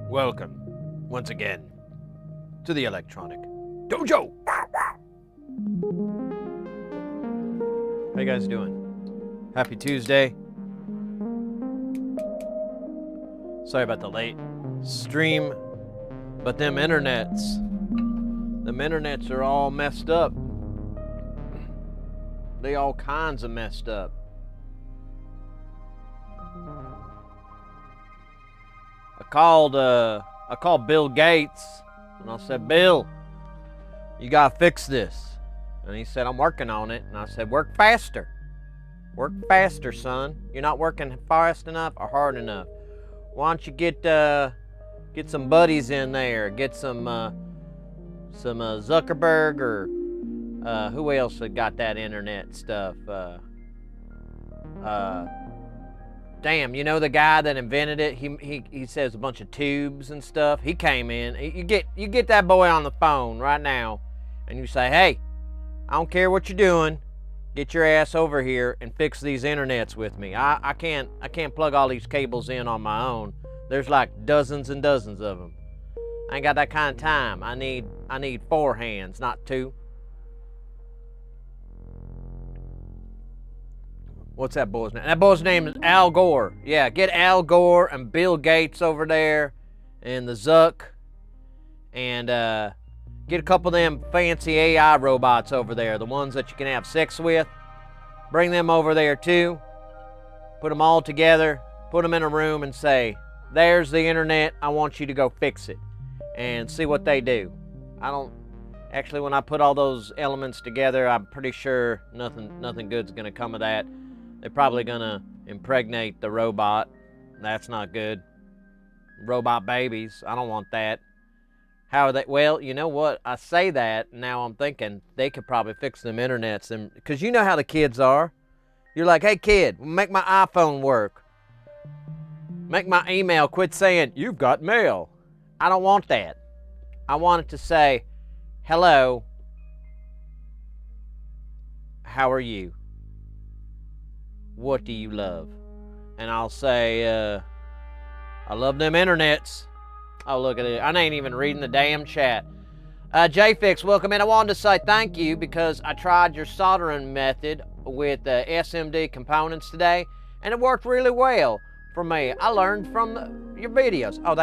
Welcome, once again, to the Electronic Dojo! How you guys doing? Happy Tuesday. Sorry about the late stream, but them internets are all messed up. They all kinds of messed up. I called Bill Gates and I said, Bill, you gotta fix this. And he said, I'm working on it. And I said, work faster. Work faster, son. You're not working fast enough or hard enough. Why don't you get some buddies in there, get some Zuckerberg or who else had got that internet stuff? Damn, you know the guy that invented it? He says a bunch of tubes and stuff. He came in. You get that boy on the phone right now, and you say, hey, I don't care what you're doing. Get your ass over here and fix these internets with me. I can't plug all these cables in on my own. There's like dozens and dozens of them. I ain't got that kind of time. I need 4 hands, not 2. What's that boy's name? That boy's name is Al Gore. Yeah, get Al Gore and Bill Gates over there and the Zuck and get a couple of them fancy AI robots over there, the ones that you can have sex with. Bring them over there too. Put them all together, put them in a room and say, there's the internet, I want you to go fix it. And see what they do. Actually, when I put all those elements together, I'm pretty sure nothing good's gonna come of that. They're probably gonna impregnate the robot. That's not good. Robot babies, I don't want that. How are they? Well, you know what? I say that, now I'm thinking they could probably fix them internets. Because you know how the kids are. You're like, hey kid, make my iPhone work. Make my email quit saying, you've got mail. I don't want that. I want it to say, hello, how are you? What do you love? And I'll say, I love them internets. Oh, look at it. I ain't even reading the damn chat. JFix, welcome in. I wanted to say thank you because I tried your soldering method with SMD components today, and it worked really well for me. I learned from your videos. Oh,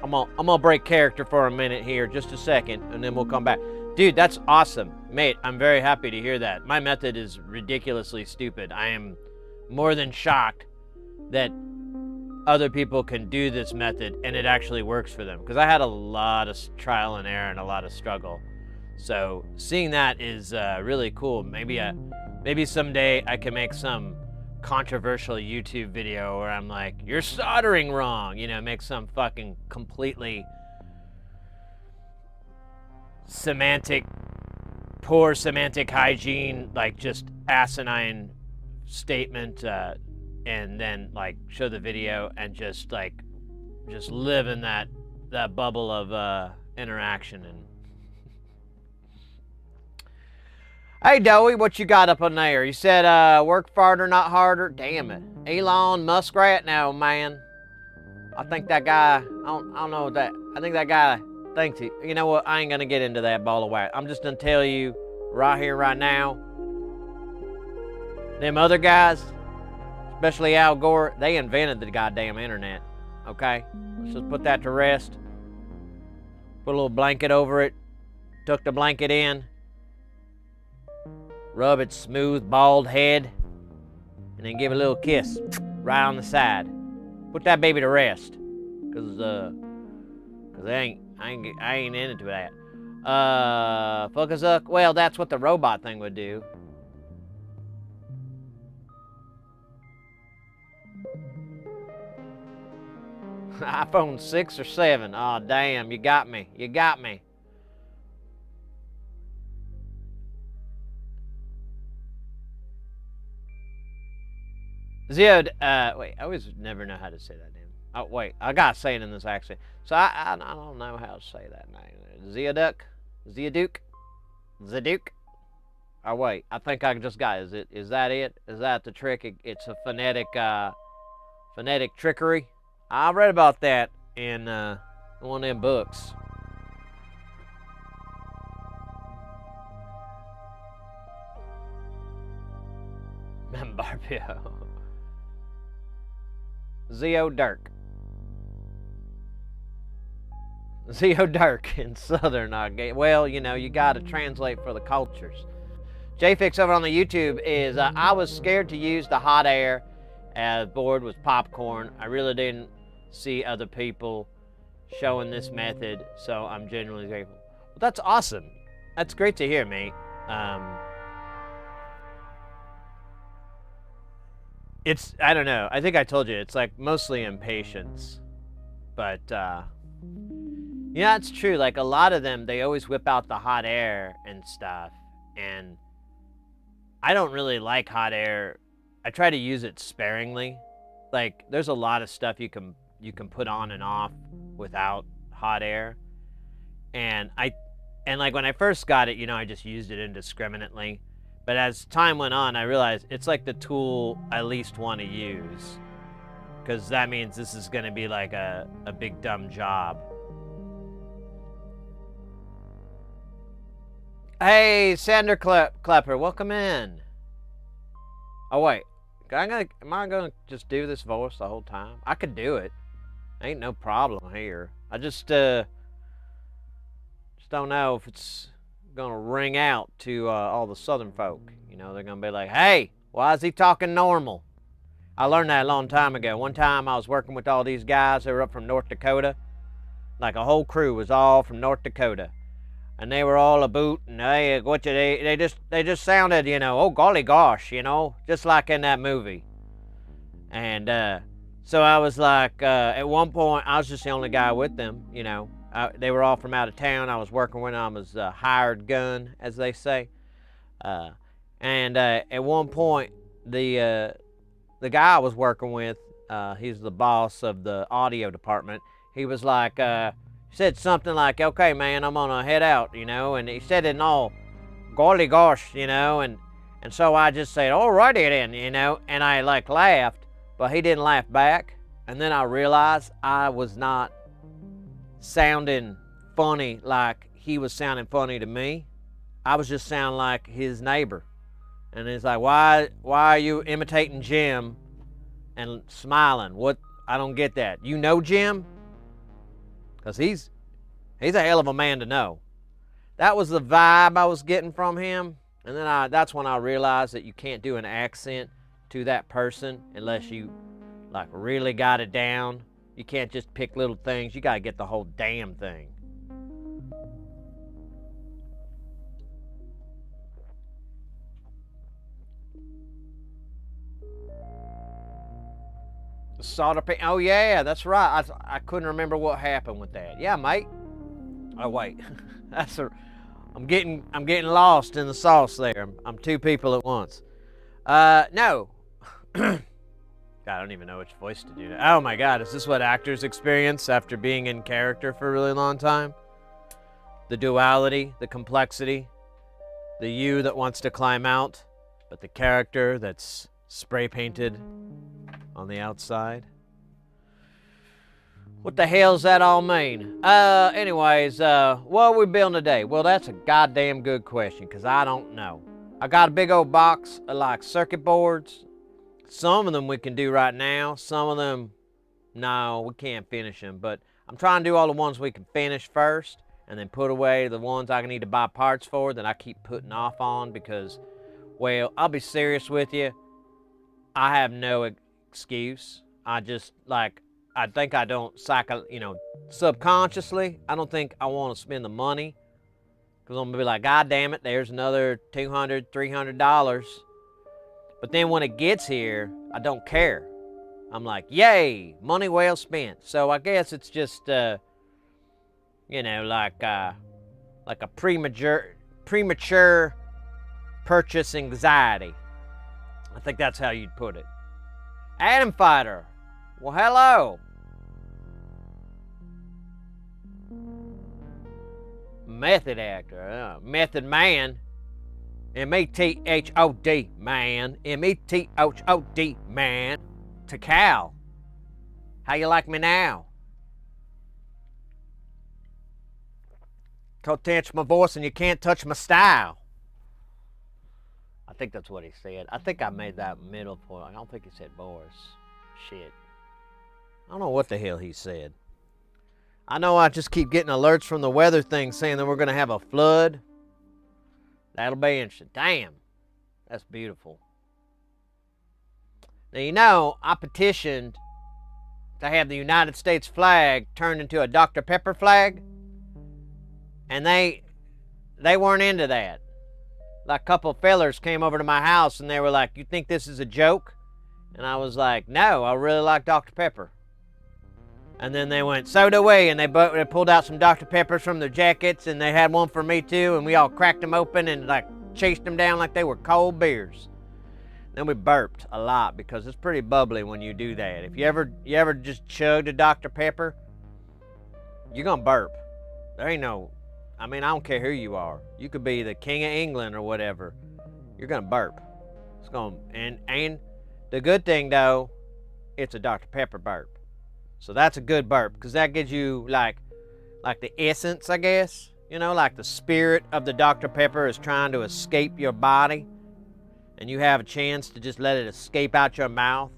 I'm gonna break character for a minute here, just a second, and then we'll come back. Dude, that's awesome. Mate, I'm very happy to hear that. My method is ridiculously stupid. I am more than shocked that other people can do this method and it actually works for them. Because I had a lot of trial and error and a lot of struggle. So seeing that is really cool. Maybe someday I can make some controversial YouTube video where I'm like, you're soldering wrong. You know, make some fucking completely poor semantic hygiene, like just asinine statement, and then like show the video and just live in that bubble of interaction. And hey Doey, what you got up on there? You said work farther, not harder. Damn it, Elon Muskrat. Now, man, I think that guy. I don't know what that. I think that guy thinks he. You know what? I ain't gonna get into that ball of wax. I'm just gonna tell you right here, right now. Them other guys, especially Al Gore, they invented the goddamn internet. Okay, let's just put that to rest. Put a little blanket over it. Tuck the blanket in. Rub its smooth, bald head, and then give it a little kiss right on the side. Put that baby to rest, cause I ain't into that. Fuck us up. Well, that's what the robot thing would do. iPhone 6 or 7. Oh, damn, you got me. You got me. Wait, I always never know how to say that name. Oh, wait, I gotta say it in this accent. So I don't know how to say that name. Zeoduke? Zeduke? Oh, wait, I think I just got it. Is that it? Is that the trick? It's a phonetic trickery. I read about that in one of them books. Barbio. Zeodirk in Southern. Well, you know, you got to translate for the cultures. JFix over on the YouTube is, I was scared to use the hot air as bored with popcorn. I really didn't see other people showing this method, so I'm genuinely grateful. Well, that's awesome. That's great to hear, mate. I don't know. I think I told you, it's like mostly impatience. But, yeah, it's true. Like, a lot of them, they always whip out the hot air and stuff. And I don't really like hot air. I try to use it sparingly. Like, there's a lot of stuff you can put on and off without hot air. And like, when I first got it, you know, I just used it indiscriminately. But as time went on, I realized it's like the tool I least want to use. Because that means this is going to be like a big dumb job. Hey, Sander Klepper, welcome in. Oh, wait. Am I going to just do this voice the whole time? I could do it. Ain't no problem here. I just don't know if it's gonna ring out to all the Southern folk. You know, they're gonna be like, hey, why is he talking normal? I learned that a long time ago. One time I was working with all these guys who were up from North Dakota. Like, a whole crew was all from North Dakota. And they were all a boot, and they just sounded, you know, oh golly gosh, you know, just like in that movie. And so I was like, at one point, I was just the only guy with them, you know. They were all from out of town. I was working when I was a hired gun, as they say. And at one point, the guy I was working with, he's the boss of the audio department. He was like, said something like, okay, man, I'm gonna head out, you know. And he said it in all golly gosh, you know. And so I just said, alrighty then, you know. And I like laughed, but he didn't laugh back. And then I realized I was not sounding funny like he was sounding funny to me. I was just sounding like his neighbor. And he's like, why are you imitating Jim and smiling? What? I don't get that. You know Jim? Because he's a hell of a man to know. That was the vibe I was getting from him. And then that's when I realized that you can't do an accent to that person unless you like really got it down. You can't just pick little things. You gotta get the whole damn thing. The solder paint. Oh yeah, that's right. I couldn't remember what happened with that. Yeah, mate. Oh wait, I'm getting lost in the sauce there. I'm two people at once. No. God, I don't even know which voice to do that. Oh my God, is this what actors experience after being in character for a really long time? The duality, the complexity, the you that wants to climb out, but the character that's spray painted on the outside. What the hell's that all mean? Anyways, what are we building today? Well, that's a goddamn good question, because I don't know. I got a big old box of like circuit boards. Some of them we can do right now. Some of them, no, we can't finish them. But I'm trying to do all the ones we can finish first and then put away the ones I need to buy parts for that I keep putting off on because, well, I'll be serious with you. I have no excuse. I just, like, I think I don't subconsciously, I don't think I want to spend the money because I'm going to be like, God damn it, there's another $200, $300. But then when it gets here, I don't care. I'm like, yay, money well spent. So I guess it's just, you know, like a premature purchase anxiety. I think that's how you'd put it. Atom Fighter. Well, hello. Method actor. Method man. M-E-T-H-O-D, man. M-E-T-H-O-D, man. To Cal. How you like me now? Can't touch my voice and you can't touch my style. I think that's what he said. I think I made that middle point. I don't think he said voice. Shit. I don't know what the hell he said. I know I just keep getting alerts from the weather thing saying that we're going to have a flood. That'll be interesting. Damn. That's beautiful. Now, you know, I petitioned to have the United States flag turned into a Dr. Pepper flag. And they weren't into that. Like a couple of fellers came over to my house and they were like, you think this is a joke? And I was like, no, I really like Dr. Pepper. And then they went, so do we. And they pulled out some Dr. Peppers from their jackets and they had one for me too. And we all cracked them open and like chased them down like they were cold beers. Then we burped a lot because it's pretty bubbly when you do that. If you ever just chugged a Dr. Pepper, you're gonna burp. There ain't no, I mean, I don't care who you are. You could be the King of England or whatever. You're gonna burp. It's gonna, and the good thing though, it's a Dr. Pepper burp. So that's a good burp because that gives you like the essence, I guess. You know, like the spirit of the Dr. Pepper is trying to escape your body. And you have a chance to just let it escape out your mouth.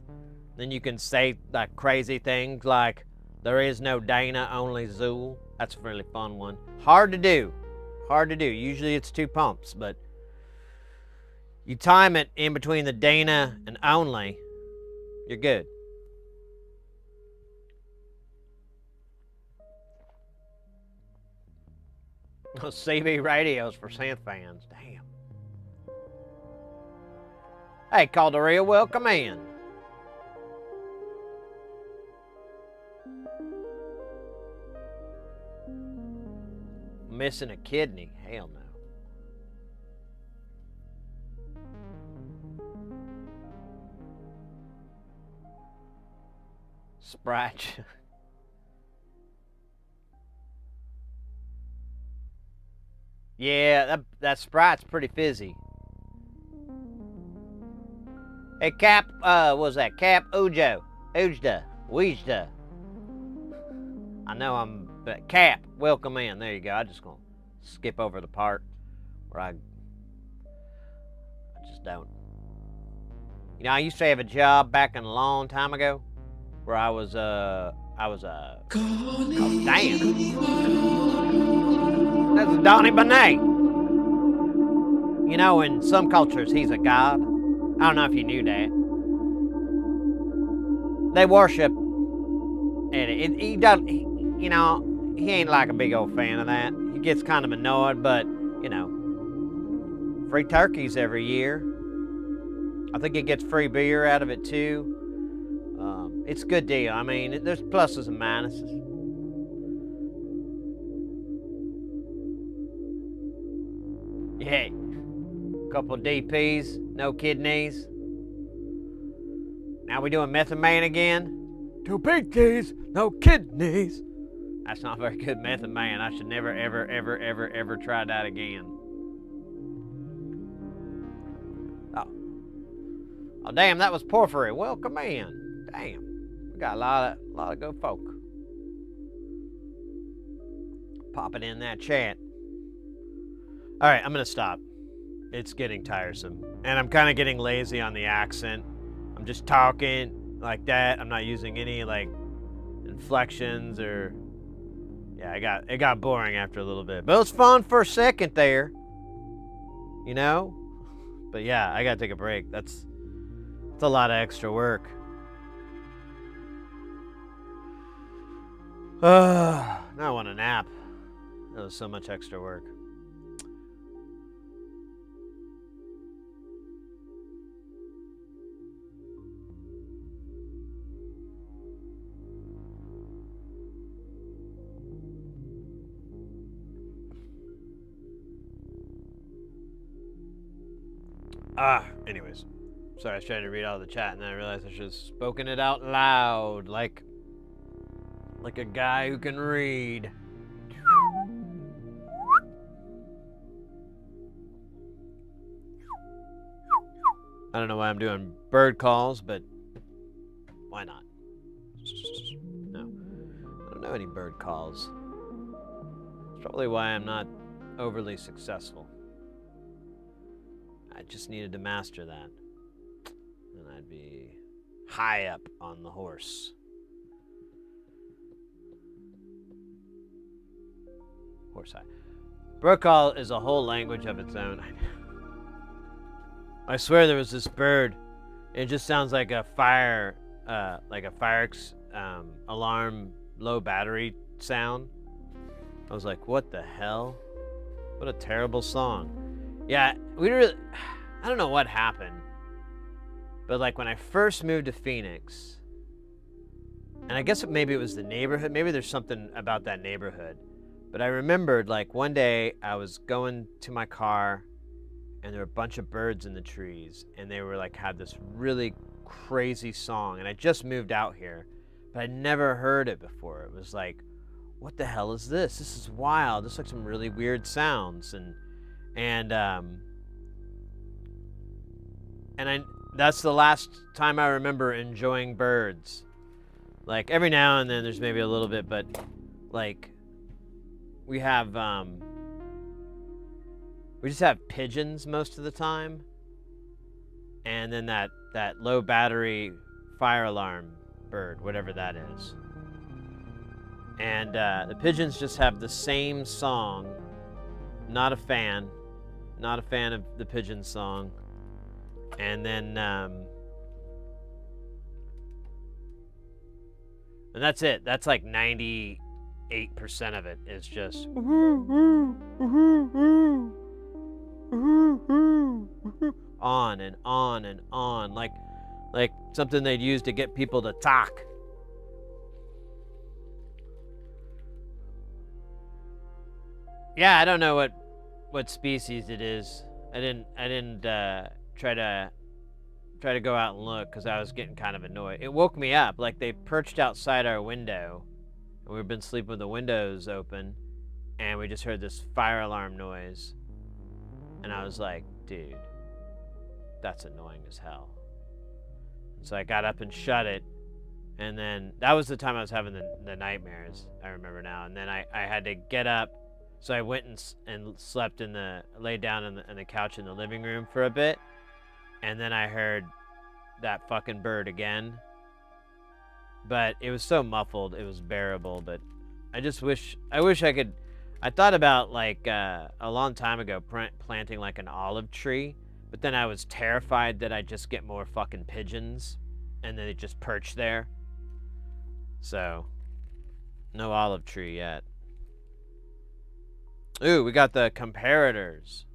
Then you can say like crazy things like, there is no Dana, only Zool. That's a really fun one. Hard to do. Hard to do. Usually it's 2 pumps, but you time it in between the Dana and only, you're good. Those CB radios for synth fans. Damn. Hey, Calderia, welcome in. Missing a kidney? Hell no. Sprite. Yeah, that Sprite's pretty fizzy. Hey, Cap, what was that? Cap Ujda. Weejda. I know but Cap, welcome in. There you go. I'm just gonna skip over the part where I just don't. You know, I used to have a job back in a long time ago where I was oh, damn. That's Donnie Benet. You know, in some cultures, he's a god. I don't know if you knew that. They worship, and he doesn't, you know, he ain't like a big old fan of that. He gets kind of annoyed, but, you know, free turkeys every year. I think he gets free beer out of it, too. It's a good deal. I mean, there's pluses and minuses. Yeah. Couple of DPs, no kidneys. Now we doing Method Man again? 2 pinkies, no kidneys. That's not very good, Method Man. I should never, ever try that again. Oh, damn, that was Porphyry. Welcome in. Damn, we got a lot of good folk. Pop it in that chat. All right, I'm gonna stop. It's getting tiresome, and I'm kind of getting lazy on the accent. I'm just talking like that. I'm not using any like inflections or, yeah, it got boring after a little bit, but it was fun for a second there, you know. But yeah, I gotta take a break. That's a lot of extra work. Now I want a nap. That was so much extra work. Anyways. Sorry, I was trying to read all the chat, and then I realized I should have spoken it out loud, like a guy who can read. I don't know why I'm doing bird calls, but why not? No. I don't know any bird calls. It's probably why I'm not overly successful. I just needed to master that. And I'd be high up on the horse. Horse high. Bird call is a whole language of its own. I swear there was this bird. It just sounds like a fire alarm, low battery sound. I was like, what the hell? What a terrible song. Yeah, I don't know what happened. But like when I first moved to Phoenix, and I guess maybe it was the neighborhood, maybe there's something about that neighborhood. But I remembered like one day I was going to my car and there were a bunch of birds in the trees, and they were like had this really crazy song, and I just moved out here, but I'd never heard it before. It was like, what the hell is this? This is wild. This is like some really weird sounds, that's the last time I remember enjoying birds. Like every now and then there's maybe a little bit, but like we just have pigeons most of the time, and then that low battery fire alarm bird, whatever that is. And the pigeons just have the same song. Not a fan of the pigeon song. And then and that's it. That's like 98% of it is just on and on and on, like something they'd use to get people to talk. Yeah, I don't know what species it is. I didn't try to go out and look because I was getting kind of annoyed. It woke me up. Like they perched outside our window, and we've been sleeping with the windows open, and we just heard this fire alarm noise. And I was like, dude, that's annoying as hell. And so I got up and shut it, and then that was the time I was having the nightmares, I remember now. And then I had to get up, so I went and slept laid down in the couch in the living room for a bit, and then I heard that fucking bird again. But it was so muffled, it was bearable. But I wish I could. I thought about like a long time ago planting like an olive tree, but then I was terrified that I'd just get more fucking pigeons and then they'd just perch there. So no olive tree yet. Ooh, we got the comparators.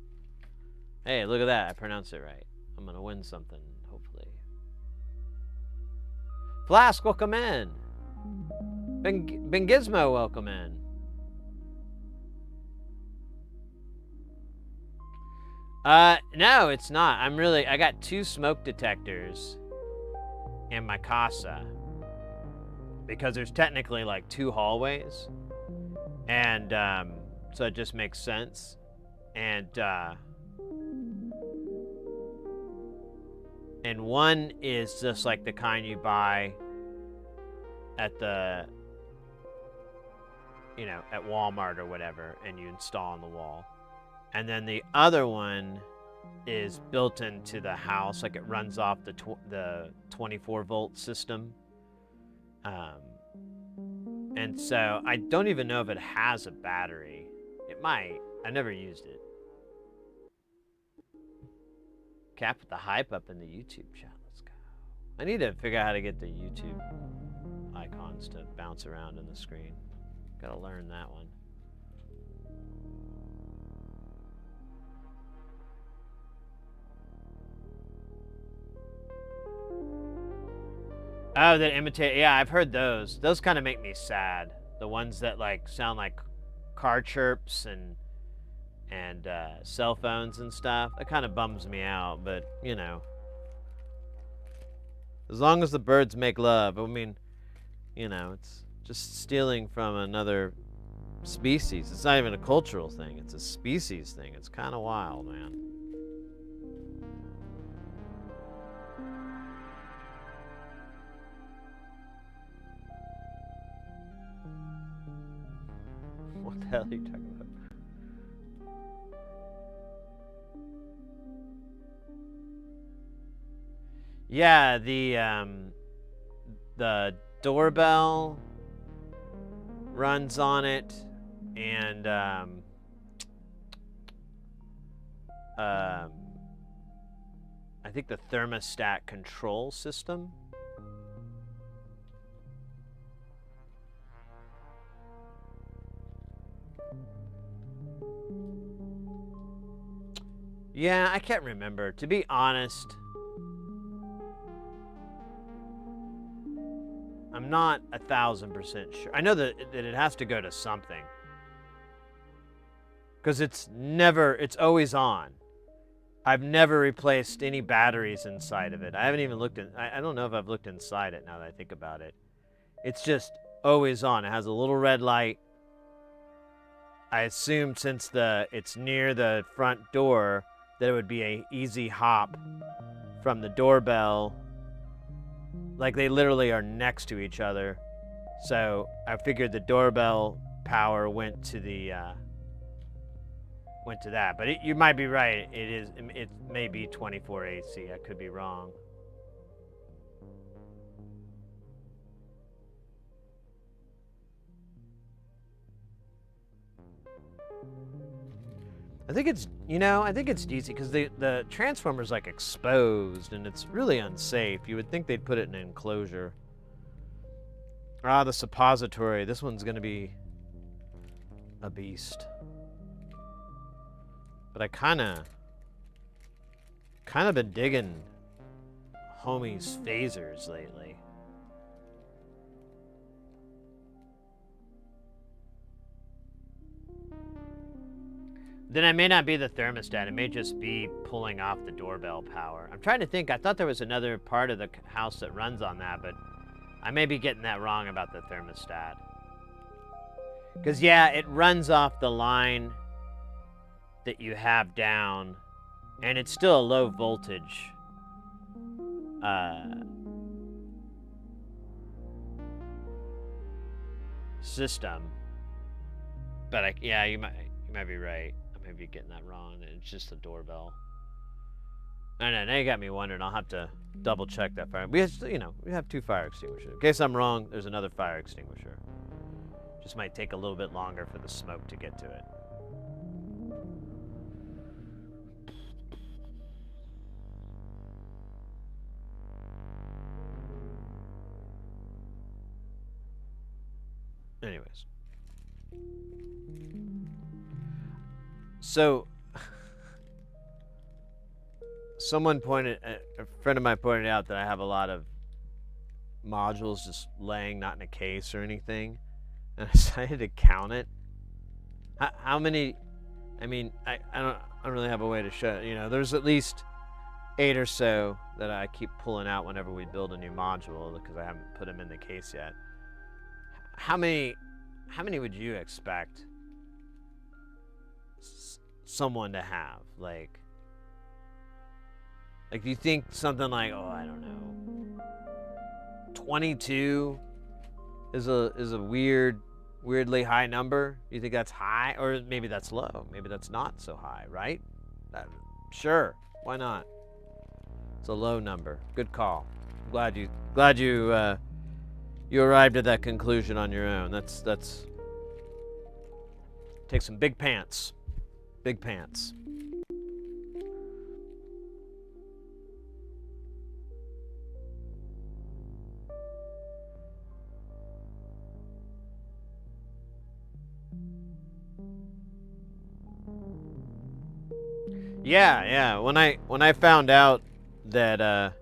Hey, look at that. I pronounced it right. I'm gonna win something, hopefully. Flask, welcome in. Ben Gizmo, welcome in. No, it's not. I got 2 smoke detectors in my casa because there's technically like 2 hallways, and so it just makes sense. And one is just like the kind you buy at at Walmart or whatever, and you install on the wall. And then the other one is built into the house, like it runs off the 24-volt system. And so I don't even know if it has a battery. It might. I never used it. Cap with the hype up in the YouTube chat. Let's go. I need to figure out how to get the YouTube icons to bounce around in the screen. Gotta learn that one. Oh, that imitate. Yeah, I've heard those. Those kind of make me sad. The ones that like sound like car chirps and and cell phones and stuff. That kind of bums me out, but you know, as long as the birds make love. I mean, you know, it's just stealing from another species. It's not even a cultural thing, it's a species thing. It's kind of wild, man. What the hell are you talking about? Yeah, the doorbell runs on it, and I think the thermostat control system. Yeah, I can't remember. To be honest, I'm not 1,000% sure. I know that it has to go to something. Because it's always on. I've never replaced any batteries inside of it. I haven't even looked in, I don't know if I've looked inside it now that I think about it. It's just always on. It has a little red light. I assumed since it's near the front door that it would be an easy hop from the doorbell. Like they literally are next to each other. So I figured the doorbell power went to that. But you might be right. It may be 24 AC. I could be wrong. I think it's DC because the transformer's like exposed and it's really unsafe. You would think they'd put it in an enclosure. Ah, the suppository. This one's gonna be a beast. But I kinda been digging homie's phasers lately. Then it may not be the thermostat. It may just be pulling off the doorbell power. I'm trying to think. I thought there was another part of the house that runs on that, but I may be getting that wrong about the thermostat. Because, yeah, it runs off the line that you have down, and it's still a low voltage system. But, yeah, you might be right. Maybe getting that wrong. It's just the doorbell. I know. Now you got me wondering. I'll have to double check that fire. We have 2 fire extinguishers. In case I'm wrong, there's another fire extinguisher. Just might take a little bit longer for the smoke to get to it. Anyways. So, a friend of mine pointed out that I have a lot of modules just laying, not in a case or anything, and I decided to count it. How many? I mean, I don't really have a way to show it. You know, there's at least 8 or so that I keep pulling out whenever we build a new module because I haven't put them in the case yet. How many would you expect someone to have? Like do you think something like, oh, I don't know, 22 is a weirdly high number? You think that's high, or maybe that's low? Maybe that's not so high, right? Sure, why not? It's a low number. Good call. Glad you arrived at that conclusion on your own. That's take some big pants. Big pants. Yeah. When I found out that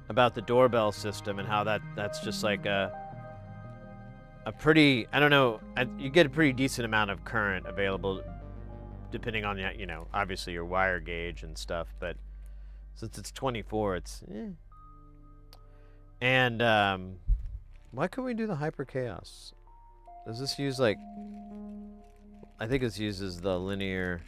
about the doorbell system and how that's just like a pretty, I don't know, you get a pretty decent amount of current available depending on, you know, obviously your wire gauge and stuff, but since it's 24, it's, And, why couldn't we do the hyper chaos? Does this use, like, I think this uses the linear.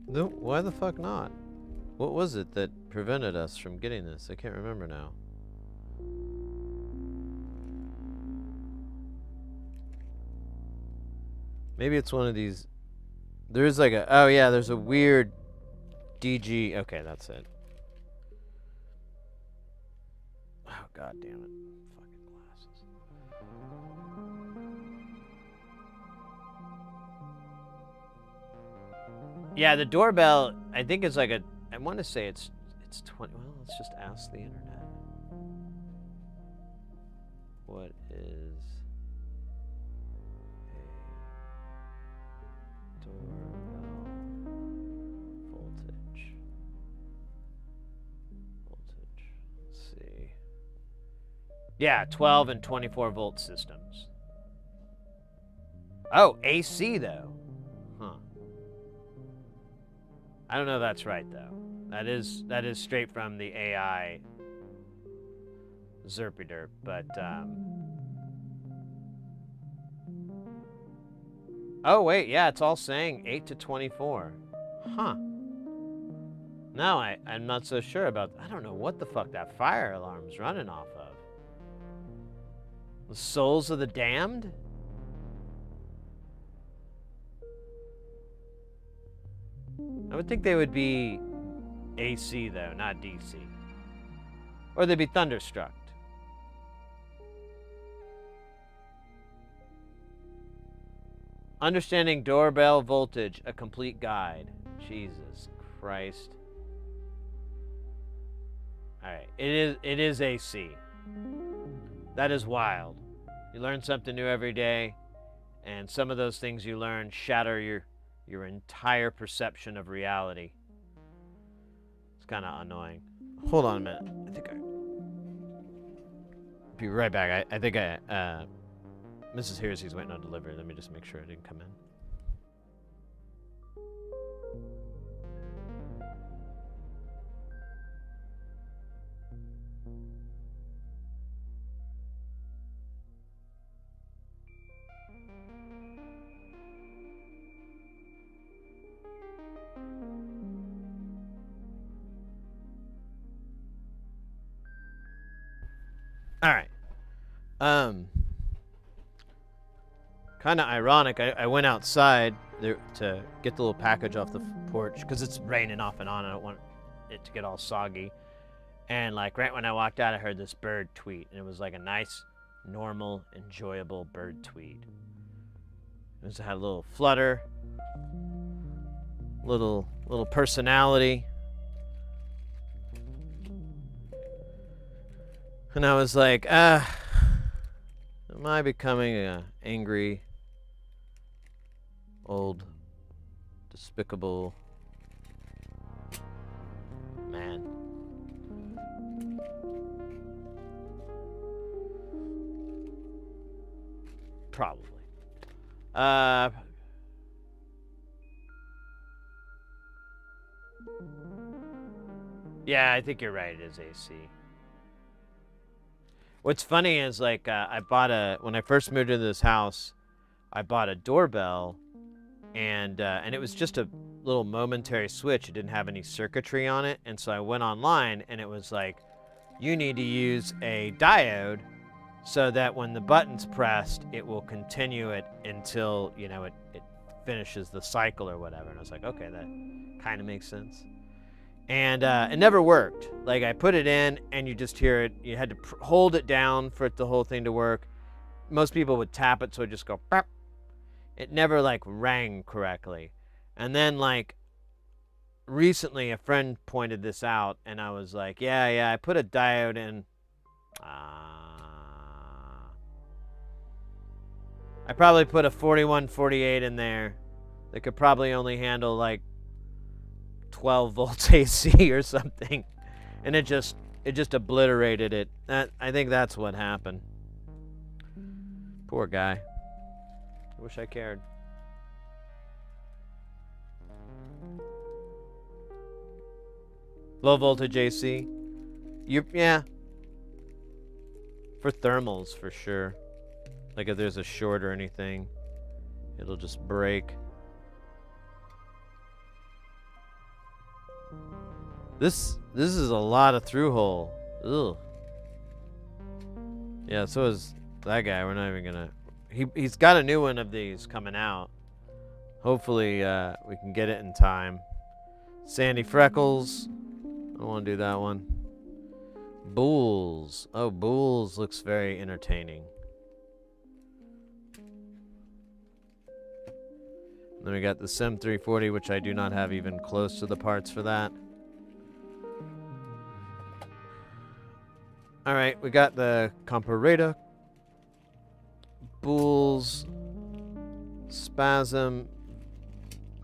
No, why the fuck not? What was it that prevented us from getting this? I can't remember now. Maybe it's one of these. There's like a, oh yeah, there's a weird DG. Okay, that's it. Oh, god damn it. Fucking glasses. Yeah, the doorbell, I think it's like a, I want to say it's 20, well, let's just ask the internet. What is a doorbell voltage? Let's see. Yeah, 12 and 24 volt systems. Oh, AC though. Huh. I don't know if that's right though. That is straight from the AI Zerpider, but oh wait, yeah, it's all saying 8 to 24. Huh. Now I'm not so sure about, I don't know what the fuck that fire alarm's running off of. The souls of the damned? I would think they would be AC though, not DC. Or they'd be thunderstruck. Understanding doorbell voltage, a complete guide. Jesus Christ. Alright, it is AC. That is wild. You learn something new every day, and some of those things you learn shatter your entire perception of reality. It's kind of annoying. Hold on a minute. I think be right back. I think Mrs. Heresy's waiting on delivery. Let me just make sure it didn't come in. All right. Kind of ironic. I went outside there to get the little package off the porch because it's raining off and on. I don't want it to get all soggy. And like right when I walked out, I heard this bird tweet, and it was like a nice, normal, enjoyable bird tweet. It just had a little flutter, little personality. And I was like, am I becoming an angry, old, despicable man? Probably. Yeah, I think you're right. It is AC. What's funny is like when I first moved into this house, I bought a doorbell, and it was just a little momentary switch. It didn't have any circuitry on it, and so I went online, and it was like, you need to use a diode so that when the button's pressed, it will continue it until, you know, it finishes the cycle or whatever. And I was like, okay, that kind of makes sense. And it never worked. Like, I put it in, and you just hear it. You had to hold it down for the whole thing to work. Most people would tap it, so it just go, pop. It never, like, rang correctly. And then, like, recently a friend pointed this out, and I was like, yeah, I put a diode in. I probably put a 4148 in there that could probably only handle like 12 volts AC or something, and it just obliterated it. I think that's what happened. Poor guy. I wish I cared. Low voltage AC. Yeah. For thermals, for sure. Like if there's a short or anything, it'll just break. This is a lot of through hole. Ugh. Yeah, so is that guy. We're not even gonna. He's got a new one of these coming out. Hopefully, we can get it in time. Sandy Freckles. I don't want to do that one. Bulls. Oh, Bulls looks very entertaining. Then we got the Sim 340, which I do not have even close to the parts for that. All right, we got the Comparator, Bulls, Spasm,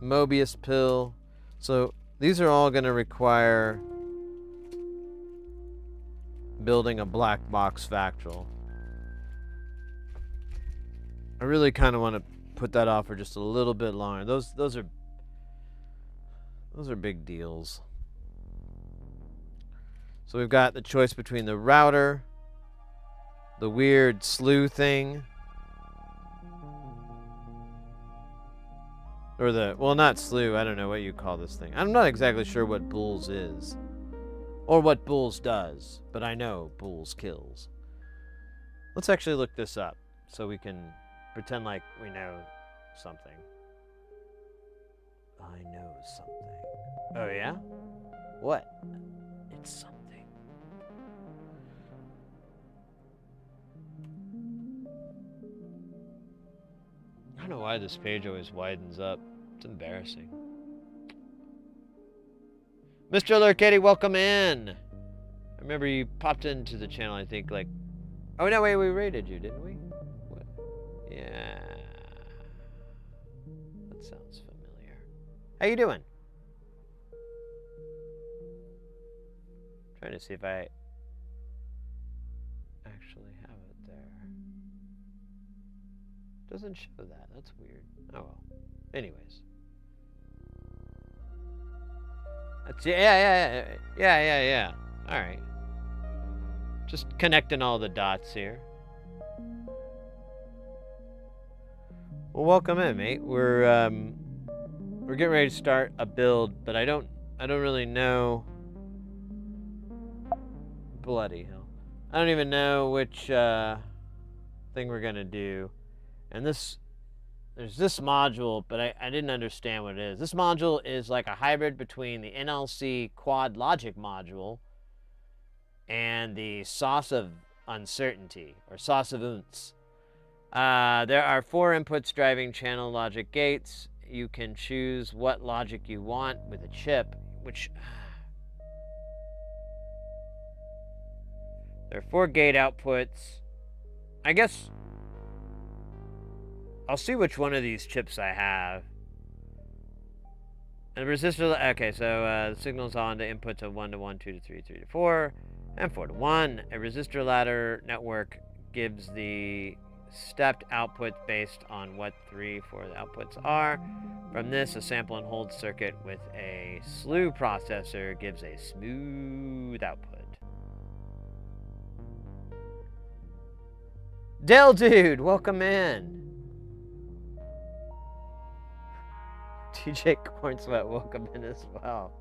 Mobius Pill. So these are all going to require building a black box Vactrol. I really kind of want to put that off for just a little bit longer. Those are big deals. So we've got the choice between the router, the weird slew thing, or well, not slew, I don't know what you call this thing. I'm not exactly sure what Bulls is, or what Bulls does, but I know Bulls kills. Let's actually look this up so we can pretend like we know something. I know something. Oh yeah? What? It's something. I don't know why this page always widens up. It's embarrassing. Mr. Lurketty, welcome in. I remember you popped into the channel, I think, like... Oh, no, wait, we rated you, didn't we? What? Yeah. That sounds familiar. How you doing? Trying to see if I actually have it there. Doesn't show that. That's weird. Oh well. Anyways. That's yeah. All right. Just connecting all the dots here. Well, welcome in, mate. We're getting ready to start a build, but I don't really know. Bloody hell. I don't even know which thing we're gonna do. And there's this module, but I didn't understand what it is. This module is like a hybrid between the NLC Quad Logic module and the Sauce of Uncertainty, or Sauce of Unce. There are 4 inputs driving channel logic gates. You can choose what logic you want with a chip, which... There are 4 gate outputs. I guess I'll see which one of these chips I have. And the resistor... Okay, so the signal's on to inputs of 1 to 1, 2 to 3, 3 to 4, and 4 to 1. A resistor ladder network gives the stepped output based on what 3, 4 of the outputs are. From this, a sample and hold circuit with a slew processor gives a smooth output. Dell Dude, welcome in. TJ Cornsweat, welcome in as well.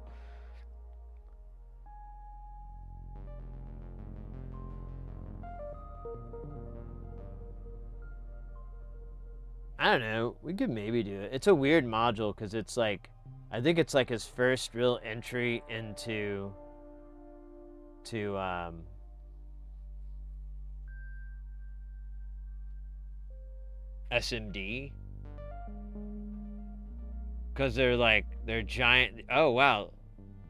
I don't know. We could maybe do it. It's a weird module because it's like, I think it's like his first real entry into SMD. Because they're giant. Oh, wow.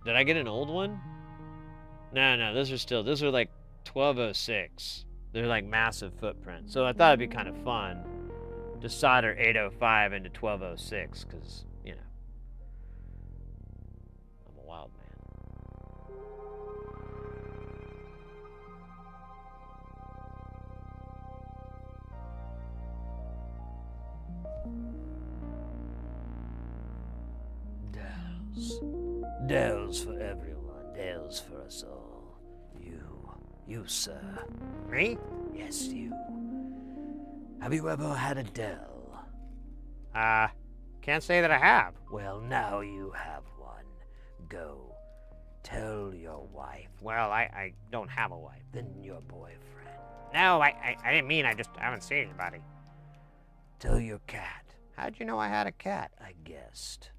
Did I get an old one? No, those are like 1206. They're like massive footprint. So I thought it'd be kind of fun to solder 805 into 1206 because, you know, I'm a wild man. Dells for everyone, dells for us all. You, sir. Me? Yes, you. Have you ever had a dell? Can't say that I have. Well, now you have one. Go. Tell your wife. Well, I don't have a wife. Then your boyfriend. No, I didn't mean I haven't seen anybody. Tell your cat. How'd you know I had a cat? I guessed.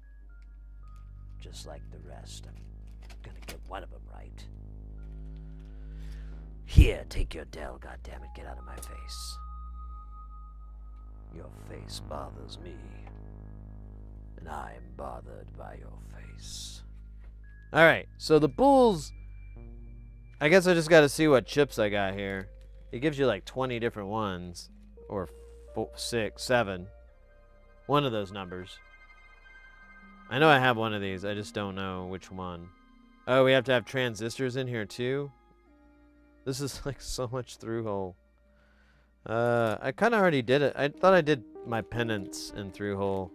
Just like the rest. I'm gonna get one of them right. Here, take your Dell, goddammit, get out of my face. Your face bothers me. And I'm bothered by your face. Alright, so the bulls... I guess I just gotta see what chips I got here. It gives you like 20 different ones. Or 4, 6, 7. One of those numbers. I know I have one of these, I just don't know which one. Oh, we have to have transistors in here too? This is like so much through hole. I kind of already did it. I thought I did my penance in through hole.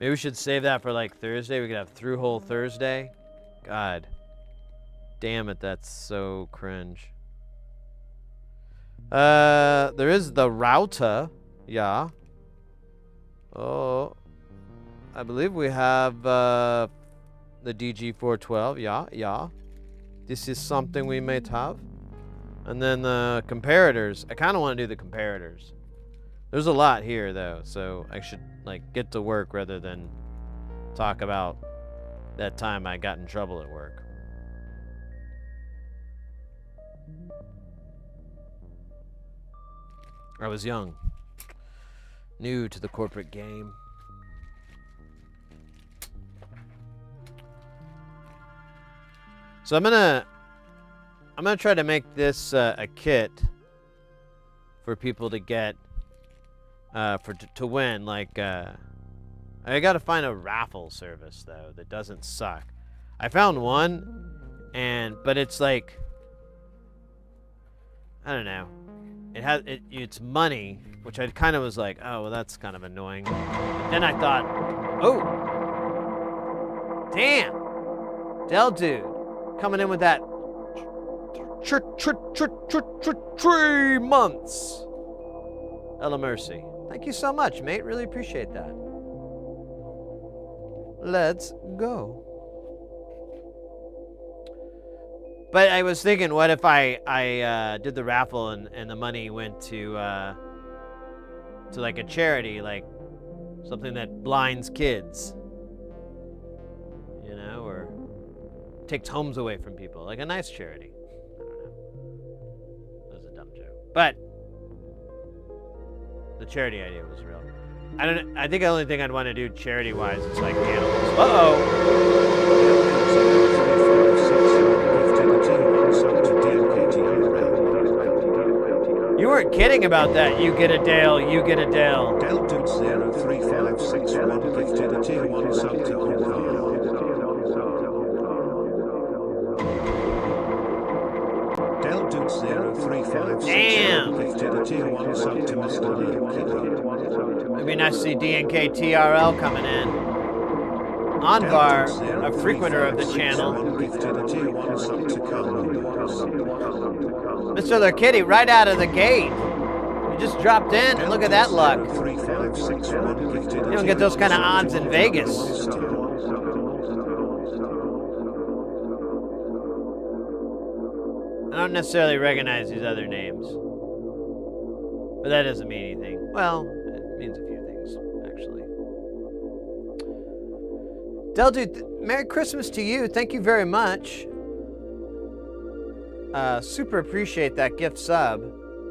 Maybe we should save that for like Thursday. We could have through hole Thursday. God. Damn it, that's so cringe. There is the router. Yeah. Oh. I believe we have the DG412. Yeah. This is something we might have. And then the comparators. I kind of want to do the comparators. There's a lot here though, so I should like get to work rather than talk about that time I got in trouble at work. I was young. New to the corporate game. So I'm gonna try to make this a kit for people to get to win. Like I gotta find a raffle service though that doesn't suck. I found one, but it's like I don't know. It's money, which I kind of was like, oh well, that's kind of annoying. But then I thought, oh, damn, Dell dude. Coming in with that 3 months. Ella Mercy. Thank you so much, mate. Really appreciate that. Let's go. But I was thinking, what if I did the raffle and the money went to like a charity, like something that blinds kids. You know, or takes homes away from people, like a nice charity. I don't know. That was a dumb joke, but the charity idea was real. I think the only thing I'd want to do charity-wise is like animals. You weren't kidding about that. You get a Dale. You get a Dale. Dale Dude 03561 gifted a tier 1 sub to Comparator. Damn! It'd be nice to see DNK TRL coming in. Anvar, a frequenter of the channel. Mr. The Kitty, right out of the gate. You just dropped in, and look at that luck. You don't get those kind of odds in Vegas. I don't necessarily recognize these other names. But that doesn't mean anything. Well, it means a few things, actually. Del Dude, Merry Christmas to you. Thank you very much. Super appreciate that gift sub.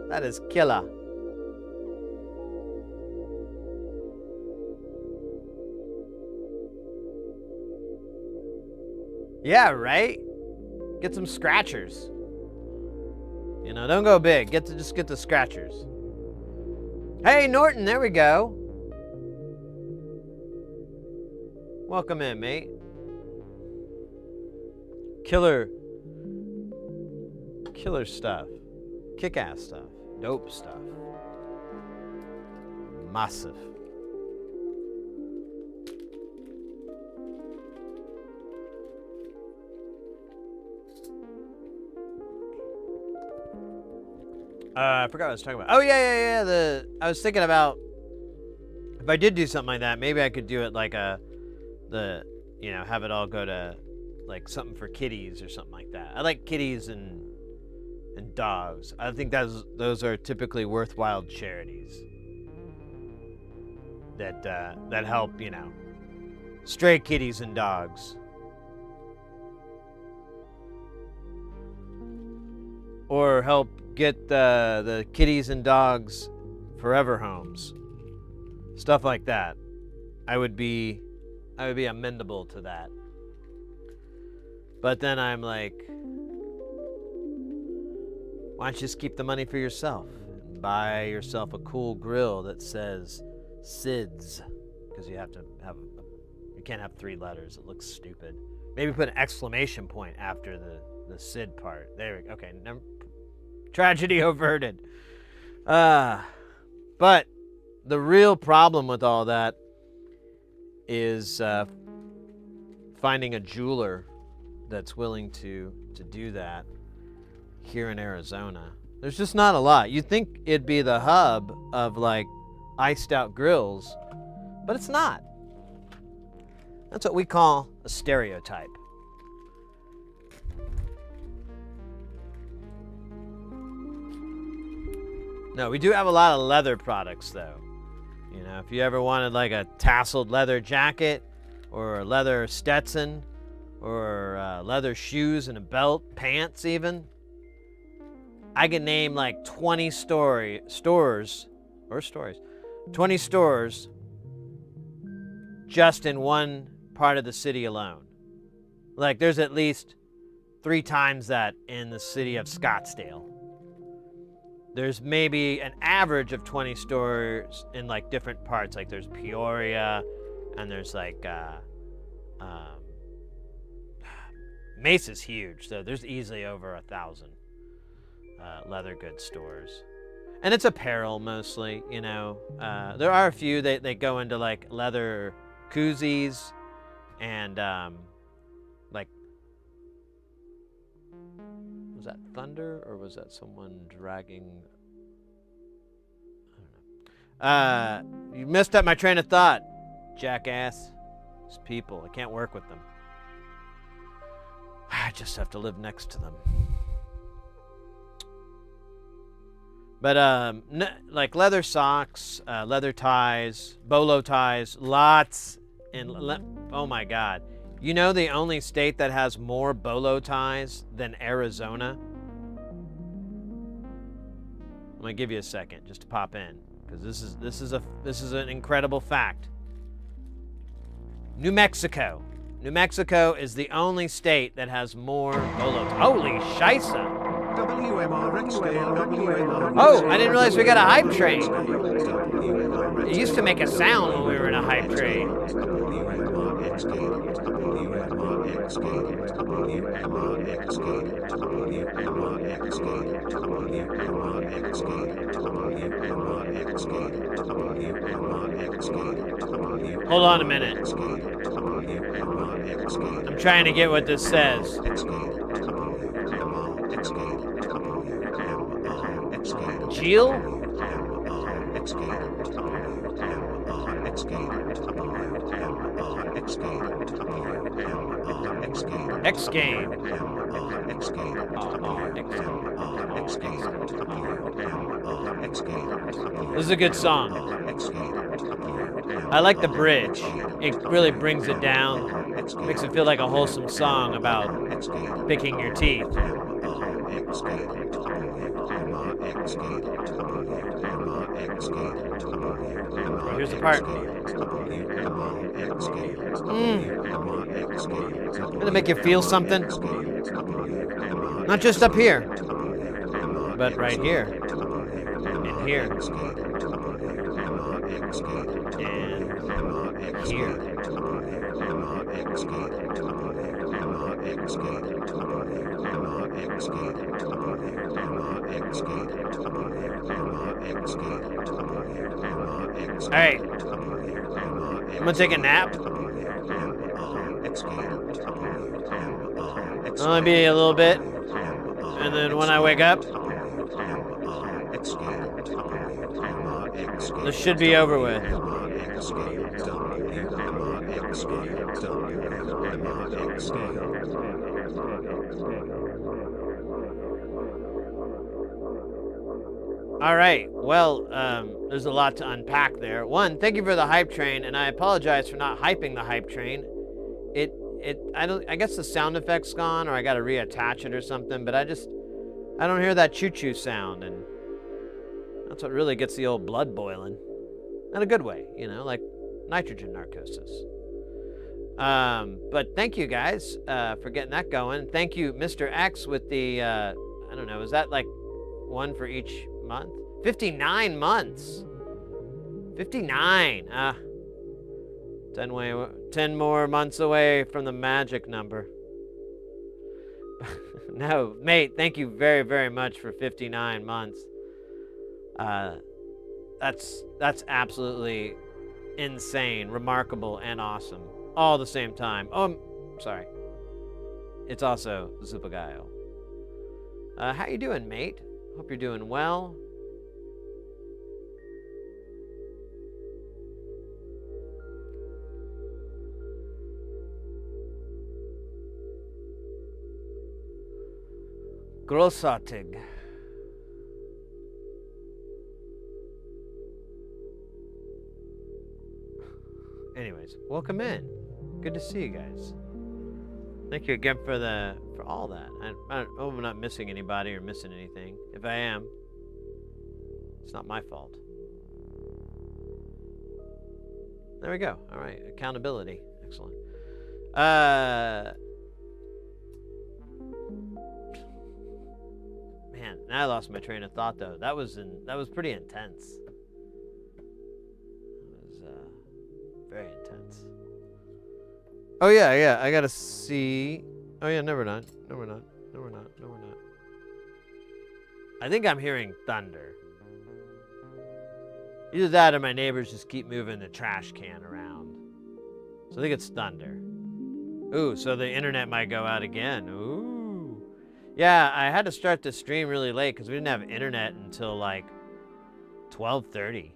That is killer. Yeah, right? Get some scratchers. You know, don't go big. Just get the scratchers. Hey, Norton, there we go. Welcome in, mate. Killer stuff. Kick-ass stuff. Dope stuff. Massive. I forgot what I was talking about. Oh, yeah. I was thinking about if I did do something like that, maybe I could do it like have it all go to like something for kitties or something like that. I like kitties and dogs. I think those are typically worthwhile charities that help, you know, stray kitties and dogs. Or help get the kitties and dogs forever homes. Stuff like that. I would be amendable to that. But then I'm like, why don't you just keep the money for yourself and buy yourself a cool grill that says SIDS, because you can't have 3 letters. It looks stupid. Maybe put an exclamation point after the SID part. There we go. Okay, tragedy averted. But the real problem with all that is finding a jeweler that's willing to do that here in Arizona. There's just not a lot. You'd think it'd be the hub of like iced out grills, but it's not. That's what we call a stereotype. No, we do have a lot of leather products though. You know, if you ever wanted like a tasseled leather jacket or a leather Stetson or leather shoes and a belt, pants even, I can name like 20 stores just in one part of the city alone. Like there's at least 3 times that in the city of Scottsdale. There's maybe an average of 20 stores in like different parts. Like there's Peoria, and there's like Mesa's huge, so there's easily over 1,000 leather goods stores, and it's apparel mostly. You know, there are a few they go into like leather koozies and like, was that thunder or was that someone dragging? I don't know. You messed up my train of thought, jackass. These people, I can't work with them. I just have to live next to them. But like leather socks, leather ties, bolo ties, lots. And oh my God, you know the only state that has more bolo ties than Arizona? I'm gonna give you a second just to pop in, because this is an incredible fact. New Mexico. New Mexico is the only state that has more bolo ties. Holy shisa! Oh, I didn't realize we got a hype train. It used to make a sound when we were in a hype train. Hold on a minute. I'm trying to get what this says. Jill? X game. This is a good song. I like the bridge. It really brings it down. Makes it feel like a wholesome song about picking your teeth. Here's the part. Gonna make you feel something. Not just up here, but right here, and here, and here. All right, I'm gonna take a nap. Only be a little bit, and then when I wake up, this should be over with. All right, well, there's a lot to unpack there. One, thank you for the hype train, and I apologize for not hyping the hype train. I guess the sound effect's gone, or I got to reattach it or something, but I don't hear that choo-choo sound, and that's what really gets the old blood boiling. In a good way, you know, like nitrogen narcosis. But thank you guys for getting that going. Thank you, Mr. X, with the, I don't know, is that like one for each month? 59 months. 59. 10 more months away from the magic number. No, mate, thank you very, very much for 59 months. That's absolutely insane, remarkable, and awesome. All at the same time. Oh, sorry. It's also Zupagayo. How you doing, mate? Hope you're doing well. Grossartig. Anyways, welcome in. Good to see you guys. Thank you again for all that. I hope I'm not missing anybody or missing anything. If I am, it's not my fault. There we go. All right, accountability. Excellent. Man, now I lost my train of thought though. That was pretty intense. That was very intense. Oh yeah, I gotta see. Oh yeah, no we're not. I think I'm hearing thunder. Either that or my neighbors just keep moving the trash can around. So I think it's thunder. Ooh, so the internet might go out again. Ooh. Yeah, I had to start the stream really late because we didn't have internet until like 12:30.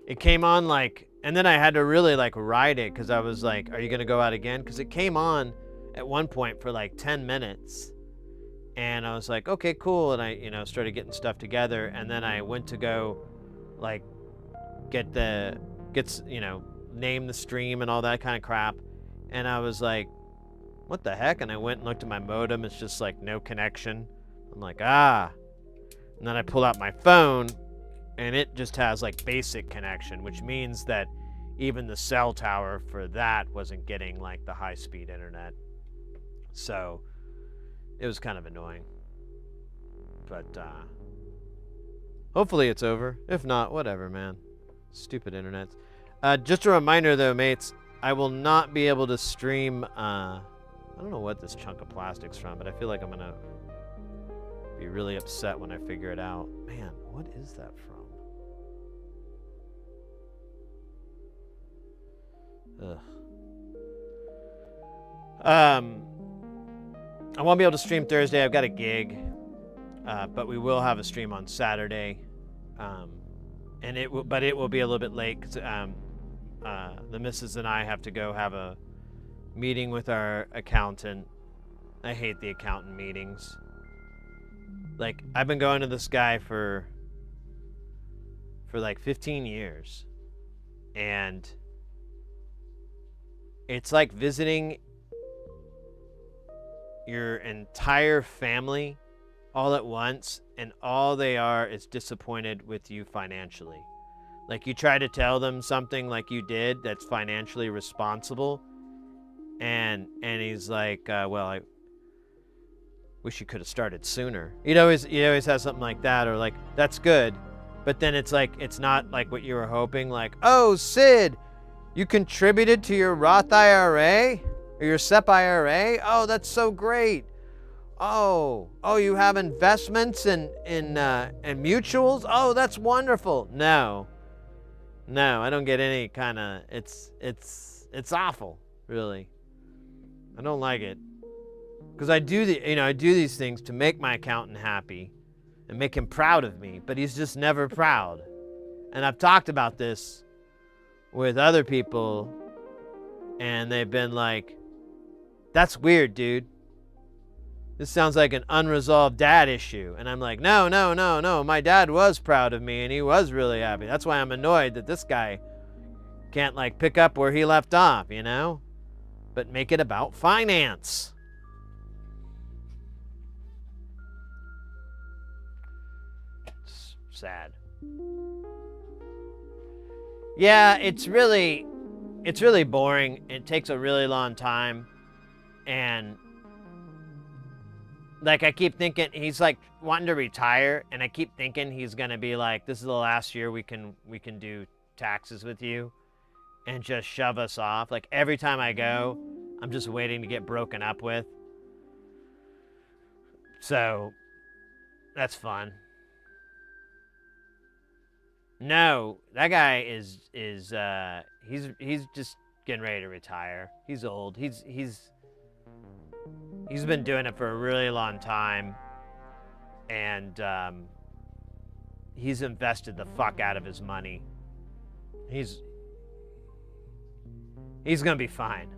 It came on like, and then I had to really like ride it because I was like, are you gonna go out again? Because it came on at one point for like 10 minutes. And I was like, okay, cool. And I, started getting stuff together. And then I went to go like name the stream and all that kind of crap. And I was like, what the heck? And I went and looked at my modem. It's just like no connection. I'm like, And then I pull out my phone and it just has like basic connection, which means that even the cell tower for that wasn't getting like the high-speed internet. So it was kind of annoying. But hopefully it's over. If not, whatever, man. Stupid internet. Just a reminder though, mates, I will not be able to stream I don't know what this chunk of plastic's from, but I feel like I'm gonna be really upset when I figure it out. Man, what is that from? Ugh. I won't be able to stream Thursday. I've got a gig, but we will have a stream on Saturday, and it will be a little bit late because the missus and I have to go have a meeting with our accountant. I hate the accountant meetings. Like, I've been going to this guy for like 15 years, and it's like visiting your entire family all at once, and all they are is disappointed with you financially. Like you try to tell them something like you did that's financially responsible, and he's like, well, I wish you could have started sooner. He always has something like that, or like, that's good, but then it's like, it's not like what you were hoping. Like, oh, Sid, you contributed to your Roth IRA or your SEP IRA? Oh, that's so great. Oh, you have investments in mutuals? Oh, that's wonderful. No, I don't get any kind of, it's awful, really. I don't like it. Because I do these things to make my accountant happy and make him proud of me, but he's just never proud. And I've talked about this with other people, and they've been like, that's weird, dude. This sounds like an unresolved dad issue. And I'm like, no. My dad was proud of me, and he was really happy. That's why I'm annoyed that this guy can't, like, pick up where he left off, you know? But make it about finance. It's sad. Yeah, it's really boring. It takes a really long time. And like, I keep thinking he's like wanting to retire, and I keep thinking he's gonna be like, this is the last year we can do taxes with you, and just shove us off. Like, every time I go, I'm just waiting to get broken up with. So that's fun. No, that guy is he's just getting ready to retire. He's old. He's been doing it for a really long time, and he's invested the fuck out of his money. He's gonna be fine.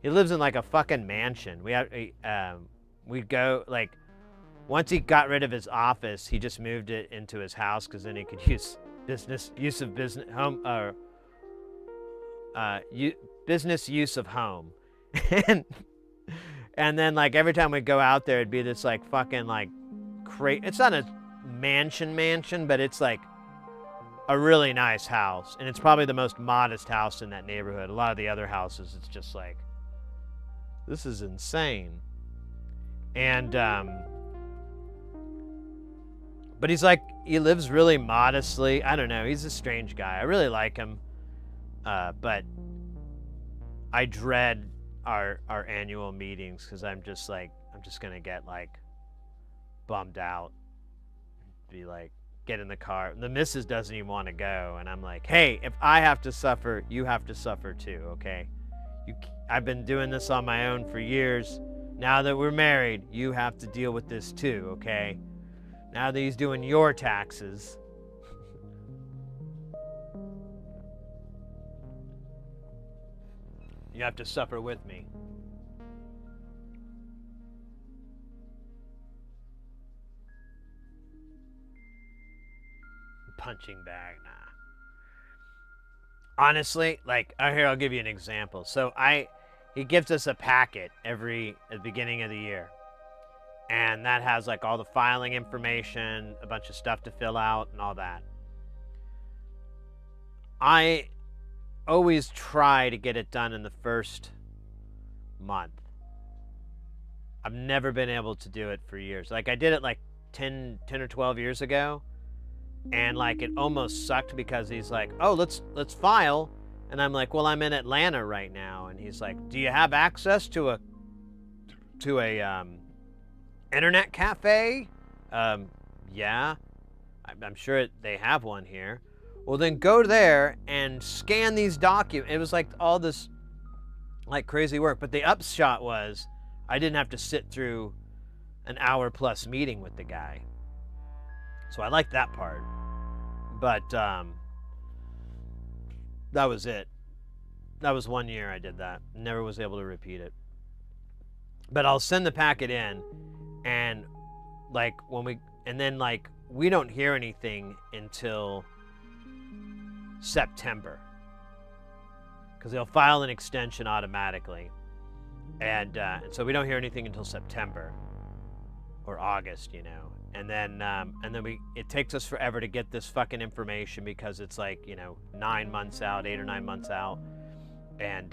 He lives in like a fucking mansion. We go, like, once he got rid of his office, he just moved it into his house, because then he could use business use of home. And then, like, every time we go out there, it'd be this like fucking like it's not a mansion, but it's like a really nice house, and it's probably the most modest house in that neighborhood. A lot of the other houses, it's just like, this is insane. And but he's like, he lives really modestly. I don't know, he's a strange guy. I really like him, but I dread our annual meetings, because I'm just gonna get like bummed out, be like, get in the car. The missus doesn't even want to go, and I'm like, hey, if I have to suffer, you have to suffer too, okay? I've been doing this on my own for years. Now that we're married, you have to deal with this too, okay? Now that he's doing your taxes. You have to suffer with me. Punching bag, nah. Honestly, like, here, I'll give you an example. So he gives us a packet at the beginning of the year. And that has like all the filing information, a bunch of stuff to fill out, and all that. I always try to get it done in the first month. I've never been able to do it for years. Like, I did it like 10 or 12 years ago, and like it almost sucked, because he's like, oh, let's file, and I'm like, well, I'm in Atlanta right now, and he's like, do you have access to a internet cafe? Yeah, I'm sure they have one here. Well, then go there and scan these documents. It was like all this like crazy work, but the upshot was I didn't have to sit through an hour plus meeting with the guy. So I liked that part. But that was it. That was 1 year I did that. Never was able to repeat it. But I'll send the packet in, and like we don't hear anything until September, because they'll file an extension automatically, and so we don't hear anything until September. or August, you know. And then it takes us forever to get this fucking information because it's like, you know, 9 months out, 8 or 9 months out. And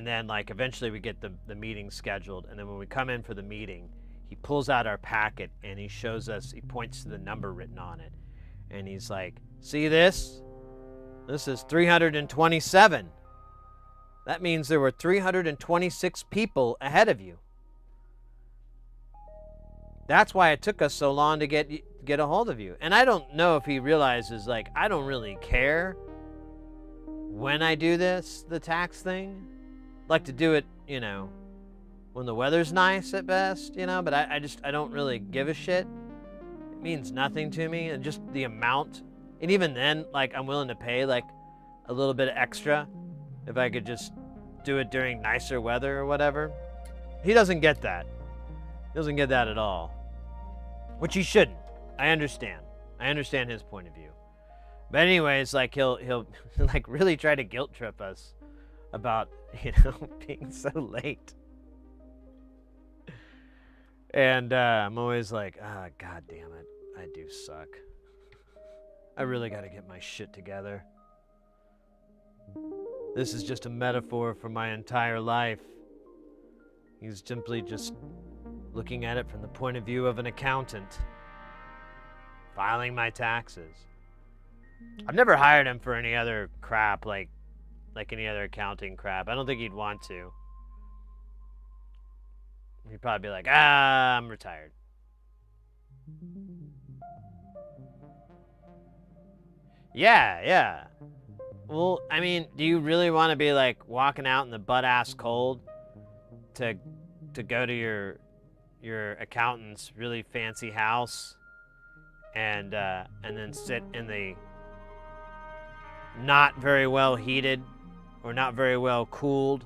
then like eventually we get the meeting scheduled, and then when we come in for the meeting, he pulls out our packet and he shows us, he points to the number written on it, and he's like, see this? This is 327. That means there were 326 people ahead of you. That's why it took us so long to get a hold of you. And I don't know if he realizes, like, I don't really care when I do this, the tax thing. Like to do it, you know, when the weather's nice at best, you know, but I don't really give a shit. It means nothing to me, and just the amount. And even then, like, I'm willing to pay like a little bit extra if I could just do it during nicer weather or whatever. He doesn't get that. He doesn't get that at all. Which he shouldn't. I understand. I understand his point of view. But anyways, like he'll like really try to guilt trip us about, you know, being so late. And I'm always like, God damn it, I do suck. I really got to get my shit together. This is just a metaphor for my entire life. He's simply just looking at it from the point of view of an accountant, filing my taxes. I've never hired him for any other crap, like any other accounting crap. I don't think he'd want to. He'd probably be like, I'm retired. Yeah. Well, I mean, do you really want to be like walking out in the butt-ass cold to go to your accountant's really fancy house and then sit in the not very well heated or not very well cooled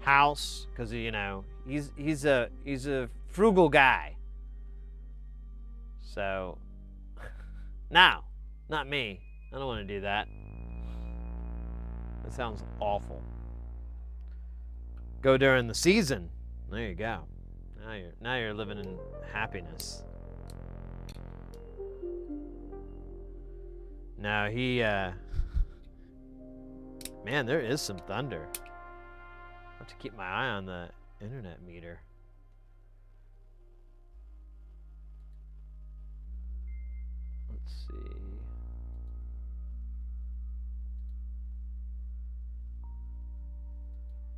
house? Because, you know, he's a frugal guy. So no, not me. I don't want to do that. That sounds awful. Go during the season. There you go. Now you're living in happiness. Now he man, there is some thunder. I have to keep my eye on the internet meter. Let's see.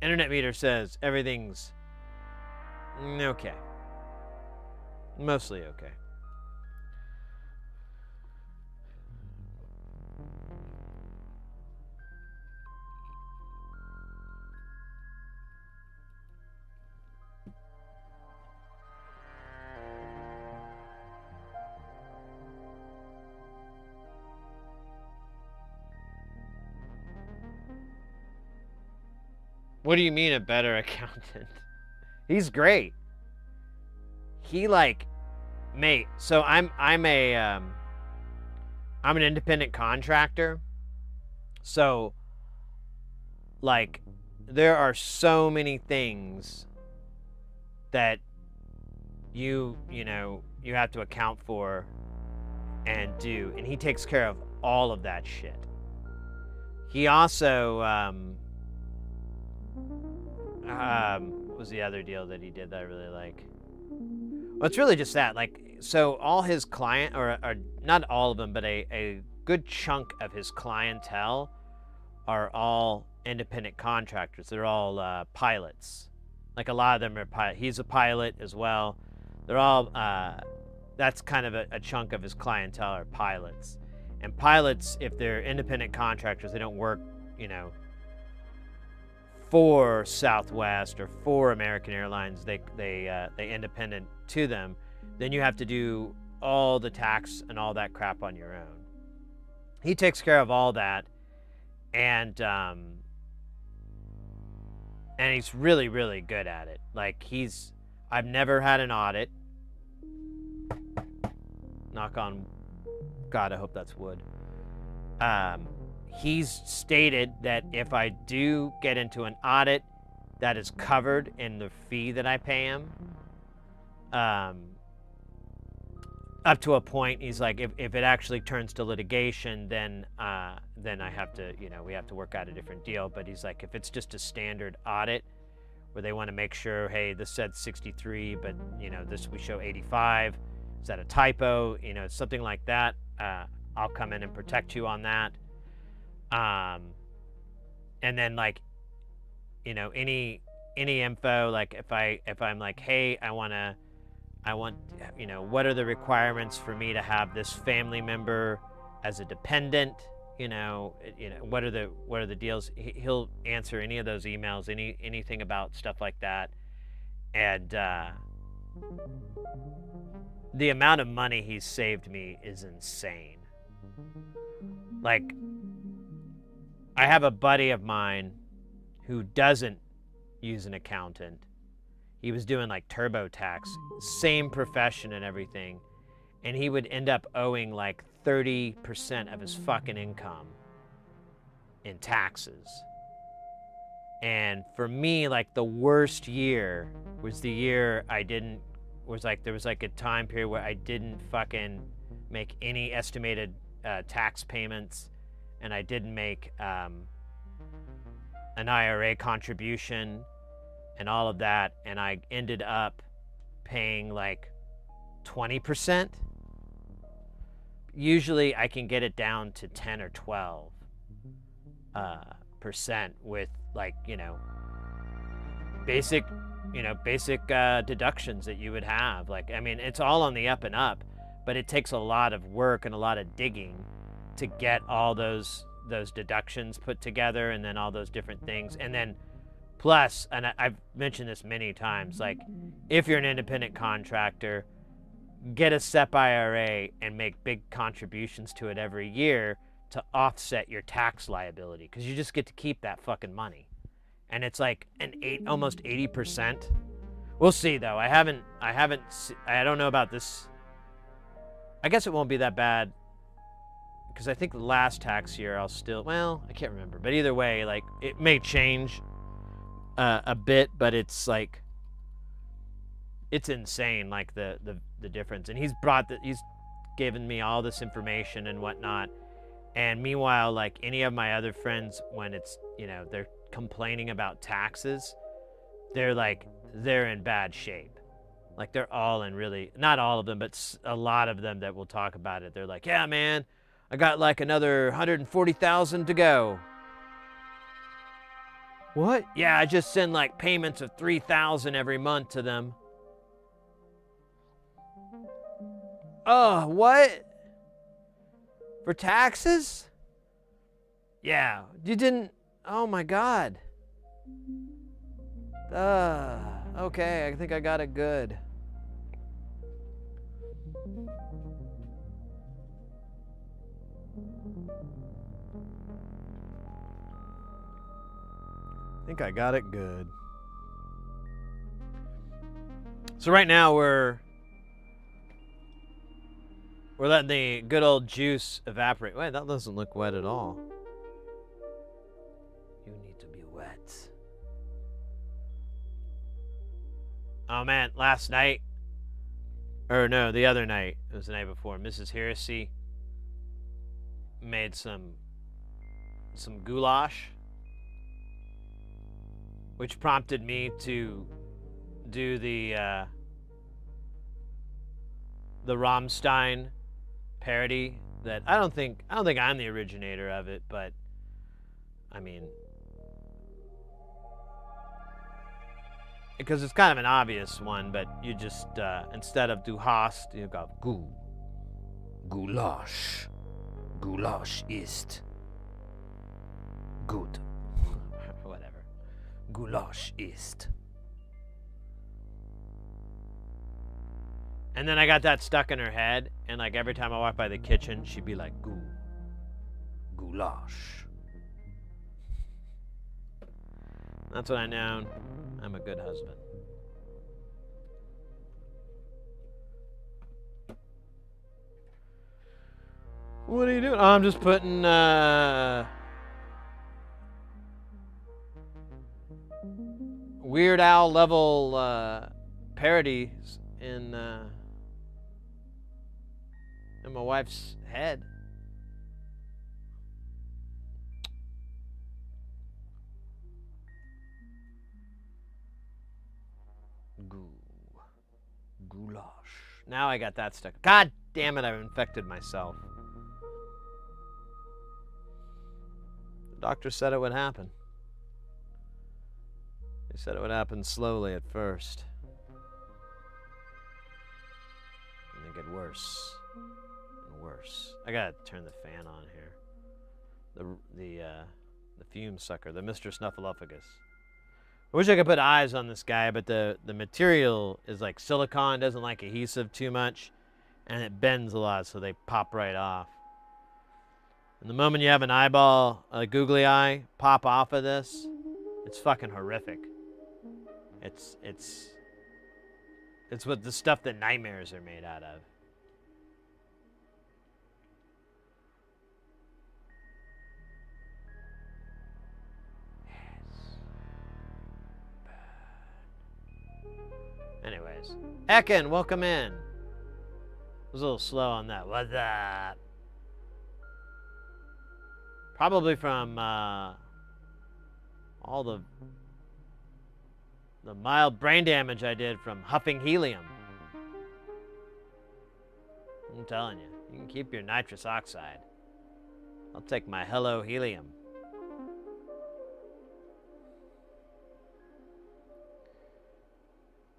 Internet meter says everything's okay. Mostly okay. What do you mean a better accountant? He's great. He like, mate. So I'm an independent contractor. So like, there are so many things that you have to account for and do, and he takes care of all of that shit. He also what was the other deal that he did that I really like? Well, it's really just that, like, so all his client, or not all of them, but a good chunk of his clientele are all independent contractors. They're all pilots. Like, a lot of them are pilot. He's a pilot as well. They're all, that's kind of a chunk of his clientele are pilots. And pilots, if they're independent contractors, they don't work, for Southwest or for American Airlines. They independent to them. Then you have to do all the tax and all that crap on your own. He takes care of all that, and he's really, really good at it. Like, I've never had an audit. Knock on God, I hope that's wood. He's stated that if I do get into an audit, that is covered in the fee that I pay him. up to a point. He's like, if it actually turns to litigation, then I have to, we have to work out a different deal. But he's like, if it's just a standard audit where they want to make sure, hey, this said 63, but this we show 85. Is that a typo? Something like that. I'll come in and protect you on that. And then like, any info, like if I'm like, hey, I want, what are the requirements for me to have this family member as a dependent? What are the deals? He'll answer any of those emails, anything about stuff like that. And the amount of money he's saved me is insane. Like, I have a buddy of mine who doesn't use an accountant. He was doing like TurboTax, same profession and everything, and he would end up owing like 30% of his fucking income in taxes. And for me, like, the worst year was the year there was like a time period where I didn't fucking make any estimated tax payments, and I didn't make an IRA contribution and all of that, and I ended up paying like 20%. Usually I can get it down to 10 or 12 percent with, like, basic deductions that you would have. Like, I mean, it's all on the up and up, but it takes a lot of work and a lot of digging to get all those deductions put together, and then all those different things. And then plus, and I've mentioned this many times, like, if you're an independent contractor, get a SEP IRA and make big contributions to it every year to offset your tax liability, because you just get to keep that fucking money. And it's like almost 80%. We'll see though. I don't know about this. I guess it won't be that bad, because I think the last tax year I can't remember. But either way, like, it may change a bit, but it's like, it's insane, like the difference. And he's given me all this information and whatnot. And meanwhile, like, any of my other friends, when it's, they're complaining about taxes, they're in bad shape. Like, they're all in really, not all of them, but a lot of them that will talk about it. They're like, yeah, man, I got like another 140,000 to go. What? Yeah, I just send like payments of 3,000 every month to them. Oh, what? For taxes? Yeah, you didn't. Oh my God. Okay, I think I got it good. I think I got it good. So right now we're letting the good old juice evaporate. Wait, that doesn't look wet at all. You need to be wet. Oh man, last night, or no, the other night, it was the night before, Mrs. Heresy made some goulash, which prompted me to do the Rammstein parody that I don't think I'm the originator of it, but I mean, because it's kind of an obvious one, but you just instead of du hast, you go goulash. Goulash ist gut. Whatever. Goulash ist. And then I got that stuck in her head, and like every time I walk by the kitchen, she'd be like, goulash. That's what I know. I'm a good husband. What are you doing? Oh, I'm just putting Weird Al level parodies in my wife's head. Goulash. Now I got that stuck. God damn it, I've infected myself. The doctor said it would happen. He said it would happen slowly at first. And then get worse and worse. I gotta turn the fan on here. The fume sucker, the Mr. Snuffleupagus. I wish I could put eyes on this guy, but the material is like silicone, doesn't like adhesive too much, and it bends a lot, so they pop right off. And the moment you have an eyeball, a googly eye, pop off of this, it's fucking horrific. It's what the stuff that nightmares are made out of. Anyways, Ekin, welcome in. Was a little slow on that. What's up? Probably from all the mild brain damage I did from huffing helium. I'm telling you, you can keep your nitrous oxide. I'll take my hello helium.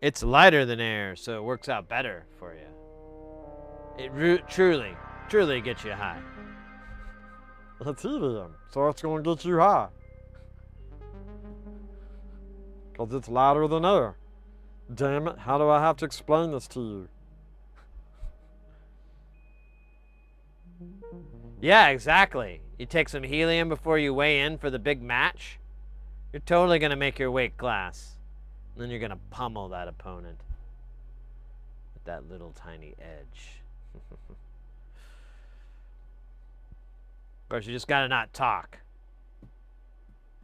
It's lighter than air, so it works out better for you. It truly gets you high. It's helium, so it's going to get you high. Because it's lighter than air. Damn it, how do I have to explain this to you? Yeah, exactly. You take some helium before you weigh in for the big match. You're totally going to make your weight class. And then you're going to pummel that opponent with that little tiny edge. Of course, you just got to not talk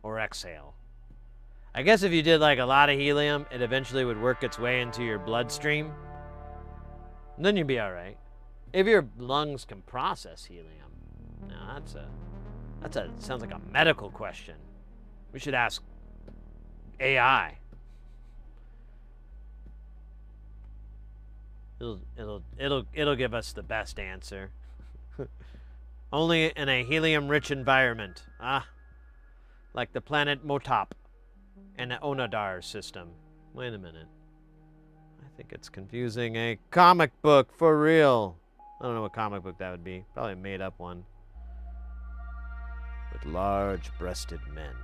or exhale. I guess if you did like a lot of helium, it eventually would work its way into your bloodstream. And then you'd be all right. If your lungs can process helium. Now sounds like a medical question. We should ask AI. It'll give us the best answer. Only in a helium-rich environment. Like the planet Motop and the Onadar system. Wait a minute. I think it's confusing a comic book for real. I don't know what comic book that would be. Probably a made-up one. With large-breasted men.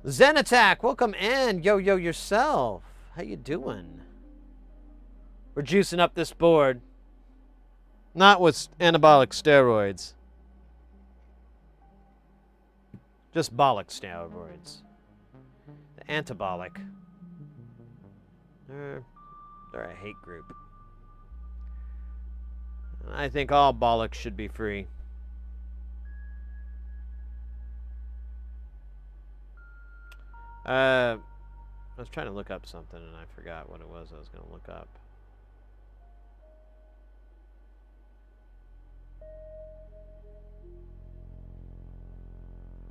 Zen Attack, welcome in. Yo yourself. How you doing? We're juicing up this board. Not with anabolic steroids. Just bollock steroids. The antabolic. They're a hate group. I think all bollocks should be free. I was trying to look up something and I forgot what it was I was going to look up.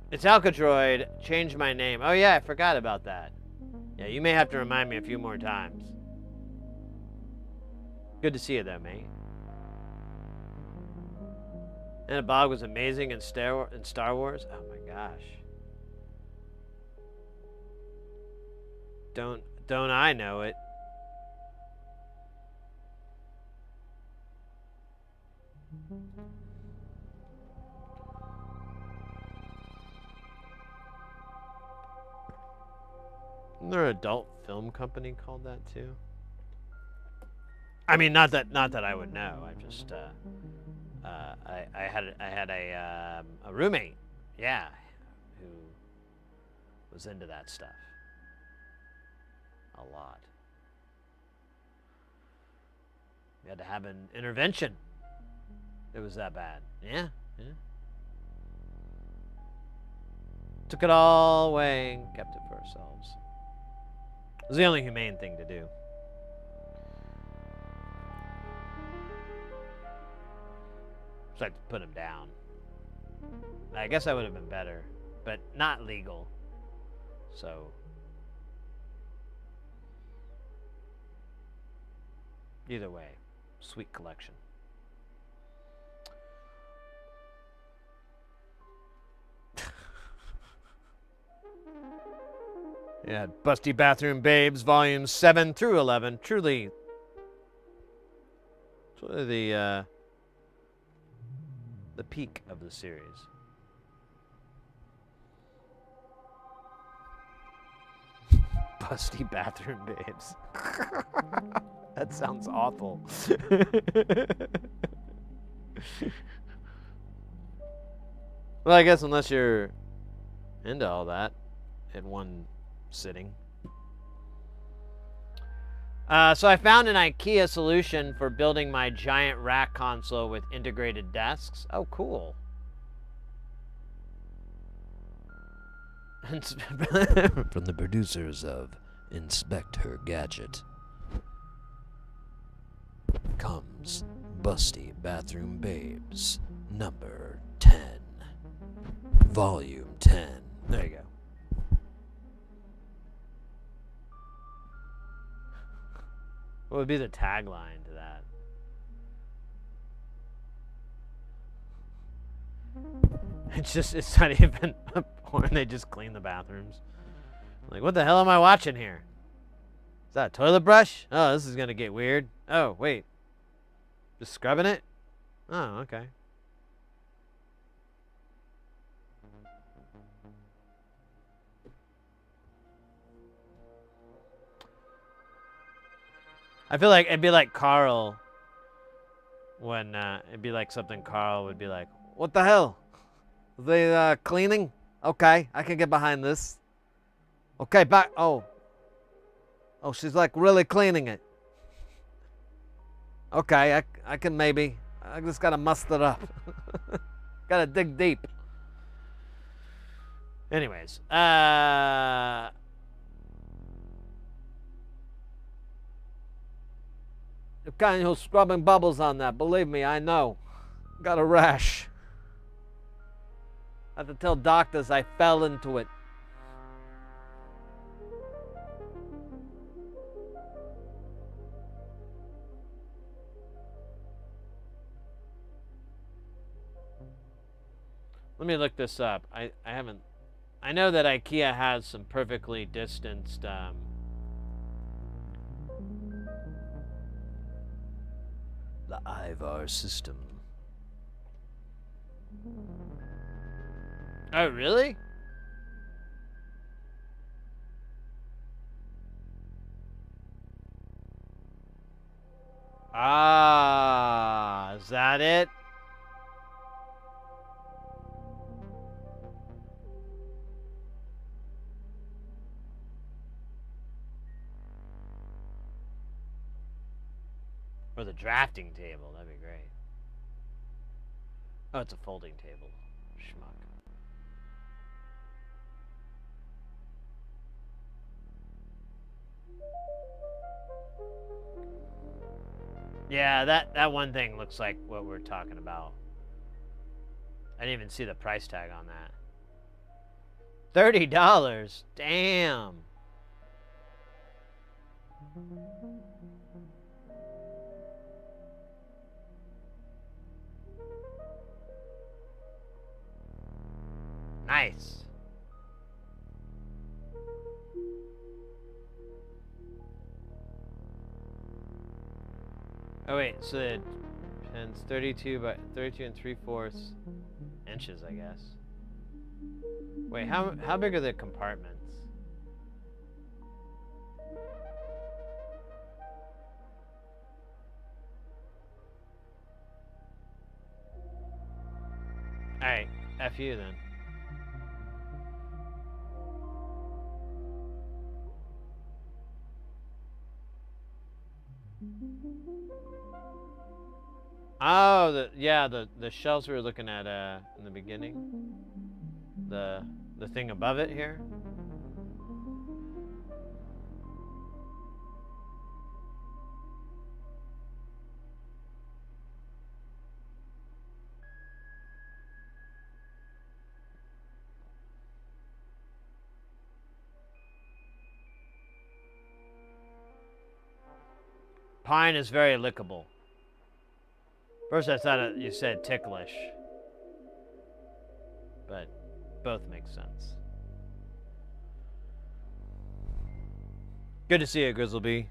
It's Alcadroid. Changed my name. Oh yeah, I forgot about that. Yeah, you may have to remind me a few more times. Good to see you though, mate. And Bog was amazing in Star Wars. Oh my gosh. Don't I know it? Isn't there an adult film company called that too? I mean, not that I would know. I just I had a roommate, yeah, who was into that stuff a lot. We had to have an intervention. It was that bad. Yeah. Took it all away and kept it for ourselves. was the only humane thing to do. So I had to put him down. I guess that would have been better, but not legal. So either way, sweet collection. Yeah, Busty Bathroom Babes, volumes 7 through 11. Truly the peak of the series. Busty Bathroom Babes. That sounds awful. Well, I guess unless you're into all that in one sitting. So I found an IKEA solution for building my giant rack console with integrated desks. Oh, cool. From the producers of Inspect Her Gadget comes Busty Bathroom Babes, number 10. Volume 10. There you go. What would be the tagline to that? It's not even a porn, they just clean the bathrooms. Like, what the hell am I watching here? Is that a toilet brush? Oh, this is gonna get weird. Oh, wait. Just scrubbing it? Oh, okay. I feel like it'd be like Carl when it'd be like something Carl would be like, what the hell? Are they cleaning? Okay, I can get behind this. Okay, back. Oh, she's like really cleaning it. Okay, I can maybe. I just gotta muster up. Gotta dig deep. Anyways, the kind who's scrubbing bubbles on that, believe me, I know. Got a rash. I have to tell doctors I fell into it. Let me look this up. I haven't. I know that IKEA has some perfectly distanced the Ivar system. Oh, really? Ah, is that it? Or the drafting table, that'd be great. Oh, it's a folding table. Schmuck. Yeah, that one thing looks like what we're talking about. I didn't even see the price tag on that. $30. Damn. Nice. Oh wait, so the pen's 32 by 32 3/4 inches, I guess. Wait, how big are the compartments? All right, F you then. Oh, the shelves we were looking at in the beginning. The thing above it here. Pine is very lickable. First I thought you said ticklish. But both make sense. Good to see you, Grizzleby.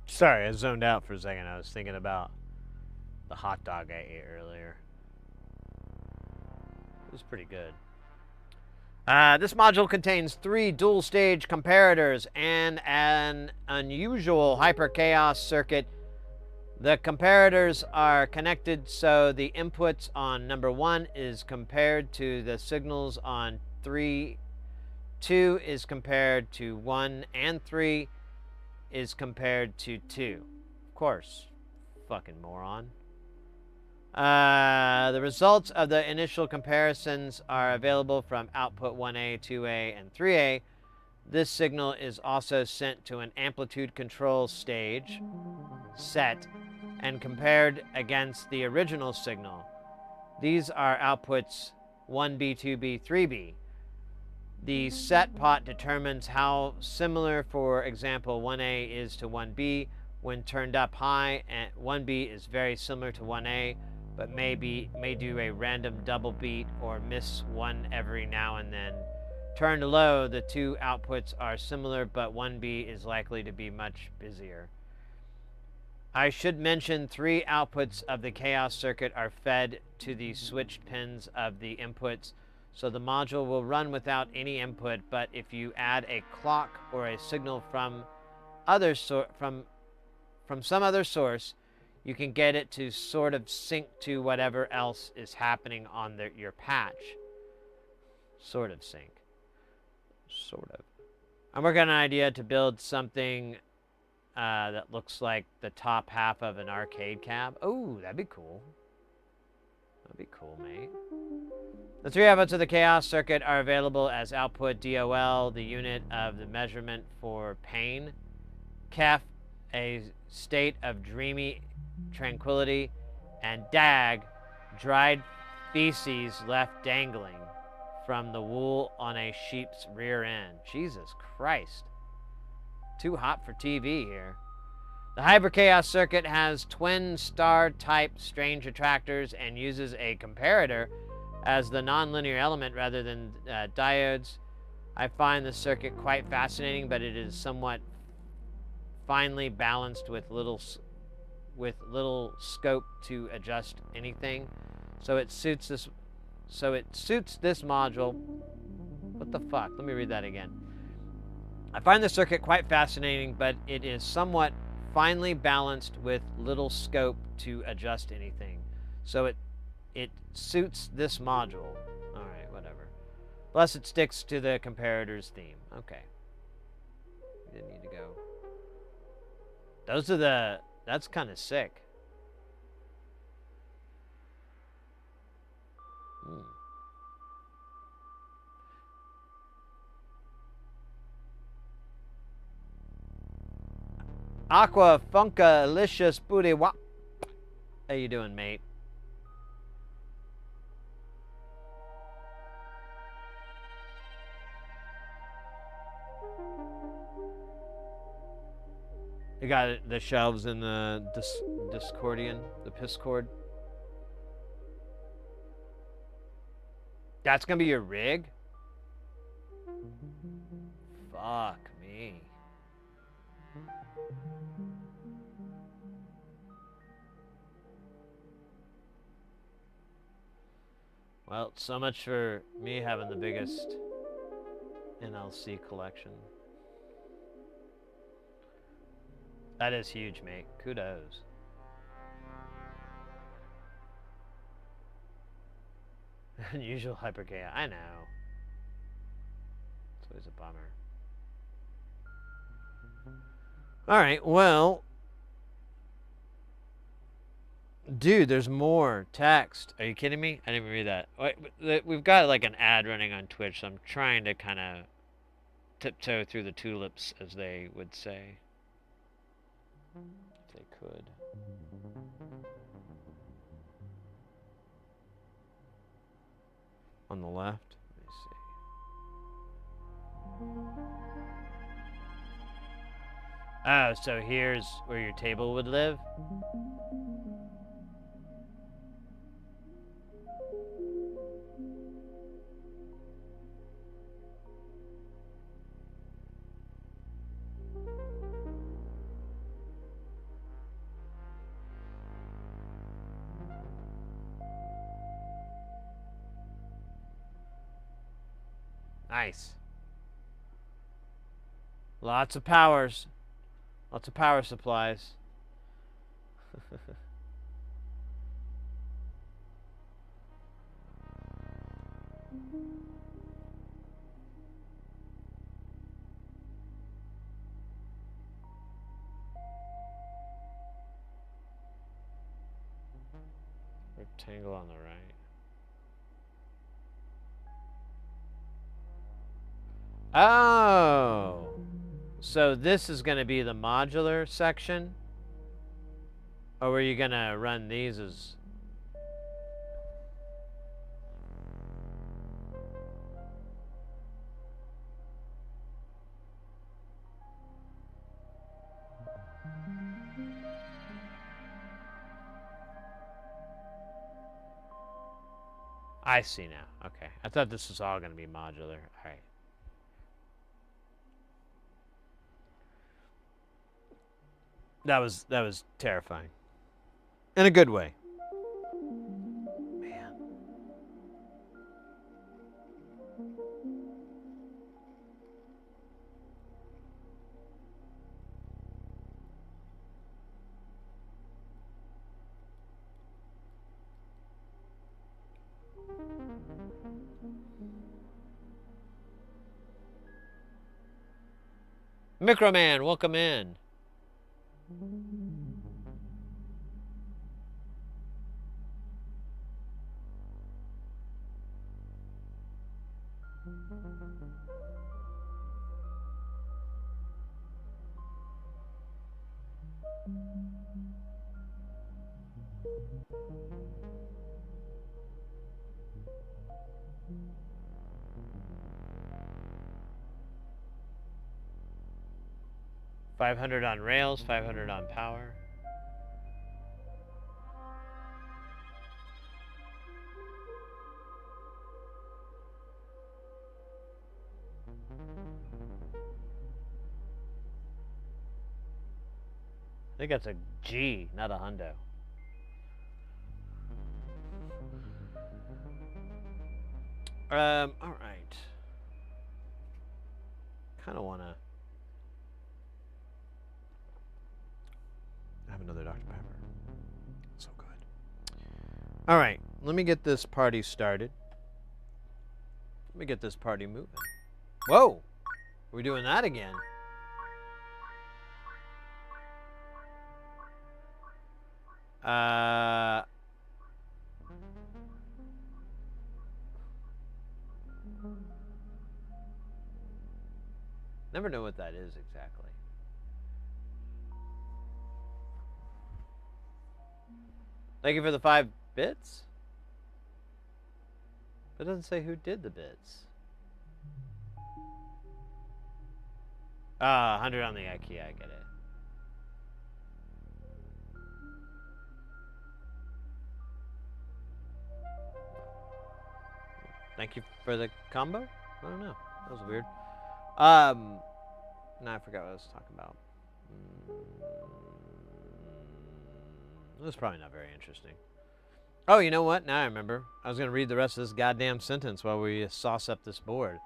Sorry, I zoned out for a second. I was thinking about the hot dog I ate earlier. It was pretty good. This module contains 3 dual-stage comparators and an unusual hyper-chaos circuit. The comparators are connected so the inputs on number 1 is compared to the signals on 3, 2 is compared to 1, and 3 is compared to 2. Of course, fucking moron. The results of the initial comparisons are available from output 1A, 2A, and 3A. This signal is also sent to an amplitude control stage set and compared against the original signal. These are outputs 1B, 2B, 3B. The set pot determines how similar, for example, 1A is to 1B when turned up high, and 1B is very similar to 1A, but may do a random double beat or miss one every now and then. Turned low, the 2 outputs are similar, but 1B is likely to be much busier. I should mention 3 outputs of the chaos circuit are fed to the switched pins of the inputs, so the module will run without any input, but if you add a clock or a signal from some other source, you can get it to sort of sync to whatever else is happening on your patch. Sort of sync. Sort of. I'm working on an idea to build something that looks like the top half of an arcade cab. Oh, that'd be cool. That'd be cool, mate. The 3 outputs of the chaos circuit are available as output DOL, the unit of the measurement for pain, KEF, a state of dreamy tranquility, and DAG, dried feces left dangling from the wool on a sheep's rear end. Jesus Christ. Too hot for TV here. The hyper-chaos circuit has twin star-type strange attractors and uses a comparator as the nonlinear element rather than diodes. I find the circuit quite fascinating, but it is somewhat finely balanced with little scope to adjust anything. So it suits this module. What the fuck? Let me read that again. I find the circuit quite fascinating, but it is somewhat finely balanced with little scope to adjust anything. So it suits this module. Alright, whatever. Plus it sticks to the comparator's theme. Okay. Didn't need to go. That's kind of sick. Aqua Funka Licious Booty Wop. How you doing, mate? You got the shelves in the Discordian, the Piscord. That's gonna be your rig? Fuck me. Well, so much for me having the biggest NLC collection. That is huge, mate. Kudos. Unusual hyper chaos. I know. It's always a bummer. Alright, well. Dude, there's more text. Are you kidding me? I didn't even read that. Wait, we've got like an ad running on Twitch, so I'm trying to kind of tiptoe through the tulips, as they would say. If they could. On the left. Let me see. Oh, so here's where your table would live? Nice. Lots of powers. Lots of power supplies. Rectangle on the right. Oh, so this is going to be the modular section? Or were you going to run these as... I see now. Okay. I thought this was all going to be modular. All right. That was terrifying. In a good way. Man. Microman, welcome in. $500 on rails, $500 on power. I think that's a G, not a hundo. All right. Kind of want to have another Dr. Pepper. So good. All right, let me get this party started. Let me get this party moving. Whoa, we're doing that again. Never know what that is exactly. Thank you for the 5 bits. But it doesn't say who did the bits. 100 on the IKEA, I get it. Thank you for the combo? I don't know. That was weird. No, I forgot what I was talking about. It was probably not very interesting. Oh, you know what? Now I remember. I was going to read the rest of this goddamn sentence while we sauce up this board.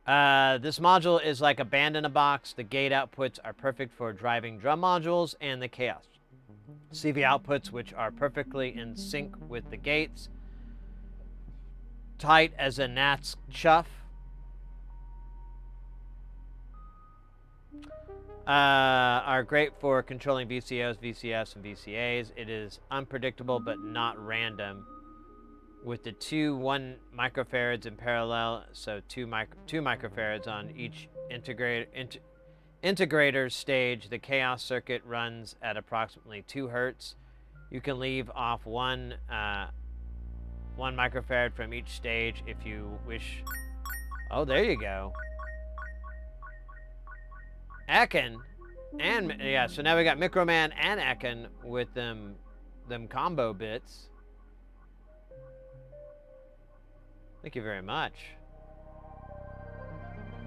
This module is like a band in a box. The gate outputs are perfect for driving drum modules and the chaos CV outputs, which are perfectly in sync with the gates. Tight as a gnat's chuff. Are great for controlling VCOs, VCFs, and VCAs. It is unpredictable but not random. With the two 1 microfarads in parallel, so 2 microfarads on each integrator's stage, the chaos circuit runs at approximately 2 hertz. You can leave off 1 microfarad from each stage if you wish. Oh, there you go. Ekin, and yeah, so now we got Microman and Ekin with them combo bits. Thank you very much.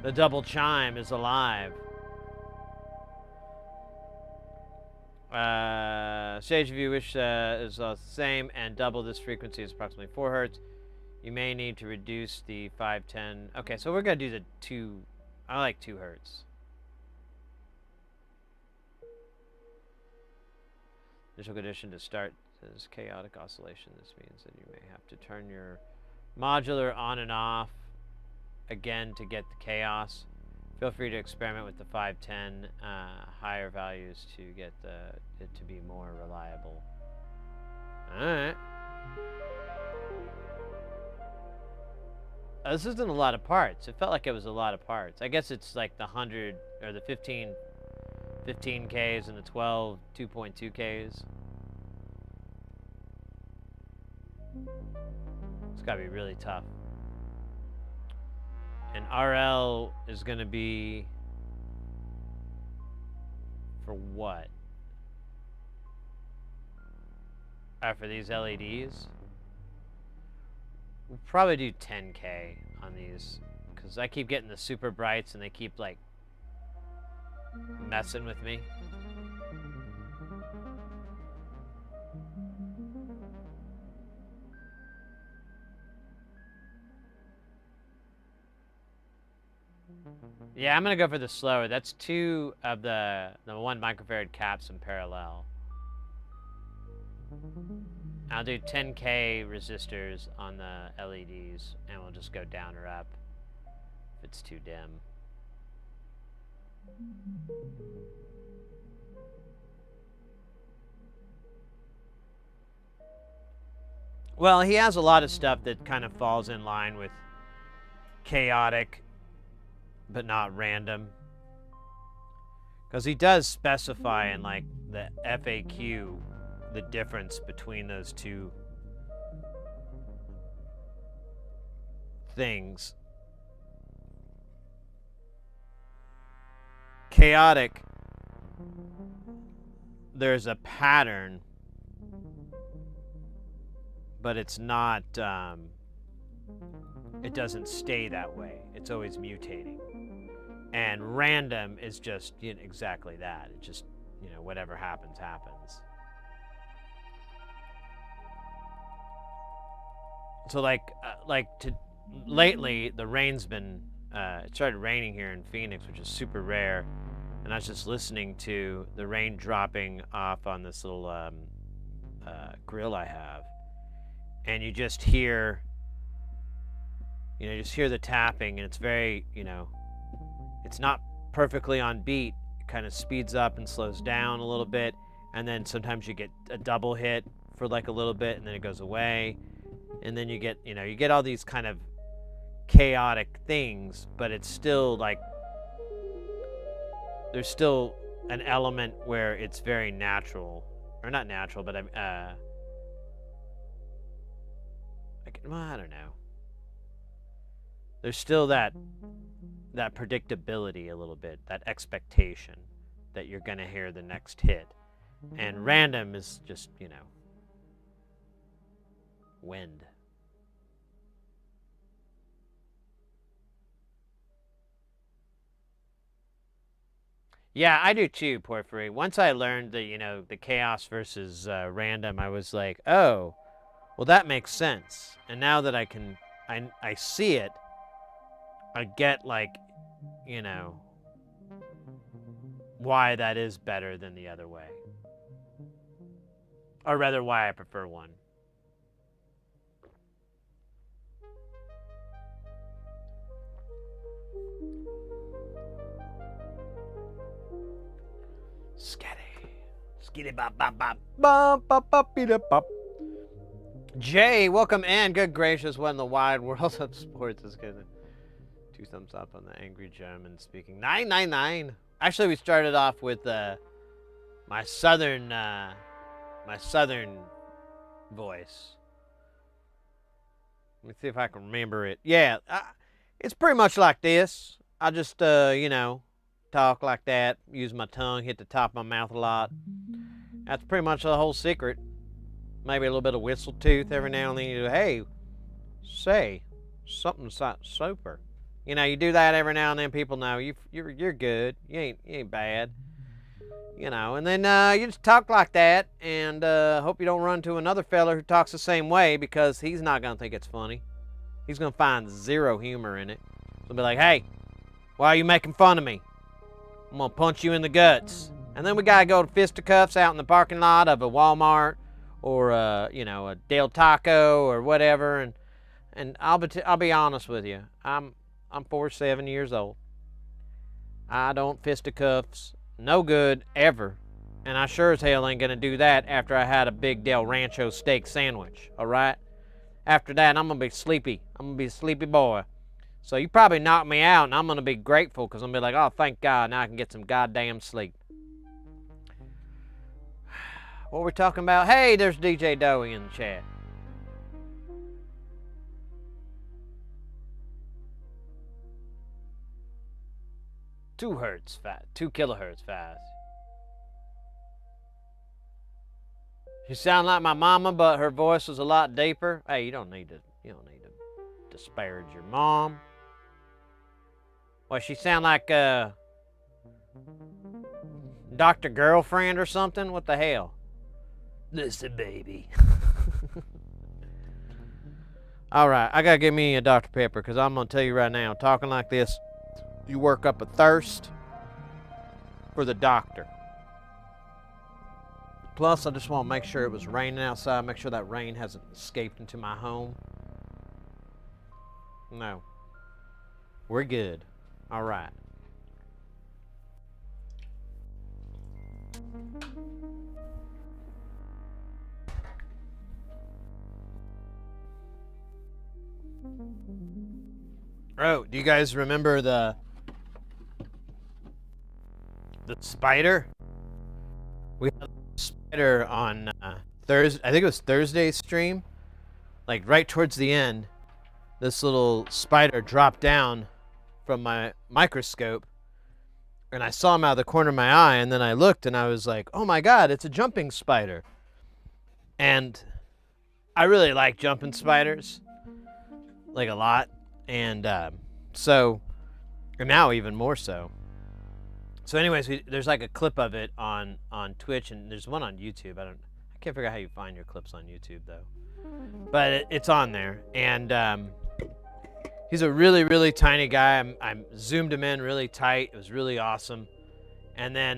The double chime is alive. Stage if you wish is the same and double this frequency is approximately 4 hertz. You may need to reduce the 510. Okay, so we're gonna do the 2. I like 2 hertz. Initial condition to start says chaotic oscillation. This means that you may have to turn your modular on and off again to get the chaos. Feel free to experiment with the 510 higher values to get it to be more reliable. Alright. This isn't a lot of parts. It felt like it was a lot of parts. I guess it's like the 100 or the 15 Ks and the 12 2.2 Ks. It's gotta be really tough. And RL is gonna be for what? For these LEDs? We'll probably do 10K on these, because I keep getting the super brights and they keep like messing with me. Yeah, I'm gonna go for the slower. That's 2 of the 1 microfarad caps in parallel. I'll do 10K resistors on the LEDs, and we'll just go down or up if it's too dim. Well, he has a lot of stuff that kind of falls in line with chaotic, but not random. Because he does specify in like the FAQ the difference between those two things. Chaotic, there's a pattern, but it's not, it doesn't stay that way. It's always mutating. And random is just, you know, exactly that. It just, you know, whatever happens, happens. So lately, the rain's been, it started raining here in Phoenix, which is super rare. And I was just listening to the rain dropping off on this little grill I have. And you just hear, the tapping, and it's very, it's not perfectly on beat. It kind of speeds up and slows down a little bit. And then sometimes you get a double hit for like a little bit, and then it goes away. And then you get all these kind of chaotic things, but it's still like, there's still an element where it's very natural, or not natural, but I don't know. There's still that predictability a little bit, that expectation that you're gonna hear the next hit, and random is just, wind. Yeah, I do too, Porphyry. Once I learned that, you know, the chaos versus random, I was like, oh, well, that makes sense. And now that I see it, I get, like, you know, why that is better than the other way. Or rather, why I prefer one. Skitty. Skitty bop bop bop. Bop bop bop beat up bop. Jay, welcome in. Good gracious, what in the wide world of sports is good? 2 thumbs up on the angry German speaking. 999. Actually, we started off with my southern voice. Let me see if I can remember it. Yeah, it's pretty much like this. I just you know, talk like that, use my tongue, hit the top of my mouth a lot. That's pretty much the whole secret. Maybe a little bit of whistle tooth every now and then. You do, hey, say something's super. You know, you do that every now and then. People know you're good. You ain't bad. You know, and then you just talk like that, and hope you don't run into another fella who talks the same way, because he's not gonna think it's funny. He's gonna find zero humor in it. He'll be like, hey, why are you making fun of me? I'm gonna punch you in the guts. And then we gotta go to fisticuffs out in the parking lot of a Walmart or you know, a Del Taco or whatever. And I'll be honest with you. I'm 47 years old. I don't fisticuffs no good ever, and I sure as hell ain't gonna do that after I had a big Del Rancho steak sandwich. All right. After that, I'm gonna be sleepy. I'm gonna be a sleepy boy. So you probably knock me out, and I'm gonna be grateful, because I'm gonna be like, oh, thank God, now I can get some goddamn sleep. What are we talking about? Hey, there's DJ Dowie in the chat. Two kilohertz fast. She sounded like my mama, but her voice was a lot deeper. Hey, you don't need to disparage your mom. Well, she sound like Dr. Girlfriend or something? What the hell? Listen, baby. All right, I gotta get me a Dr. Pepper, because I'm gonna tell you right now, talking like this, you work up a thirst for the doctor. Plus, I just want to make sure it was raining outside, make sure that rain hasn't escaped into my home. No. We're good. All right. Oh, do you guys remember the spider? We had a spider on Thursday. I think it was Thursday's stream. Like right towards the end, this little spider dropped down from my microscope, and I saw him out of the corner of my eye, and then I looked and I was like, oh my God, it's a jumping spider. And I really like jumping spiders, like a lot. And so, and now even more so. So anyways, there's like a clip of it on Twitch, and there's one on YouTube. I can't figure out how you find your clips on YouTube though, but it's on there. And he's a really, really tiny guy. I zoomed him in really tight. It was really awesome. And then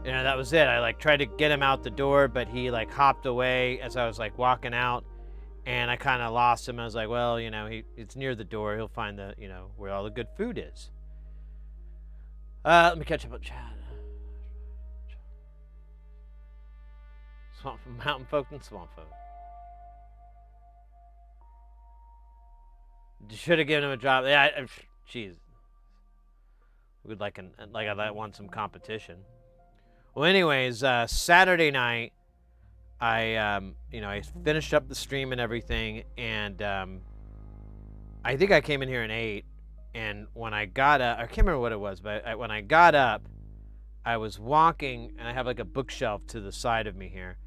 you know, that was it. I like tried to get him out the door, but he like hopped away as I was like walking out. And I kind of lost him. I was like, well, you know, it's near the door. He'll find the, you know, where all the good food is. Let me catch up on chat. Mountain folk and swamp folk. Should have given him a job. Yeah, jeez. We'd like I want some competition. Well, anyways, Saturday night, you know, I finished up the stream and everything, and I think I came in here and ate, and when I got up, I can't remember what it was, but when I got up, I was walking, and I have like a bookshelf to the side of me here,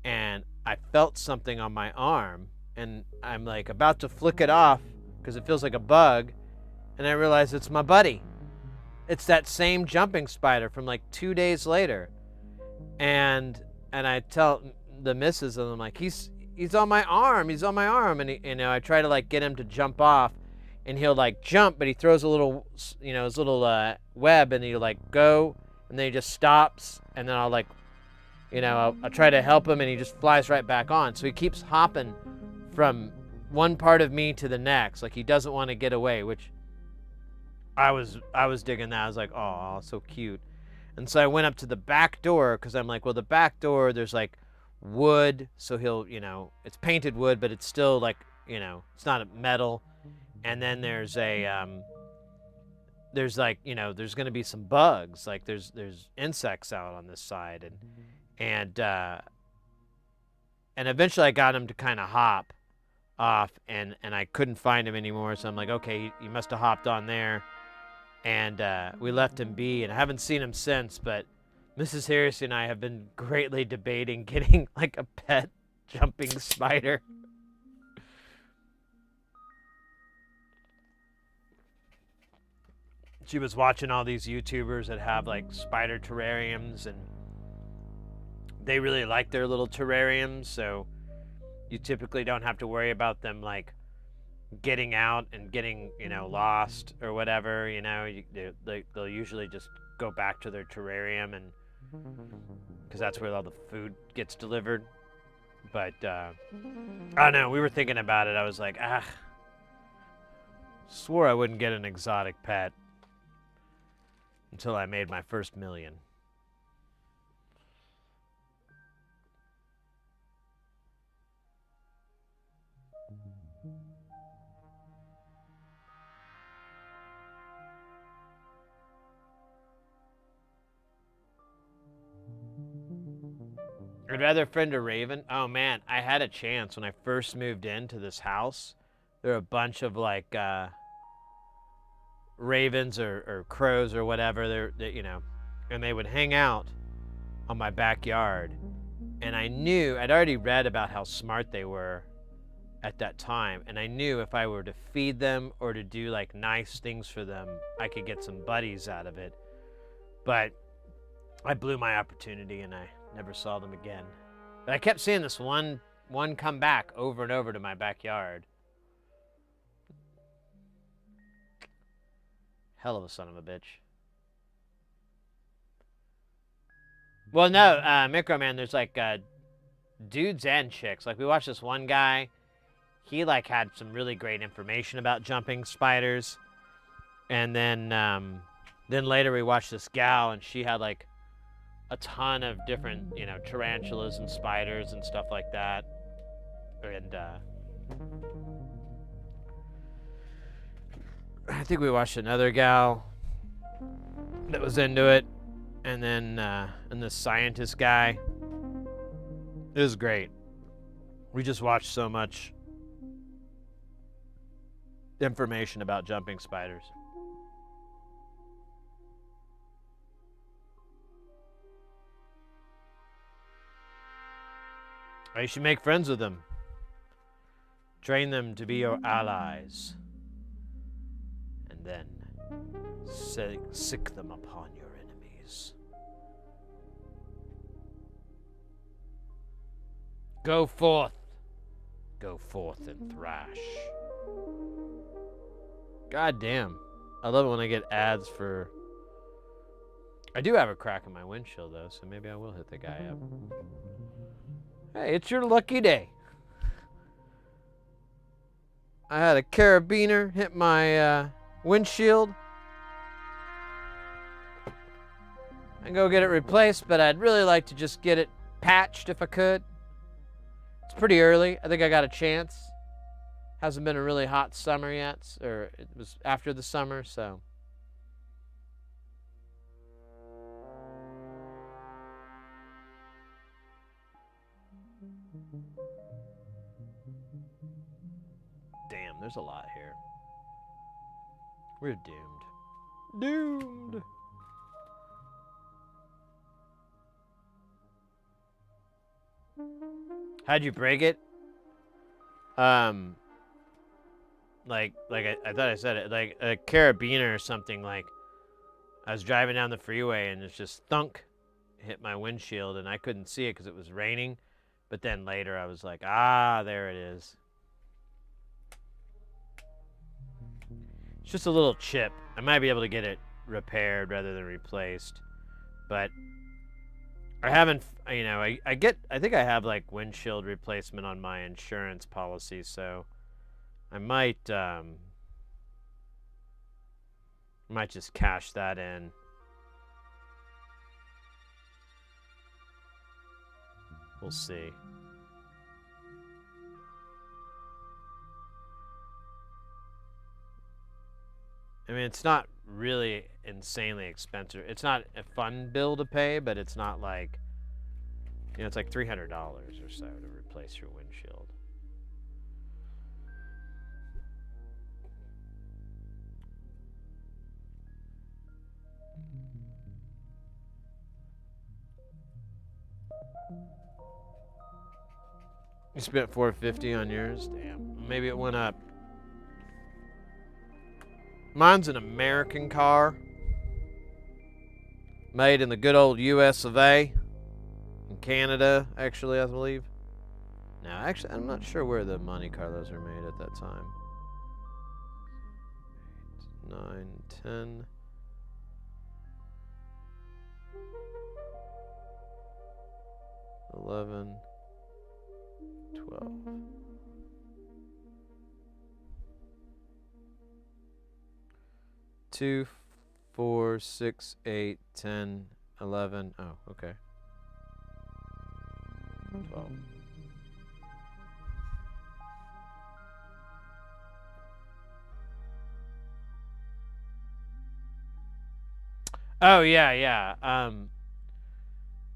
and I felt something on my arm, and I'm like about to flick it off, because it feels like a bug, and I realize it's my buddy. It's that same jumping spider from like 2 days later. And I tell the missus, and I'm like, he's on my arm, and I try to like get him to jump off, and he'll like jump, but he throws a little, his little web, and he'll like go, and then he just stops, and then I'll like, I'll try to help him, and he just flies right back on. So he keeps hopping from one part of me to the next, like he doesn't want to get away, which I was digging that. I was like, oh, so cute. And so I went up to the back door, because I'm like, well, the back door, there's like wood, so he'll, it's painted wood, but it's still like, it's not metal. And then there's there's like, there's going to be some bugs, like there's insects out on this side, and eventually I got him to kind of hop off, and I couldn't find him anymore, so I'm like, okay, he must have hopped on there. And we left him be, and I haven't seen him since, but Mrs. Harris and I have been greatly debating getting like a pet jumping spider. She was watching all these YouTubers that have like spider terrariums, and they really like their little terrariums, so you typically don't have to worry about them like getting out and getting lost or whatever. They'll usually just go back to their terrarium, and because that's where all the food gets delivered. But I don't know, we were thinking about it. I was like, swore I wouldn't get an exotic pet until I made my first million. I'd rather friend a raven. Oh man, I had a chance when I first moved into this house. There were a bunch of like ravens or crows or whatever. And they would hang out on my backyard. And I knew, I'd already read about how smart they were at that time. And I knew if I were to feed them or to do like nice things for them, I could get some buddies out of it. But I blew my opportunity, and I never saw them again. But I kept seeing this one come back over and over to my backyard. Hell of a son of a bitch. Well, no, Microman, there's like dudes and chicks. Like we watched this one guy. He like had some really great information about jumping spiders. And then later we watched this gal, and she had like a ton of different, tarantulas and spiders and stuff like that. And I think we watched another gal that was into it, and then and this scientist guy. It was great. We just watched so much information about jumping spiders. You should make friends with them. Train them to be your allies. And then sick them upon your enemies. Go forth. Go forth and thrash. God damn. I love it when I get ads for... I do have a crack in my windshield, though, so maybe I will hit the guy up. Hey, it's your lucky day. I had a carabiner hit my windshield. I can go get it replaced, but I'd really like to just get it patched if I could. It's pretty early. I think I got a chance. Hasn't been a really hot summer yet, or it was after the summer, so. Damn, there's a lot here. We're doomed. Doomed! How'd you break it? I thought I said it, like a carabiner or something. Like I was driving down the freeway and it's just thunk, hit my windshield, and I couldn't see it because it was raining. But then later I was like, ah, there it is. It's just a little chip. I might be able to get it repaired rather than replaced, but I haven't, you know, I think I have like windshield replacement on my insurance policy, so I might just cash that in. We'll see. I mean, it's not really insanely expensive. It's not a fun bill to pay, but it's not like, you know, it's like $300 or so to replace your windshield. You spent $450 on yours? Damn. Maybe it went up. Mine's an American car. Made in the good old US of A. In Canada, actually, I believe. Now, actually, I'm not sure where the Monte Carlos were made at that time. 8, 9, 10. $11, $12. 2, 4, 6, 8, 10, 11. Oh, okay. 12. Oh yeah.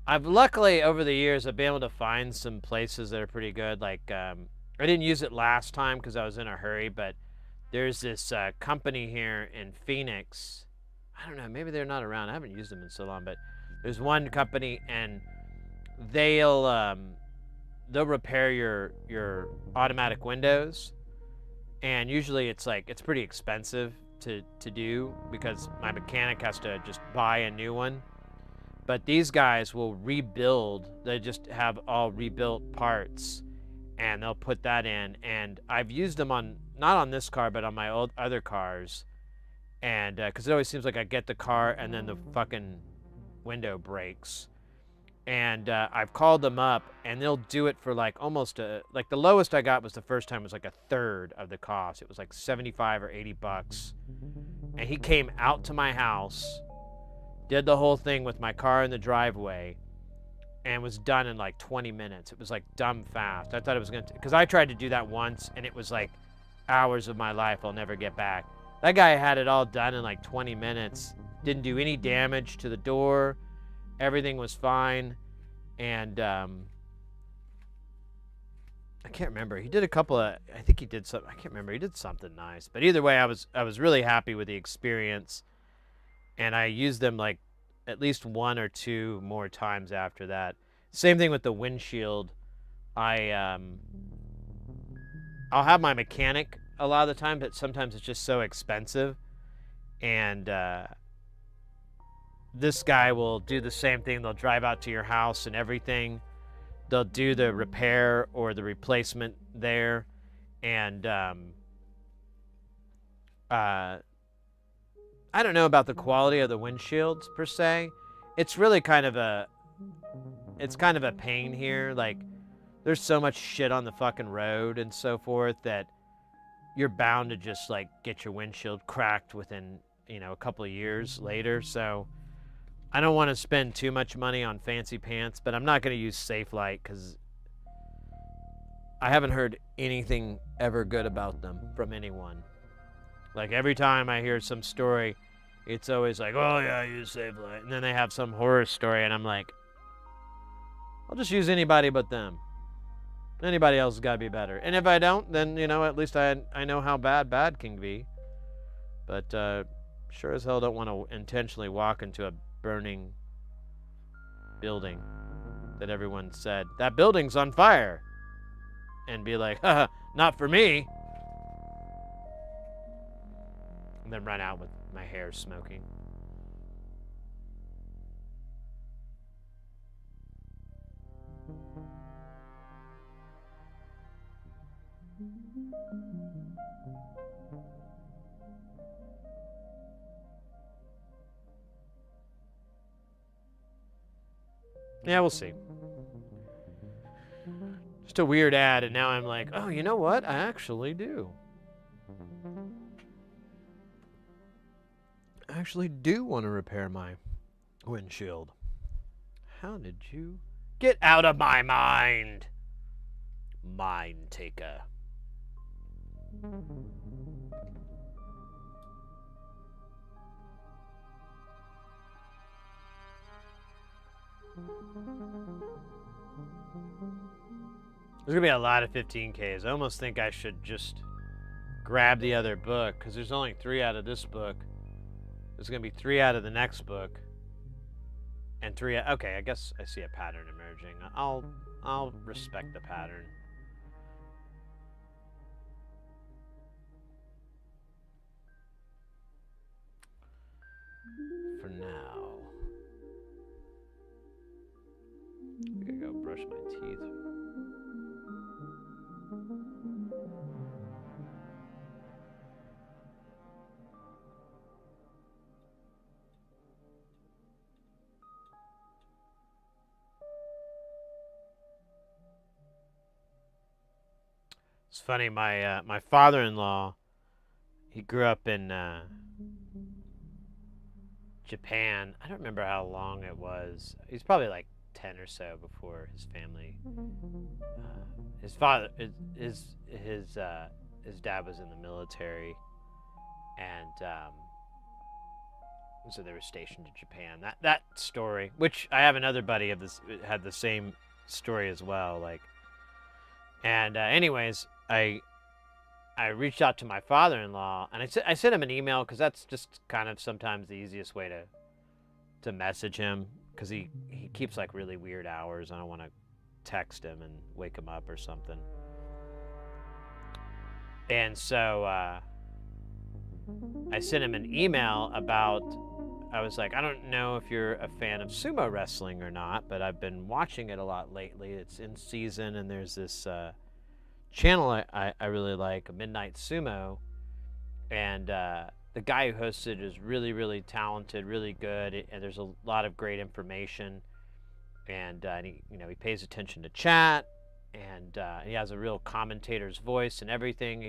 I've luckily over the years I've been able to find some places that are pretty good. Like I didn't use it last time because I was in a hurry, but there's this company here in Phoenix. I don't know, maybe they're not around. I haven't used them in so long, but there's one company and they'll repair your automatic windows, and usually it's pretty expensive to do because my mechanic has to just buy a new one. But these guys will rebuild. They just have all rebuilt parts, and they'll put that in. And I've used them on, not on this car, but on my other cars. And because it always seems like I get the car and then the fucking window breaks. And I've called them up, and they'll do it for like almost like the lowest I got was the first time was like a third of the cost. It was like 75 or 80 bucks. And he came out to my house, did the whole thing with my car in the driveway, and was done in like 20 minutes. It was like dumb fast. I thought it was going to, because I tried to do that once, and it was like hours of my life I'll never get back. That guy had it all done in like 20 minutes. Didn't do any damage to the door. Everything was fine. And I can't remember. He did a couple of, I think he did something, I can't remember. He did something nice. But either way, I was really happy with the experience. And I used them like at least 1 or 2 more times after that. Same thing with the windshield. I'll have my mechanic a lot of the time, but sometimes it's just so expensive. And this guy will do the same thing. They'll drive out to your house and everything. They'll do the repair or the replacement there. And I don't know about the quality of the windshields per se. It's really kind of a pain here. Like, there's so much shit on the fucking road and so forth that you're bound to just like get your windshield cracked within, you know, a couple of years later. So I don't want to spend too much money on fancy pants, but I'm not going to use Safelite because I haven't heard anything ever good about them from anyone. Like, every time I hear some story, it's always like, oh yeah, I use Safelite. And then they have some horror story, and I'm like, I'll just use anybody but them. Anybody else has got to be better. And if I don't, then, you know, at least I know how bad can be. But sure as hell don't want to intentionally walk into a burning building that everyone said, that building's on fire. And be like, haha, not for me. and then run out with my hair smoking. Yeah, we'll see. Just a weird ad, and now I'm like, oh, you know what? I actually do. I actually do want to repair my windshield. How did you get out of my mind? Mind taker. There's gonna be a lot of 15Ks. I almost think I should just grab the other book, because there's only 3 out of this book. There's gonna be 3 out of the next book, and 3. Okay, I guess I see a pattern emerging. I'll respect the pattern. For now, I'm gonna go brush my teeth. It's funny, my father-in-law, he grew up in Japan. I don't remember how long it was. He's probably like 10 or so before his family. His father, his dad was in the military, and so they were stationed in Japan. That story, which I have another buddy of this, had the same story as well. Like, and anyways, I reached out to my father-in-law, and I sent him an email, because that's just kind of sometimes the easiest way to message him, because he keeps like really weird hours. I don't want to text him and wake him up or something. And so I sent him an email about, I was like, I don't know if you're a fan of sumo wrestling or not, but I've been watching it a lot lately. It's in season, and there's this channel I really like, Midnight Sumo, and the guy who hosts it is really, really talented, really good, and there's a lot of great information, and he pays attention to chat, and he has a real commentator's voice and everything.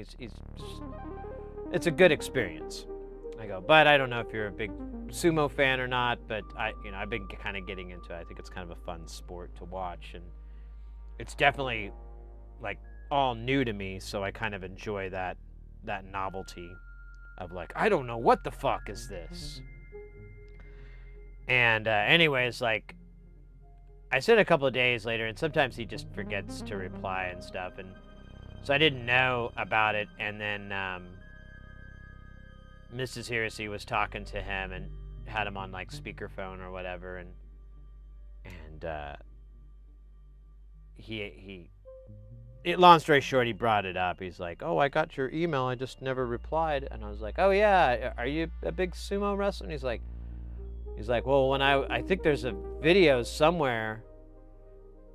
It's a good experience. I go, but I don't know if you're a big sumo fan or not, but I've been kind of getting into it. I think it's kind of a fun sport to watch, and it's definitely like all new to me, so I kind of enjoy that novelty of like, I don't know what the fuck is this. And anyways, like, I sent a couple of days later, and sometimes he just forgets to reply and stuff, and so I didn't know about it. And then Mrs. Heresy was talking to him and had him on like speakerphone or whatever, and long story short, he brought it up. He's like, oh, I got your email, I just never replied. And I was like, oh yeah, are you a big sumo wrestler? And he's like, well, when I think there's a video somewhere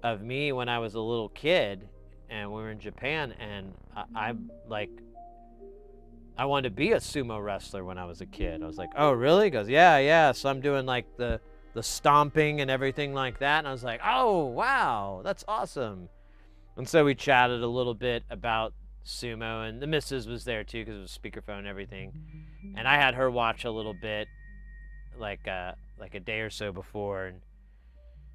of me when I was a little kid, and we were in Japan, and I wanted to be a sumo wrestler when I was a kid. I was like, oh really? He goes, yeah, so I'm doing like the stomping and everything like that. And I was like, oh wow, that's awesome. And so we chatted a little bit about sumo, and the missus was there too, because it was speakerphone and everything. And I had her watch a little bit, like a day or so before, and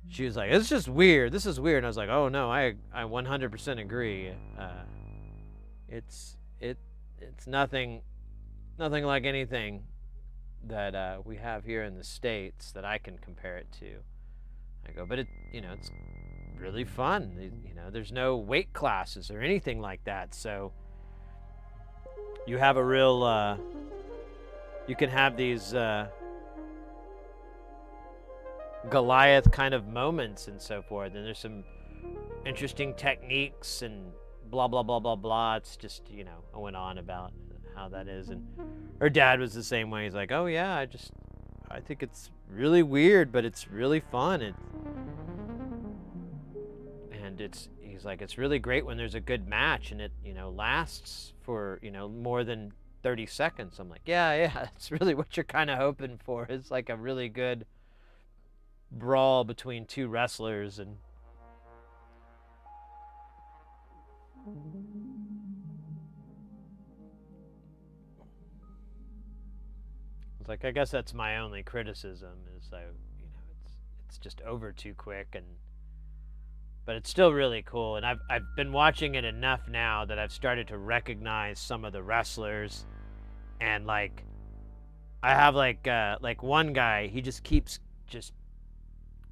she was like, it's just weird. This is weird. And I was like, oh no, I 100% agree. It's nothing like anything that we have here in the States that I can compare it to. I go, but it's really fun. There's no weight classes or anything like that, so you have a real you can have these Goliath kind of moments and so forth, and there's some interesting techniques and blah blah blah blah blah. It's just I went on about how that is. And her dad was the same way. He's like, oh yeah, I think it's really weird, but it's really fun. He's like, it's really great when there's a good match and it, lasts for, more than 30 seconds. I'm like, yeah, that's really what you're kind of hoping for. It's like a really good brawl between two wrestlers. And it's like, I guess that's my only criticism is it's just over too quick, but it's still really cool. And I've been watching it enough now that I've started to recognize some of the wrestlers, and like I have like one guy, he just keeps just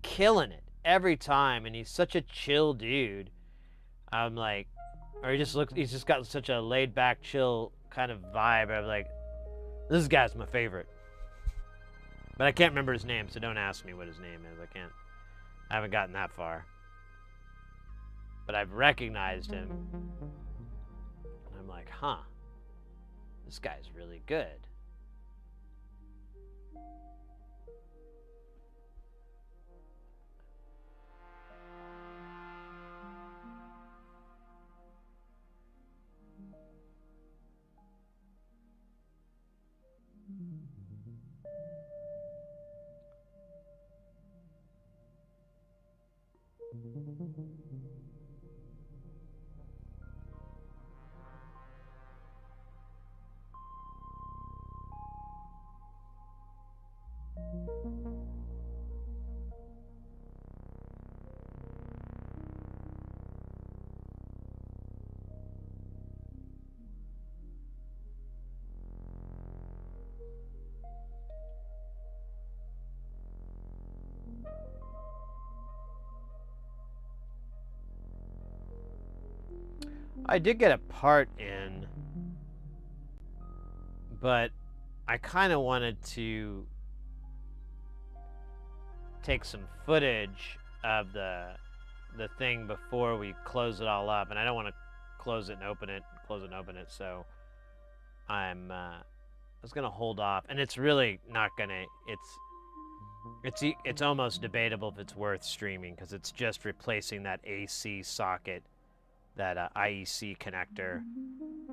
killing it every time, and he's such a chill dude. I'm like, or he's just got such a laid back, chill kind of vibe. I'm like, this guy's my favorite. But I can't remember his name, so don't ask me what his name is. I haven't gotten that far. But I've recognized him. And I'm like, huh, this guy's really good. I did get a part in, but I kind of wanted to take some footage of the thing before we close it all up, and I don't want to close it and open it, so I was gonna hold off. And it's really not gonna. It's almost debatable if it's worth streaming, because it's just replacing that AC socket, that IEC connector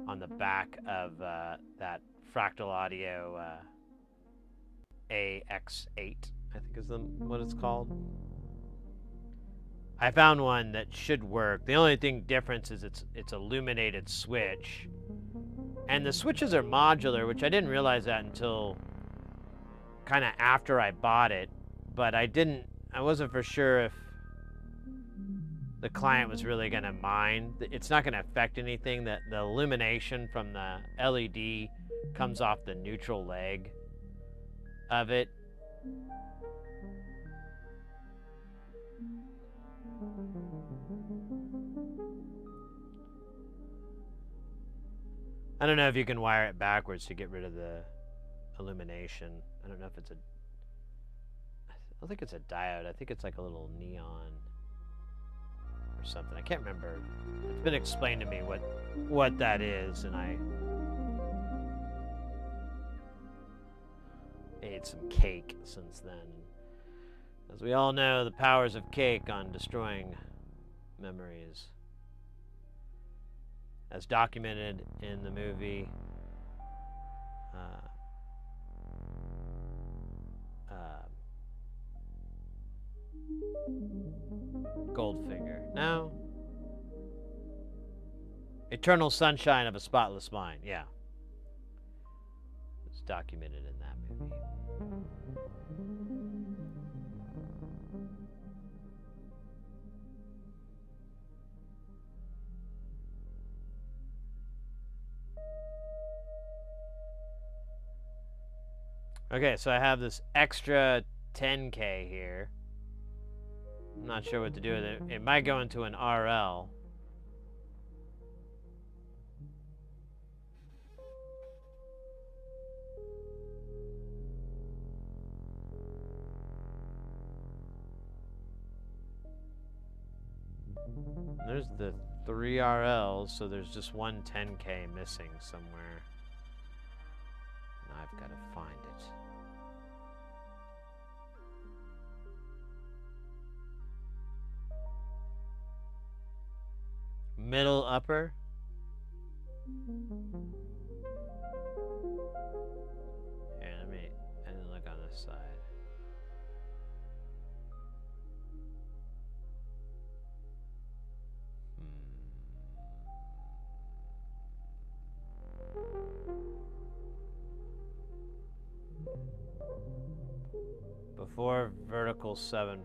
on the back of that Fractal Audio AX8, I think is what it's called. I found one that should work. The only difference is it's illuminated switch, and the switches are modular, which I didn't realize that until kind of after I bought it. But I wasn't for sure if the client was really going to mind. It's not going to affect anything. The illumination from the LED comes off the neutral leg of it. I don't know if you can wire it backwards to get rid of the illumination. I don't know if I don't think it's a diode. I think it's like a little neon or something. I can't remember. It's been explained to me what that is, and I ate some cake since then. As we all know, the powers of cake on destroying memories, as documented in the movie Goldfinger. No. Eternal Sunshine of a Spotless Mind. Yeah. It's documented in that movie. Okay, so I have this extra 10K here. I'm not sure what to do with it. It might go into an RL. There's the 3 RLs, so there's just one 10K missing somewhere. I've got to find it. Middle upper. Here, I didn't look on this side. Before vertical 7-4.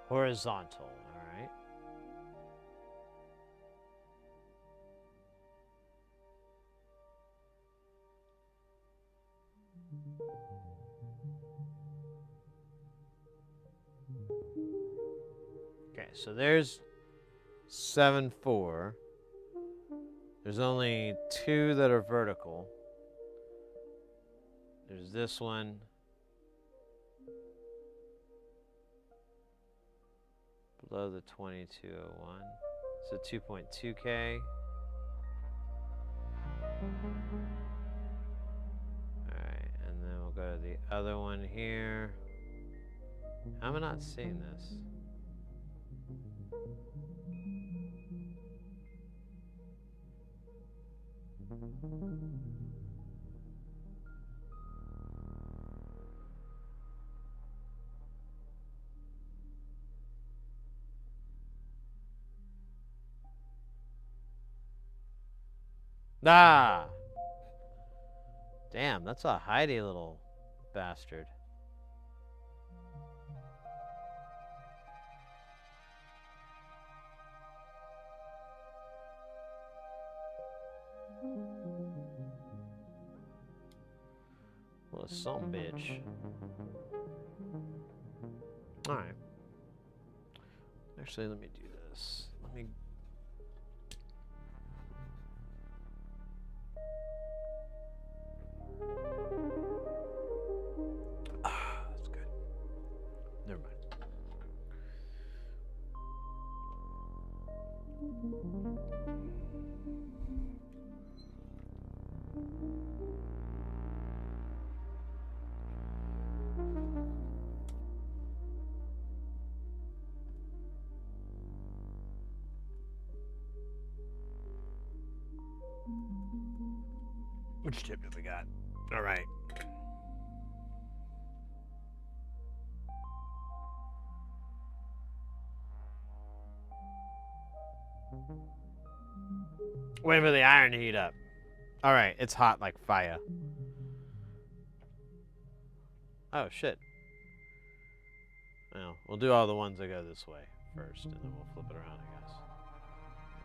Horizontal, all right. Okay, so there's 7-4. There's only 2 that are vertical. There's this one. Below the 2201. So 2.2K. Alright, and then we'll go to the other one here. How am I not seeing this? Ah! Damn, that's a hidey little bastard. Well, a some bitch. Alright. Actually, let me do this. Let me... Ah, that's good. Never mind. Which tip have we got? All right. Wait for the iron to heat up. All right, it's hot like fire. Oh, shit. Well, we'll do all the ones that go this way first, and then we'll flip it around, I guess.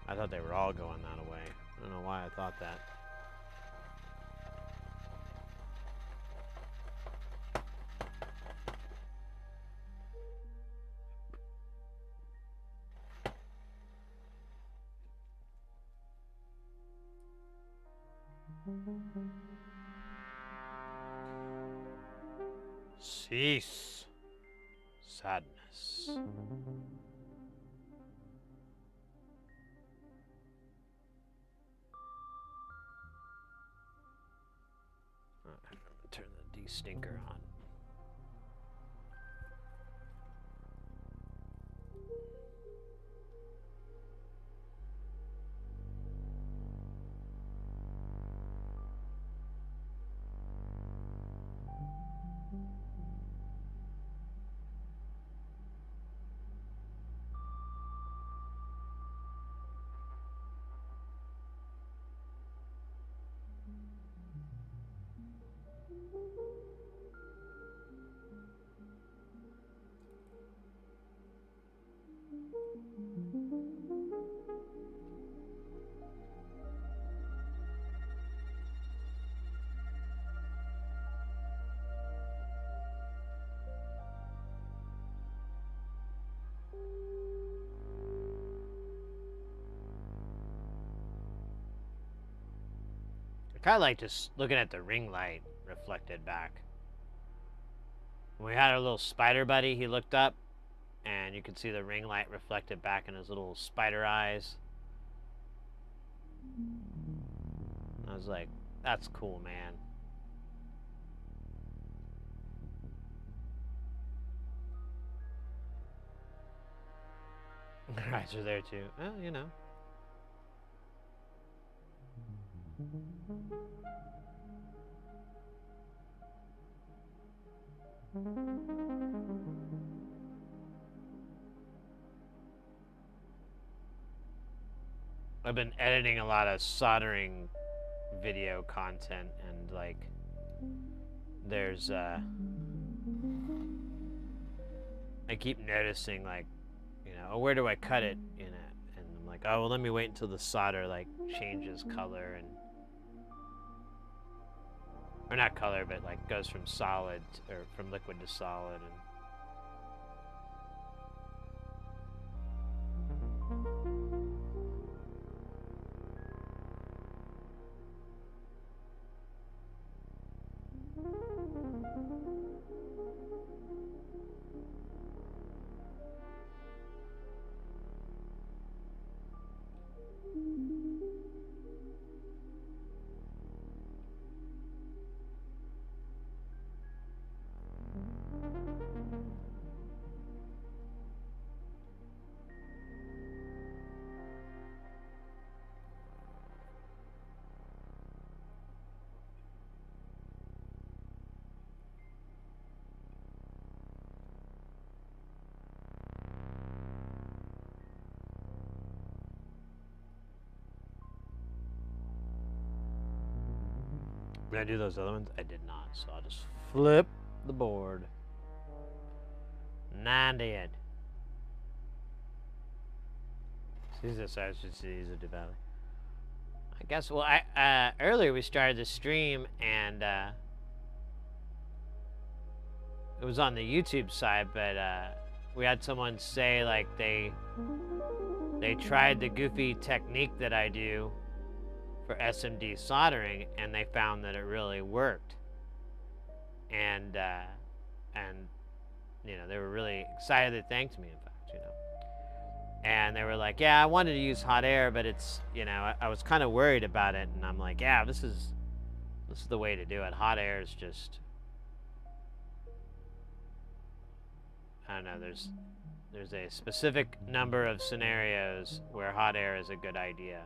I thought they were all going that way. I don't know why I thought that. Cease. Sadness. I'm gonna turn the de-stinker on. kind of like just looking at the ring light reflected back. When we had our little spider buddy, he looked up, and you could see the ring light reflected back in his little spider eyes. I was like, that's cool, man. Rats are there too. Well, you know. I've been editing a lot of soldering video content, and like there's I keep noticing, like, you know, oh, where do I cut it in it? And I'm like, oh well, let me wait until the solder like changes color, and or not color, but like goes from solid or from liquid to solid. And did I do those other ones? I did not, so I'll just flip the board. 90 it. Caesar size should see Caesar de Valley. I guess, well, earlier we started the stream, and it was on the YouTube side, but we had someone say, like, they tried the goofy technique that I do for SMD soldering, and they found that it really worked. And you know, they were really excited. They thanked me, in fact, you know. And they were like, yeah, I wanted to use hot air, but it's, you know, I was kind of worried about it. And I'm like, yeah, this is the way to do it. Hot air is just, I don't know, there's a specific number of scenarios where hot air is a good idea.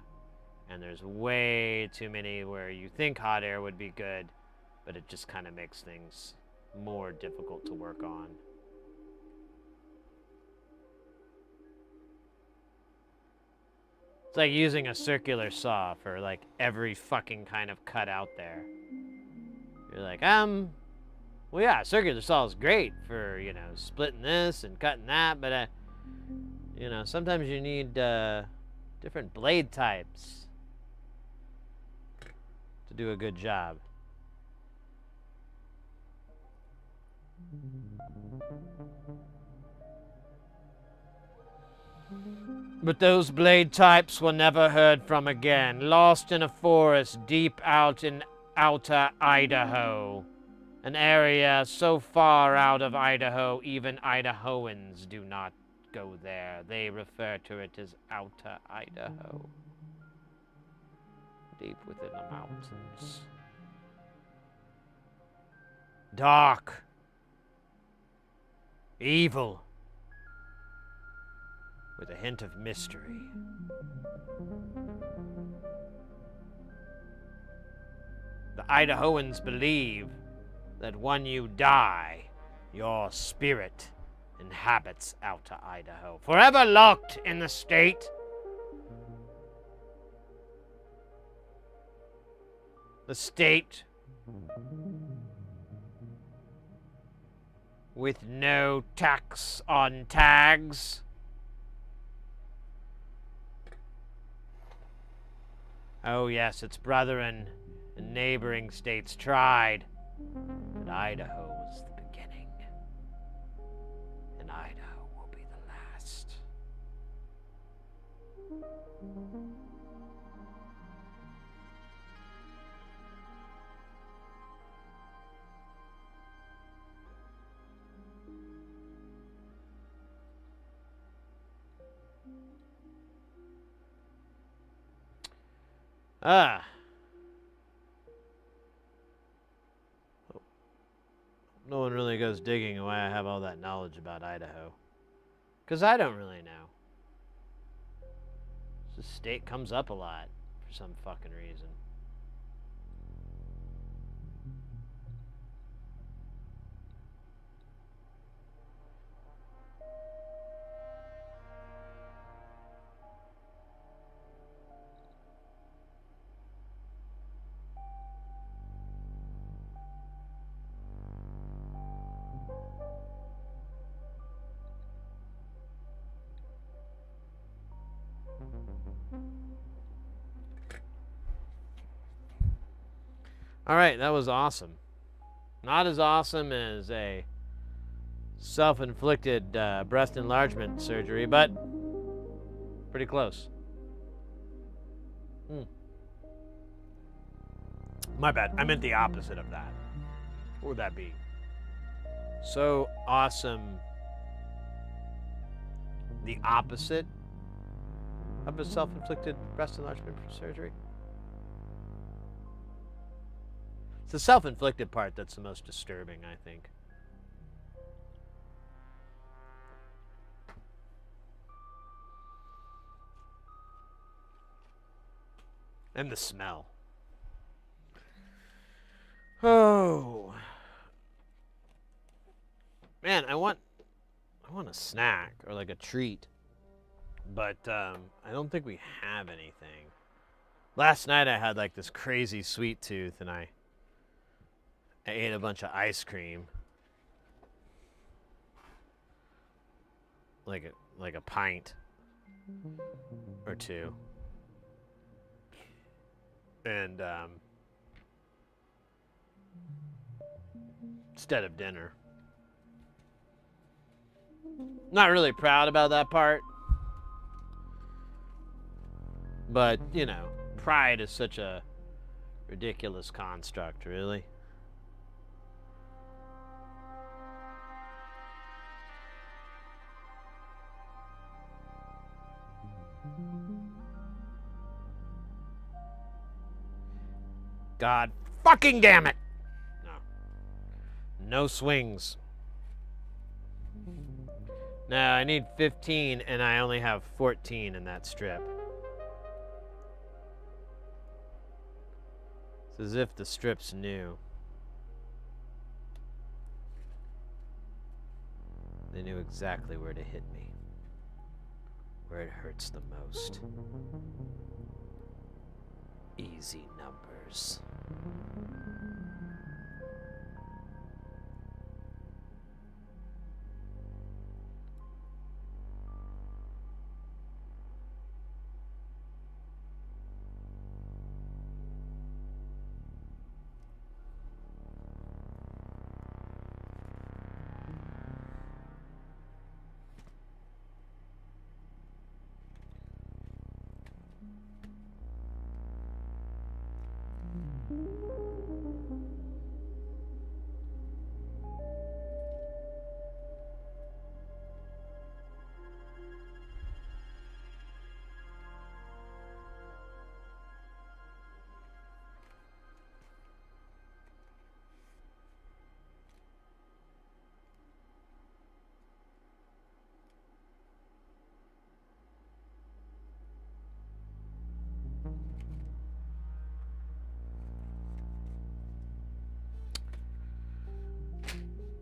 And there's way too many where you think hot air would be good, but it just kind of makes things more difficult to work on. It's like using a circular saw for like every fucking kind of cut out there. You're like, well, yeah, circular saw is great for, you know, splitting this and cutting that, but, you know, sometimes you need different blade types to do a good job. But those blade types were never heard from again, lost in a forest deep out in outer Idaho. An area so far out of Idaho, even Idahoans do not go there. They refer to it as outer Idaho. Deep within the mountains. Dark. Evil. With a hint of mystery. The Idahoans believe that when you die, your spirit inhabits outer Idaho, forever locked in the state. The state with no tax on tags. Oh yes, its brethren and neighboring states tried, but Idaho was the beginning, and Idaho will be the last. Ah. No one really goes digging why I have all that knowledge about Idaho. Because I don't really know. The state comes up a lot for some fucking reason. All right, that was awesome. Not as awesome as a self-inflicted breast enlargement surgery, but pretty close. My bad. I meant the opposite of that. What would that be? So awesome. The opposite of a self-inflicted breast enlargement surgery? It's the self-inflicted part that's the most disturbing, I think. And the smell. Oh. Man, I want a snack or like a treat. But I don't think we have anything. Last night I had like this crazy sweet tooth and I ate a bunch of ice cream. Like a pint or two. And instead of dinner. Not really proud about that part. But, you know, pride is such a ridiculous construct, really. God fucking damn it! No. No swings. No, I need 15 and I only have 14 in that strip. It's as if the strip's new. They knew exactly where to hit me. Where it hurts the most. Easy numbers.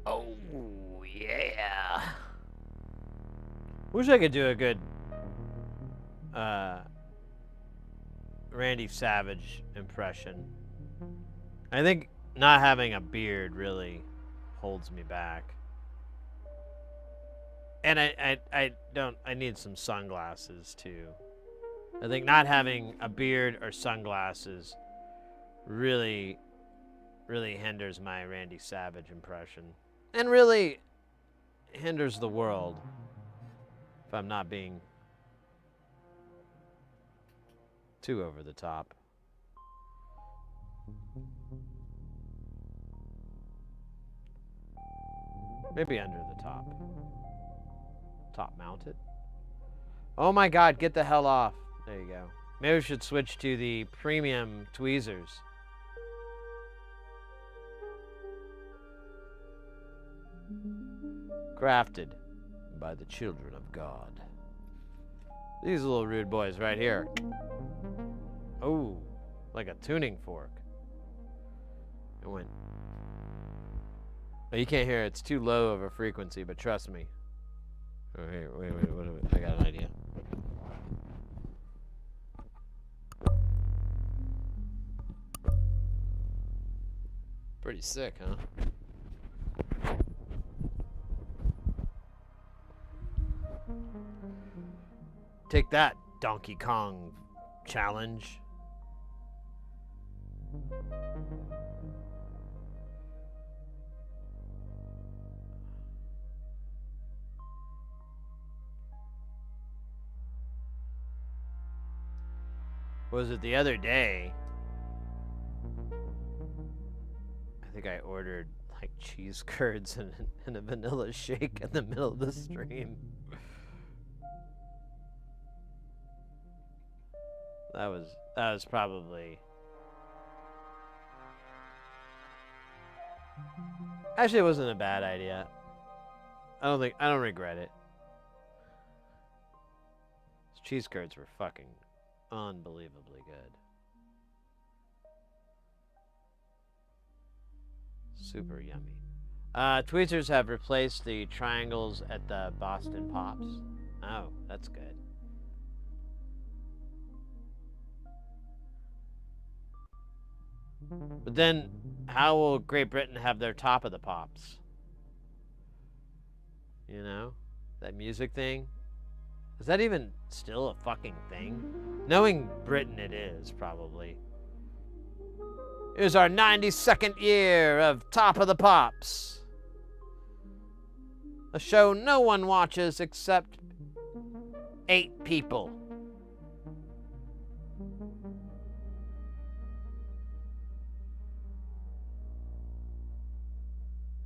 Oh, yeah. Wish I could do a good Randy Savage impression. I think not having a beard really holds me back. And I need some sunglasses too. I think not having a beard or sunglasses really hinders my Randy Savage impression. And really hinders the world, if I'm not being too over the top. Maybe under the top. Top mounted. Oh my God, get the hell off. There you go. Maybe we should switch to the premium tweezers. Crafted by the children of God. These little rude boys right here. Oh, like a tuning fork. It went. Oh, you can't hear it. It's too low of a frequency, but trust me. Oh, here, wait, I got an idea. Pretty sick, huh? Take that, Donkey Kong challenge. Was it the other day? I think I ordered like cheese curds and a vanilla shake in the middle of the stream. That was probably. Actually, it wasn't a bad idea. I don't regret it. Those cheese curds were fucking unbelievably good. Super yummy. Tweezers have replaced the triangles at the Boston Pops. Oh, that's good. But then, how will Great Britain have their top of the pops? You know? That music thing? Is that even still a fucking thing? Knowing Britain, it is, probably. Here's our 92nd year of Top of the Pops. A show no one watches except 8 people.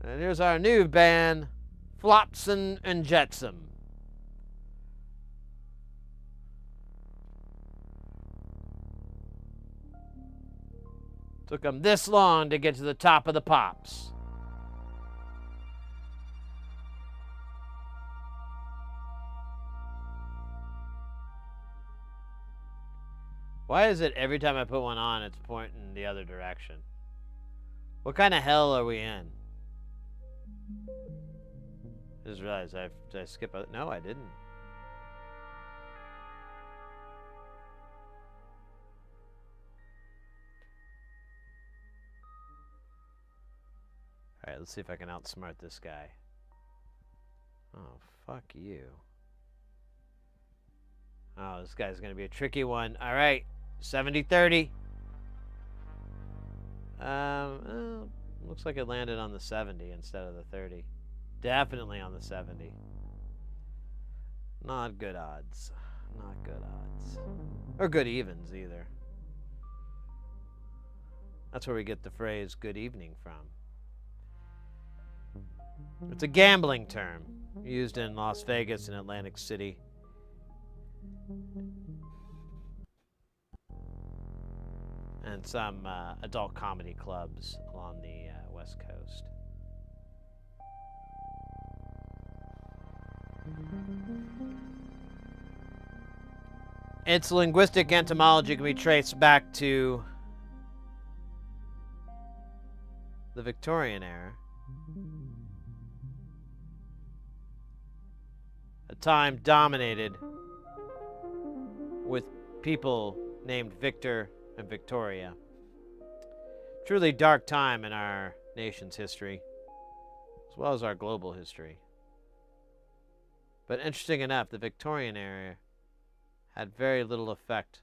And here's our new band, Flopson and Jetsam. Took them this long to get to the top of the pops. Why is it every time I put one on, it's pointing the other direction? What kind of hell are we in? I just realized did I skip out? No, I didn't. Alright, let's see if I can outsmart this guy. Oh, fuck you. Oh, this guy's gonna be a tricky one. Alright, 70-30. Well, looks like it landed on the 70 instead of the 30. Definitely on the 70. Not good odds. Not good odds. Or good evens, either. That's where we get the phrase good evening from. It's a gambling term used in Las Vegas and Atlantic City. And some adult comedy clubs along the West Coast. Its linguistic etymology can be traced back to the Victorian era, a time dominated with people named Victor and Victoria. Truly dark time in our nation's history, as well as our global history. But interesting enough, the Victorian era had very little effect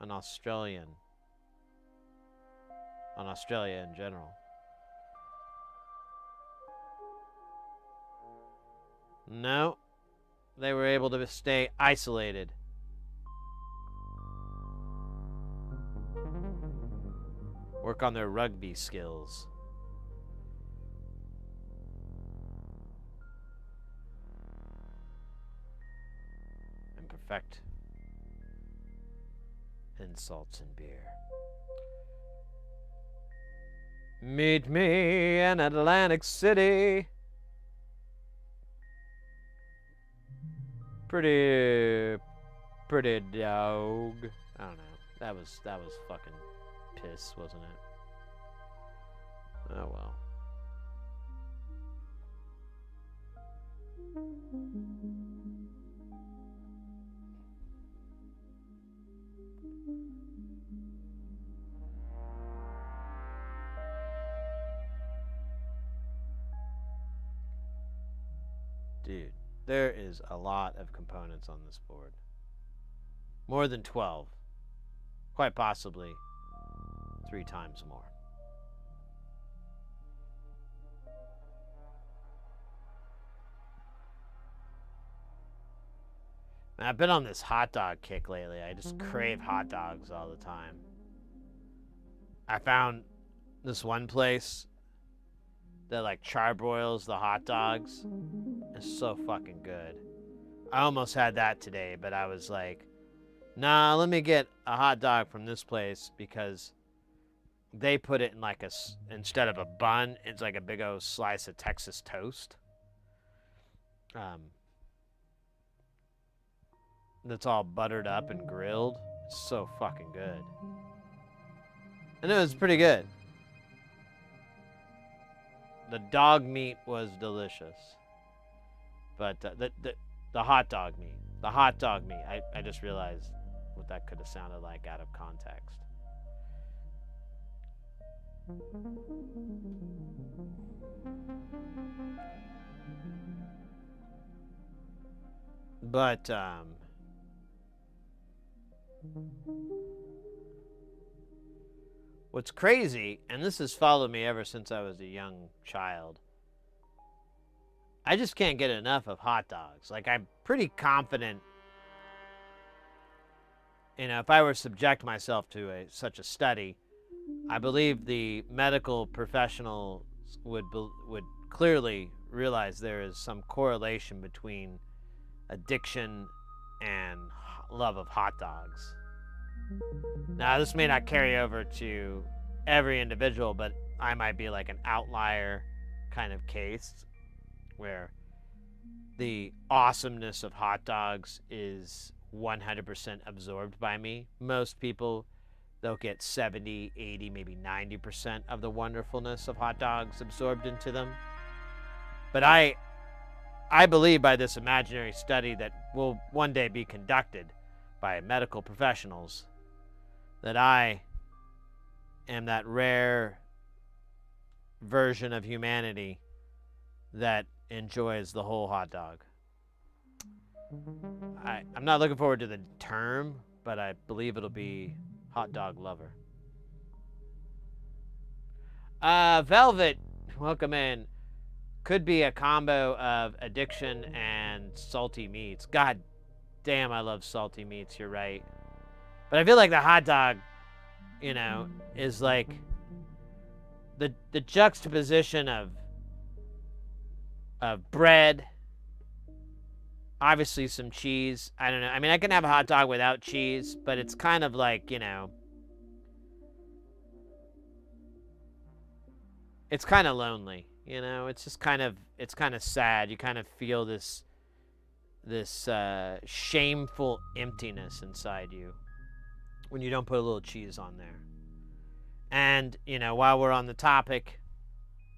on Australia in general. No, they were able to stay isolated. Work on their rugby skills. And perfect insults and beer. Meet me in Atlantic City. Pretty dog. I don't know. That was fucking piss, wasn't it? Oh well. Dude, there is a lot of components on this board. More than 12. Quite possibly 3 times more. Man, I've been on this hot dog kick lately. I just crave hot dogs all the time. I found this one place that like charbroils the hot dogs. It's so fucking good. I almost had that today, but I was like, nah, let me get a hot dog from this place because they put it in like instead of a bun, it's like a big old slice of Texas toast. That's all buttered up and grilled. It's so fucking good. And it was pretty good. The dog meat was delicious. But the hot dog meat. The hot dog meat. I just realized what that could have sounded like out of context. But, what's crazy, and this has followed me ever since I was a young child, I just can't get enough of hot dogs. Like, I'm pretty confident, you know, if I were to subject myself to such a study, I believe the medical professionals would clearly realize there is some correlation between addiction and love of hot dogs. Now, this may not carry over to every individual, but I might be like an outlier kind of case where the awesomeness of hot dogs is 100% absorbed by me. Most people, they'll get 70, 80, maybe 90% of the wonderfulness of hot dogs absorbed into them. But I believe by this imaginary study that will one day be conducted by medical professionals that I am that rare version of humanity that enjoys the whole hot dog. I'm not looking forward to the term, but I believe it'll be hot dog lover. Velvet, welcome in. Could be a combo of addiction and salty meats. God damn, I love salty meats, you're right. But I feel like the hot dog, you know, is like the juxtaposition of bread, obviously some cheese. I don't know. I mean, I can have a hot dog without cheese, but it's kind of like, you know, it's kind of lonely, you know? It's just kind of, it's kind of sad. You kind of feel this shameful emptiness inside you when you don't put a little cheese on there. And, you know, while we're on the topic,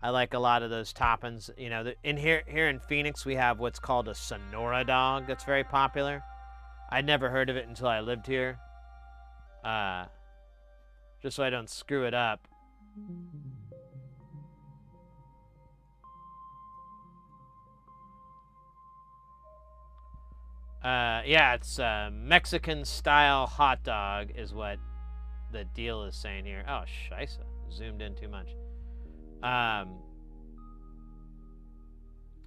I like a lot of those toppings. You know, here in Phoenix, we have what's called a Sonora dog that's very popular. I'd never heard of it until I lived here. Just so I don't screw it up. Yeah, it's Mexican-style hot dog is what the deal is saying here. Oh, scheisse. Zoomed in too much.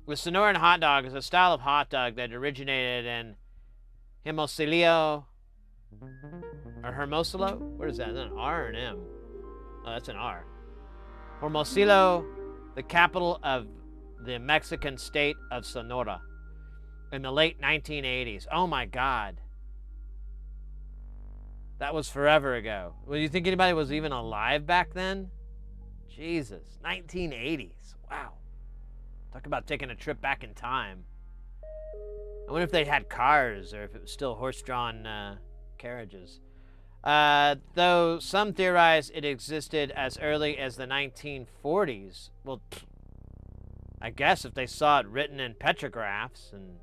With Sonoran hot dog is a style of hot dog that originated in Hermosillo. Or Hermosillo? What is that? Is that an R or an M? Oh, that's an R. Hermosillo, the capital of the Mexican state of Sonora, in the late 1980s. Oh my God. That was forever ago. Well, you think anybody was even alive back then? Jesus, 1980s. Wow. Talk about taking a trip back in time. I wonder if they had cars or if it was still horse-drawn carriages. Though some theorize it existed as early as the 1940s. Well, I guess if they saw it written in petrographs. And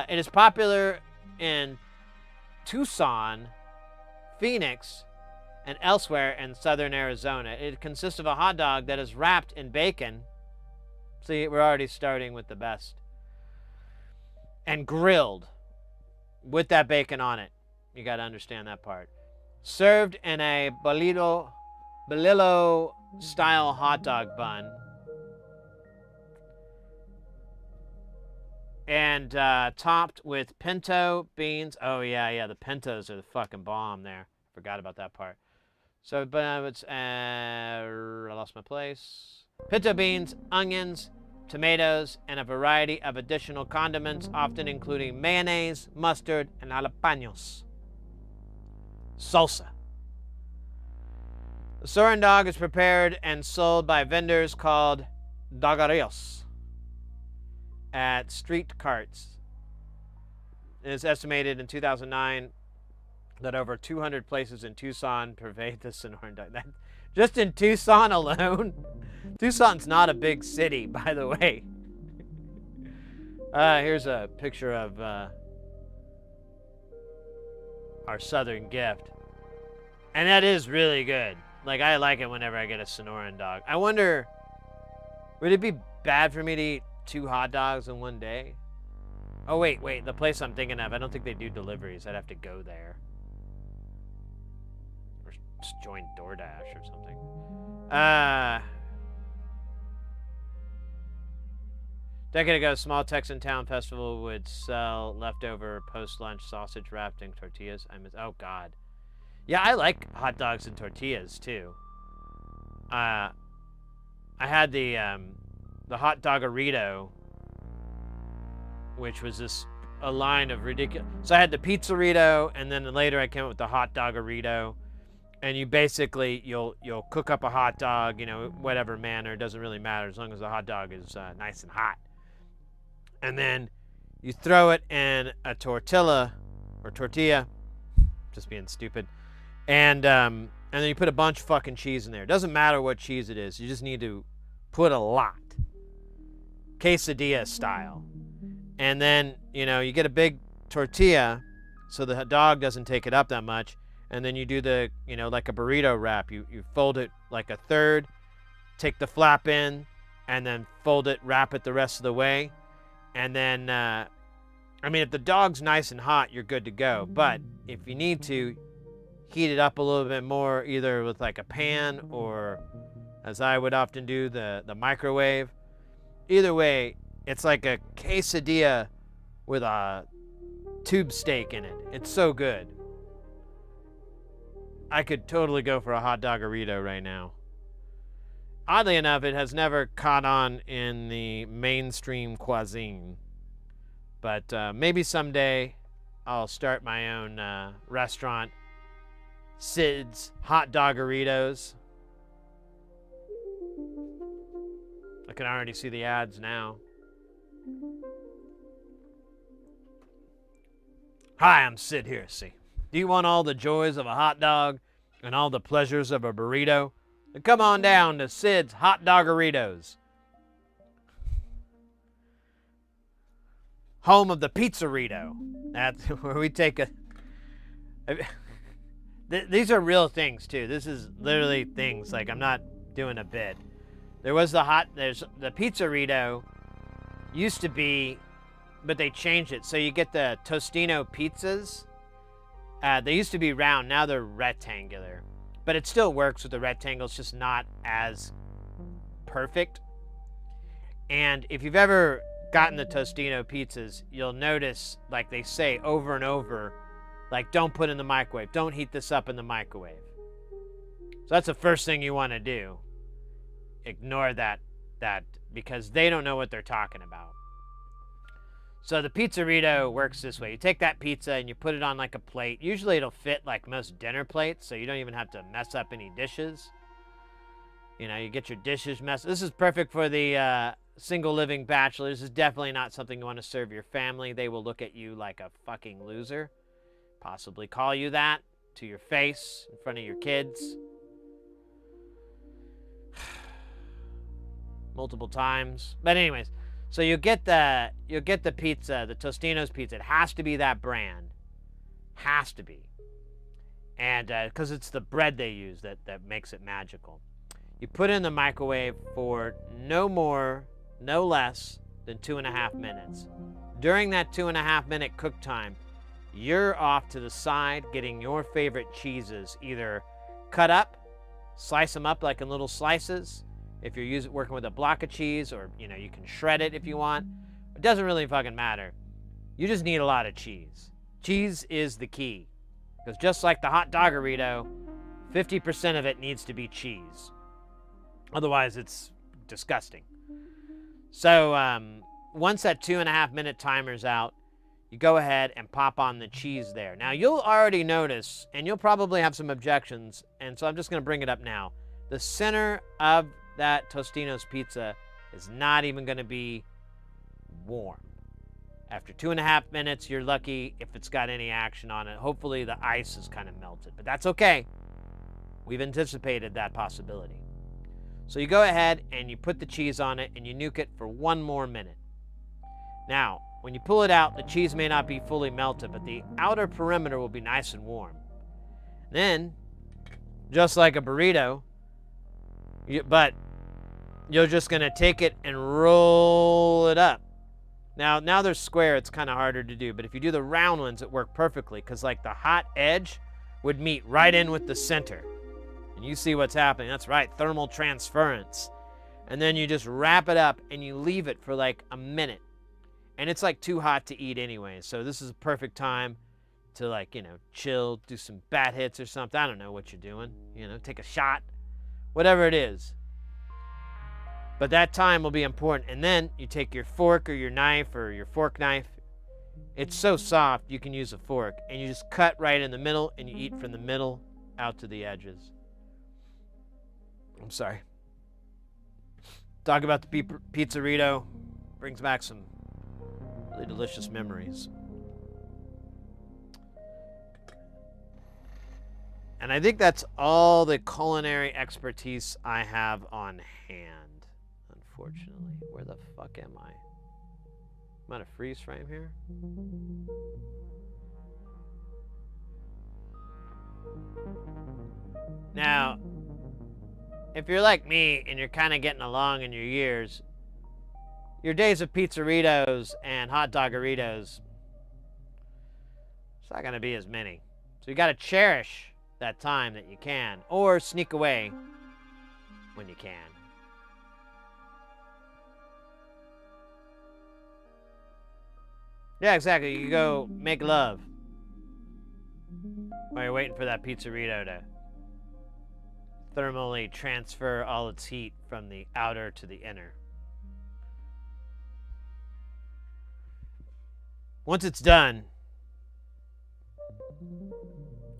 it is popular in Tucson, Phoenix, and elsewhere in southern Arizona. It consists of a hot dog that is wrapped in bacon. See, we're already starting with the best. And grilled with that bacon on it. You got to understand that part. Served in a bolillo style hot dog bun. And topped with pinto beans. Oh, yeah, the pintos are the fucking bomb there. Forgot about that part. So, but it's, I lost my place. Pinto beans, onions, tomatoes, and a variety of additional condiments, often including mayonnaise, mustard, and jalapenos. Salsa. The soaring dog is prepared and sold by vendors called dogarios at street carts. It is estimated in 2009 that over 200 places in Tucson pervade the Sonoran dog. Just in Tucson alone? Tucson's not a big city, by the way. Here's a picture of our southern gift. And that is really good. Like, I like it whenever I get a Sonoran dog. I wonder, would it be bad for me to eat 2 hot dogs in one day? Oh, wait. The place I'm thinking of, I don't think they do deliveries. I'd have to go there. Or just join DoorDash or something. Decade ago, a small Texan town festival would sell leftover post-lunch sausage wrapped in tortillas. Oh, God. Yeah, I like hot dogs and tortillas, too. I had the hot doggerito, which was a line of ridiculous. So I had the pizzerito, and then later I came up with the hot doggerito. And you basically, you'll cook up a hot dog, whatever manner, it doesn't really matter as long as the hot dog is nice and hot. And then you throw it in a tortilla, just being stupid, and then you put a bunch of fucking cheese in there. It doesn't matter what cheese it is, you just need to put a lot, quesadilla style. And then you get a big tortilla, so the dog doesn't take it up that much. And then you do the, like a burrito wrap. You fold it like a third, take the flap in, and then fold it, wrap it the rest of the way. And then, if the dog's nice and hot, you're good to go. But if you need to, heat it up a little bit more, either with like a pan or, as I would often do, the microwave. Either way, it's like a quesadilla with a tube steak in it. It's so good. I could totally go for a hot doggerito right now. Oddly enough, it has never caught on in the mainstream cuisine. But maybe someday I'll start my own restaurant, Sid's Hot Doggeritos. I can already see the ads now. Hi, I'm Sid here, see. Do you want all the joys of a hot dog and all the pleasures of a burrito? Then come on down to Sid's Hot Doggeritos. Home of the pizzerito. That's where we take a... These are real things, too. This is literally things. Like, I'm not doing a bit. There's the pizzerito used to be, but they changed it. So you get the Tostino pizzas. They used to be round. Now they're rectangular. But it still works with the rectangle. It's just not as perfect. And if you've ever gotten the Tostino pizzas, you'll notice, like they say over and over, like, don't put in the microwave. Don't heat this up in the microwave. So that's the first thing you want to do. Ignore that because they don't know what they're talking about. So the pizzerito works this way. You take that pizza and you put it on like a plate. Usually it'll fit like most dinner plates, so you don't even have to mess up any dishes. You know, you get your dishes messed. This is perfect for the single living bachelors. This is definitely not something you want to serve your family. They will look at you like a fucking loser. Possibly call you that to your face in front of your kids. Multiple times. But anyways, so you'll get the pizza, the Tostino's pizza. It has to be that brand. Has to be. And because it's the bread they use that makes it magical. You put it in the microwave for no more, no less than 2.5 minutes. During that 2.5 minute cook time, you're off to the side getting your favorite cheeses either cut up, slice them up like in little slices. If you're working with a block of cheese, or you know, you can shred it if you want. It doesn't really fucking matter. You just need a lot of cheese. Cheese is the key. Because just like the hot doggerito, 50% of it needs to be cheese. Otherwise, it's disgusting. So once that 2.5 minute timer's out, you go ahead and pop on the cheese there. Now, you'll already notice, and you'll probably have some objections, and so I'm just going to bring it up now. The center of that Tostino's pizza is not even going to be warm. After 2.5 minutes, you're lucky if it's got any action on it. Hopefully the ice is kind of melted, but that's okay. We've anticipated that possibility. So you go ahead and you put the cheese on it and you nuke it for 1 more minute. Now, when you pull it out, the cheese may not be fully melted, but the outer perimeter will be nice and warm. Then, just like a burrito, but you're just going to take it and roll it up. Now they're square, it's kind of harder to do, but if you do the round ones, it work perfectly, because like the hot edge would meet right in with the center. And you see what's happening. That's right, thermal transference. And then you just wrap it up and you leave it for like a minute. And it's like too hot to eat anyway, so this is a perfect time to, like, you know, chill, do some bat hits or something. I don't know what you're doing. You know, take a shot. Whatever it is. But that time will be important. And then you take your fork or your knife or your fork knife. It's so soft you can use a fork. And you just cut right in the middle and you eat from the middle out to the edges. I'm sorry. Talk about the pizzerito. Brings back some really delicious memories. And I think that's all the culinary expertise I have on hand, unfortunately. Where the fuck am I? I'm on a freeze frame here. Now, if you're like me and you're kind of getting along in your years, your days of pizzeritos and hot doggeritos, it's not going to be as many. So you got to cherish that time that you can, or sneak away when you can. Yeah, exactly. You go make love while you're waiting for that pizzerito to thermally transfer all its heat from the outer to the inner. Once it's done,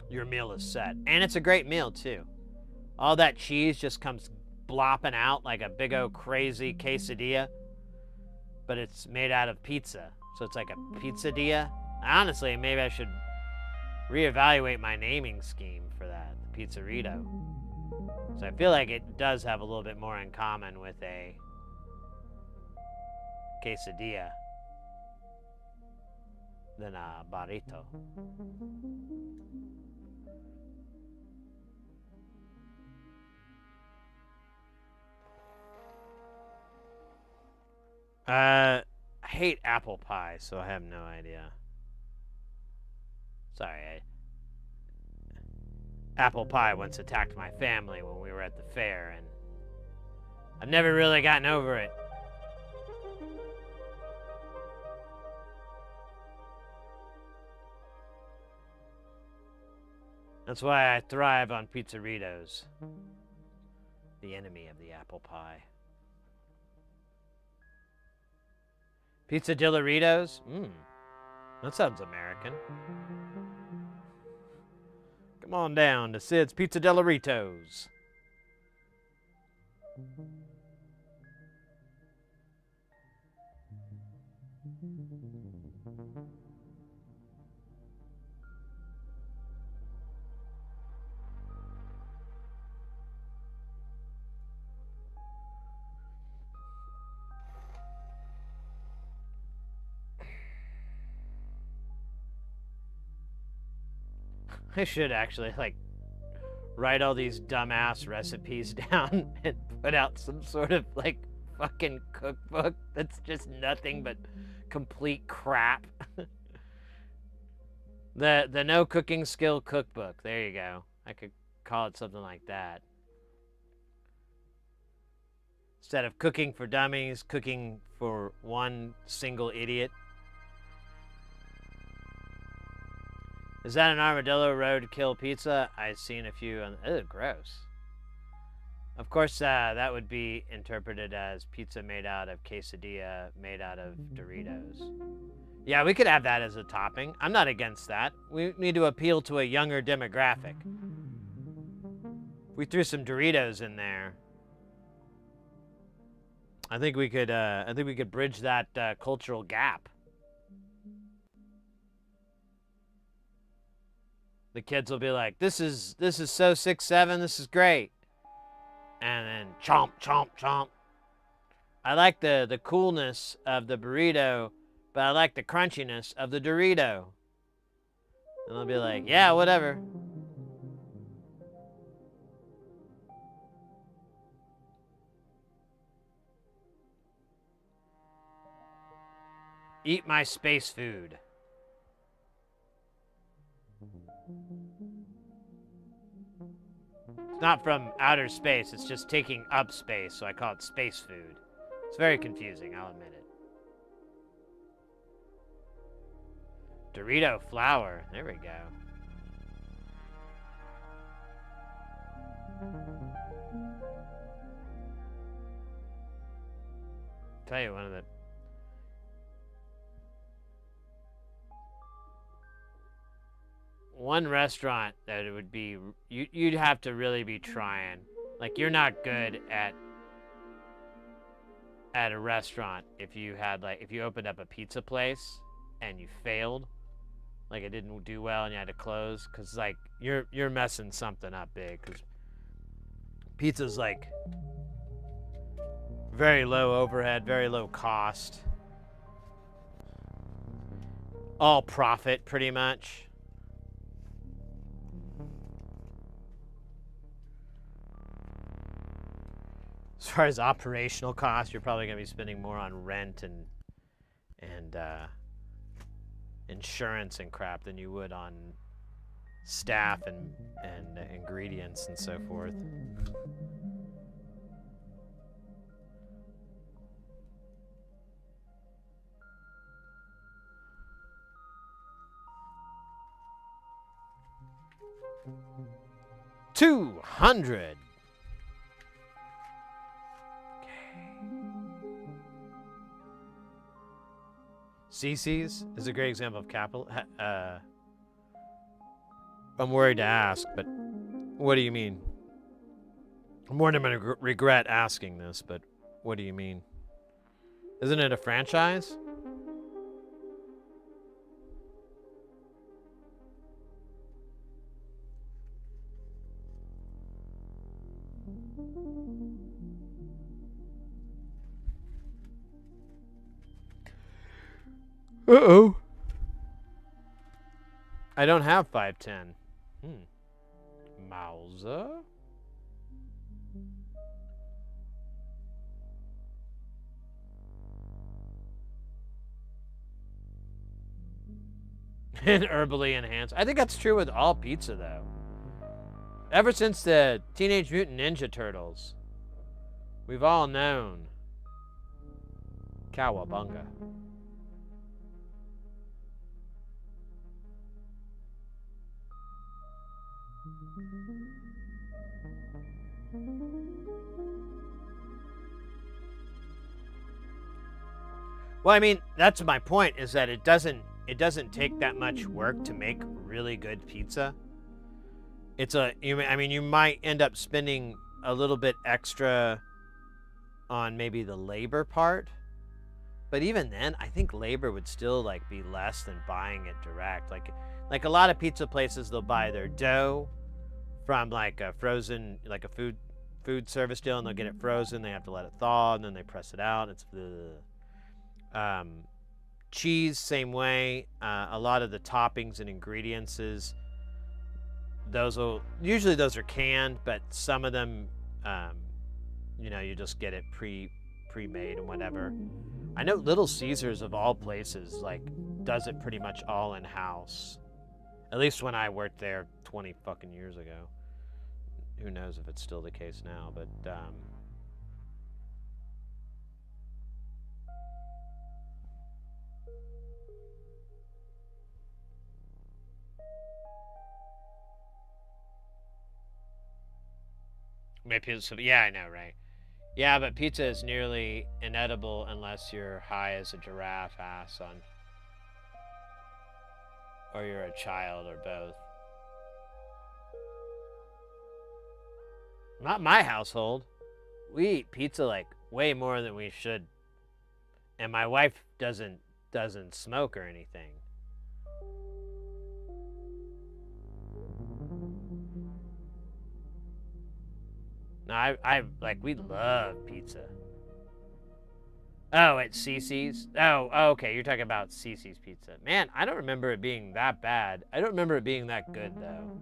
your meal is set. And it's a great meal, too. All that cheese just comes blopping out like a big old crazy quesadilla. But it's made out of pizza. So it's like a pizzadilla. Honestly, maybe I should reevaluate my naming scheme for that, the pizzerito. So I feel like it does have a little bit more in common with a quesadilla than a burrito. I hate apple pie, so I have no idea. Sorry, apple pie once attacked my family when we were at the fair, and I've never really gotten over it. That's why I thrive on pizzeritos, the enemy of the apple pie. Pizza Dillaritos? That sounds American. Come on down to Sid's Pizza Dillaritos. I should actually, like, write all these dumbass recipes down and put out some sort of, like, fucking cookbook that's just nothing but complete crap. The no cooking skill cookbook. There you go. I could call it something like that. Instead of cooking for dummies, cooking for one single idiot. Is that an armadillo roadkill pizza? I've seen a few on. Ugh, gross. Of course, that would be interpreted as pizza made out of quesadilla, made out of Doritos. Yeah, we could have that as a topping. I'm not against that. We need to appeal to a younger demographic. If we threw some Doritos in there, I think we could. I think we could bridge that cultural gap. The kids will be like, "This is so 6'7". This is great," and then chomp, chomp, chomp. I like the coolness of the burrito, but I like the crunchiness of the Dorito. And they'll be like, "Yeah, whatever." Eat my space food. It's not from outer space, it's just taking up space, so I call it space food. It's very confusing, I'll admit it. Dorito flour, there we go. Tell you one of the one restaurant that it would be you'd have to really be trying. Like, you're not good at a restaurant if you had, like, if you opened up a pizza place and you failed, like it didn't do well and you had to close, because like you're messing something up big, because pizza's like very low overhead, very low cost, all profit pretty much. As far as operational costs, you're probably going to be spending more on rent and insurance and crap than you would on staff and ingredients and so forth. $200. CC's is a great example of capital. I'm worried to ask, but what do you mean? I'm more than going to regret asking this, but what do you mean? Isn't it a franchise? Uh-oh. I don't have 510. Mauser? And herbally enhanced. I think that's true with all pizza, though. Ever since the Teenage Mutant Ninja Turtles, we've all known Cowabunga. Well, I mean, that's my point, is that it doesn't take that much work to make really good pizza. I mean, you might end up spending a little bit extra on maybe the labor part, but even then, I think labor would still like be less than buying it direct. Like a lot of pizza places, they'll buy their dough from like a frozen, like a food service deal, and they'll get it frozen. They have to let it thaw, and then they press it out. It's the cheese, same way. A lot of the toppings and ingredients those are canned, but some of them, you know, you just get it pre-made and whatever. I know Little Caesars of all places like does it pretty much all in house. At least when I worked there 20 fucking years ago. Who knows if it's still the case now, but maybe yeah, I know, right? Yeah, but pizza is nearly inedible unless you're high as a giraffe ass on, or you're a child, or both. Not my household. We eat pizza like way more than we should, and my wife doesn't smoke or anything. No, I like, we love pizza. Oh, at Cece's? Oh, okay, you're talking about Cece's Pizza. Man, I don't remember it being that bad. I don't remember it being that good, though.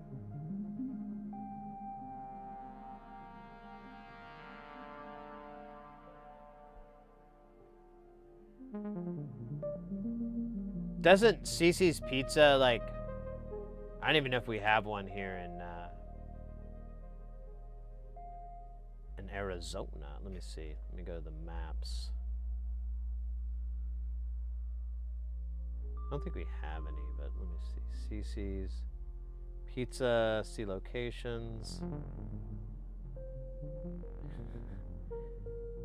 Doesn't Cece's Pizza, like... I don't even know if we have one here in Arizona. Let me see. Let me go to the maps. I don't think we have any, but let me see. Cece's Pizza, see locations.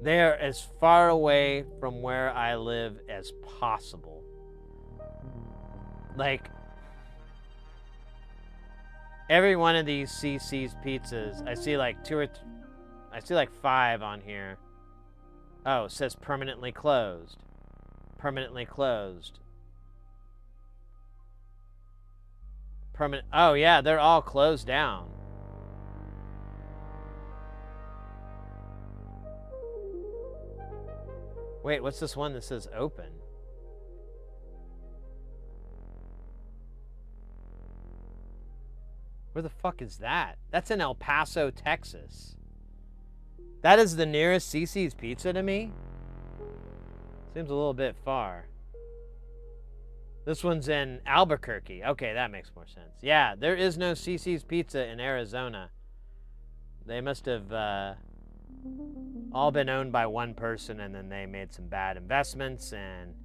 They're as far away from where I live as possible. Like, every one of these Cece's pizzas, I see like I see like 5 on here. Oh, it says permanently closed. Permanently closed. Oh yeah, they're all closed down. Wait, what's this one that says open? Where the fuck is that? That's in El Paso, Texas. That is the nearest Cece's Pizza to me? Seems a little bit far. This one's in Albuquerque. Okay, that makes more sense. Yeah, there is no Cece's Pizza in Arizona. They must have all been owned by one person, and then they made some bad investments, and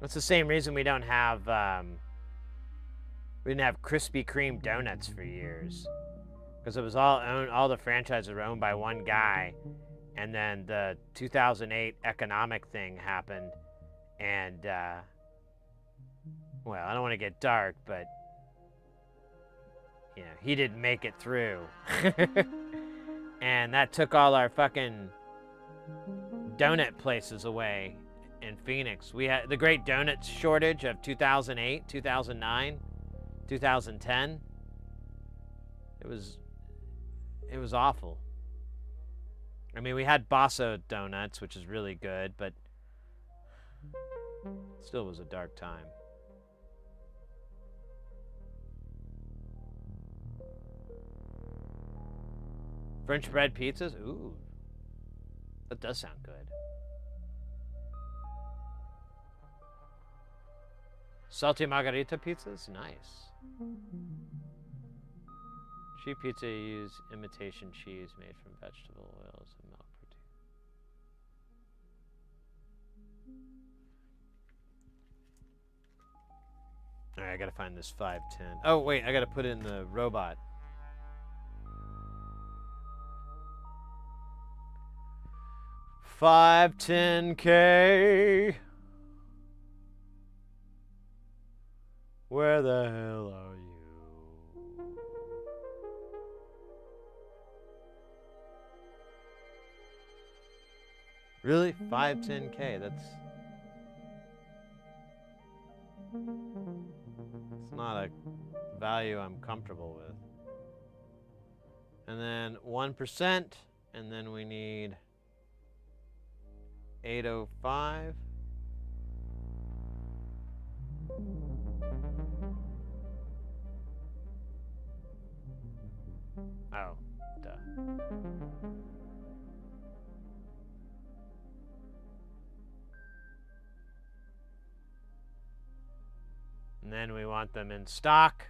it's the same reason we don't have we didn't have Krispy Kreme donuts for years, because it was all the franchises were owned by one guy, and then the 2008 economic thing happened, and well, I don't want to get dark, but you know, he didn't make it through. And that took all our fucking donut places away in Phoenix. We had the great donut shortage of 2008, 2009, 2010. It was awful. I mean, we had Basso donuts, which is really good, but still was a dark time. French bread pizzas? Ooh. That does sound good. Salty margarita pizzas? Nice. Cheap pizza use imitation cheese made from vegetable oils and milk protein. Alright, I gotta find this 510. Oh, wait, I gotta put it in the robot. $510K. Where the hell are you? Really? 510K, that's not a value I'm comfortable with. And then 1%, and then we need 805. Oh, duh. And then we want them in stock.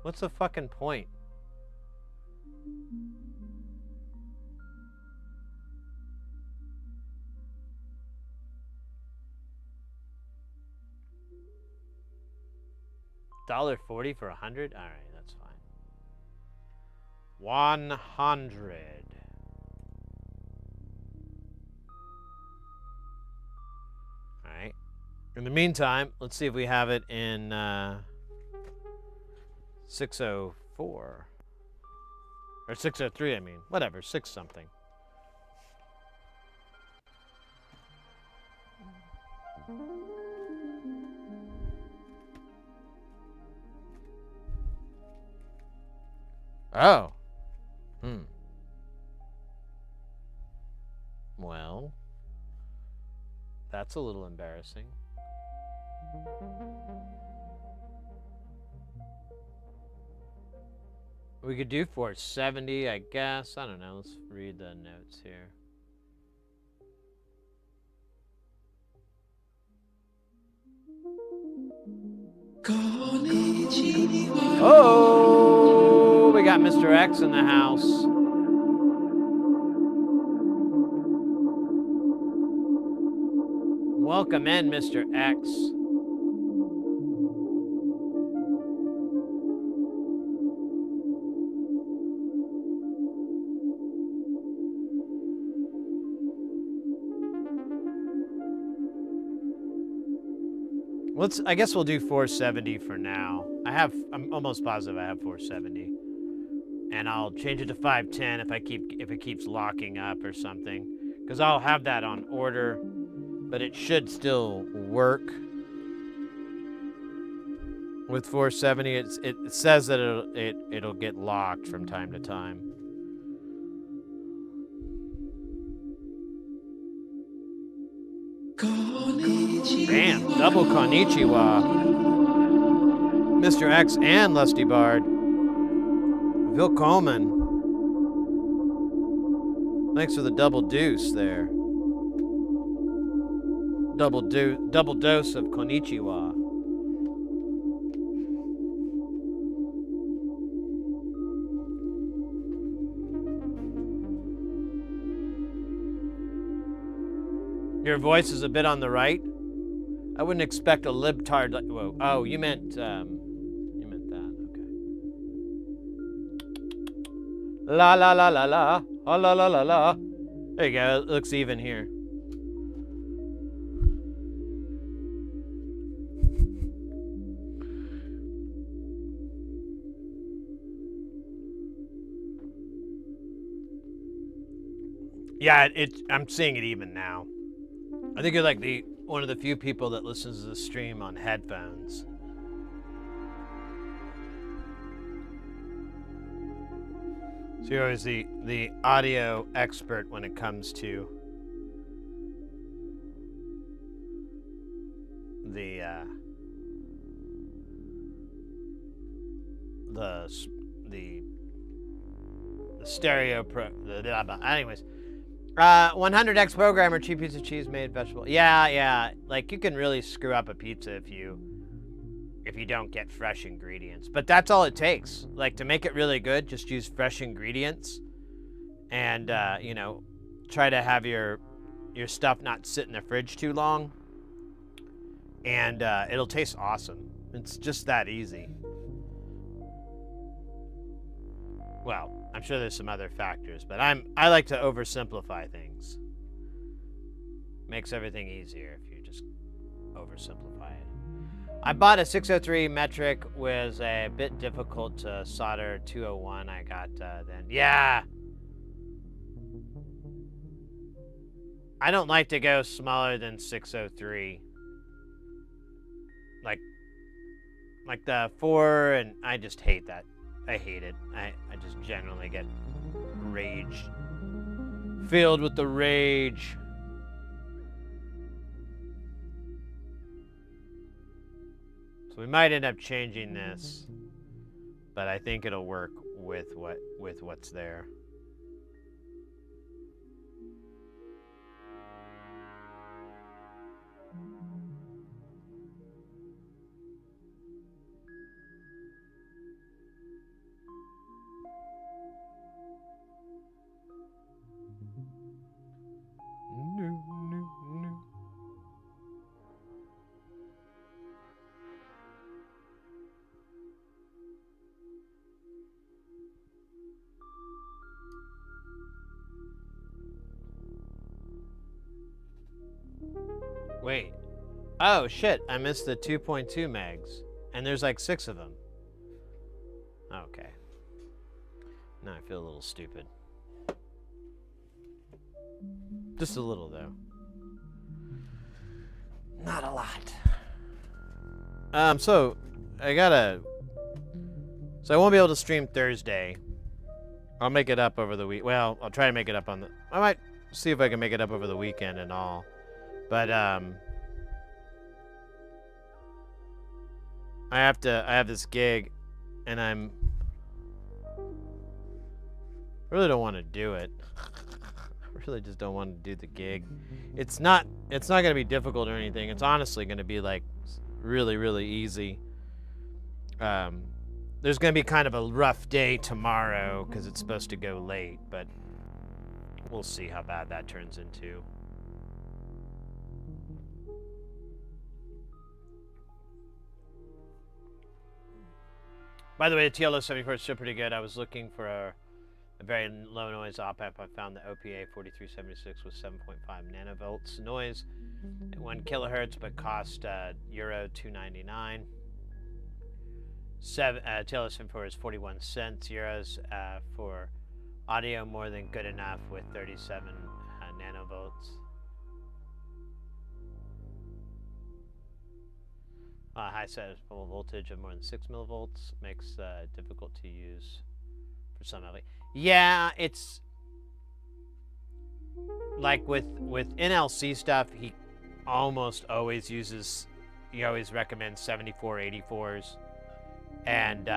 What's the fucking point? $1.40 for 100? All right, that's fine. 100. All right. In the meantime, let's see if we have it in 604. Or 603, I mean. Whatever, 6 something. Oh. Well, that's a little embarrassing. We could do 470, I guess. I don't know. Let's read the notes here. Oh, we got Mr. X in the house. Welcome in, Mr. X. I guess we'll do 470 for now. I'm almost positive I have 470. And I'll change it to 510 if it keeps locking up or something. Because I'll have that on order, but it should still work. With 470, it says that it'll get locked from time to time. Damn, double konnichiwa. Mr. X and Lusty Bard. Willkommen. Thanks for the double deuce there. Double dose of konnichiwa. Your voice is a bit on the right. I wouldn't expect a libtard like. Whoa. Oh, you meant that. Okay. La la la la la. Oh, la la la la. There you go. It looks even here. Yeah, I'm seeing it even now. I think you're like one of the few people that listens to the stream on headphones. So you're always the audio expert when it comes to the stereo anyways. 100X programmer, cheap piece of cheese made vegetable. Yeah. Like you can really screw up a pizza if you don't get fresh ingredients. But that's all it takes. Like to make it really good, just use fresh ingredients, and try to have your stuff not sit in the fridge too long, and it'll taste awesome. It's just that easy. Well, I'm sure there's some other factors, but I like to oversimplify things. Makes everything easier if you just oversimplify it. I bought a 603 metric, was a bit difficult to solder. 201 I got then. Yeah! I don't like to go smaller than 603. Like the 4, and I just hate that. I hate it. I just generally get rage. Filled with the rage. So we might end up changing this, but I think it'll work with what's there. Wait. Oh, shit. I missed the 2.2 megs. And there's like 6 of them. Okay. Now I feel a little stupid. Just a little, though. Not a lot. So I won't be able to stream Thursday. I'll make it up over the week. Well, I'll try to make it up I might see if I can make it up over the weekend and all. But I have this gig, and I really don't want to do it. I really just don't want to do the gig. It's not going to be difficult or anything. It's honestly going to be like really, really easy. There's going to be kind of a rough day tomorrow because it's supposed to go late, but we'll see how bad that turns into. By the way, the TLO74 is still pretty good. I was looking for a very low noise op-amp. I found the OPA 4376 with 7.5 nanovolts noise at 1 kilohertz, but cost euro 299. TLO74 is 41 cents euros for audio, more than good enough with 37 nanovolts. High set voltage of more than 6 millivolts makes difficult to use for some of it. Yeah, it's like with NLC stuff, he almost always uses, he always recommends 7484s, and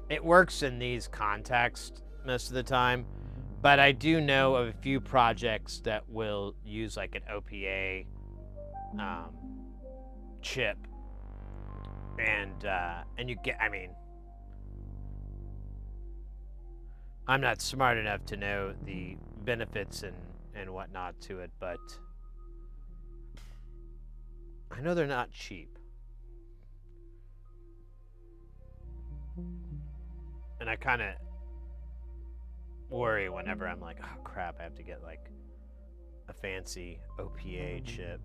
it works in these contexts most of the time, but I do know of a few projects that will use like an OPA chip, and you get, I mean, I'm not smart enough to know the benefits and whatnot to it, but I know they're not cheap. And I kind of worry whenever I'm like, oh crap, I have to get like a fancy OPA chip.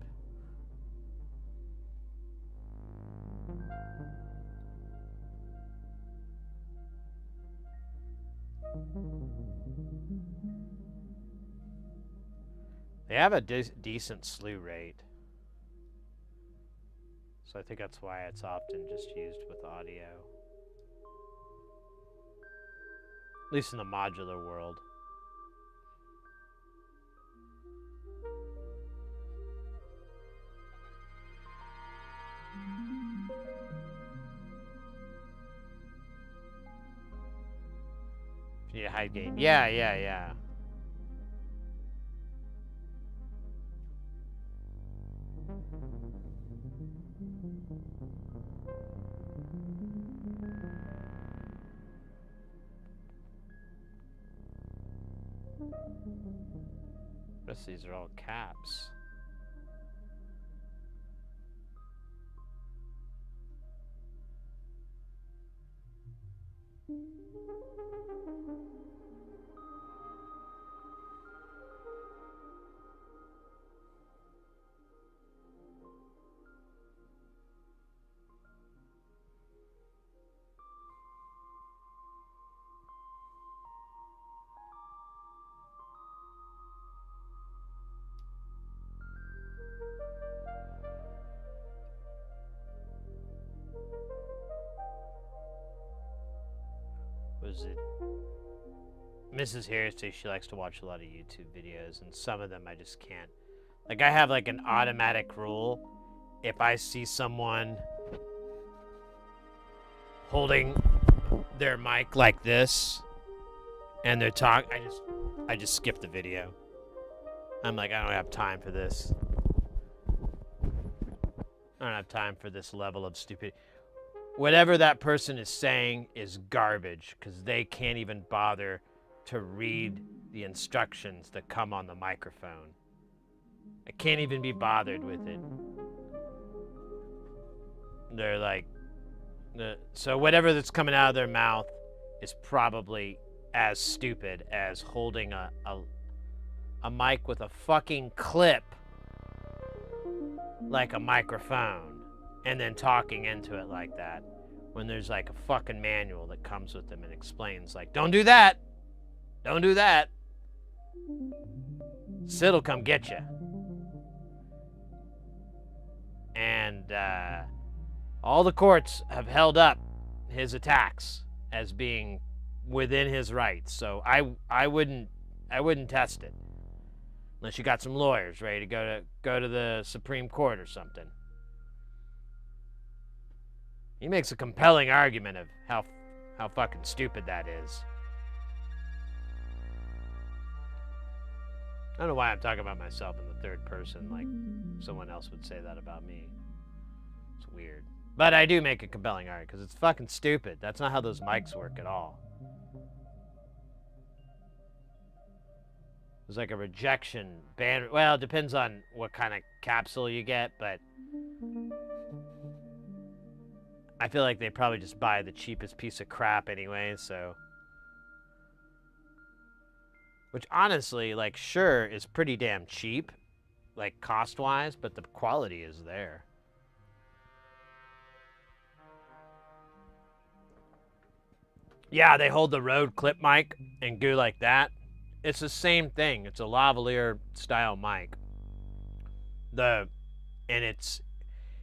They have a decent slew rate, so I think that's why it's often just used with audio, at least in the modular world. If you need a high gain, yeah. Rest of these are all caps. videos that Mrs. Harris says she likes to watch a lot of YouTube videos, and some of them I just can't. Like, I have like an automatic rule. If I see someone holding their mic like this and they're talking, I just skip the video. I'm like, I don't have time for this. I don't have time for this level of stupidity. Whatever that person is saying is garbage, because they can't even bother to read the instructions that come on the microphone. I can't even be bothered with it. They're like, so whatever that's coming out of their mouth is probably as stupid as holding a mic with a fucking clip like a microphone and then talking into it like that, when there's like a fucking manual that comes with them and explains, like, don't do that, don't do that, Sid'll come get you. And all the courts have held up his attacks as being within his rights, so I wouldn't test it unless you got some lawyers ready to go to the Supreme Court or something. He makes a compelling argument of how fucking stupid that is. I don't know why I'm talking about myself in the third person like someone else would say that about me. It's weird. But I do make a compelling argument because it's fucking stupid. That's not how those mics work at all. There's like a rejection band. Well, it depends on what kind of capsule you get, but I feel like they probably just buy the cheapest piece of crap anyway, so. Which honestly, like, sure, is pretty damn cheap, like, cost-wise, but the quality is there. Yeah, they hold the Rode clip mic and go like that. It's the same thing. It's a lavalier style mic.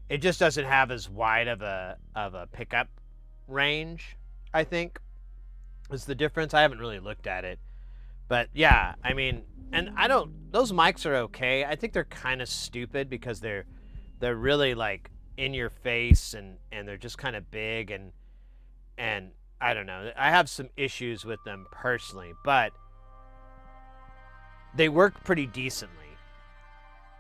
It just doesn't have as wide of a pickup range, I think, is the difference. I haven't really looked at it. But yeah, I mean, and those mics are okay. I think they're kind of stupid because they're really like in your face and they're just kind of big and I don't know. I have some issues with them personally, but they work pretty decently.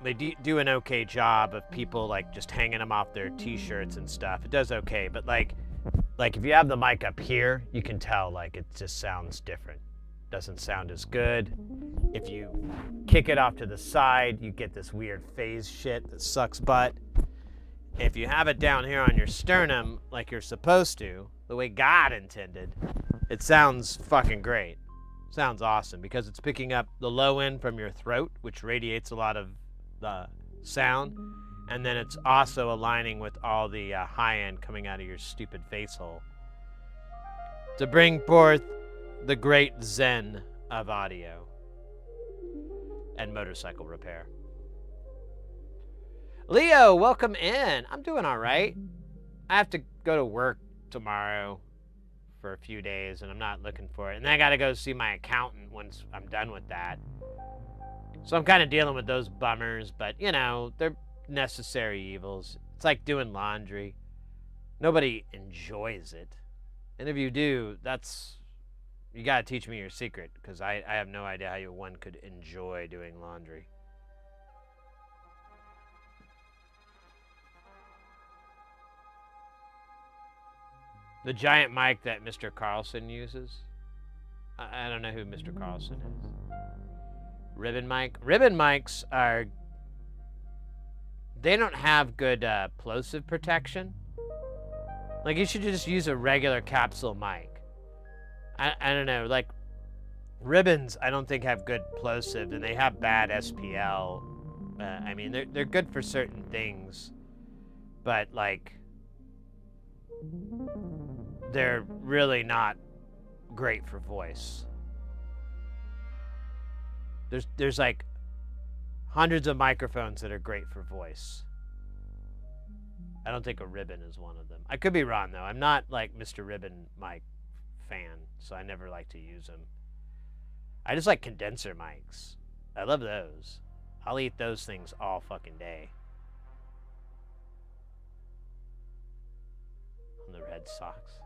They do an okay job of people like just hanging them off their t-shirts and stuff. It does okay, but like if you have the mic up here, you can tell like it just sounds different. Doesn't sound as good. If you kick it off to the side, you get this weird phase shit that sucks butt. If you have it down here on your sternum like you're supposed to, the way God intended, it sounds fucking great. Sounds awesome because it's picking up the low end from your throat, which radiates a lot of the sound, and then it's also aligning with all the high end coming out of your stupid face hole to bring forth the great zen of audio and motorcycle repair. Leo, welcome in. I'm doing all right. I have to go to work tomorrow for a few days, and I'm not looking for it. And then I got to go see my accountant once I'm done with that. So I'm kind of dealing with those bummers, but, you know, they're necessary evils. It's like doing laundry. Nobody enjoys it. And if you do, you got to teach me your secret, because I have no idea how one could enjoy doing laundry. The giant mic that Mr. Carlson uses. I don't know who Mr. Carlson is. Ribbon mic. Ribbon mics they don't have good plosive protection. Like, you should just use a regular capsule mic. I don't know, like, ribbons I don't think have good plosive, and they have bad SPL. I mean, they're good for certain things, but, like, they're really not great for voice. There's like hundreds of microphones that are great for voice. I don't think a ribbon is one of them. I could be wrong though. I'm not like Mr. Ribbon mic fan, so I never like to use them. I just like condenser mics. I love those. I'll eat those things all fucking day. On the Red Sox.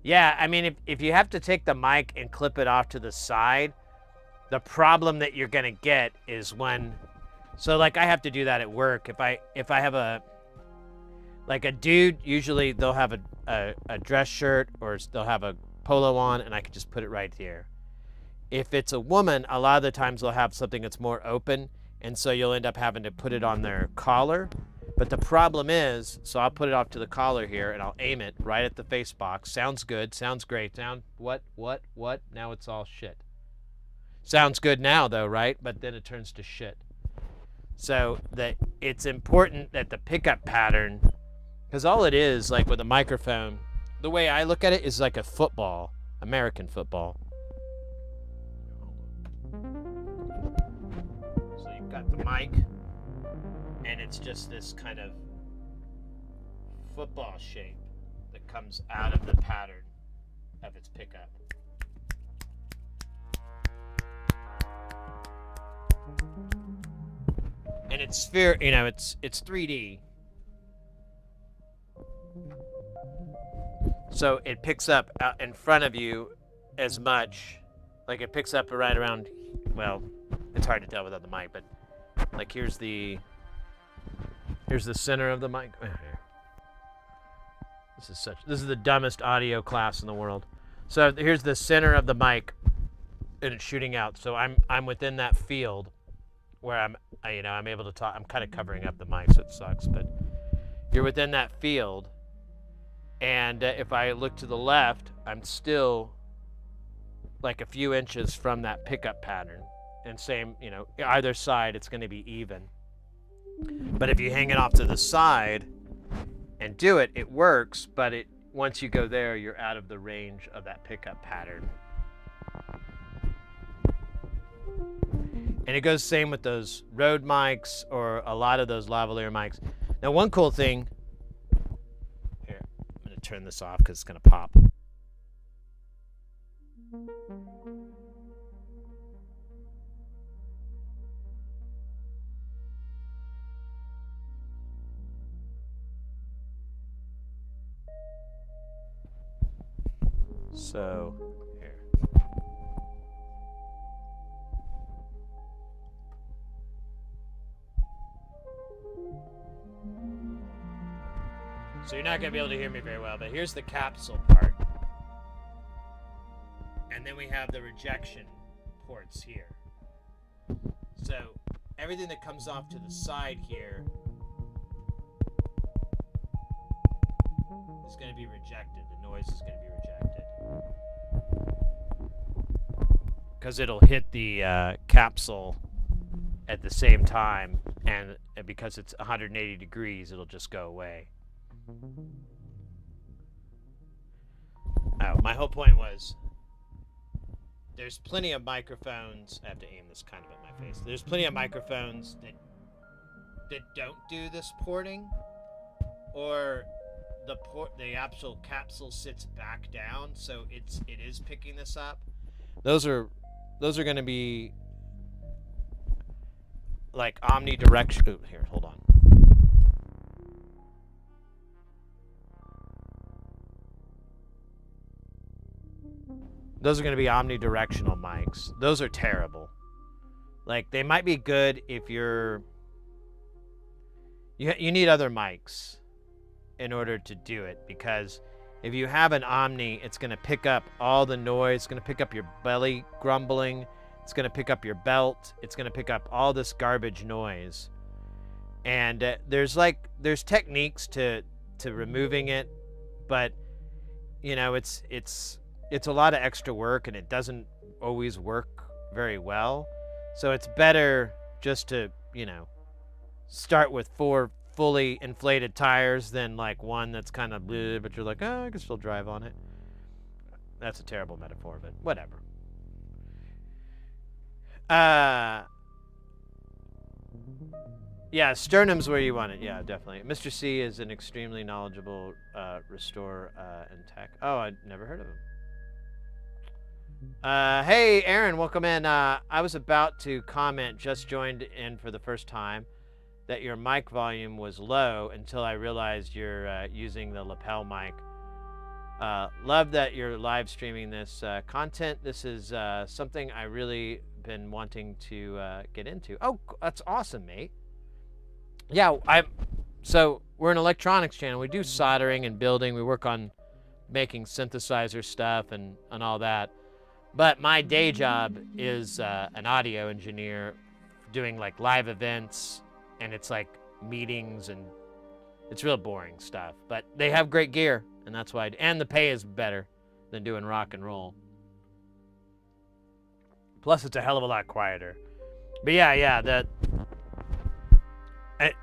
Yeah, I mean, if you have to take the mic and clip it off to the side, the problem that you're gonna get is when, so like I have to do that at work. If I have a dude, usually they'll have a dress shirt or they'll have a polo on, and I can just put it right here. If it's a woman, a lot of the times they'll have something that's more open, and so you'll end up having to put it on their collar. But the problem is, so I'll put it off to the collar here, and I'll aim it right at the face box. Sounds good. Sounds great. What? Now it's all shit. Sounds good now, though, right? But then it turns to shit. So that it's important that the pickup pattern, because all it is, like with a microphone, the way I look at it is like a football, American football. So you've got the mic, and it's just this kind of football shape that comes out of the pattern of its pickup. And it's sphere, you know, it's 3D. So it picks up out in front of you as much, like it picks up right around, well, it's hard to tell without the mic, but like here's the center of the mic. This is the dumbest audio class in the world. So here's the center of the mic, and it's shooting out. So I'm within that field where I'm able to talk. I'm kind of covering up the mic, so it sucks, but you're within that field. And if I look to the left, I'm still like a few inches from that pickup pattern. And same, either side, it's going to be even. But if you hang it off to the side and do it, it works. But once you go there, you're out of the range of that pickup pattern. And it goes same with those Rode mics or a lot of those lavalier mics. Now, one cool thing. Here, I'm going to turn this off because it's going to pop. So, here. So you're not going to be able to hear me very well, but here's the capsule part. And then we have the rejection ports here. So everything that comes off to the side here is going to be rejected. The noise is going to be rejected. Because it'll hit the capsule at the same time, and because it's 180 degrees, it'll just go away. Oh, my whole point was there's plenty of microphones. I have to aim this kind of at my face. There's plenty of microphones that don't do this porting, or the actual capsule sits back down, so it is picking this up. Those are going to be like omnidirectional. Here, hold on. Those are going to be omnidirectional mics. Those are terrible. Like, they might be good if you need other mics in order to do it, because if you have an omni, it's going to pick up all the noise. It's going to pick up your belly grumbling. It's going to pick up your belt. It's going to pick up all this garbage noise. And there's techniques to removing it, but it's a lot of extra work, and it doesn't always work very well. So it's better just to, start with 4 fully inflated tires than like one that's kind of bleh, but you're like, oh, I can still drive on it. That's a terrible metaphor, but whatever. Yeah, sternum's where you want it. Yeah, definitely. Mr. C is an extremely knowledgeable restorer and tech. Oh, I'd never heard of him. Hey, Aaron, welcome in. I was about to comment, just joined in for the first time, that your mic volume was low until I realized you're using the lapel mic. Love that you're live streaming this content. This is something I really been wanting to get into. Oh, that's awesome, mate. Yeah, so we're an electronics channel. We do soldering and building. We work on making synthesizer stuff and all that. But my day job is an audio engineer doing like live events, and it's like meetings, and it's real boring stuff. But they have great gear, and that's why. And the pay is better than doing rock and roll. Plus, it's a hell of a lot quieter. But yeah,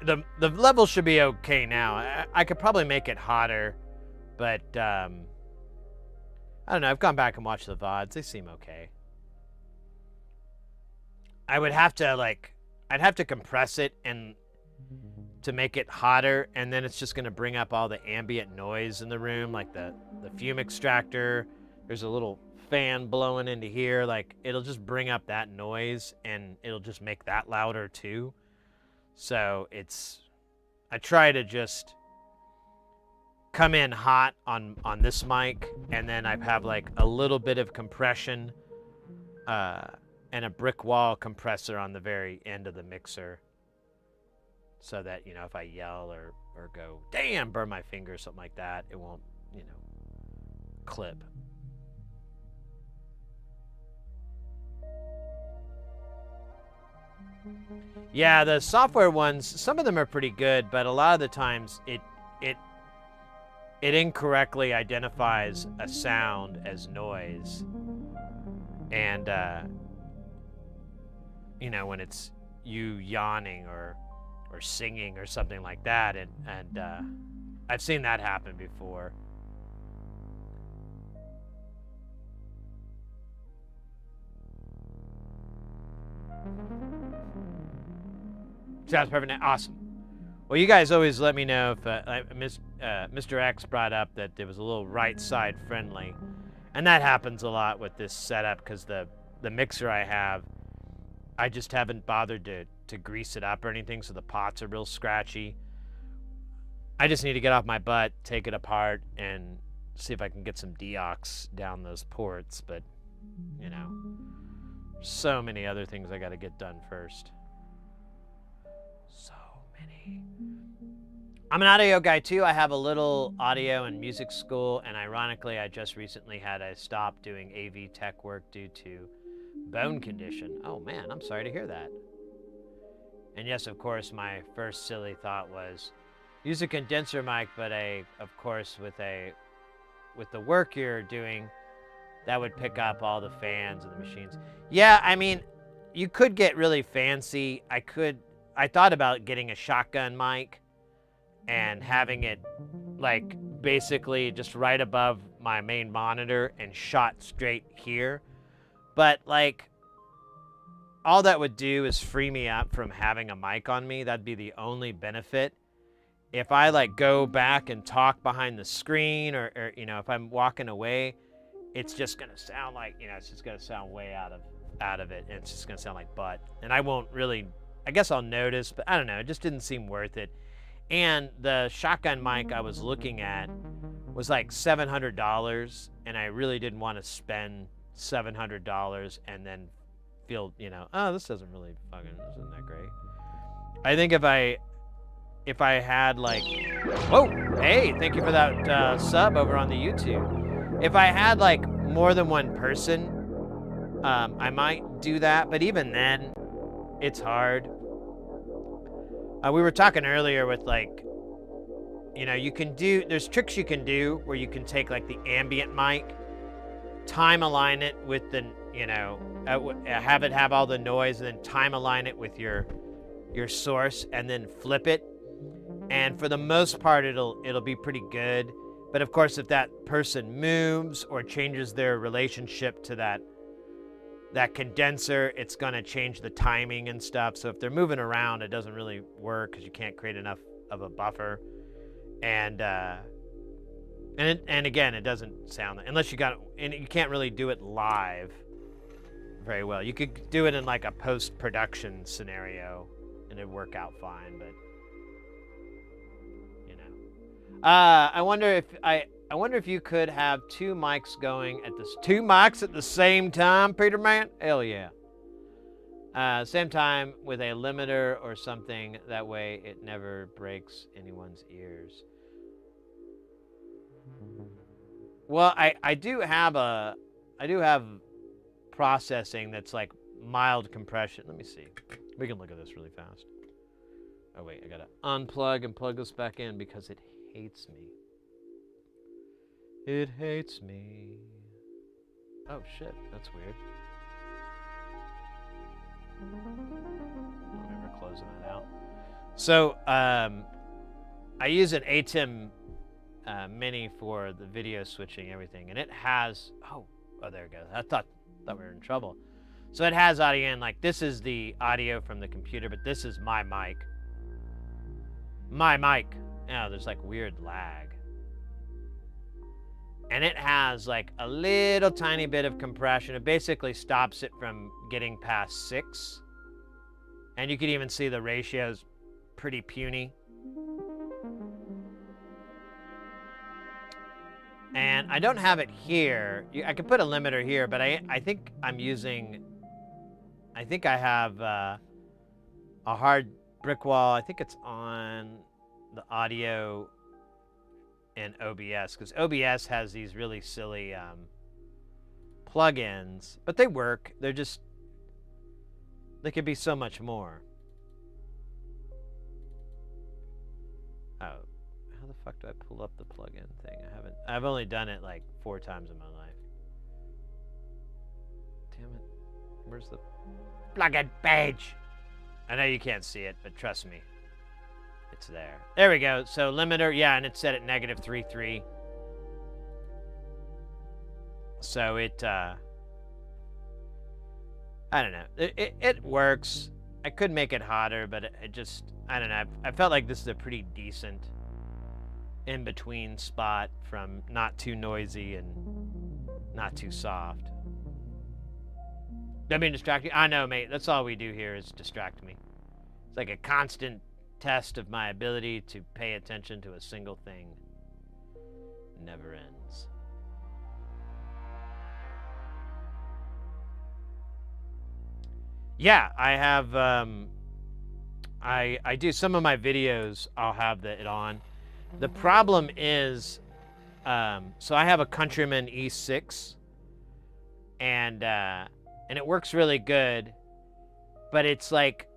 the level should be okay now. I could probably make it hotter, but I don't know. I've gone back and watched the VODs. They seem okay. I would have to I'd have to compress it and to make it hotter, and then it's just going to bring up all the ambient noise in the room, like the fume extractor. There's a little fan blowing into here. Like, it'll just bring up that noise, and it'll just make that louder too. So I try to just come in hot on this mic, and then I have like a little bit of compression and a brick wall compressor on the very end of the mixer, so that, you know, if I yell or go, damn, burn my finger, something like that, it won't, you know, clip. Yeah, the software ones, some of them are pretty good, but a lot of the times it incorrectly identifies a sound as noise. And, you know, when it's you yawning or singing or something like that, and I've seen that happen before. Sounds perfect. Awesome. Well, you guys always let me know if Mr. X brought up that there was a little right side friendly, and that happens a lot with this setup because the mixer I have, I just haven't bothered to grease it up or anything, so the pots are real scratchy. I just need to get off my butt, take it apart, and see if I can get some deox down those ports. But, you know, so many other things I got to get done first. So many. I'm an audio guy too. I have a little audio and music school, and ironically, I just recently had to stop doing AV tech work due to bone condition. Oh man, I'm sorry to hear that. And yes, of course, my first silly thought was use a condenser mic, but of course, with the work you're doing, that would pick up all the fans and the machines. Yeah, I mean, you could get really fancy. I thought about getting a shotgun mic and having it like basically just right above my main monitor and shot straight here. But like, all that would do is free me up from having a mic on me. That'd be the only benefit. If I like go back and talk behind the screen, or you know, if I'm walking away, it's just gonna sound like, you know, it's just gonna sound way out of it, and it's just gonna sound like butt. And I won't really, I guess I'll notice, but I don't know, it just didn't seem worth it. And the shotgun mic I was looking at was like $700, and I really didn't want to spend $700 and then feel, you know, oh, this isn't that great. I think if I had like, whoa, hey, thank you for that sub over on the YouTube. If I had like more than one person, I might do that, but even then, it's hard. We were talking earlier with like, you know, there's tricks you can do where you can take like the ambient mic, time align it with the, you know, have it have all the noise, and then time align it with your source, and then flip it. And for the most part, it'll be pretty good. But of course, if that person moves or changes their relationship to that condenser, it's going to change the timing and stuff. So if they're moving around, it doesn't really work because you can't create enough of a buffer. And again, it doesn't sound unless you got, and you can't really do it live very well. You could do it in like a post-production scenario, and it'd work out fine. But you know, I wonder if you could have two mics going at two mics at the same time, Peter Man. Hell yeah. Same time with a limiter or something. That way, it never breaks anyone's ears. Well, I do have processing that's like mild compression. Let me see. We can look at this really fast. Oh wait, I gotta unplug and plug this back in because it hates me. It hates me. Oh shit, that's weird. I remember closing that out. So I use an ATEM Mini for the video switching everything, and it has oh there it goes. I thought we were in trouble. So it has audio in, like this is the audio from the computer, but this is my mic. My mic. Oh, there's like weird lag. And it has like a little tiny bit of compression. It basically stops it from getting past 6. And you can even see the ratio's pretty puny. And I don't have it here. I could put a limiter here, but I think I'm using, I think I have a hard brick wall. I think it's on the audio in OBS, because OBS has these really silly plugins, but they work. They're just, they could be so much more. Oh. How the fuck do I pull up the plugin thing? I've only done it like 4 times in my life. Damn it. Where's the plugin page? I know you can't see it, but trust me. It's there. There we go. So limiter, yeah, and it's set at -3.3. So it, I don't know. It works. I could make it hotter, but it just, I don't know. I felt like this is a pretty decent in-between spot from not too noisy and not too soft. Don't mean distract you. I know, mate. That's all we do here is distract me. It's like a constant test of my ability to pay attention to a single thing. Never ends. Yeah, I have, I do some of my videos, I'll have it on. The problem is, so I have a Countryman E6, and it works really good, but it's like,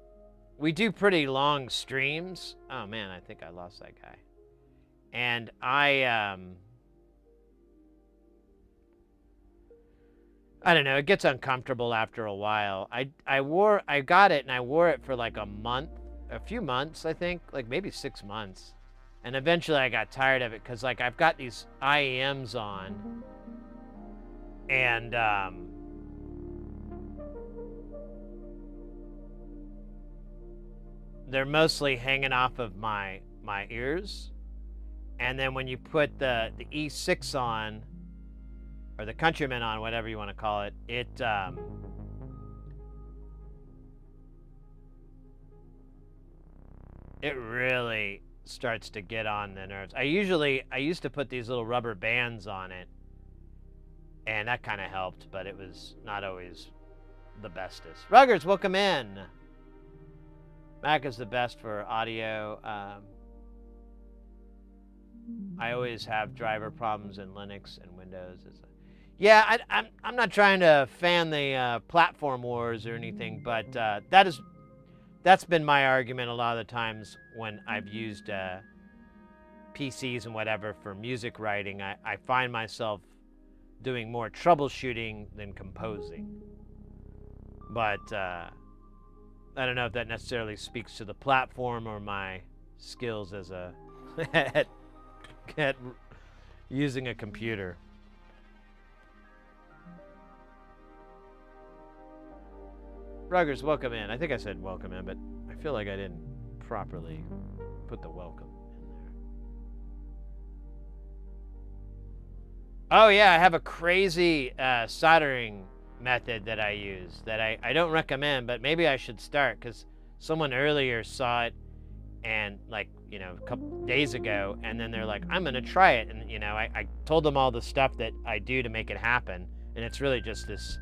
we do pretty long streams. Oh man, I think I lost that guy. And I don't know, it gets uncomfortable after a while. I got it and I wore it for like a few months, I think, like maybe 6 months. And eventually I got tired of it because, like, I've got these IEMs on, and they're mostly hanging off of my ears. And then when you put the E6 on, or the Countryman on, whatever you want to call it, it really starts to get on the nerves. I used to put these little rubber bands on it, and that kind of helped, but it was not always the bestest. Ruggers, welcome in. Mac is the best for audio. I always have driver problems in Linux and Windows. Yeah, I'm not trying to fan the platform wars or anything, but that's been my argument a lot of the times when I've used PCs and whatever for music writing. I find myself doing more troubleshooting than composing. But I don't know if that necessarily speaks to the platform or my skills as a at using a computer. Ruggers, welcome in. I think I said welcome in, but I feel like I didn't properly put the welcome in there. Oh yeah, I have a crazy soldering method that I use that I don't recommend, but maybe I should start because someone earlier saw it and like, you know, a couple days ago, and then they're like, I'm gonna try it. And you know, I told them all the stuff that I do to make it happen, and it's really just this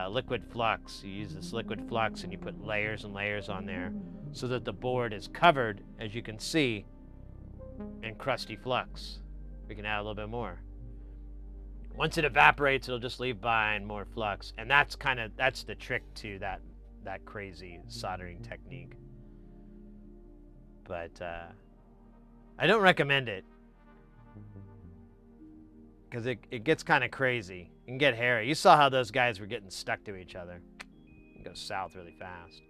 liquid flux. You use this liquid flux and you put layers and layers on there so that the board is covered, as you can see, in crusty flux. We can add a little bit more. Once it evaporates, it'll just leave behind more flux, and that's the trick to that crazy soldering technique. But I don't recommend it because it gets kind of crazy. It can get hairy. You saw how those guys were getting stuck to each other. It can go south really fast.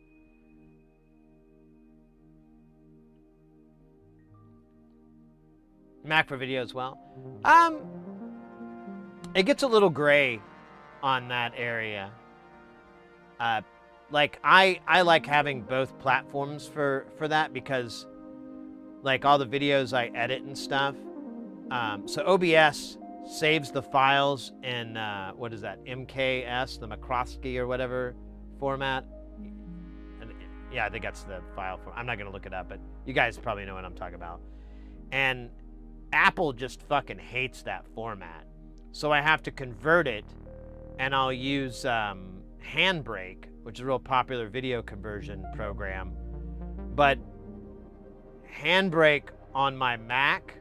Mac for video as well. It gets a little gray on that area. Like I like having both platforms for that because like all the videos I edit and stuff. So OBS saves the files in what is that, MKS, the Macrosky or whatever format. And yeah, I think that's the file form. I'm not gonna look it up, but you guys probably know what I'm talking about. And Apple just fucking hates that format. So I have to convert it, and I'll use Handbrake, which is a real popular video conversion program. But Handbrake on my Mac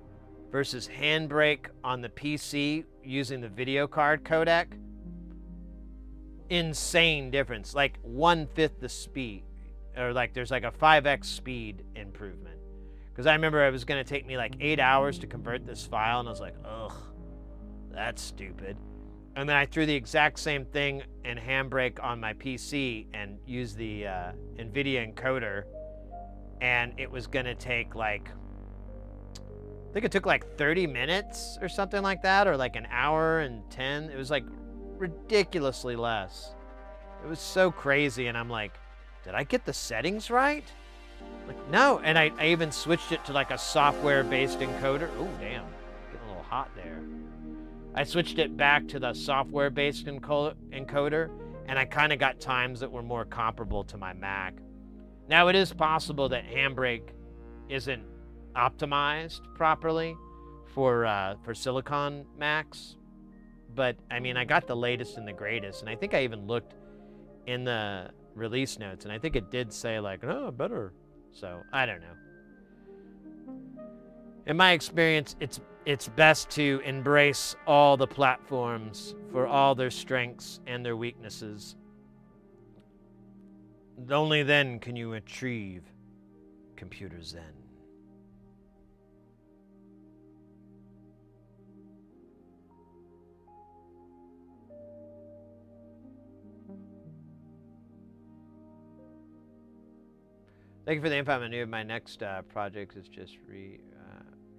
versus Handbrake on the PC using the video card codec, insane difference. Like 1/5 the speed, or like there's like a 5x speed improvement. Because I remember it was going to take me like 8 hours to convert this file, and I was like, ugh, that's stupid. And then I threw the exact same thing in Handbrake on my PC and used the NVIDIA encoder, and it was going to take like, I think it took like 30 minutes or something like that, or like an hour and 10. It was like ridiculously less. It was so crazy, and I'm like, did I get the settings right? Like, no. And I even switched it to like a software-based encoder. Oh, damn. Getting a little hot there. I switched it back to the software-based encoder, and I kind of got times that were more comparable to my Mac. Now, it is possible that Handbrake isn't optimized properly for Silicon Macs, but I mean, I got the latest and the greatest, and I think I even looked in the release notes, and I think it did say like, oh, better. So I don't know. In my experience, it's best to embrace all the platforms for all their strengths and their weaknesses. Only then can you achieve computer zen. Thank you for the info. I knew my next project is just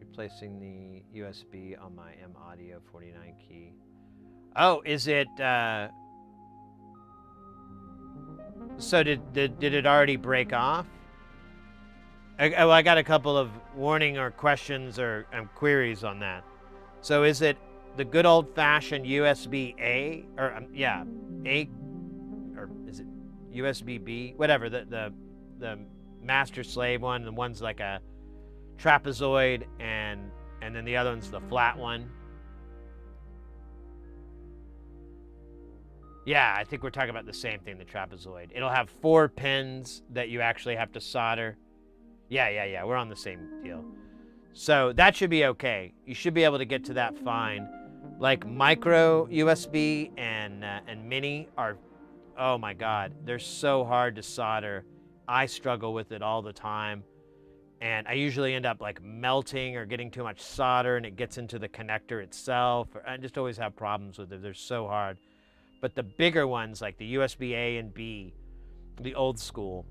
replacing the USB on my M Audio 49 key. Oh, is it? So did it already break off? I got a couple of warning or questions or queries on that. So is it the good old-fashioned USB A, or yeah, A, or is it USB B? Whatever, the master slave one. The one's like a trapezoid, and then the other one's the flat one. Yeah, I think we're talking about the same thing, the trapezoid. It'll have 4 pins that you actually have to solder. Yeah, we're on the same deal. So that should be okay. You should be able to get to that fine. Like micro USB and mini are, oh my God, they're so hard to solder. I struggle with it all the time. And I usually end up like melting or getting too much solder, and it gets into the connector itself. I just always have problems with it. They're so hard. But the bigger ones, like the USB A and B, the old school,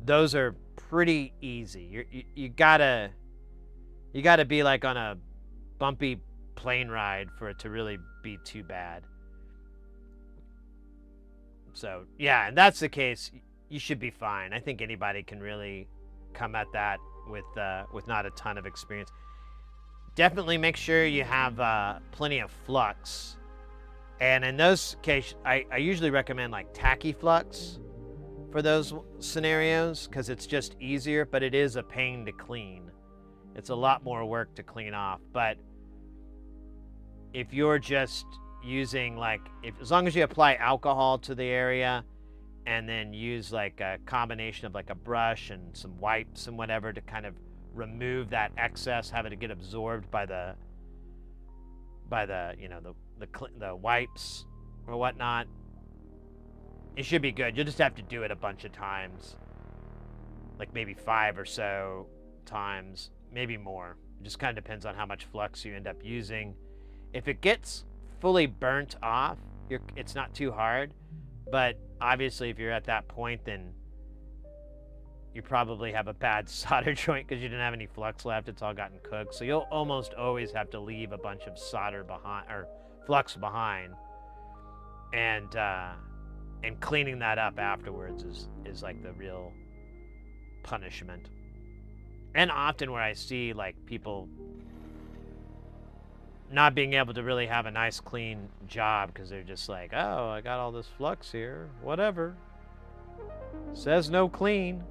those are pretty easy. You gotta be like on a bumpy plane ride for it to really be too bad. So yeah, and that's the case, you should be fine. I think anybody can really come at that with not a ton of experience. Definitely make sure you have plenty of flux. And in those cases, I usually recommend like tacky flux for those scenarios because it's just easier, but it is a pain to clean. It's a lot more work to clean off. But if you're just using as long as you apply alcohol to the area and then use like a combination of like a brush and some wipes and whatever to kind of remove that excess, have it get absorbed by the the wipes or whatnot, it should be good. You'll just have to do it a bunch of times, like maybe 5 or so times, maybe more. It just kind of depends on how much flux you end up using. If it gets fully burnt off, it's not too hard, but obviously if you're at that point, then you probably have a bad solder joint because you didn't have any flux left. It's all gotten cooked. So you'll almost always have to leave a bunch of solder behind or flux behind, and cleaning that up afterwards is like the real punishment. And often where I see like people not being able to really have a nice clean job because they're just like, oh, I got all this flux here, whatever, says no clean.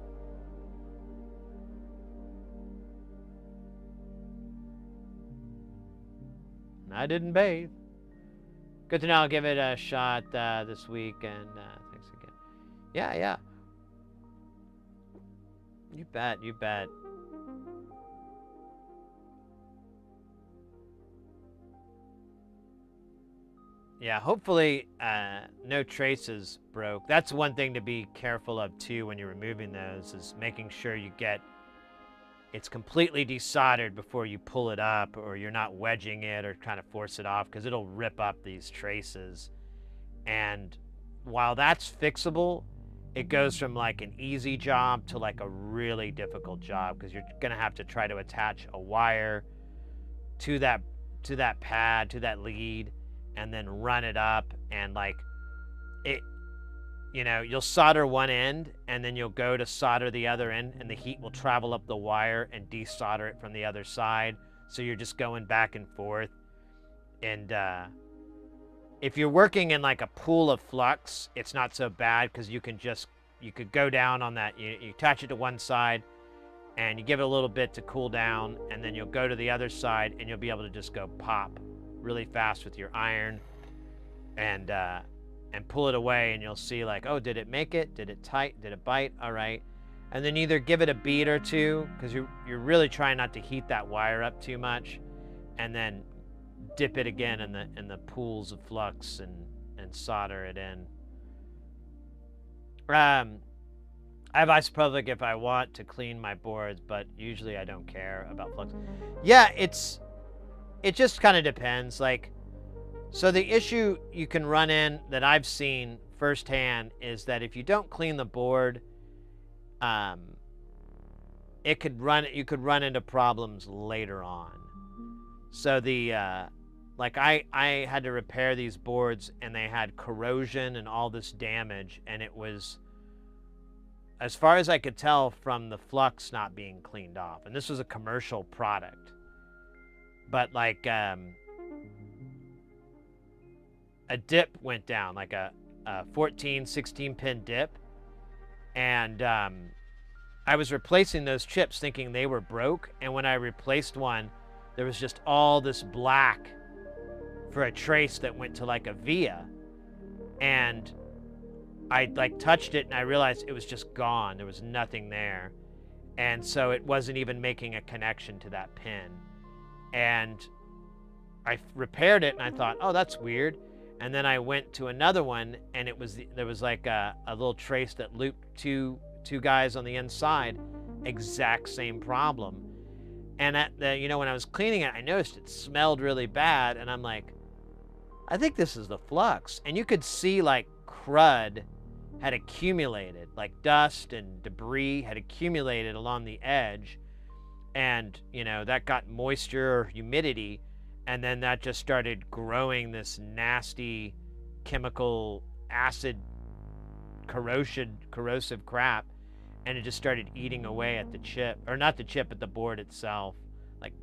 I didn't bathe. Good to know. I'll give it a shot this week, and thanks again. Yeah. You bet. Yeah, hopefully no traces broke. That's one thing to be careful of too when you're removing those, is making sure it's completely desoldered before you pull it up, or you're not wedging it or trying to force it off, because it'll rip up these traces. And while that's fixable, it goes from like an easy job to like a really difficult job, because you're gonna have to try to attach a wire to that pad, to that lead, and then run it up, and like it, you'll solder one end and then you'll go to solder the other end, and the heat will travel up the wire and desolder it from the other side. So you're just going back and forth. And if you're working in like a pool of flux, it's not so bad, because you could go down on that. You attach it to one side and you give it a little bit to cool down, and then you'll go to the other side and you'll be able to just go pop really fast with your iron and pull it away, and you'll see like, oh, did it make it? Did it bite? All right. And then either give it a beat or two, because you're really trying not to heat that wire up too much, and then dip it again in the pools of flux and solder it in. I have isopropic if I want to clean my boards, but usually I don't care about flux. Yeah, it just kind of depends. Like, so the issue you can run in that I've seen firsthand is that if you don't clean the board, you could run into problems later on. So like I had to repair these boards, and they had corrosion and all this damage, and it was, as far as I could tell, from the flux not being cleaned off. And this was a commercial product, but like a dip went down, like a 16 pin dip, and I was replacing those chips thinking they were broke, and when I replaced one, there was just all this black for a trace that went to like a via, and I like touched it and I realized it was just gone. There was nothing there, and so it wasn't even making a connection to that pin. And I repaired it and I thought, oh, that's weird. And then I went to another one, and there was like a little trace that looped two guys on the inside, exact same problem. And when I was cleaning it, I noticed it smelled really bad, and I'm like, I think this is the flux. And you could see like crud had accumulated, like dust and debris had accumulated along the edge, and that got moisture or humidity, and then that just started growing this nasty chemical acid corrosive crap, and it just started eating away at the chip, or not the chip, but the board itself, like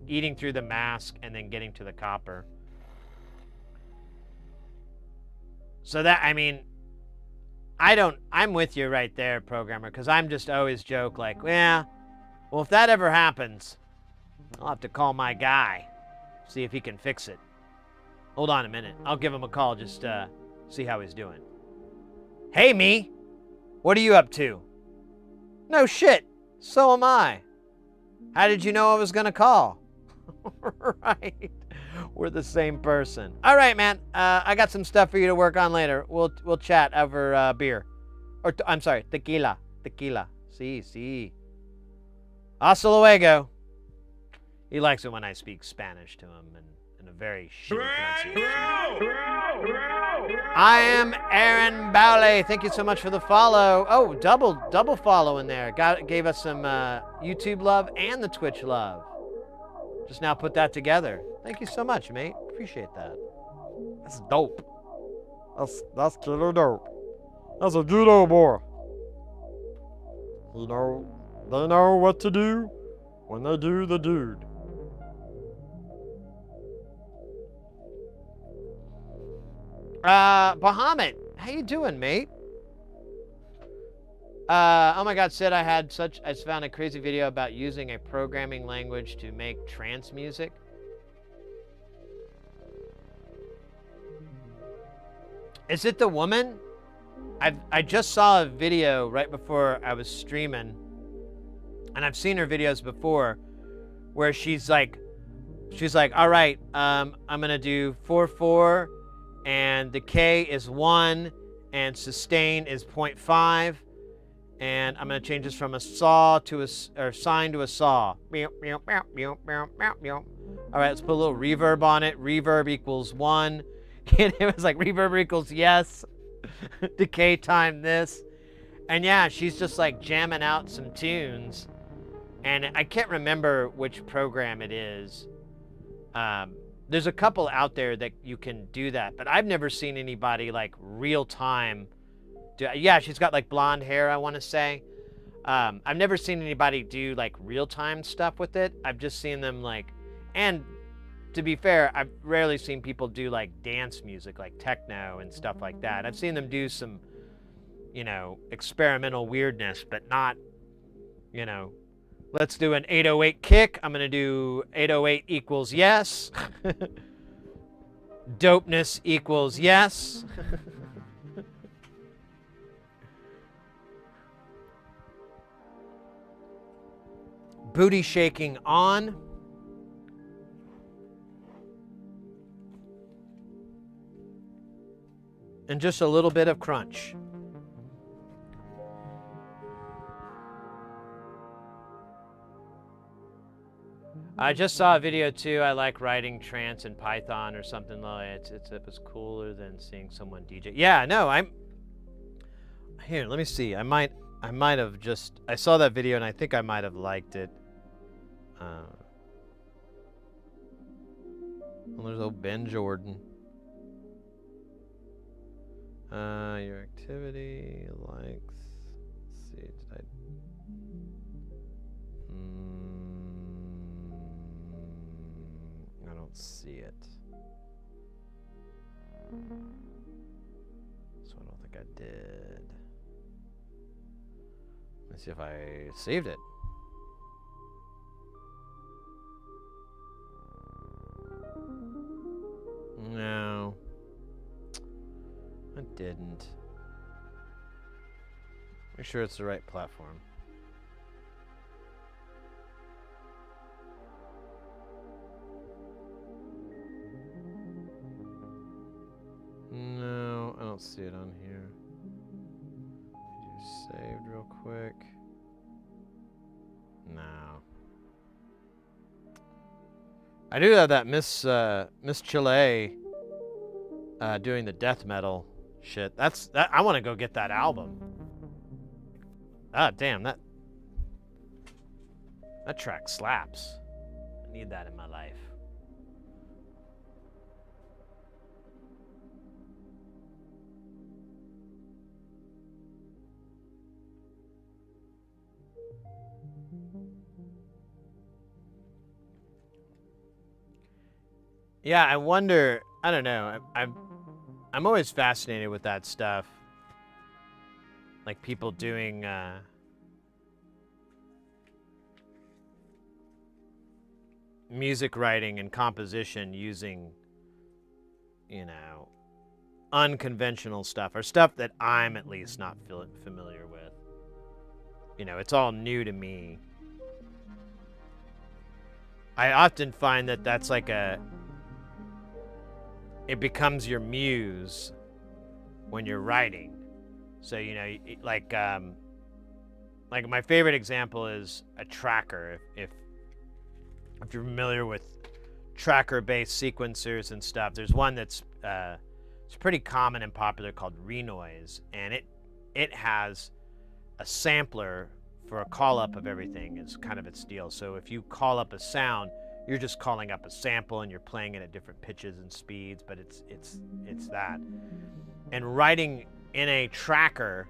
eating through the mask and then getting to the copper. So that, I mean, I'm with you right there, programmer, because I'm just always joke like, yeah, well, if that ever happens, I'll have to call my guy, see if he can fix it. Hold on a minute. I'll give him a call, just see how he's doing. Hey, me! What are you up to? No shit. So am I. How did you know I was gonna call? Right. We're the same person. All right, man. I got some stuff for you to work on later. We'll chat over beer. Or, I'm sorry, tequila. Tequila. Sí. Hasta luego. He likes it when I speak Spanish to him in a very shitty pronunciation. I am Aaron Bowley. Thank you so much for the follow. Oh, double follow in there. Gave us some YouTube love and the Twitch love. Just now put that together. Thank you so much, mate. Appreciate that. That's dope. That's killer dope. That's a good old boy. You know, they know what to do when they do the dude. Bahamut, how you doing, mate? Oh my God, Sid, I found a crazy video about using a programming language to make trance music. Is it the woman? I just saw a video right before I was streaming, and I've seen her videos before, where she's like, all right, I'm gonna do 4/4, and the K is 1, and sustain is 0.5, and I'm gonna change this from a saw to or sine to a saw. All right, let's put a little reverb on it. Reverb equals 1. And it was like reverb equals yes. Decay time this. And yeah, she's just like jamming out some tunes. And I can't remember which program it is. There's a couple out there that you can do that, but I've never seen anybody like real time do. Yeah, she's got like blonde hair, I want to say. I've never seen anybody do like real time stuff with it. I've just seen them like, and to be fair, I've rarely seen people do like dance music, like techno and stuff like that. I've seen them do some, you know, experimental weirdness, but not, you know, let's do an 808 kick. I'm going to do 808 equals yes. Dopeness equals yes. Booty shaking on. And just a little bit of crunch. I just saw a video too. I like writing trance in Python or something like it. It was cooler than seeing someone DJ. Yeah, no, I'm here. Let me see. I might have just. I saw that video and I think I might have liked it. Well, there's old Ben Jordan. Your activity, likes, let's see, did I don't see it. So I don't think I did. Let's see if I saved it. No. I didn't. Make sure it's the right platform. No, I don't see it on here. You saved real quick. No. I do have that Miss Chile doing the death metal shit. That I want to go get that album. Ah, damn, that track slaps. I need that in my life. Yeah, I wonder. I don't know. I'm always fascinated with that stuff. Like people doing music writing and composition using, you know, unconventional stuff or stuff that I'm at least not familiar with. You know, it's all new to me. I often find that that's like it becomes your muse when you're writing. So, you know, like my favorite example is a tracker. If you're familiar with tracker-based sequencers and stuff, there's one that's it's pretty common and popular called Renoise, and it has a sampler for a call up of everything is kind of its deal. So if you call up a sound, you're just calling up a sample and you're playing it at different pitches and speeds, but it's that. And writing in a tracker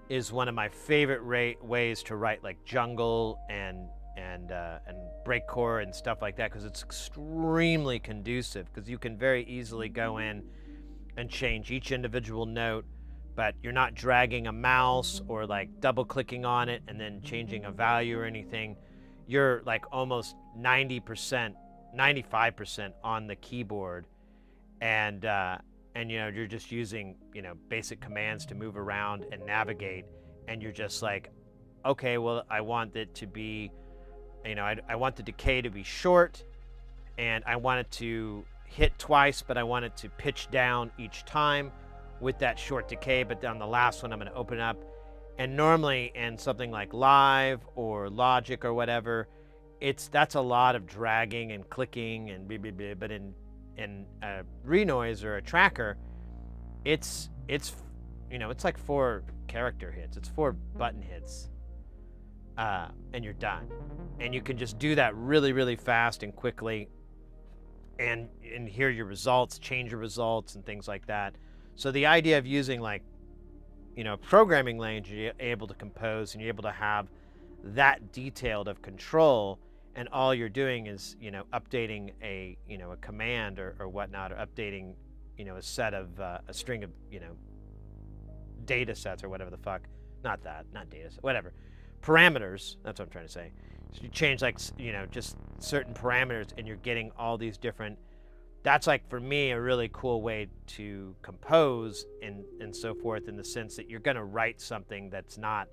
is one of my favorite ways to write like jungle and breakcore and stuff like that, because it's extremely conducive, because you can very easily go in and change each individual note, but you're not dragging a mouse or like double clicking on it and then changing a value or anything. You're like almost 90%, 95% on the keyboard, and you know, you're just using, you know, basic commands to move around and navigate, and you're just like, okay, well, I want it to be, you know, I want the decay to be short, and I want it to hit twice, but I want it to pitch down each time with that short decay, but then the last one I'm going to open up. And normally in something like Live or Logic or whatever, that's a lot of dragging and clicking and blah, blah, blah. But in a Renoise or a tracker, it's you know, it's like 4 character hits, it's 4 button hits, and you're done. And you can just do that really, really fast and quickly, and hear your results, change your results, and things like that. So the idea of using, like, you know, programming language, you're able to compose and you're able to have that detailed of control, and all you're doing is, you know, updating a, you know, a command or whatnot, or updating, you know, a set of a string of, you know, data sets or whatever the fuck. Not data set, whatever. Parameters, that's what I'm trying to say. So you change, like, you know, just certain parameters, and you're getting all these different. That's, like, for me, a really cool way to compose and so forth, in the sense that you're going to write something that's not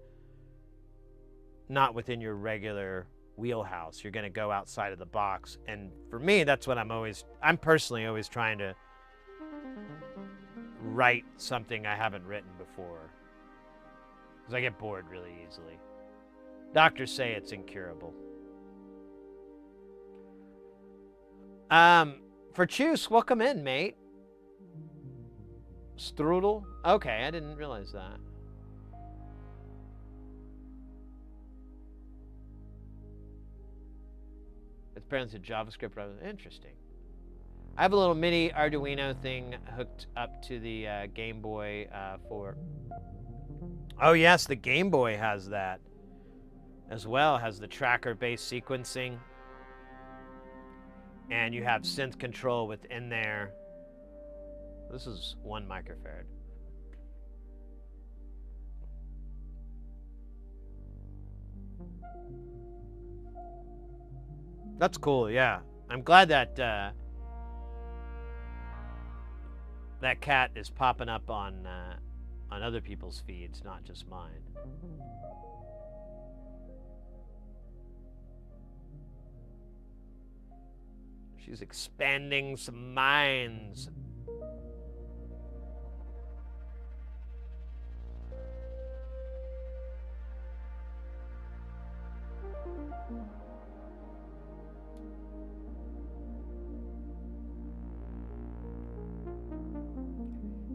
within your regular wheelhouse. You're going to go outside of the box. And for me, that's what I'm personally always trying to write something I haven't written before, because I get bored really easily. Doctors say it's incurable. For Choose, welcome in, mate. Strudel? Okay, I didn't realize that. It's apparently JavaScript rather than interesting. I have a little mini Arduino thing hooked up to the Game Boy for. Oh yes, the Game Boy has that as well. It has the tracker-based sequencing, and you have synth control within there. This is 1 microfarad. That's cool, yeah. I'm glad that that cat is popping up on other people's feeds, not just mine. She's expanding some minds.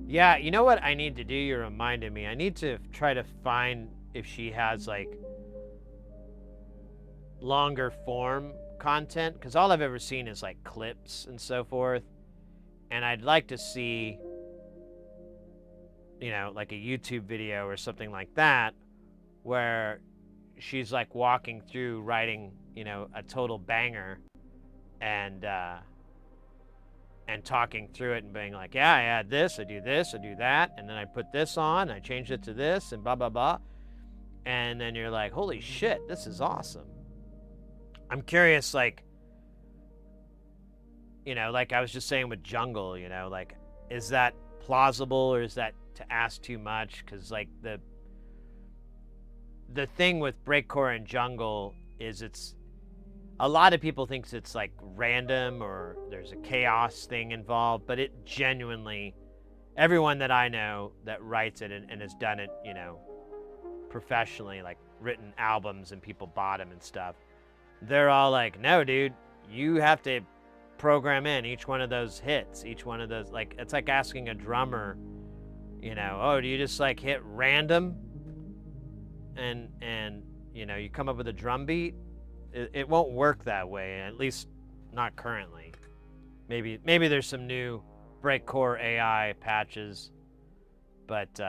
Yeah, you know what I need to do? You reminded me. I need to try to find if she has, like, longer form content, because all I've ever seen is, like, clips and so forth. And I'd like to see, you know, like a YouTube video or something like that, where she's, like, walking through writing, you know, a total banger, and and talking through it and being like, yeah, I add this, I do that, and then I put this on, I change it to this, and blah, blah, blah. And then you're like, holy shit, this is awesome. I'm curious, like, you know, like I was just saying with jungle, you know, like, is that plausible or is that to ask too much? Because, like, the thing with breakcore and jungle is it's, a lot of people think it's like random or there's a chaos thing involved, but it genuinely, everyone that I know that writes it and has done it, you know, professionally, like written albums and people bought them and stuff, they're all like, no, dude, you have to program in each one of those hits, each one of those, like, it's like asking a drummer, you know, oh, do you just like hit random and you know, you come up with a drum beat? It won't work that way, at least not currently. Maybe there's some new breakcore AI patches, but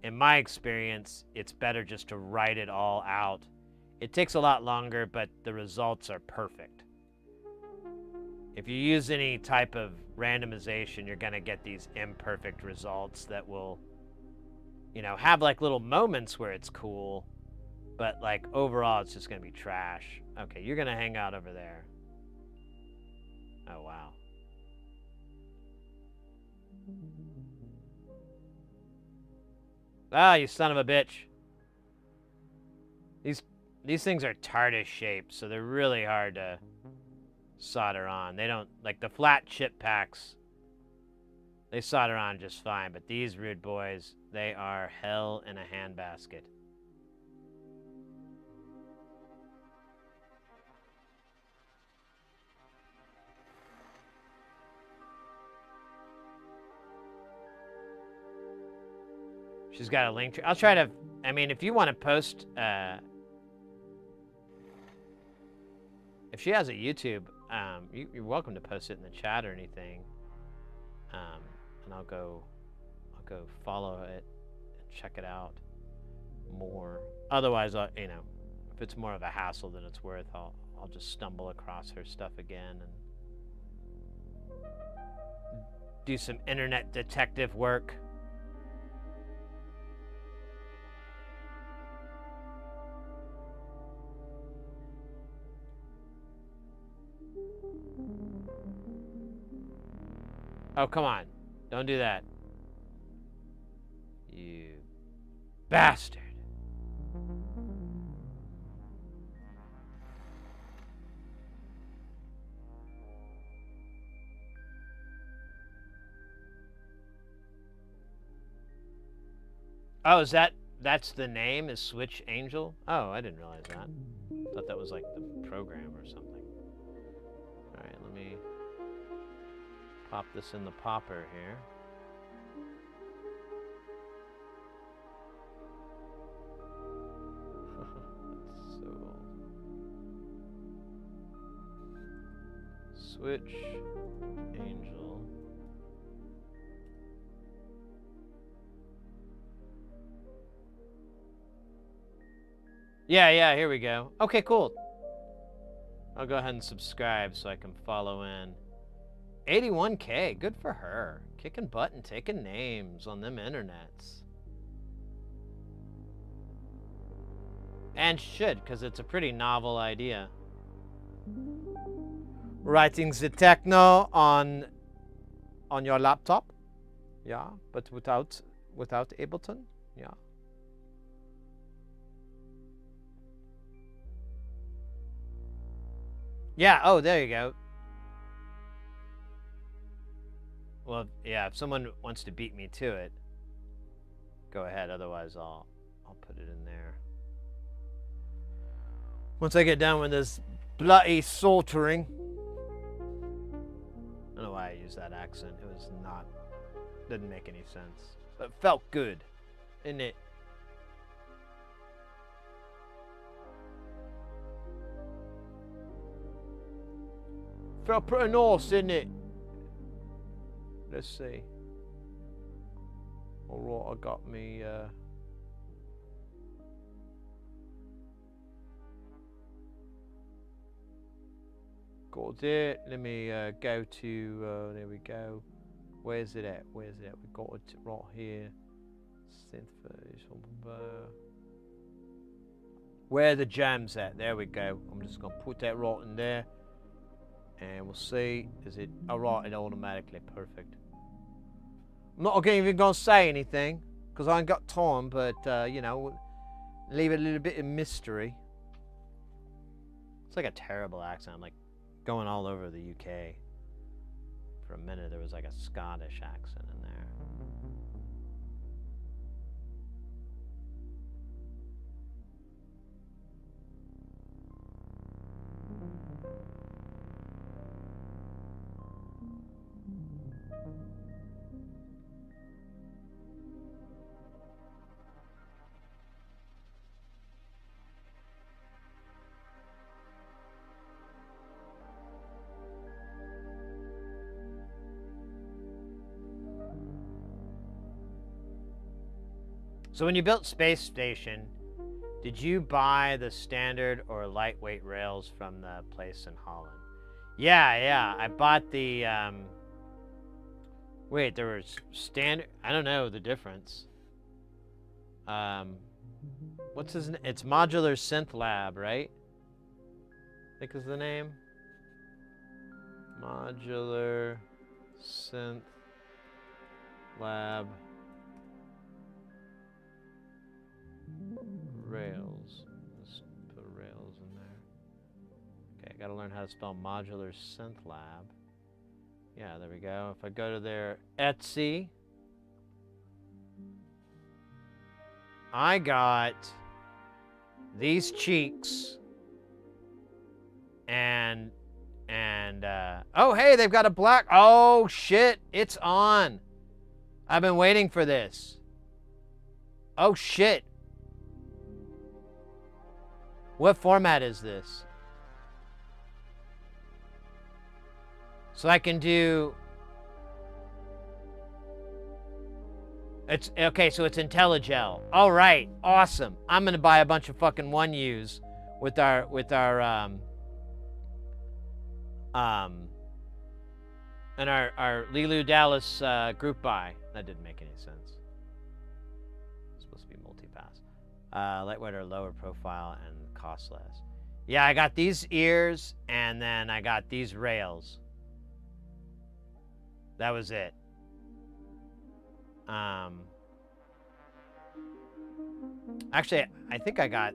in my experience, it's better just to write it all out. It takes a lot longer, but the results are perfect. If you use any type of randomization, you're gonna get these imperfect results that will, you know, have like little moments where it's cool, but like overall it's just gonna be trash. Okay, you're gonna hang out over there. Oh wow. Ah, you son of a bitch. These things are TARDIS shaped, so they're really hard to solder on. They don't, like the flat chip packs, they solder on just fine, but these rude boys, they are hell in a handbasket. She's got a link tree. I'll try to, I mean, if you want to post, if she has a YouTube, you're welcome to post it in the chat or anything. And I'll go follow it and check it out more. Otherwise, you know, if it's more of a hassle than it's worth, I'll just stumble across her stuff again and do some internet detective work. Oh, come on. Don't do that. You bastard. Oh, that's the name, is Switch Angel? Oh, I didn't realize that. Thought that was like the program or something. Alright, let me pop this in the popper here. That's so old. Switch Angel. Yeah, here we go. Okay, cool. I'll go ahead and subscribe so I can follow in. 81K, good for her. Kicking butt and taking names on them internets. And should, because it's a pretty novel idea. Writing the techno on your laptop? Yeah, but without Ableton? Yeah. Yeah, oh, there you go. Well, yeah, if someone wants to beat me to it, go ahead. Otherwise, I'll put it in there. Once I get done with this bloody soldering. I don't know why I used that accent. It was not, didn't make any sense. But it felt good, didn't it? Felt pretty nice, didn't it? Let's see. Alright, I got me, got it. Let me go to, there we go. Where's it at? Where's it at? We got it right here. Where are the jams at? There we go. I'm just going to put that right in there. And we'll see. Is it? Oh, right, it automatically. Perfect. I'm not even going to say anything. Because I ain't got time. But, you know, leave it a little bit of mystery. It's like a terrible accent. I'm like going all over the UK. For a minute, there was like a Scottish accent in there. So when you built Space Station, did you buy the standard or lightweight rails from the place in Holland? Yeah, I bought the, wait, there was standard, I don't know the difference. What's his name? It's Modular Synth Lab, right? I think is the name. Modular Synth Lab. Rails. Let's put rails in there. Okay, I gotta learn how to spell Modular Synth Lab. Yeah, there we go. If I go to their Etsy, I got these cheeks and oh hey, they've got a black. Oh shit, it's on. I've been waiting for this. Oh shit. What format is this? So I can do... It's okay, so it's IntelliGel. All right, awesome. I'm gonna buy a bunch of fucking 1Us with our and our Lilu Dallas group buy. That didn't make any sense. It's supposed to be multi-pass. Lightweight or lower profile and cost less. Yeah, I got these ears and then I got these rails. That was it. Actually, I think I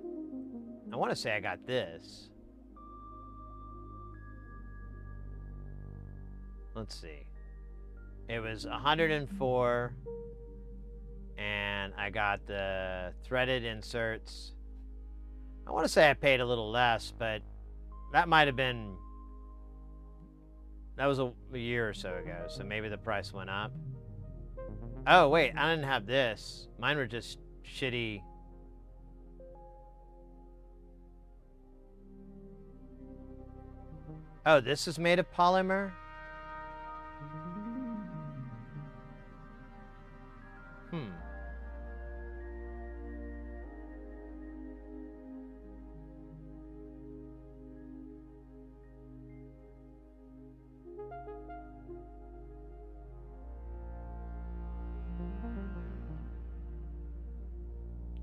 want to say I got this. Let's see. It was 104 and I got the threaded inserts. I want to say I paid a little less, but that might have been, that was a year or so ago, so maybe the price went up. Oh, wait, I didn't have this. Mine were just shitty. Oh, this is made of polymer?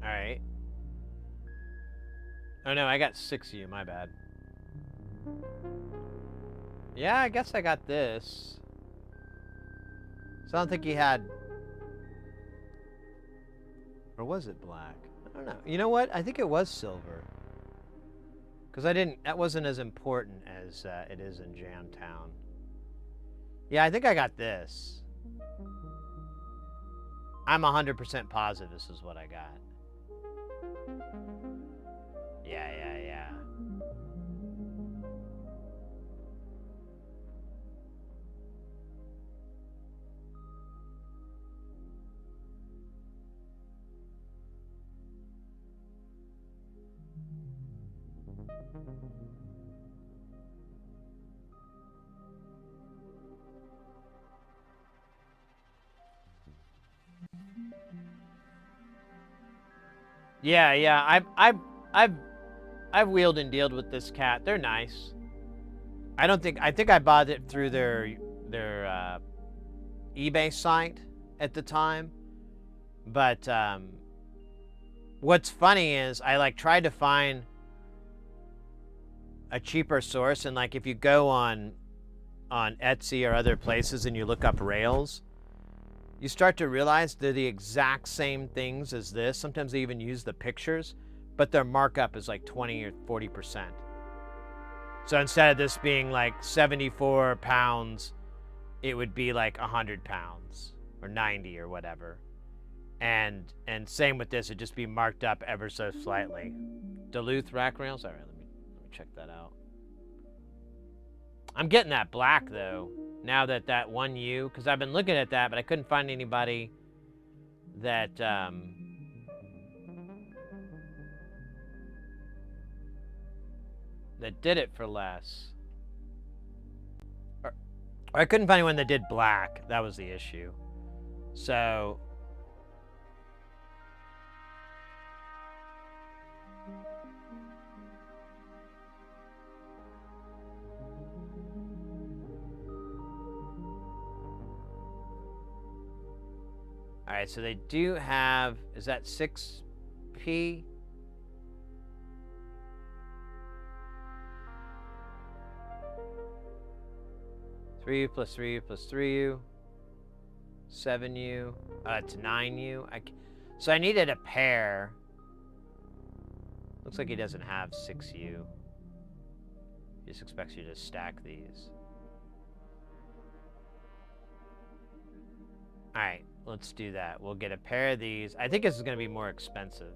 Alright. Oh no, I got 6 of you, my bad. Yeah, I guess I got this. So I don't think he had... Or was it black? I don't know. You know what? I think it was silver. Because that wasn't as important as it is in Jamtown. Yeah, I think I got this. I'm 100% positive this is what I got. Yeah. Yeah. I've wheeled and dealed with this cat. They're nice. I think I bought it through their eBay site at the time. But what's funny is I like tried to find a cheaper source, and like if you go on Etsy or other places and you look up rails, you start to realize they're the exact same things as this. Sometimes they even use the pictures, but their markup is like 20 or 40%. So instead of this being like 74 pounds, it would be like 100 pounds or 90 or whatever. And same with this, it'd just be marked up ever so slightly. Duluth rack rails? All right, let me check that out. I'm getting that black though, now that 1U, because I've been looking at that, but I couldn't find anybody that that did it for less. Or I couldn't find anyone that did black. That was the issue. So all right, so they do have, is that 6P? Three plus 3 plus 3U, 7U, it's 9U. So I needed a pair. Looks like he doesn't have 6U. He just expects you to stack these. All right, let's do that. We'll get a pair of these. I think this is going to be more expensive.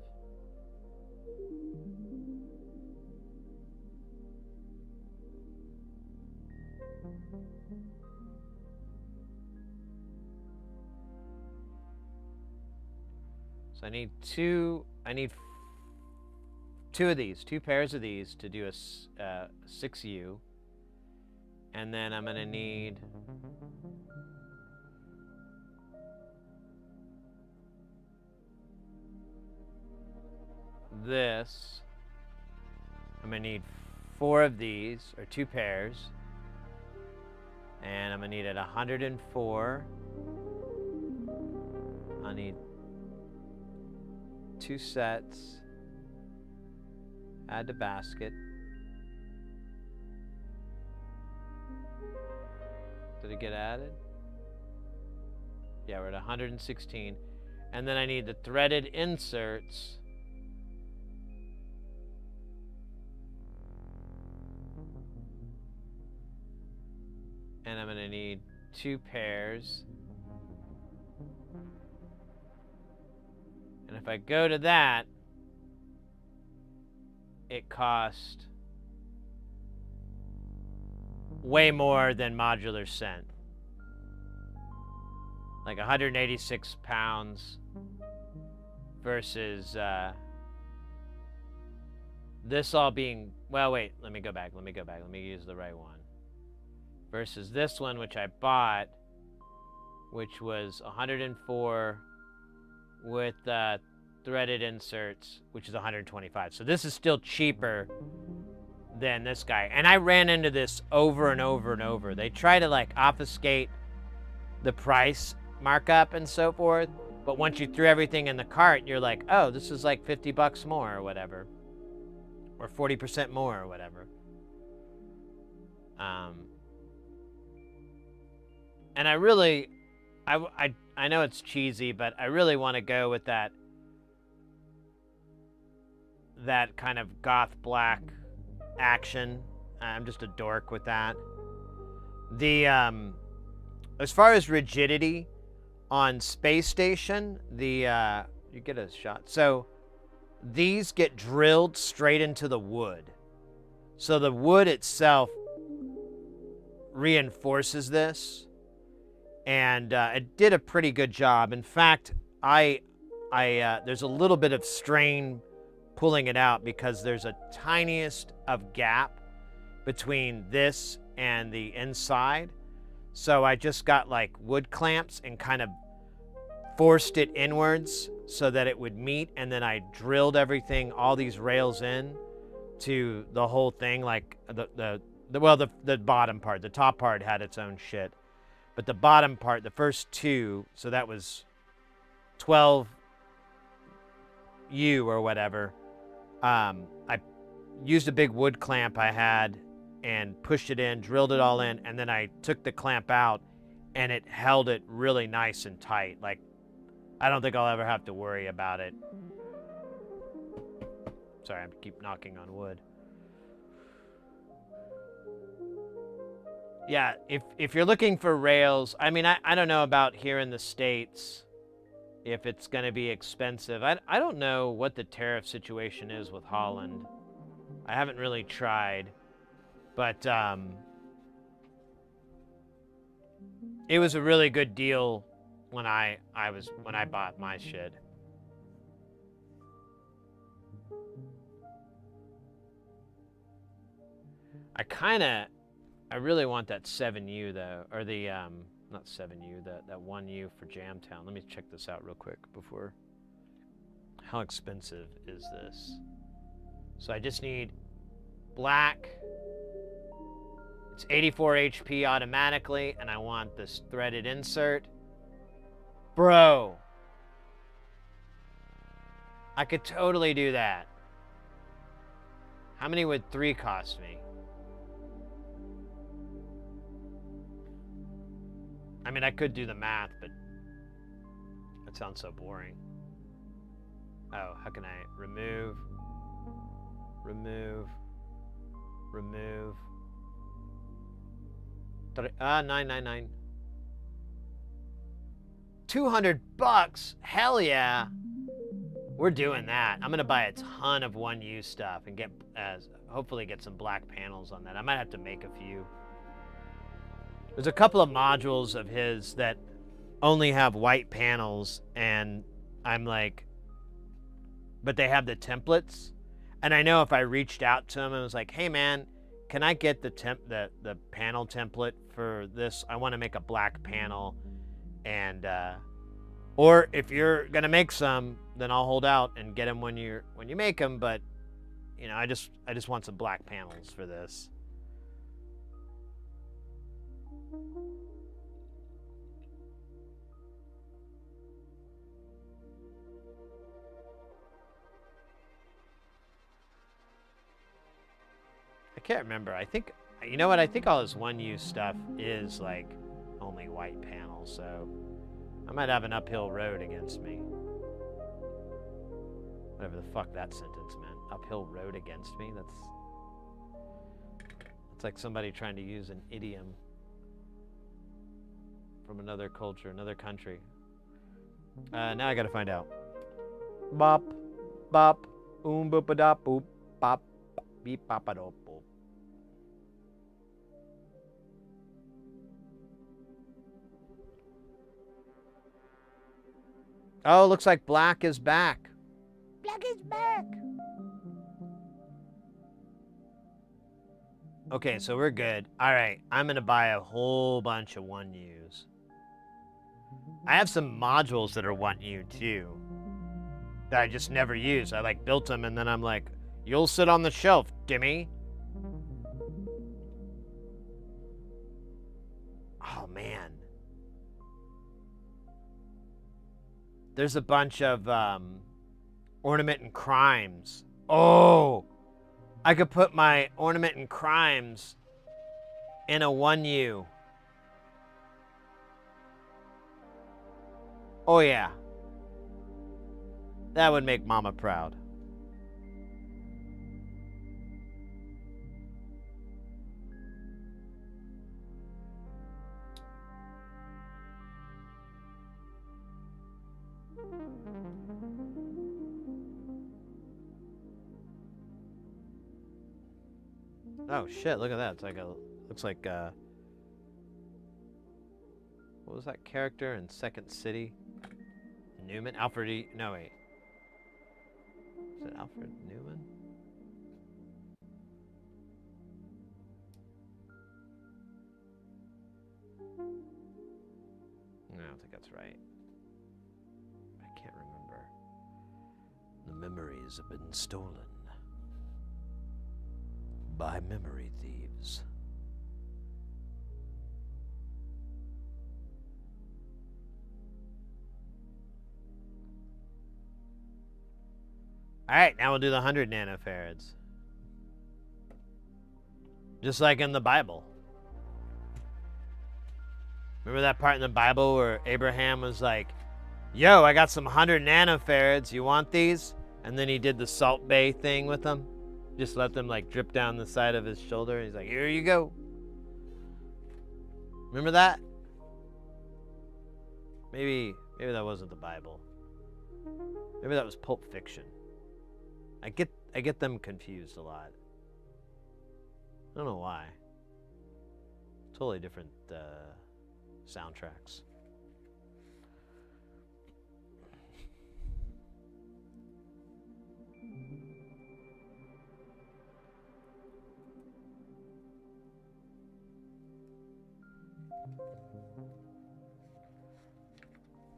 So I need two of these, 2 pairs of these to do a 6U. And then I'm going to need this. I'm going to need 4 of these, or 2 pairs. And I'm going to need it 104. I need 2 sets. Add to basket. Did it get added? Yeah, we're at 116. And then I need the threaded inserts. And I'm going to need 2 pairs. And if I go to that, it cost way more than modular synth. Like 186 pounds versus this all being, well, wait, let me go back. Let me use the right one. Versus this one, which I bought, which was 104 with threaded inserts, which is 125. So this is still cheaper than this guy. And I ran into this over and over and over. They try to like obfuscate the price markup and so forth, but once you threw everything in the cart, you're like, oh, this is like 50 bucks more or whatever, or 40% more or whatever. And I really, I know it's cheesy, but I really want to go with that kind of goth black action. I'm just a dork with that. The as far as rigidity on Space Station, you get a shot. So these get drilled straight into the wood. So the wood itself reinforces this, and it did a pretty good job. In fact, there's a little bit of strain pulling it out because there's a tiniest of gap between this and the inside. So I just got like wood clamps and kind of forced it inwards so that it would meet, and then I drilled everything, all these rails in to the whole thing, like the The bottom part. The top part had its own shit. But the bottom part, the first two, so that was 12U or whatever. I used a big wood clamp I had and pushed it in, drilled it all in, and then I took the clamp out and it held it really nice and tight. Like, I don't think I'll ever have to worry about it. Sorry, I keep knocking on wood. Yeah, if you're looking for rails, I mean, I don't know about here in the States if it's going to be expensive. I don't know what the tariff situation is with Holland. I haven't really tried, but it was a really good deal when I bought my shit. I really want that 7U though, or the not 7U, that 1U for Jamtown. Let me check this out real quick before. How expensive is this? So I just need black. It's 84 HP automatically, and I want this threaded insert. Bro, I could totally do that. How many would 3 cost me? I mean, I could do the math, but that sounds so boring. Oh, how can I remove? 999. $200? Hell yeah. We're doing that. I'm gonna buy a ton of 1U stuff and hopefully get some black panels on that. I might have to make a few. There's a couple of modules of his that only have white panels, and I'm like, but they have the templates. And I know if I reached out to him and was like, hey man, can I get the panel template for this? I want to make a black panel, and or if you're gonna make some, then I'll hold out and get them when you make them. But you know, I just want some black panels for this. I can't remember. I think, you know what? I think all this 1U stuff is like only white panels, so I might have an uphill road against me. Whatever the fuck that sentence meant. Uphill road against me? That's like somebody trying to use an idiom from another culture, another country. Now I gotta find out. Bop, bop, boop a dop, boop, bop, beep, bop a dop, boop. Oh, looks like black is back. Black is back. Okay, so we're good. All right, I'm gonna buy a whole bunch of 1Us. I have some modules that are 1U too that I just never use. I like built them and then I'm like, you'll sit on the shelf, Dimmy. Oh man. There's a bunch of Ornament and Crimes. Oh, I could put my Ornament and Crimes in a 1U. Oh yeah. That would make Mama proud. Oh shit, look at that. It's like looks like what was that character in Second City? Newman? Alfred E. No, wait. Is it Alfred Newman? No, I don't think that's right. I can't remember. The memories have been stolen by memory thieves. Alright, now we'll do the 100 nanofarads. Just like in the Bible. Remember that part in the Bible where Abraham was like, yo, I got some 100 nanofarads. You want these? And then he did the Salt Bay thing with them. Just let them like drip down the side of his shoulder. He's like, here you go. Remember that? Maybe that wasn't the Bible. Maybe that was Pulp Fiction. I get them confused a lot. I don't know why. Totally different soundtracks.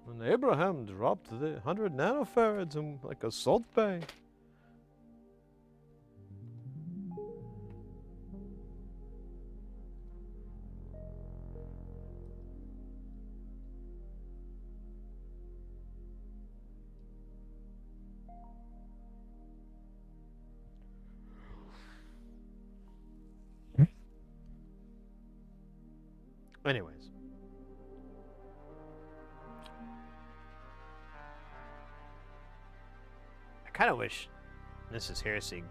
When Abraham dropped the 100 nanofarads in like a salt bay. Anyways. I kind of wish Mrs. Heresy,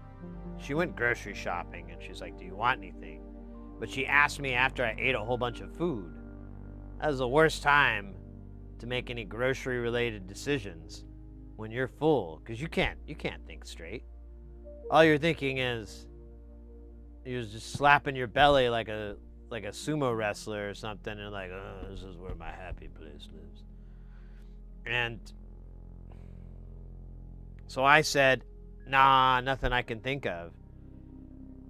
she went grocery shopping and she's like, do you want anything? But she asked me after I ate a whole bunch of food. That was the worst time to make any grocery related decisions when you're full, because you can't think straight. All you're thinking is you're just slapping your belly like a sumo wrestler or something, and like, oh, this is where my happy place lives. And so I said, nah, nothing I can think of.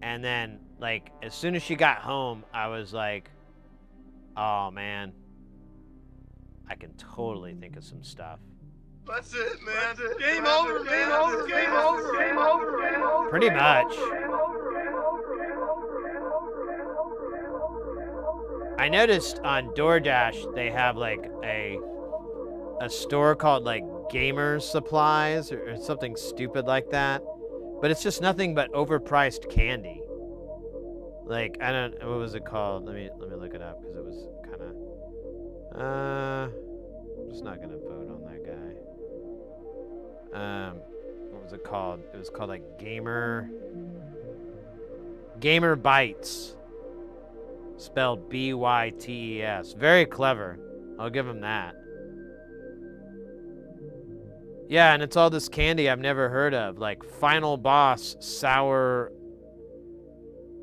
And then, like, as soon as she got home, I was like, oh man, I can totally think of some stuff. That's it, man. Game over, game over, game over, game over, game over. Pretty much. I noticed on DoorDash they have like a store called like Gamer Supplies or something stupid like that, but it's just nothing but overpriced candy. Like, I don't, what was it called? Let me look it up because it was kind of I'm just not gonna vote on that guy. What was it called? It was called like Gamer Bites. Spelled B-Y-T-E-S. Very clever. I'll give him that. Yeah, and it's all this candy I've never heard of. Like Final Boss sour...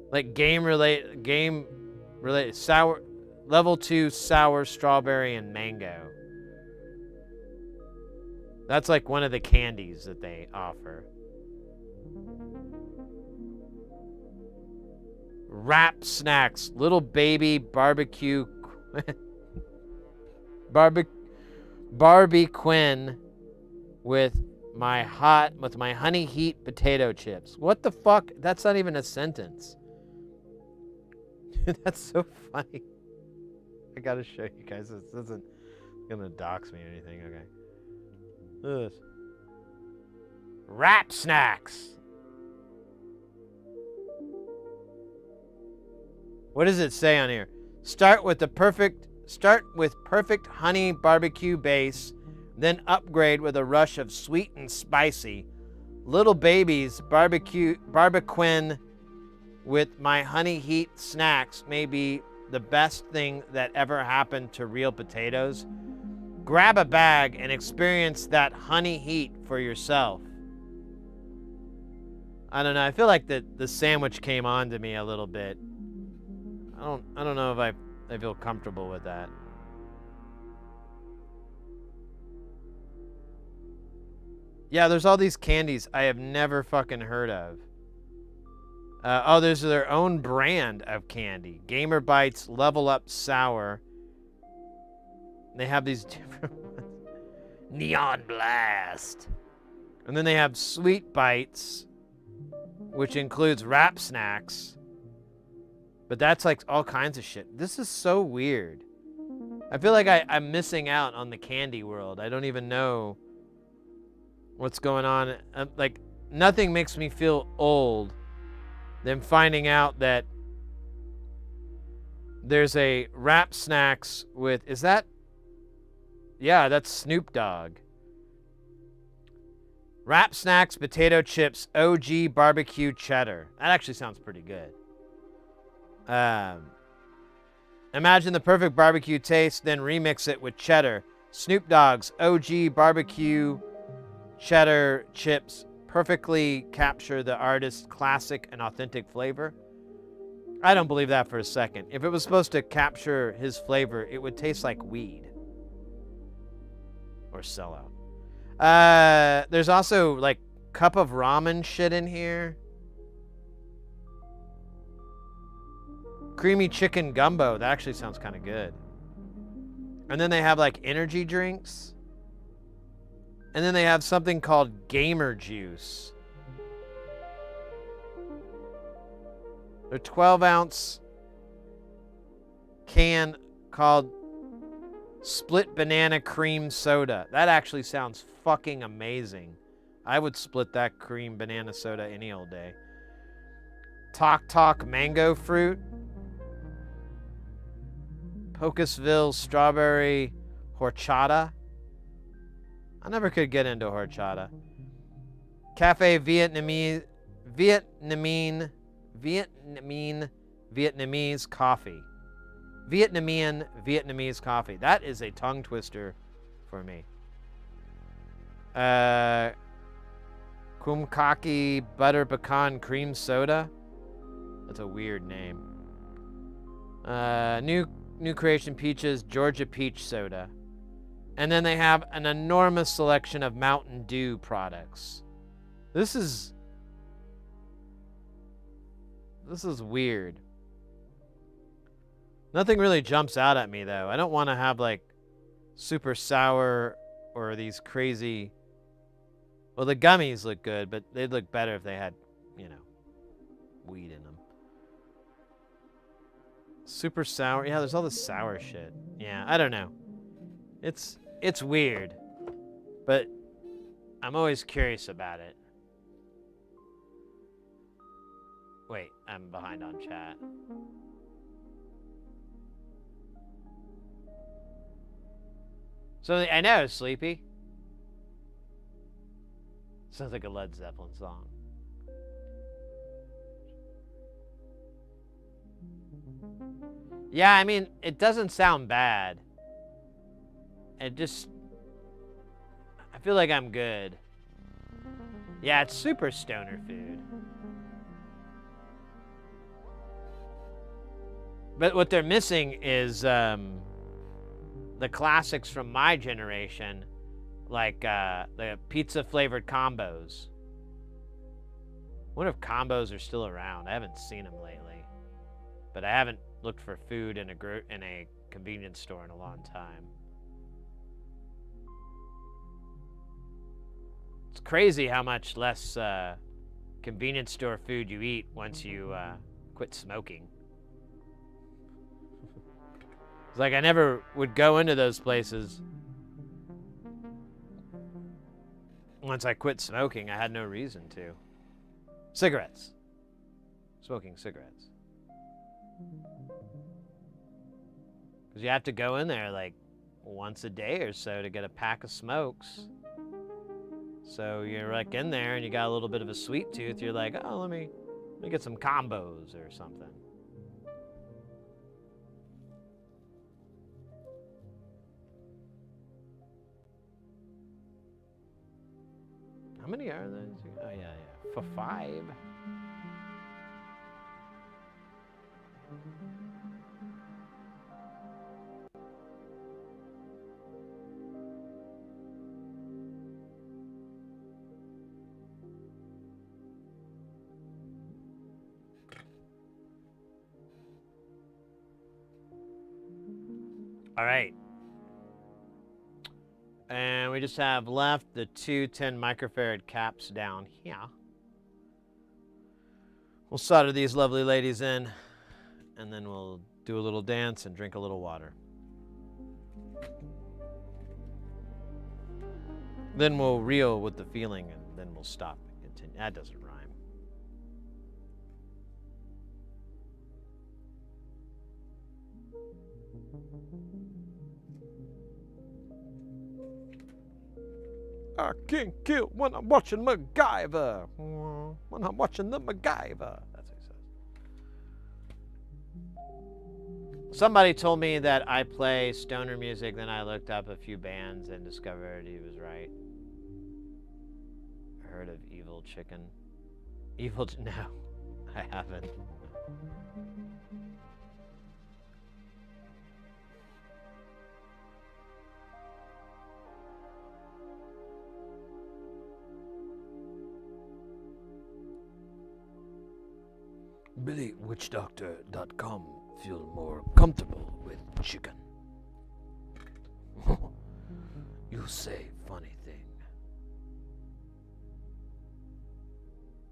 Like game related sour... Level 2 sour strawberry and mango. That's like one of the candies that they offer. Wrap snacks, little baby barbecue, Barbie Quinn with my honey heat potato chips. What the fuck? That's not even a sentence. That's so funny. I gotta show you guys. This isn't gonna dox me or anything. Okay. Look at this. Wrap snacks. What does it say on here? Start with perfect honey barbecue base, then upgrade with a rush of sweet and spicy. Little babies barbequin with my honey heat snacks may be the best thing that ever happened to real potatoes. Grab a bag and experience that honey heat for yourself. I don't know. I feel like the sandwich came on to me a little bit. I don't know if I feel comfortable with that. Yeah, there's all these candies I have never fucking heard of. Oh, there's their own brand of candy. Gamer Bites, Level Up Sour. They have these different ones. Neon Blast. And then they have Sweet Bites, which includes wrap snacks. But that's like all kinds of shit. This is so weird. I feel like I'm missing out on the candy world. I don't even know what's going on. Like, nothing makes me feel old than finding out that there's a wrap snacks with, is that? Yeah, that's Snoop Dogg. Wrap snacks, potato chips, OG barbecue cheddar. That actually sounds pretty good. Imagine the perfect barbecue taste, then remix it with cheddar. Snoop Dogg's OG barbecue cheddar chips perfectly capture the artist's classic and authentic flavor. I don't believe that for a second. If it was supposed to capture his flavor, it would taste like weed. Or sellout. There's also like cup of ramen shit in here. Creamy chicken gumbo. That actually sounds kind of good. And then they have like energy drinks. And then they have something called gamer juice. They're 12-ounce can called split banana cream soda. That actually sounds fucking amazing. I would split that cream banana soda any old day. Tok Tok mango fruit. Pocusville strawberry horchata. I never could get into horchata. Cafe Vietnamese coffee. Vietnamese coffee. That is a tongue twister for me. Kumkaki butter pecan cream soda. That's a weird name. New creation peaches Georgia peach soda. And then they have an enormous selection of Mountain Dew products. This is weird. Nothing really jumps out at me, though. I don't want to have, like, super sour or these crazy... Well, the gummies look good, but they'd look better if they had, you know, weed in them. Super sour. Yeah, there's all this sour shit. Yeah, I don't know. It's weird. But I'm always curious about it. Wait, I'm behind on chat. So I know, Sleepy. Sounds like a Led Zeppelin song. Yeah, I mean, it doesn't sound bad. It just... I feel like I'm good. Yeah, it's super stoner food. But what they're missing is the classics from my generation, like the pizza-flavored combos. I wonder if combos are still around. I haven't seen them lately. But I haven't looked for food in a convenience store in a long time. It's crazy how much less convenience store food you eat once you quit smoking. It's like I never would go into those places. Once I quit smoking, I had no reason to. Cigarettes. Smoking cigarettes. Because you have to go in there like once a day or so to get a pack of smokes. So you're like in there and you got a little bit of a sweet tooth. You're like, oh, let me get some combos or something. How many are those? Oh, yeah. For 5. All right. And we just have left the 2 10 microfarad caps down here. We'll solder these lovely ladies in, and then we'll do a little dance and drink a little water. Then we'll reel with the feeling, and then we'll stop in continue. That doesn't rhyme. I can't kill when I'm watching MacGyver. When I'm watching the MacGyver. That's what he says. Somebody told me that I play stoner music, then I looked up a few bands and discovered he was right. I heard of Evil Chicken. No, I haven't. BillyWitchDoctor.com feel more comfortable with chicken. You say funny thing.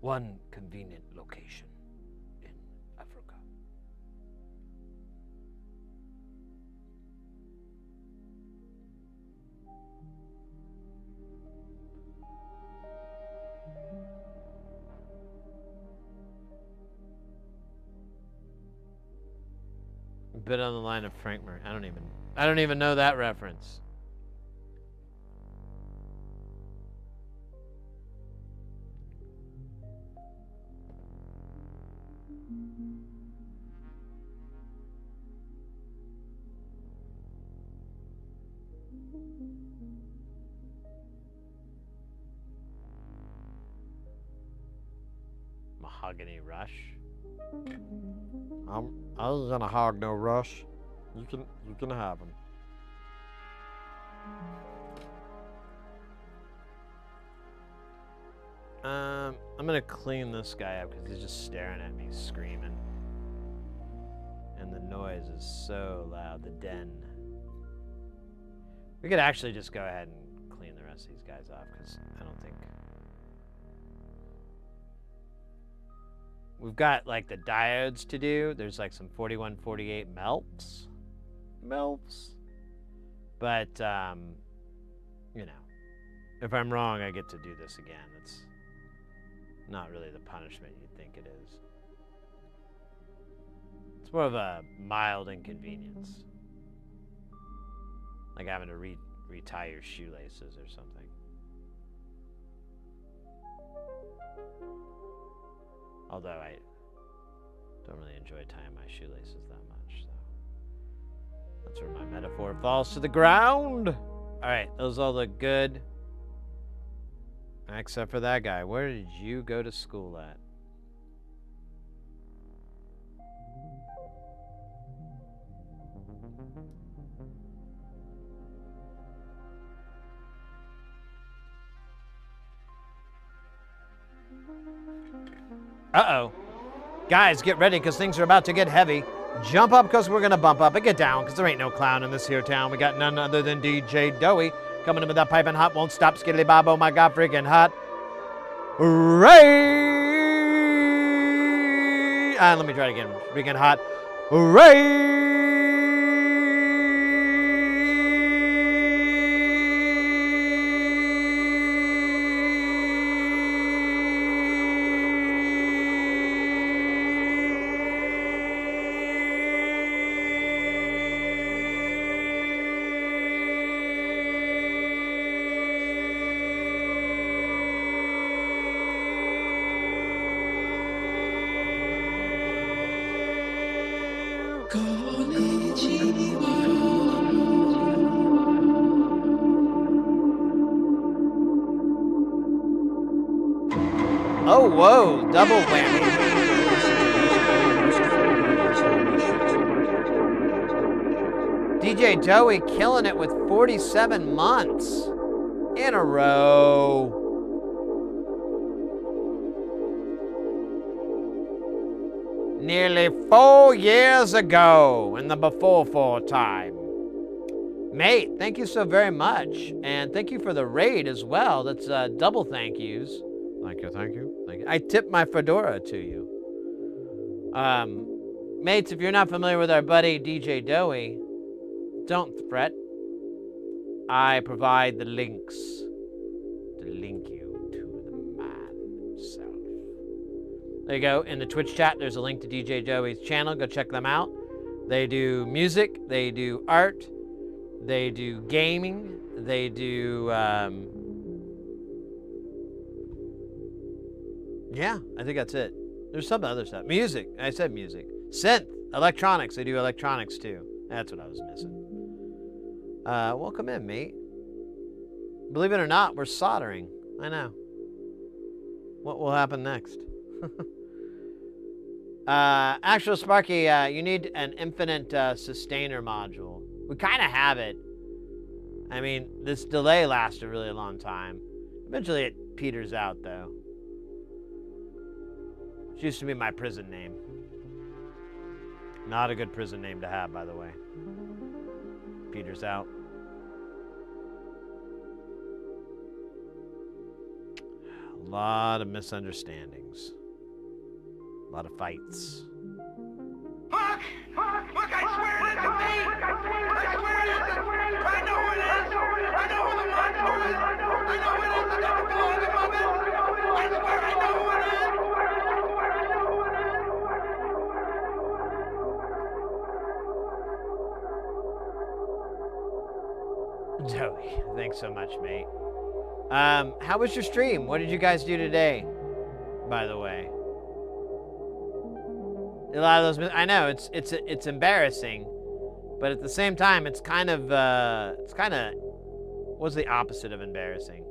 One convenient location in Africa. Bit on the line of Frank Murray. I don't even know that reference. Mahogany Rush. I was gonna hog no rush. You can have him. I'm gonna clean this guy up because he's just staring at me, screaming, and the noise is so loud. The den. We could actually just go ahead and clean the rest of these guys off because I don't think. We've got like the diodes to do. There's like some 4148 melts. But, you know, if I'm wrong, I get to do this again. It's not really the punishment you'd think it is. It's more of a mild inconvenience. Like having to retie your shoelaces or something. Although I don't really enjoy tying my shoelaces that much, so that's where my metaphor falls to the ground. All right, those all look good. Except for that guy. Where did you go to school at? Uh-oh. Guys, get ready because things are about to get heavy. Jump up because we're going to bump up and get down because there ain't no clown in this here town. We got none other than DJ Doughy coming in with that piping hot, won't stop, skiddly bob, oh my god, freaking hot. Hooray! Let me try it again. Freaking hot. Hooray! Oh, whoa, double whammy. DJ Doughy killing it with 47 months in a row. Nearly 4 years ago in the before time. Mate, thank you so very much. And thank you for the raid as well. That's double thank yous. Thank you, thank you, thank you. I tip my fedora to you. Mates, if you're not familiar with our buddy DJ Doughy, don't fret. I provide the links to link you to the man There you go. In the Twitch chat, there's a link to DJ Joey's channel. Go check them out. They do music. They do art. They do gaming. They do, yeah, I think that's it. There's some other stuff. Music. I said music. Synth. Electronics. They do electronics, too. That's what I was missing. Welcome in, mate. Believe it or not, we're soldering. I know. What will happen next? Actual Sparky, you need an infinite sustainer module. We kind of have it. I mean, this delay lasts a really long time. Eventually it peters out, though. It used to be my prison name. Not a good prison name to have, by the way. Peters out. A lot of misunderstandings. A lot of fights. Fuck! Fuck, I swear it isn't me! I swear it isn't! I know who it is! I know who the monster is! I know who it is! I got the blow on the moment! I swear I know who it is! Joey, thanks so much, mate. How was your stream? What did you guys do today, by the way? A lot of those, I know it's embarrassing, but at the same time, it's kind of what's the opposite of embarrassing?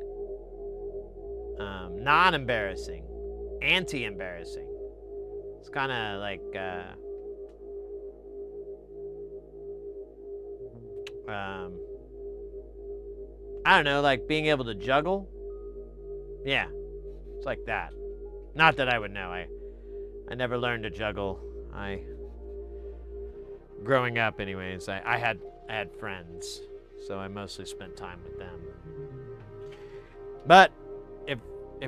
Non-embarrassing, anti-embarrassing. It's kind of like I don't know, like being able to juggle. Yeah, it's like that. Not that I would know. I never learned to juggle. Growing up anyways, I had friends, so I mostly spent time with them. But if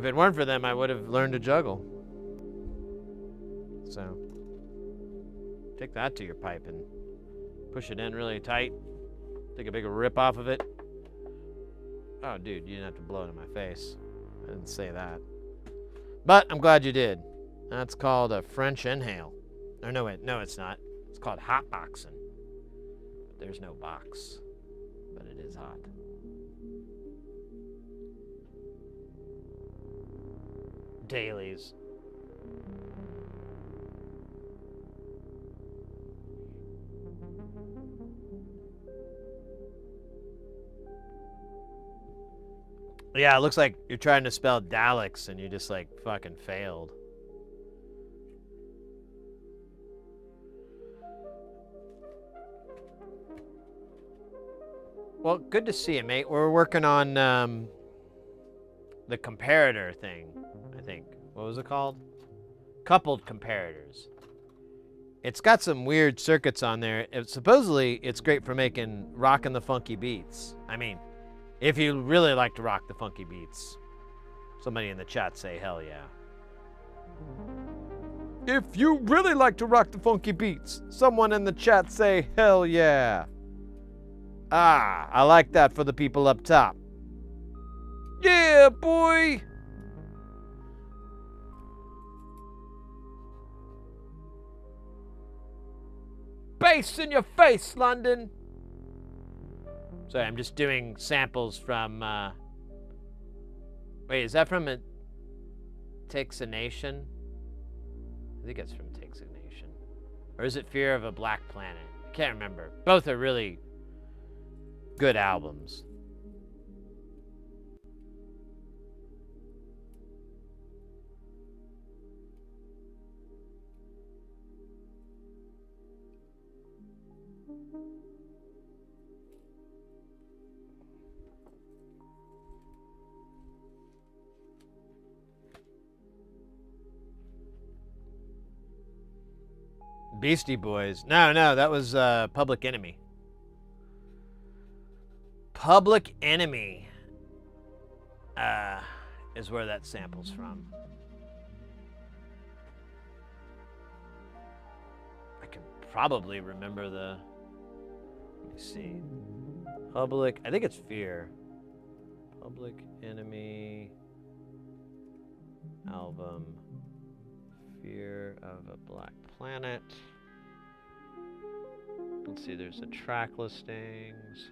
it weren't for them, I would have learned to juggle. So take that to your pipe and push it in really tight. Take a big rip off of it. Oh, dude, you didn't have to blow it in my face. I didn't say that. But I'm glad you did. That's called a French inhale. Or no, wait, no, it's not. It's called hot boxing. But there's no box. But it is hot. Dailies. Yeah, it looks like you're trying to spell Daleks and you just like fucking failed. Well, good to see you, mate. We're working on the comparator thing, I think. What was it called? Coupled comparators. It's got some weird circuits on there. Supposedly, it's great for making rockin' the funky beats. I mean, if you really like to rock the funky beats. Somebody in the chat say hell yeah. If you really like to rock the funky beats, someone in the chat say hell yeah. Ah, I like that for the people up top. Yeah, boy! Bass in your face, London! Sorry, I'm just doing samples from, wait, is that from It Takes a Nation? I think it's from Takes a Nation. Or is it Fear of a Black Planet? I can't remember. Both are really good albums. Beastie Boys. No, that was Public Enemy. Public Enemy is where that sample's from. I can probably remember the... Let me see. Public... I think it's Fear. Public Enemy album Fear of a Black Planet. Let's see, there's the track listings.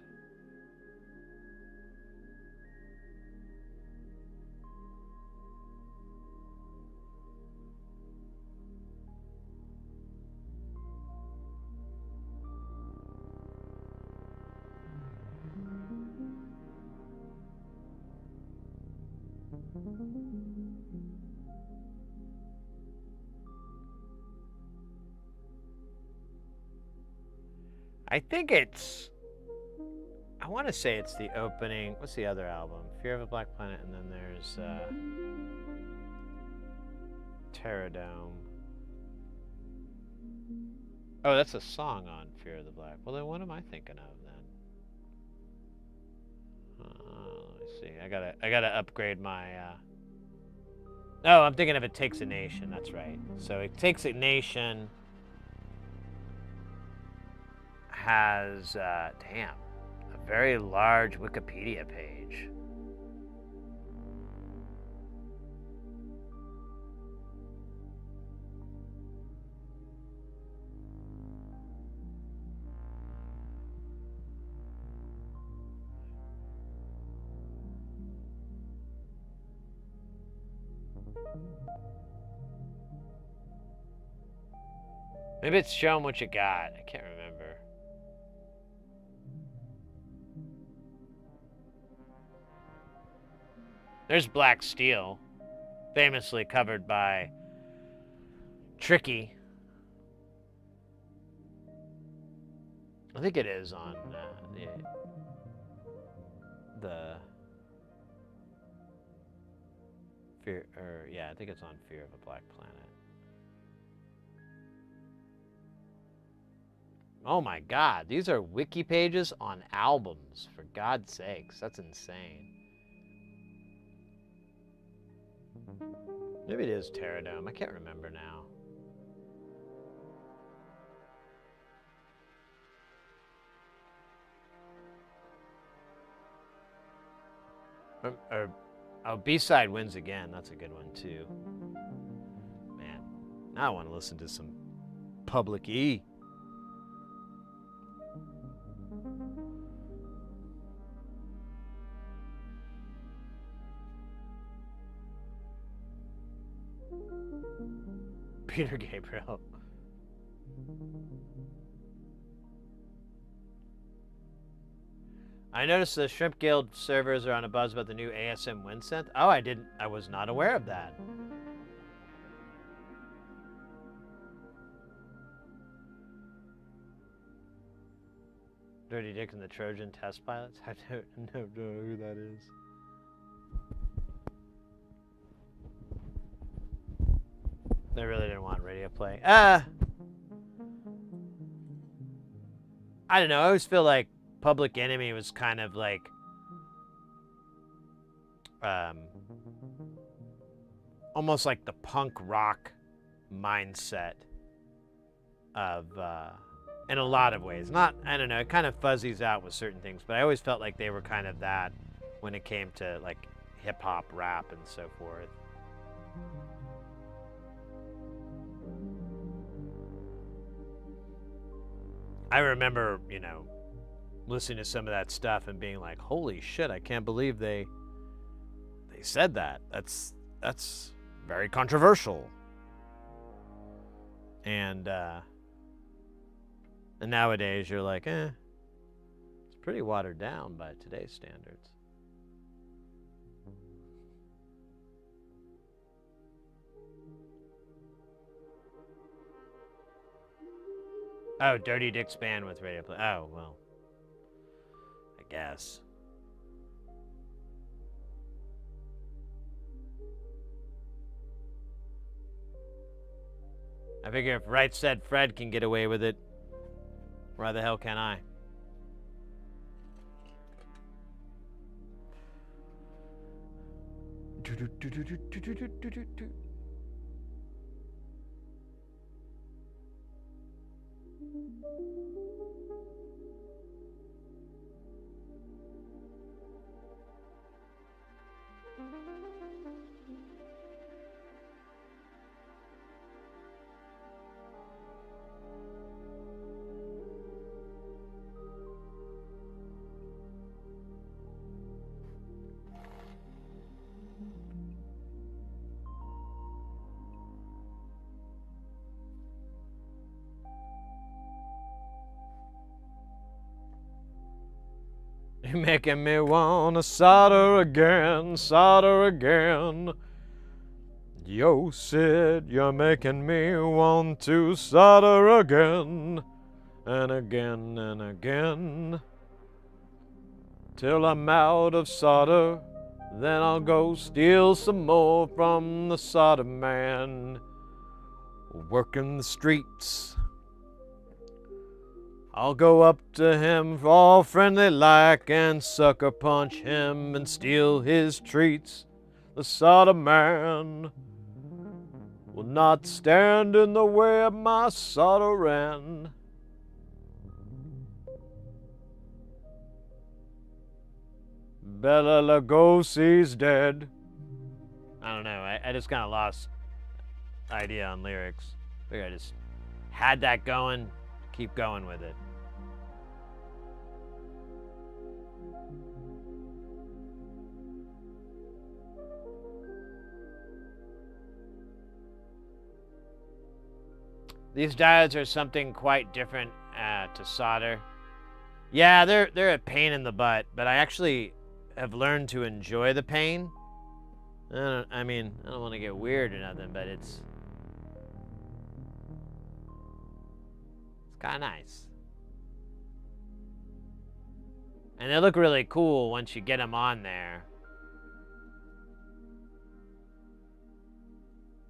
I think it's... I want to say it's the opening... What's the other album? Fear of a Black Planet, and then there's... Terradome. Oh, that's a song on Fear of the Black. Well, then what am I thinking of then? Let me see. I gotta upgrade my... Oh, I'm thinking of It Takes a Nation. That's right. So It Takes a Nation has, damn, a very large Wikipedia page. Maybe it's Show 'em What You Got. I can't remember. There's Black Steel, famously covered by Tricky. I think it is on the Fear, or yeah, I think it's on Fear of a Black Planet. Oh my God, these are wiki pages on albums, for God's sakes. That's insane. Maybe it is Terradome. I can't remember now. Oh, B-side Wins Again. That's a good one too. Man, now I want to listen to some Public E. Peter Gabriel. I noticed the Shrimp Guild servers are on a buzz about the new ASM WinSynth. Oh, I was not aware of that. Dirty Dick and the Trojan test pilots? I don't know who that is. They really didn't want radio play. I don't know. I always feel like Public Enemy was kind of like almost like the punk rock mindset of in a lot of ways. Not, I don't know, it kind of fuzzies out with certain things, but I always felt like they were kind of that when it came to like hip hop, rap, and so forth. I remember, you know, listening to some of that stuff and being like, holy shit, I can't believe they said that. That's very controversial. And nowadays you're like, it's pretty watered down by today's standards. Oh, Dirty Dick's band with radio play. Oh, well. I guess. I figure if Right Said Fred can get away with it, why the hell can I? You're making me wanna solder again, solder again. Yo, Sid, you're making me want to solder again, and again and again. Till I'm out of solder, then I'll go steal some more from the solder man. Working the streets. I'll go up to him all friendly like and sucker punch him and steal his treats. The solder man will not stand in the way of my soldering. Bela Lugosi's dead. I don't know. I just kind of lost idea on lyrics. I think I just had that going. Keep going with it. These diodes are something quite different to solder. Yeah, they're a pain in the butt, but I actually have learned to enjoy the pain. I mean, I don't want to get weird or nothing, but it's kind of nice. And they look really cool once you get them on there,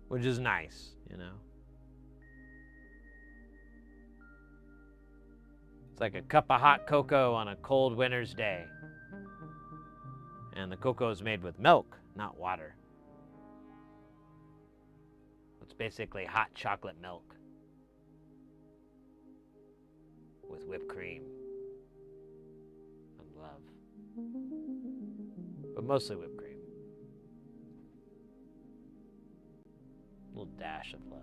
which is nice, you know. It's like a cup of hot cocoa on a cold winter's day. And the cocoa is made with milk, not water. It's basically hot chocolate milk with whipped cream and love. But mostly whipped cream. A little dash of love.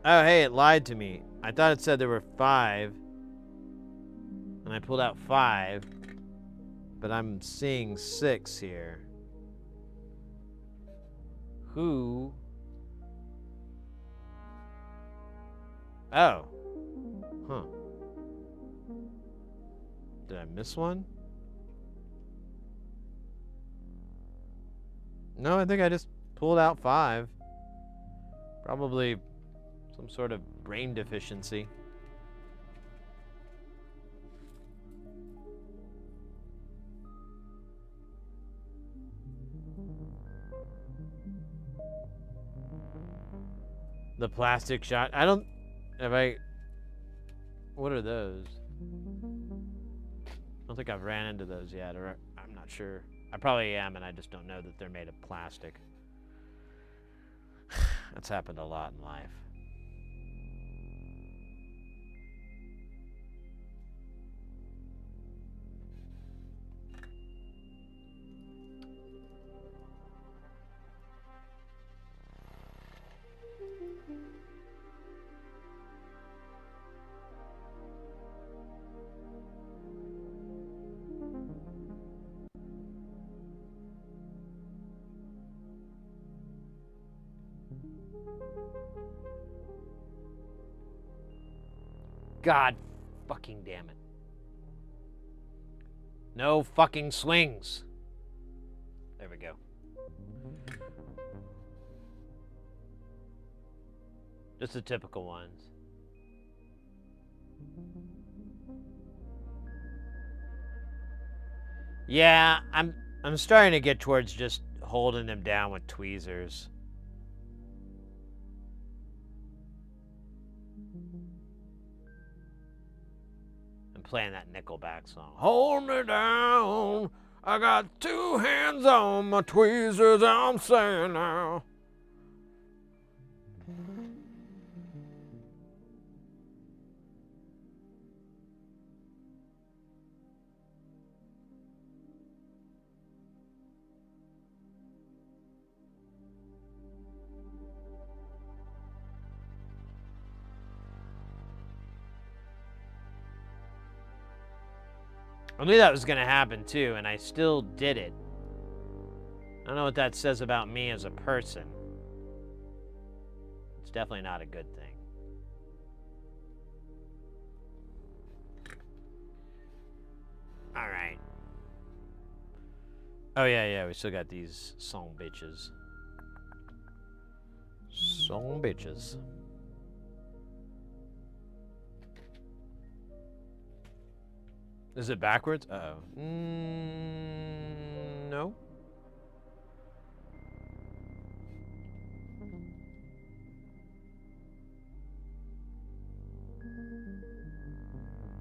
Oh, hey, it lied to me. I thought it said there were 5. And I pulled out 5. But I'm seeing 6 here. Who? Oh. Huh. Did I miss one? No, I think I just pulled out 5. Probably some sort of brain deficiency. The plastic shot. I don't... What are those? I don't think I've ran into those yet, or I'm not sure. I probably am, and I just don't know that they're made of plastic. That's happened a lot in life. God fucking damn it. No fucking swings. There we go. Just the typical ones. Yeah, I'm starting to get towards just holding them down with tweezers. Playing that Nickelback song. Hold me down. I got 2 hands on my tweezers, I'm saying now. I knew that was going to happen too, and I still did it. I don't know what that says about me as a person. definitely not a good thing. All right. Oh, yeah, we still got these son bitches. Son bitches. Is it backwards? Uh-oh. No.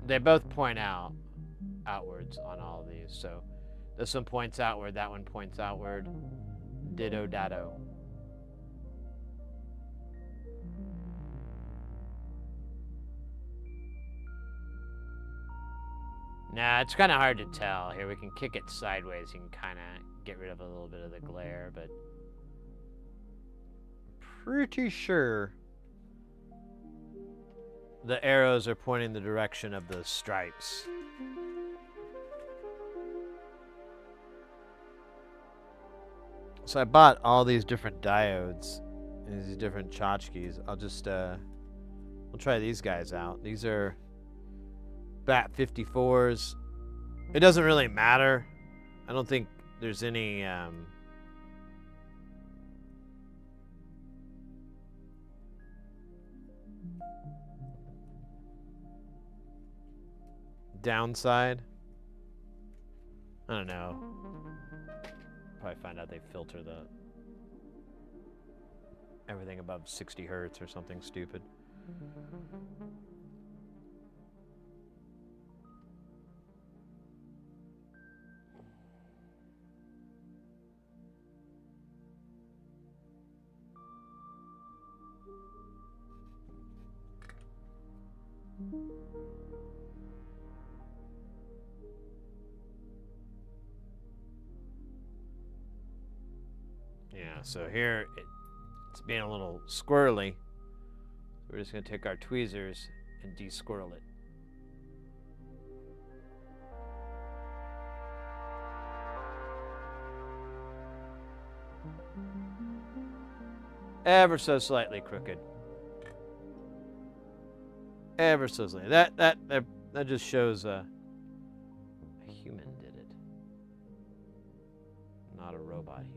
They both point outwards on all of these, so this one points outward, that one points outward. Ditto datto. Nah, it's kind of hard to tell. Here, we can kick it sideways. You can kind of get rid of a little bit of the glare, but pretty sure the arrows are pointing the direction of the stripes. So I bought all these different diodes and these different tchotchkes. I'll just, we'll try these guys out. These are BAT 54s. It doesn't really matter. I don't think there's any, downside. I don't know. Probably find out they filter everything above 60 hertz or something stupid. Yeah, so here it's being a little squirrely. We're just going to take our tweezers and de-squirrel it. Ever so slightly crooked. Ever so slightly. That just shows a human did it, not a robot human.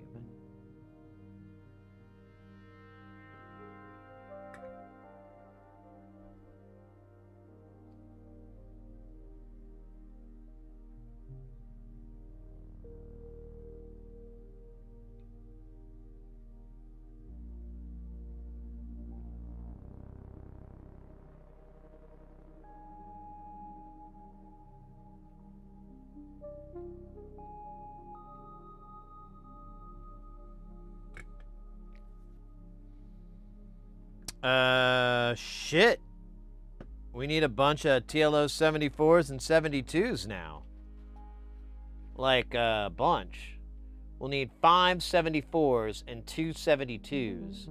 Shit. We need a bunch of TLO 74s and 72s now. Like a bunch. We'll need 5 74s and 2 72s.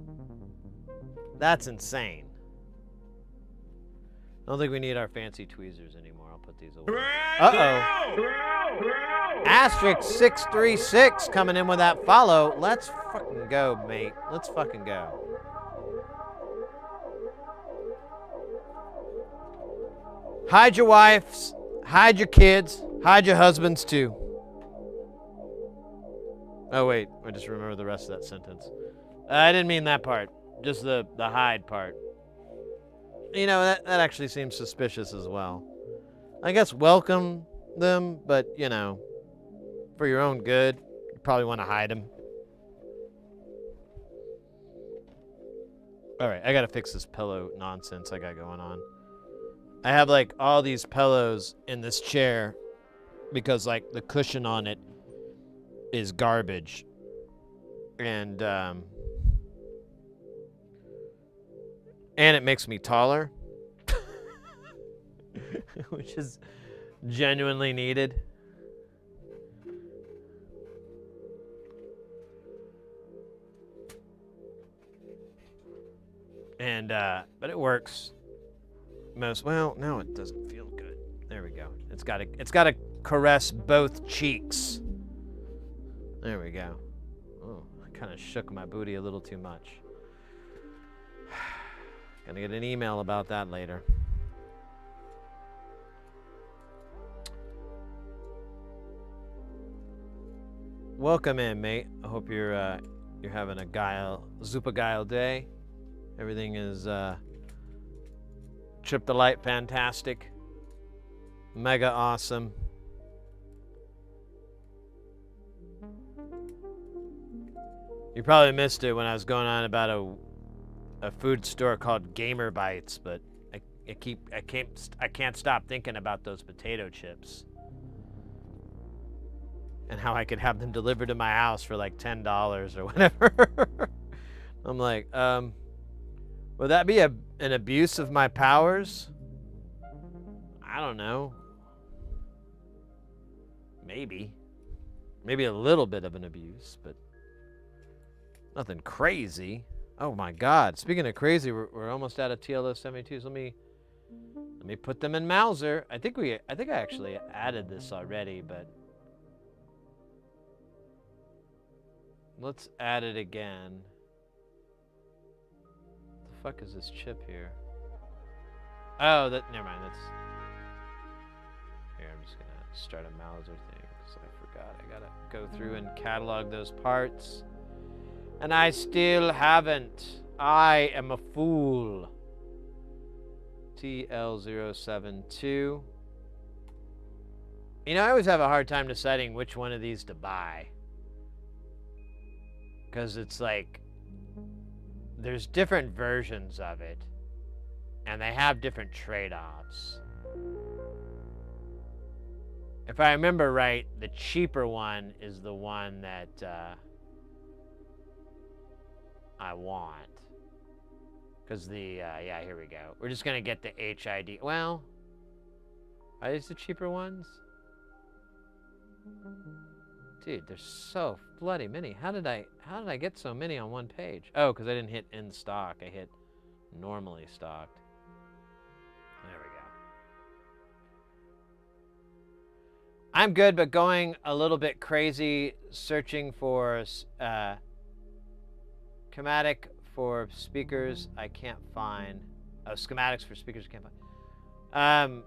That's insane. I don't think we need our fancy tweezers anymore. I'll put these away. Uh-oh. Asterisk 636 coming in with that follow. Let's fucking go, mate. Let's fucking go. Hide your wives, hide your kids, hide your husbands too. Oh wait, I just remember the rest of that sentence. I didn't mean that part, just the hide part. You know, that actually seems suspicious as well. I guess welcome them, but you know, for your own good, you probably want to hide them. All right, I gotta fix this pillow nonsense I got going on. I have like all these pillows in this chair because like the cushion on it is garbage. And it makes me taller, which is genuinely needed. And but it works. Well, no, it doesn't feel good. There we go. It's got to caress both cheeks. There we go. Oh, I kind of shook my booty a little too much. Gonna get an email about that later. Welcome in, mate. I hope you're having a super guile day. Everything is trip the light fantastic. Mega awesome. You probably missed it when I was going on about a food store called Gamer Bites, but I can't stop thinking about those potato chips and how I could have them delivered to my house for like $10 or whatever. I'm like, would that be an abuse of my powers? I don't know. Maybe a little bit of an abuse, but nothing crazy. Oh my God! Speaking of crazy, we're almost out of TLO 72s. Let me put them in Mauser. I think I actually added this already, but let's add it again. What the fuck is this chip here? Oh, never mind. That's here. I'm just gonna start a Mauser thing because I forgot. I gotta go through and catalog those parts. And I still haven't. I am a fool. TL072. You know, I always have a hard time deciding which one of these to buy. Because it's like, there's different versions of it. And they have different trade-offs. If I remember right, the cheaper one is the one that I want. Because yeah, here we go. We're just going to get the HID. Well, are these the cheaper ones? Dude, there's so bloody many. How did I get so many on one page? Oh, because I didn't hit in stock. I hit normally stocked. There we go. I'm good, but going a little bit crazy searching for schematic for speakers I can't find. Oh, schematics for speakers I can't find.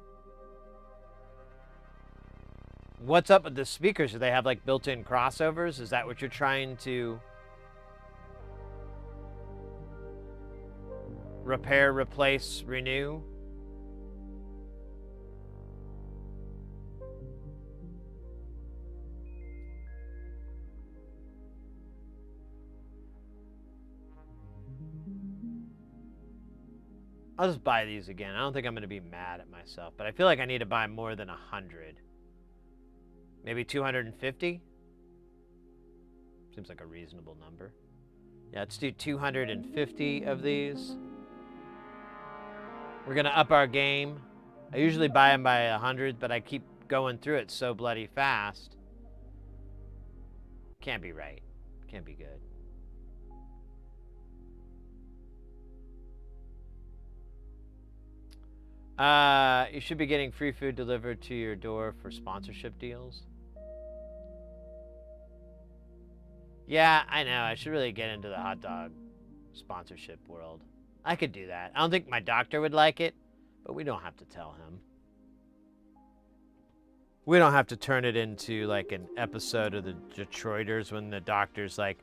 What's up with the speakers? Do they have like built-in crossovers? Is that what you're trying to repair, replace, renew? I'll just buy these again. I don't think I'm going to be mad at myself, but I feel like I need to buy more than 100. Maybe 250? Seems like a reasonable number. Yeah, let's do 250 of these. We're going to up our game. I usually buy them by 100, but I keep going through it so bloody fast. Can't be right. Can't be good. You should be getting free food delivered to your door for sponsorship deals. Yeah, I know. I should really get into the hot dog sponsorship world. I could do that. I don't think my doctor would like it, but we don't have to tell him. We don't have to turn it into like an episode of the Detroiters when the doctor's like,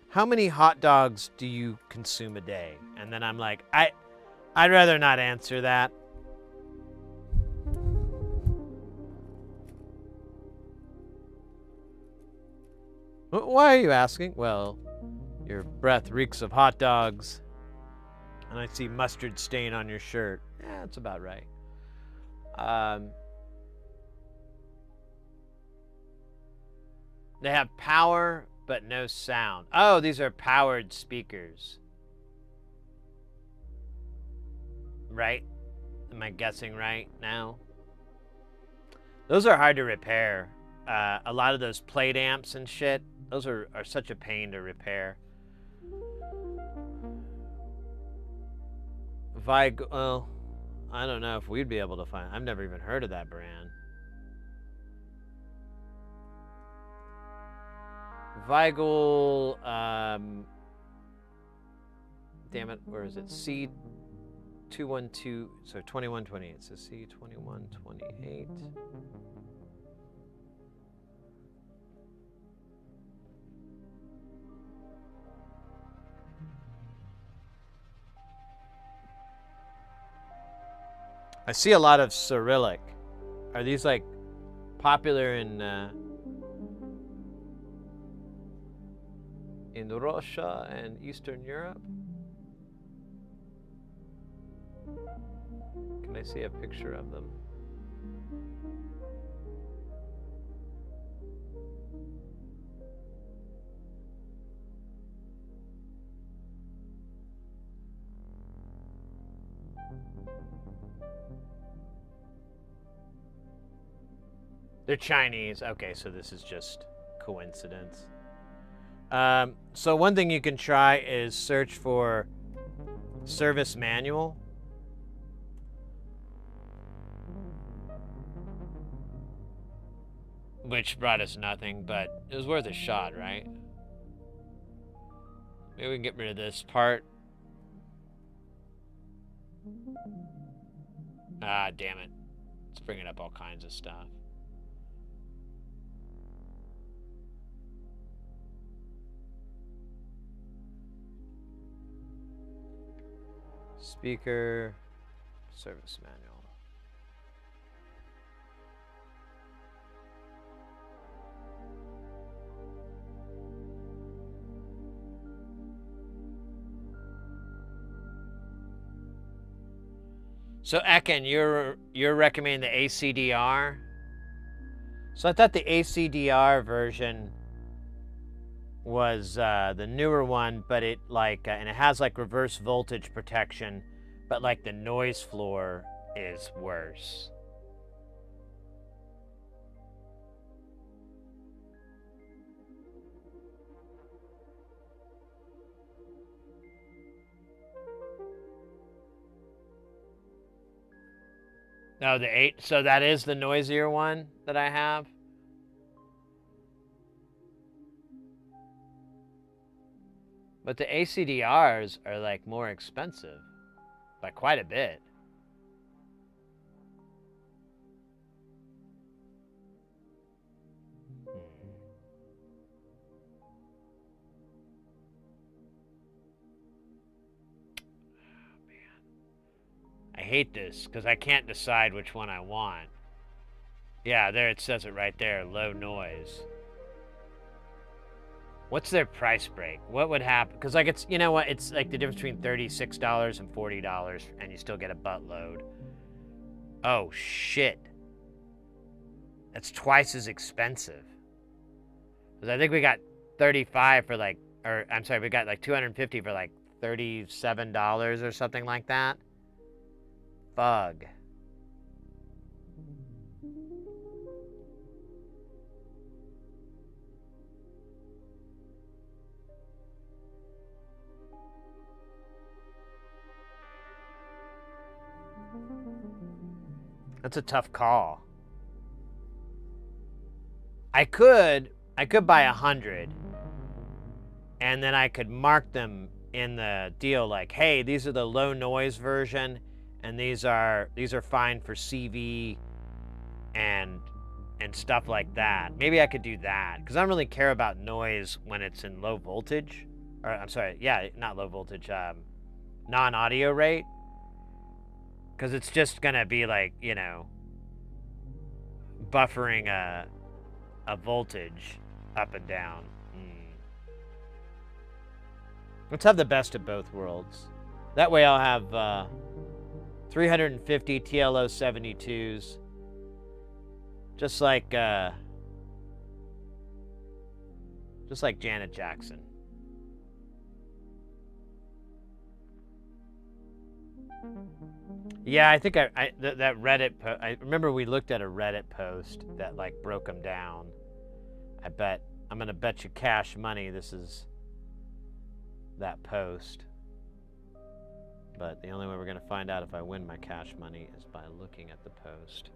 how many hot dogs do you consume a day? And then I'm like, I'd rather not answer that. Why are you asking? Well, your breath reeks of hot dogs, and I see mustard stain on your shirt. Yeah, that's about right. They have power, but no sound. Oh, these are powered speakers. Right? Am I guessing right now? Those are hard to repair. A lot of those plate amps and shit, those are such a pain to repair. Well, I don't know if we'd be able to find. I've never even heard of that brand. Weigel, damn it, where is it? 212, so 2128. So C2128. I see a lot of Cyrillic. Are these like popular in Russia and Eastern Europe? Can I see a picture of them? They're Chinese. Okay, so this is just coincidence. So one thing you can try is search for service manual. Which brought us nothing, but it was worth a shot, right? Maybe we can get rid of this part. Ah, damn it. It's bringing up all kinds of stuff. Speaker, service manual. So Ekin, you're recommending the ACDR? So I thought the ACDR version was the newer one, but it like and it has like reverse voltage protection, but like the noise floor is worse. No, the 8. So that is the noisier one that I have. But the ACDRs are like more expensive by quite a bit. I hate this because I can't decide which one I want. Yeah, there it says it right there, low noise. What's their price break? What would happen? Because like it's, you know what, it's like the difference between $36 and $40 and you still get a buttload. Oh shit. That's twice as expensive. Because I think we got 35 for like, or I'm sorry, we got like 250 for like $37 or something like that. Fug. That's a tough call. I could buy 100 and then I could mark them in the deal like, hey, these are the low noise version and these are fine for CV and stuff like that. Maybe I could do that because I don't really care about noise when it's in low voltage. Or I'm sorry, yeah, not low voltage, non-audio rate. Because it's just gonna be like, you know, buffering a voltage up and down. Let's have the best of both worlds. That way I'll have 350 TLO 72s. Just like Janet Jackson. Yeah, I think that Reddit I remember we looked at a Reddit post that like broke them down. I'm gonna bet you cash money this is that post. But the only way we're gonna find out if I win my cash money is by looking at the post.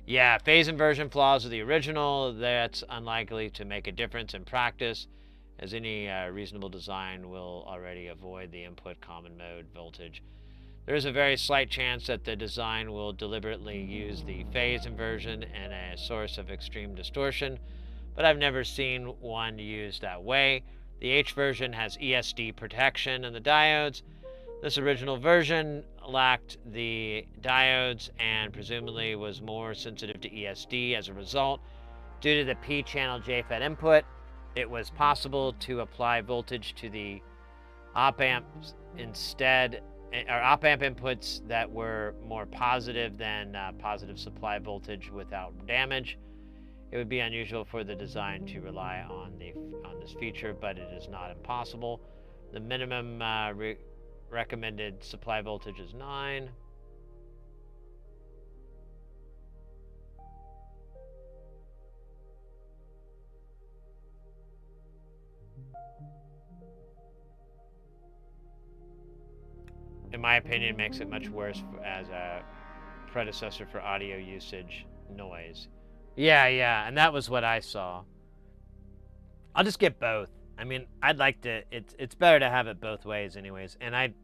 Yeah, phase inversion flaws of the original, that's unlikely to make a difference in practice. as any reasonable design will already avoid the input common mode voltage. There is a very slight chance that the design will deliberately use the phase inversion and a source of extreme distortion, but I've never seen one used that way. The H version has ESD protection in the diodes. This original version lacked the diodes and presumably was more sensitive to ESD. As a result, due to the P-channel JFET input, it was possible to apply voltage to the op-amps instead, or op-amp inputs that were more positive than positive supply voltage without damage. It would be unusual for the design to rely on this feature, but it is not impossible. The minimum recommended supply voltage is 9. In my opinion, it makes it much worse as a predecessor for audio usage noise. Yeah, and that was what I saw. I'll just get both. I mean, I'd like to, it's better to have it both ways anyways, and I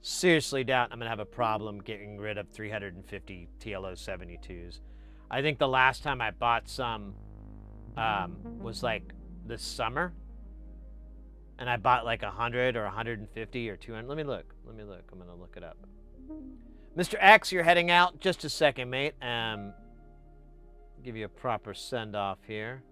seriously doubt I'm going to have a problem getting rid of 350 TLO72s. I think the last time I bought some was like this summer, and I bought like 100 or 150 or 200. Let me look. I'm going to look it up. Mr. X, you're heading out. Just a second, mate. Give you a proper send-off here.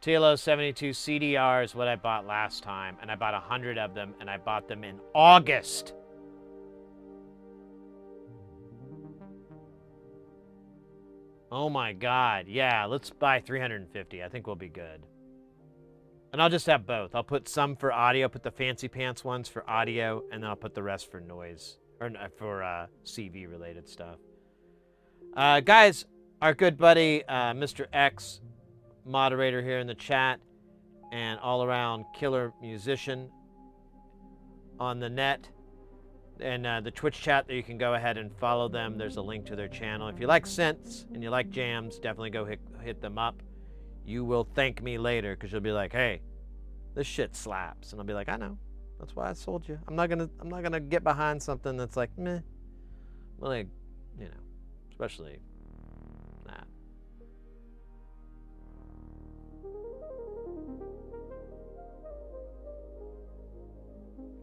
TLO72 CDR is what I bought last time, and I bought 100 of them, and I bought them in August. Oh my God, yeah, let's buy 350. I think we'll be good. And I'll just have both. I'll put some for audio, put the fancy pants ones for audio, and then I'll put the rest for noise, or for CV related stuff. Guys, our good buddy, Mr. X, moderator here in the chat, and all-around killer musician on the net, and the Twitch chat, that you can go ahead and follow them. There's a link to their channel. If you like synths and you like jams, definitely go hit them up. You will thank me later, because you'll be like, hey, this shit slaps, and I'll be like, I know, that's why I sold you. I'm not gonna get behind something that's like meh. Well, like, you know, especially that.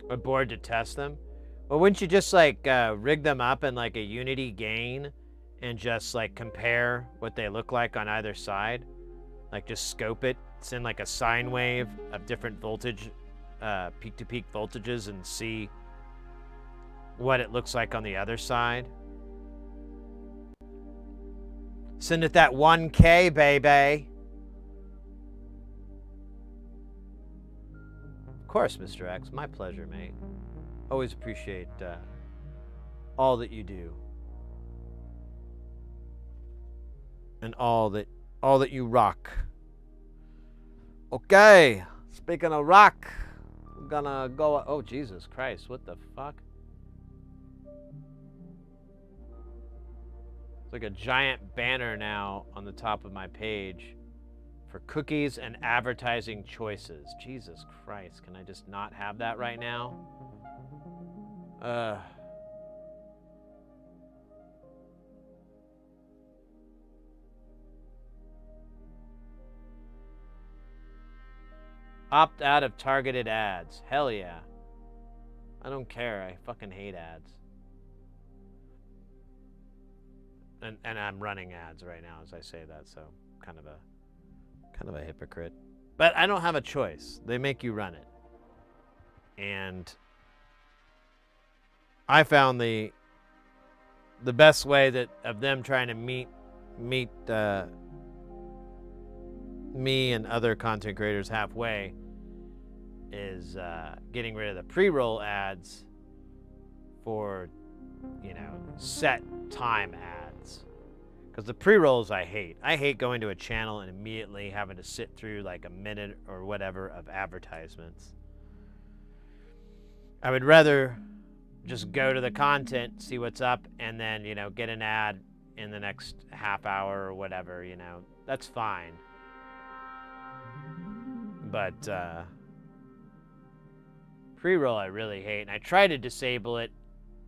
We're bored to test them. Well, wouldn't you just like rig them up in like a unity gain and just like compare what they look like on either side? Like just scope it, send like a sine wave of different voltage, peak-to-peak voltages, and see what it looks like on the other side. Send it that 1K, baby. Of course, Mr. X, my pleasure, mate. Always appreciate all that you do, and all that you rock. Okay, speaking of rock, I'm gonna go. Oh, Jesus Christ, what the fuck? It's like a giant banner now on the top of my page for cookies and advertising choices. Jesus Christ, can I just not have that right now? Opt out of targeted ads. Hell yeah. I don't care. I fucking hate ads. And I'm running ads right now as I say that, so kind of a hypocrite. But I don't have a choice. They make you run it. And I found the best way that of them trying to meet me and other content creators halfway is getting rid of the pre-roll ads for, you know, set time ads. Because the pre-rolls I hate. I hate going to a channel and immediately having to sit through like a minute or whatever of advertisements. I would rather just go to the content, see what's up, and then, you know, get an ad, in the next half hour or whatever, you know, that's fine. But pre-roll I really hate, and I try to disable it,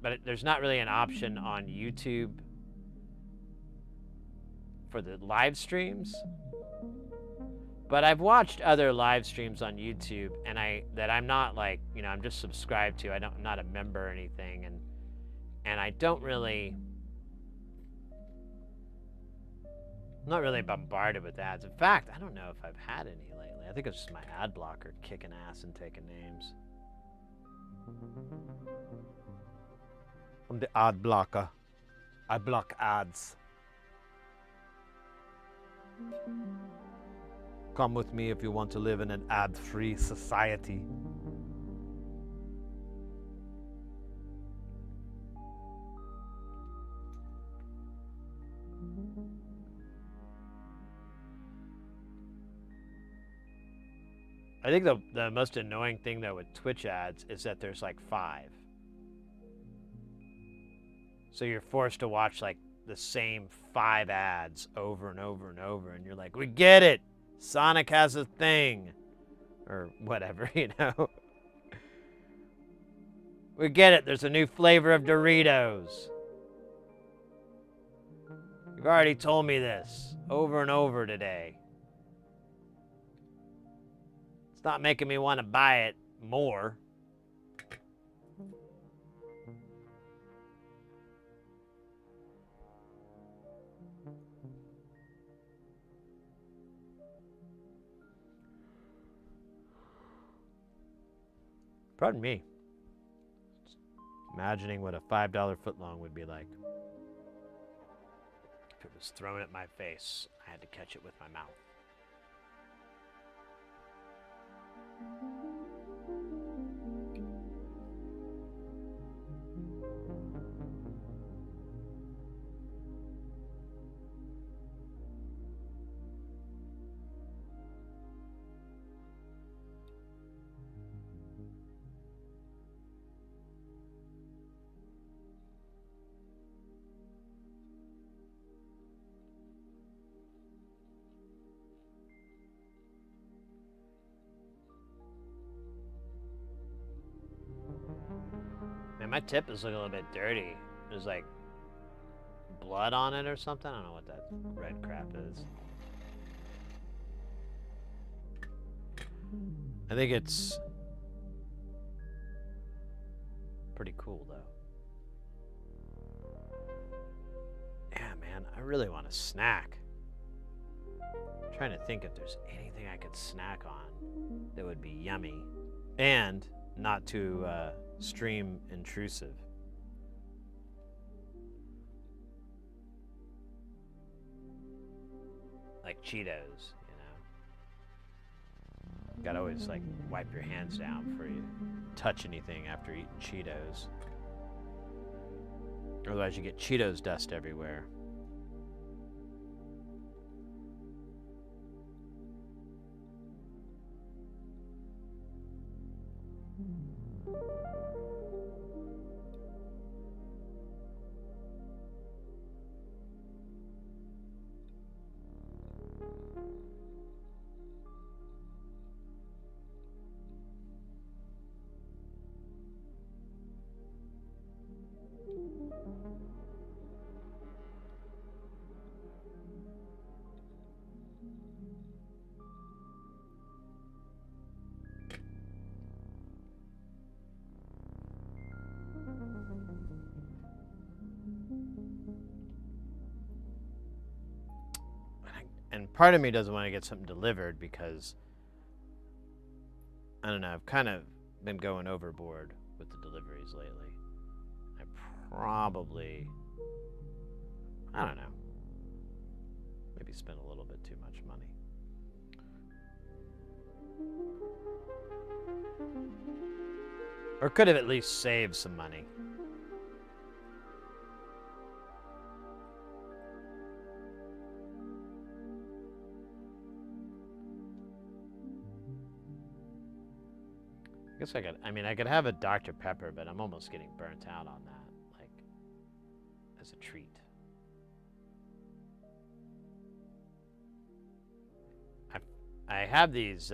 but there's not really an option on YouTube for the live streams. But I've watched other live streams on YouTube, and I'm not like, you know, I'm just subscribed to. I'm not a member or anything, and I don't really, I'm not really bombarded with ads. In fact, I don't know if I've had any lately. I think it's just my ad blocker kicking ass and taking names. I'm the ad blocker. I block ads. Come with me if you want to live in an ad-free society. I think the most annoying thing though with Twitch ads is that there's like 5. So you're forced to watch like the same 5 ads over and over and over, and you're like, we get it! Sonic has a thing. Or whatever, you know. We get it, there's a new flavor of Doritos. You've already told me this over and over today. It's not making me want to buy it more. Pardon me. Just imagining what a $5 footlong would be like. If it was thrown at my face, I had to catch it with my mouth. Man, my tip is looking a little bit dirty. There's like blood on it or something. I don't know what that red crap is. I think it's pretty cool though. Yeah, man, I really want a snack. I'm trying to think if there's anything I could snack on that would be yummy and not too stream intrusive. Like Cheetos, you know. You gotta always like wipe your hands down before you touch anything after eating Cheetos. Otherwise you get Cheetos dust everywhere. And part of me doesn't want to get something delivered because, I don't know, I've kind of been going overboard with the deliveries lately. I probably, I don't know, maybe spent a little bit too much money. Or could have at least saved some money. I guess I could have a Dr. Pepper, but I'm almost getting burnt out on that, like, as a treat. I have these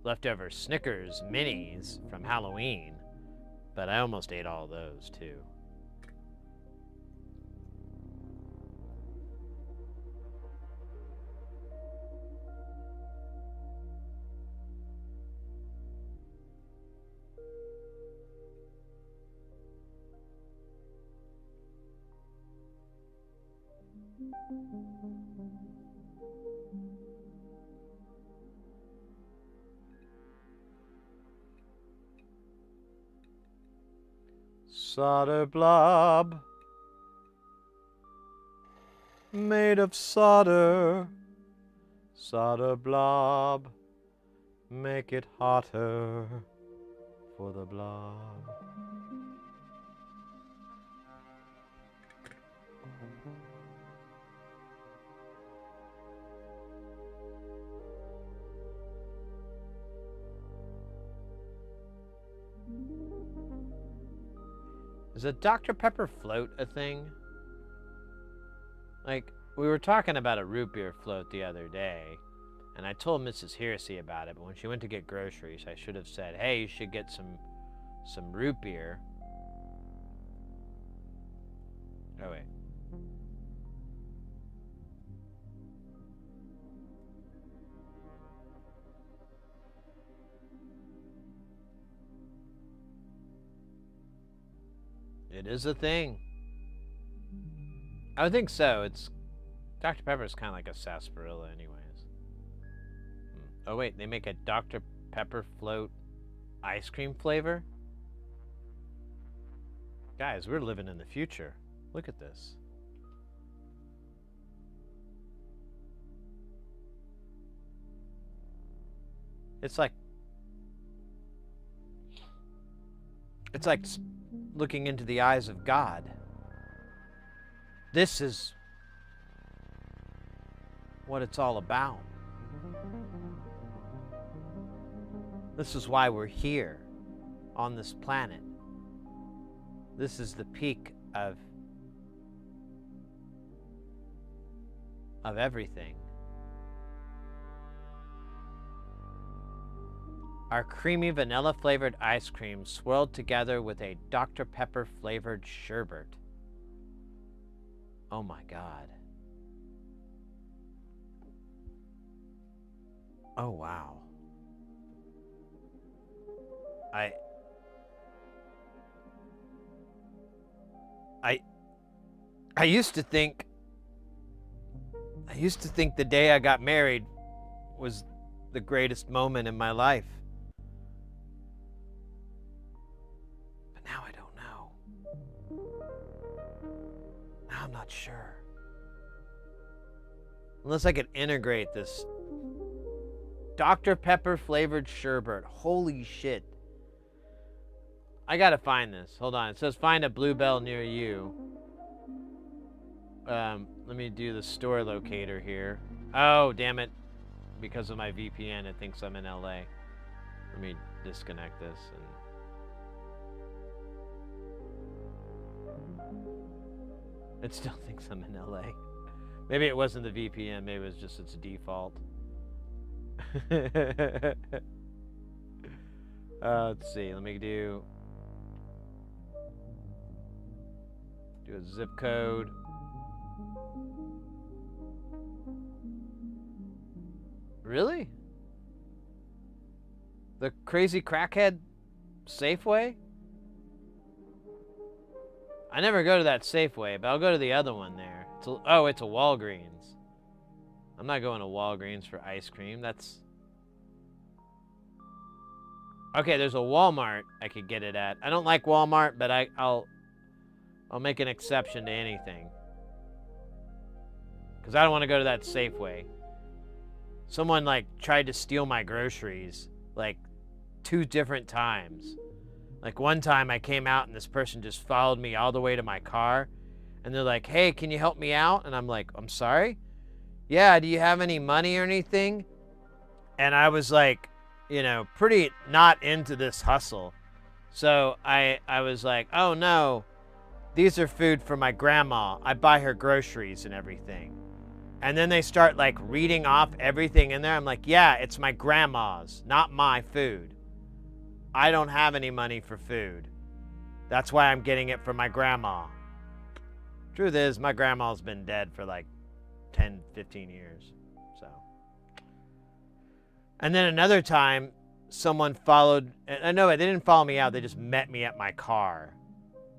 leftover Snickers minis from Halloween, but I almost ate all of those too. Solder blob, made of solder. Solder blob, make it hotter for the blob. Is a Dr. Pepper float a thing? Like, we were talking about a root beer float the other day, and I told Mrs. Heresy about it, but when she went to get groceries, I should have said, hey, you should get some root beer. Oh, wait. It is a thing. I would think so. It's Dr. Pepper is kind of like a sarsaparilla anyways. Oh wait, they make a Dr. Pepper float ice cream flavor? Guys, we're living in the future. Look at this. It's like looking into the eyes of God. This is what it's all about. This is why we're here on this planet. This is the peak of everything. Our creamy vanilla flavored ice cream swirled together with a Dr. Pepper flavored sherbet. Oh my God. Oh wow. I used to think the day I got married was the greatest moment in my life. But now I don't know. Now I'm not sure. Unless I could integrate this Dr. Pepper flavored sherbet. Holy shit. I gotta find this. Hold on. It says find a Bluebell near you. Let me do the store locator here. Oh, damn it. Because of my VPN, it thinks I'm in LA. Let me disconnect this. And it still thinks I'm in LA. Maybe it wasn't the VPN. Maybe it was just its default. Let's see. Let me do a zip code. Really? The crazy crackhead Safeway? I never go to that Safeway, but I'll go to the other one there. Oh, it's a Walgreens. I'm not going to Walgreens for ice cream. That's... Okay, there's a Walmart I could get it at. I don't like Walmart, but I'll make an exception to anything. Because I don't want to go to that Safeway. Someone, like, tried to steal my groceries, like, 2 different times. Like, one time I came out and this person just followed me all the way to my car. And they're like, hey, can you help me out? And I'm like, I'm sorry? Yeah, do you have any money or anything? And I was like, you know, pretty not into this hustle. So I was like, oh no, these are food for my grandma. I buy her groceries and everything. And then they start like reading off everything in there. I'm like, yeah, it's my grandma's, not my food. I don't have any money for food. That's why I'm getting it from my grandma. Truth is, my grandma's been dead for like 10, 15 years. So. And then another time, someone followed, and no, they didn't follow me out. They just met me at my car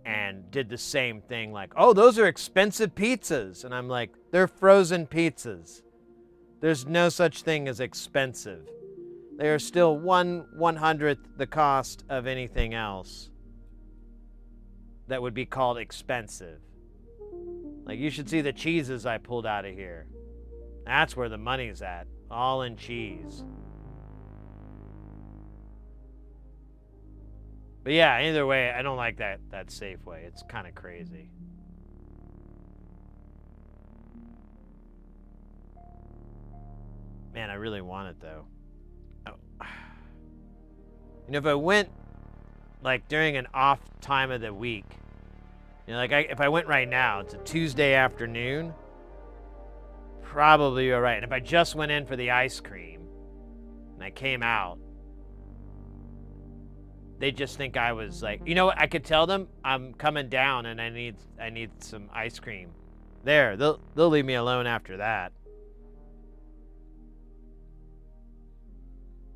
and did the same thing. Like, oh, those are expensive pizzas. And I'm like, they're frozen pizzas. There's no such thing as expensive. They are still 1/100th the cost of anything else that would be called expensive. Like, you should see the cheeses I pulled out of here. That's where the money's at. All in cheese. But yeah, either way, I don't like that Safeway. It's kind of crazy. Man, I really want it, though. Oh. You know, if I went, like, during an off time of the week, you know, like, if I went right now, it's a Tuesday afternoon, probably you're right. And if I just went in for the ice cream, and I came out, they just think I was like, you know what? I could tell them I'm coming down and I need some ice cream. There, they'll leave me alone after that.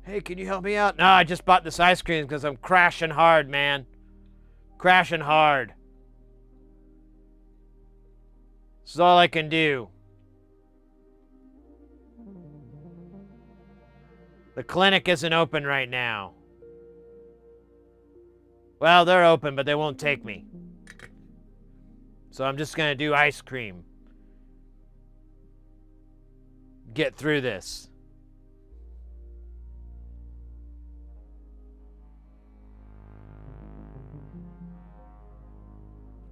Hey, can you help me out? No, I just bought this ice cream because I'm crashing hard, man. Crashing hard. This is all I can do. The clinic isn't open right now. Well, they're open, but they won't take me. So I'm just going to do ice cream. Get through this.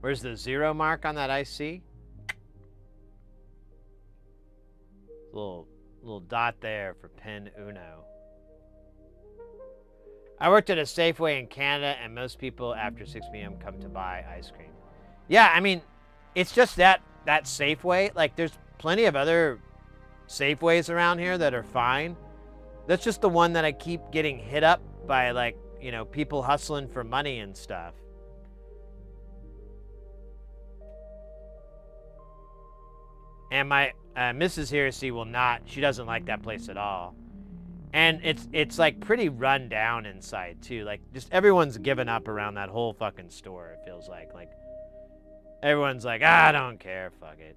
Where's the 0 mark on that IC? Little dot there for pin uno. I worked at a Safeway in Canada, and most people after 6 p.m. come to buy ice cream. Yeah, I mean, it's just that Safeway. Like, there's plenty of other Safeways around here that are fine. That's just the one that I keep getting hit up by, like, you know, people hustling for money and stuff. And my Mrs. Heresy will not. She doesn't like that place at all. And it's like pretty run down inside too. Like, just everyone's given up around that whole fucking store. It feels like everyone's like, I don't care, fuck it.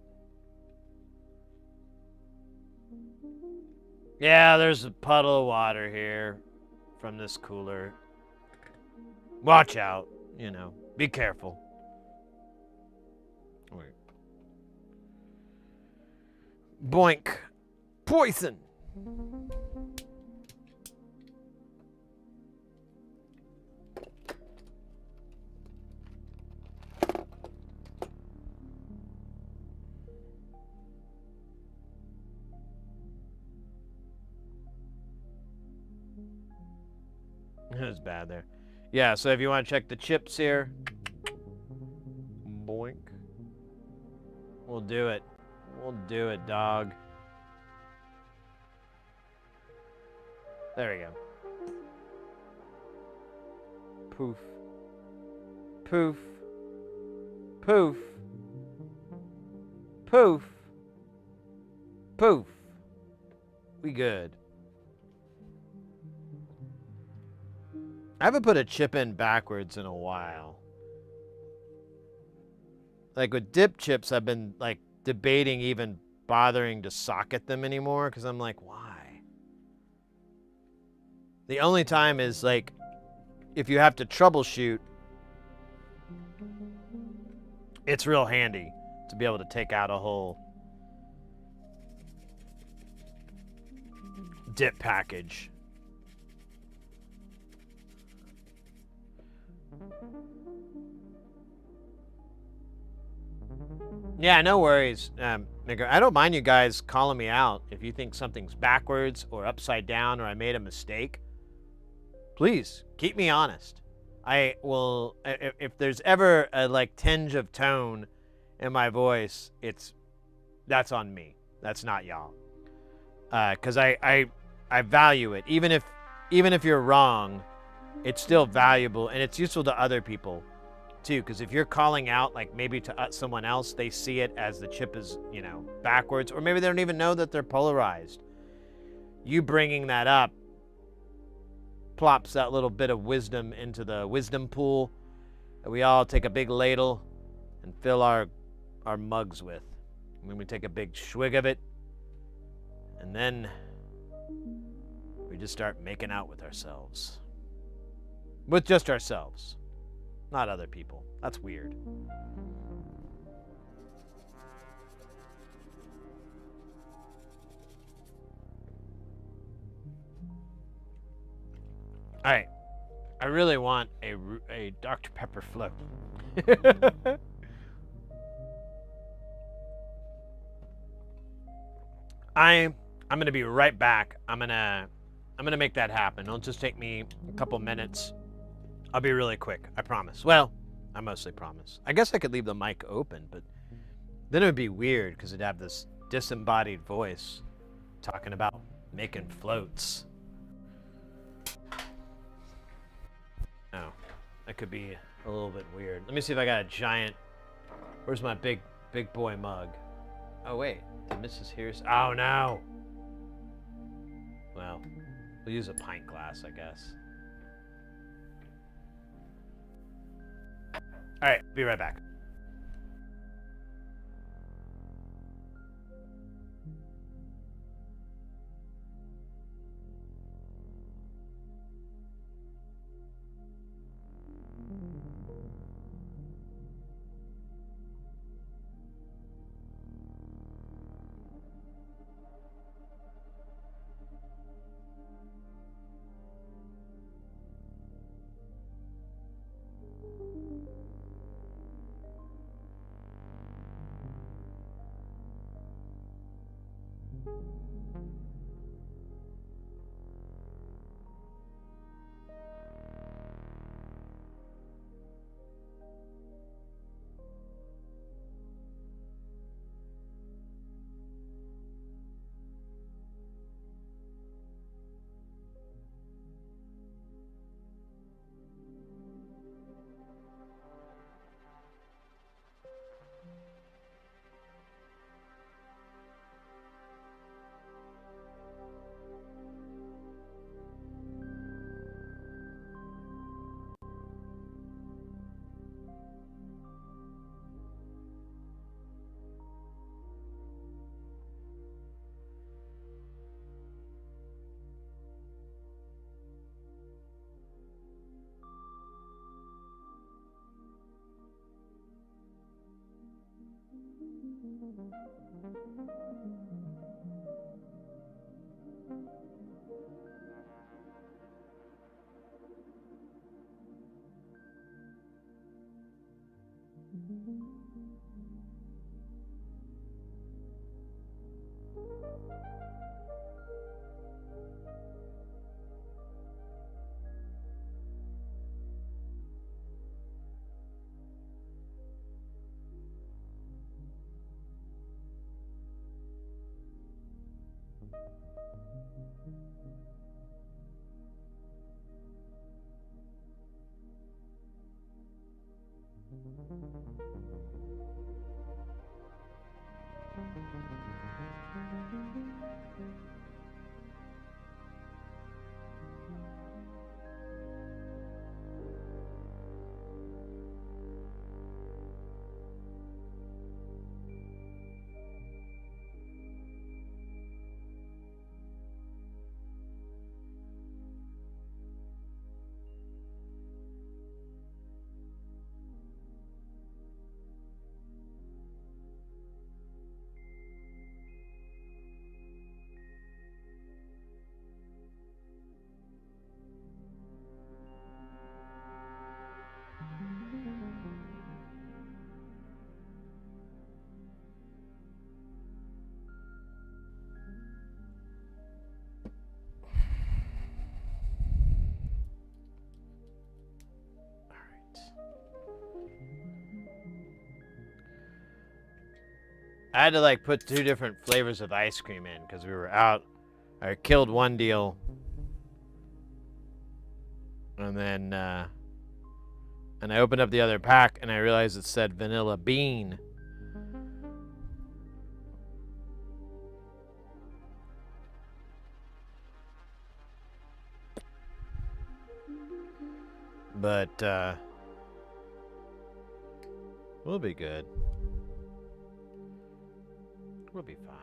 Yeah, there's a puddle of water here from this cooler. Watch out, you know. Be careful. Wait. Boink. Poison. It was bad there. Yeah, so if you want to check the chips here, boink. We'll do it. We'll do it, dog. There we go. Poof. Poof. Poof. Poof. Poof. We good. I haven't put a chip in backwards in a while. Like with dip chips, I've been like debating even bothering to socket them anymore because I'm like, why? The only time is like if you have to troubleshoot, it's real handy to be able to take out a whole dip package. Yeah, no worries, Nigger. I don't mind you guys calling me out if you think something's backwards or upside down or I made a mistake. Please, keep me honest. I will, if there's ever a like tinge of tone in my voice, that's on me. That's not y'all. Because I value it. Even if you're wrong, it's still valuable and it's useful to other people too. Because if you're calling out, like maybe to someone else, they see it as the chip is, you know, backwards, or maybe they don't even know that they're polarized. You bringing that up plops that little bit of wisdom into the wisdom pool that we all take a big ladle and fill our mugs with. And then we take a big swig of it, and then we just start making out with ourselves. With just ourselves, not other people. That's weird. All right. I really want a Dr. Pepper float. I'm gonna be right back. I'm gonna make that happen. It'll just take me a couple minutes. I'll be really quick. I promise. Well, I mostly promise. I guess I could leave the mic open, but then it would be weird because it'd have this disembodied voice talking about making floats. Oh, that could be a little bit weird. Let me see if I got a giant. Where's my big boy mug? Oh wait, did Mrs. Hears? Oh no. Well, we'll use a pint glass, I guess. All right, be right back. I had to like put 2 different flavors of ice cream in because we were out. I killed one deal. And then, and I opened up the other pack and I realized it said vanilla bean. But, we'll be good. We'll be fine.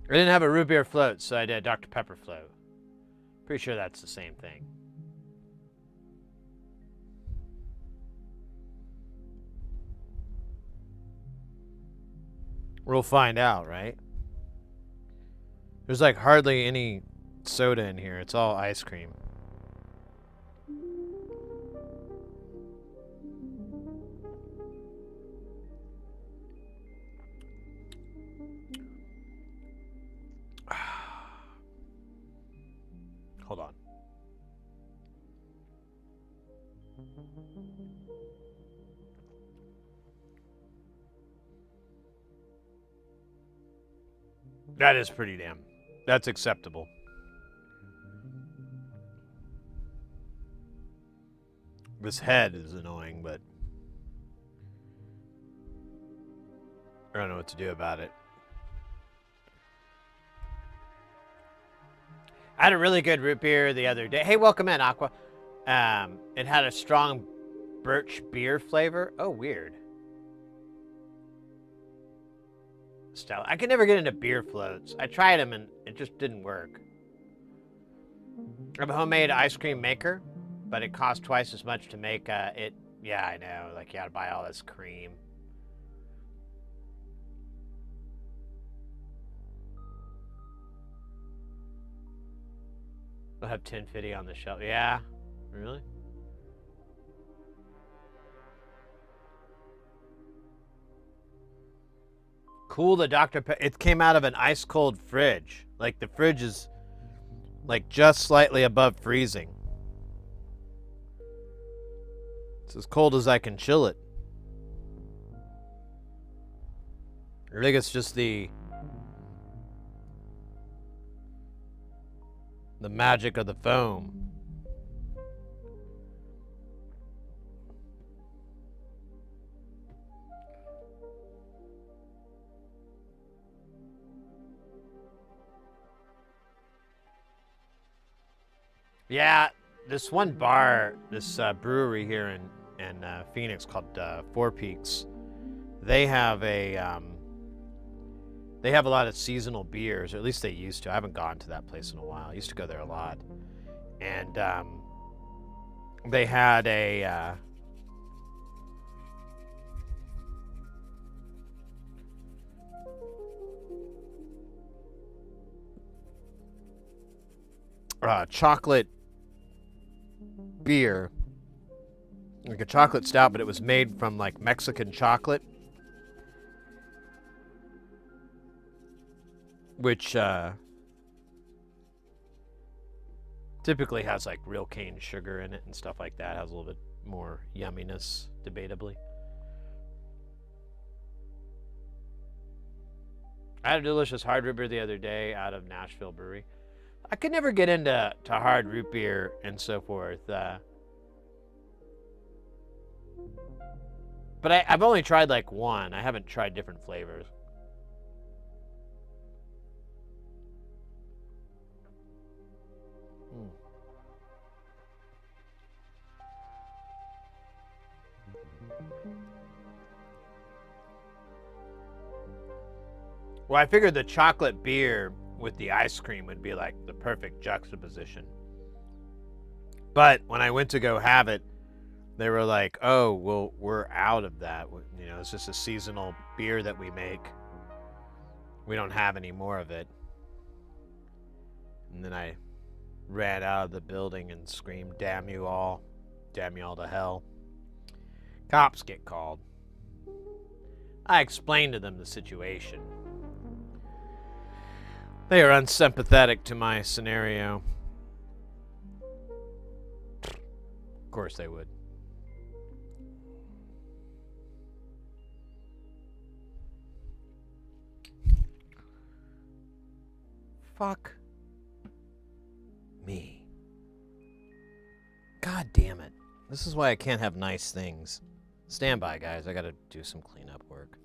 I didn't have a root beer float, so I did a Dr. Pepper float. Pretty sure that's the same thing. We'll find out, right? There's like hardly any soda in here. It's all ice cream. Hold on. That is pretty damn. That's acceptable. This head is annoying, but I don't know what to do about it. I had a really good root beer the other day. Hey, welcome in, Aqua. It had a strong birch beer flavor. Oh, weird. Stella. I could never get into beer floats. I tried them and it just didn't work. I have a homemade ice cream maker, but it costs twice as much to make it. Yeah, I know. Like, you gotta buy all this cream. They'll have 1050 on the shelf. Yeah, really? Cool, the Dr. It came out of an ice cold fridge. Like, the fridge is like just slightly above freezing. It's as cold as I can chill it. I think it's just the magic of the foam. Yeah, this one bar, this brewery here in Phoenix called Four Peaks, they have a lot of seasonal beers, or at least they used to. I haven't gone to that place in a while. I used to go there a lot. And they had a chocolate beer, like a chocolate stout, but it was made from like Mexican chocolate, which typically has like real cane sugar in it and stuff like that. Has a little bit more yumminess, debatably. I had a delicious hard root beer the other day out of Nashville Brewery. I could never get into hard root beer and so forth. But I've only tried like one. I haven't tried different flavors. Well, I figured the chocolate beer with the ice cream would be like the perfect juxtaposition. But when I went to go have it, they were like, oh, well, we're out of that. You know, it's just a seasonal beer that we make. We don't have any more of it. And then I ran out of the building and screamed, damn you all to hell. Cops get called. I explained to them the situation. They are unsympathetic to my scenario. Of course they would. Fuck me. God damn it. This is why I can't have nice things. Stand by, guys. I gotta do some cleanup work.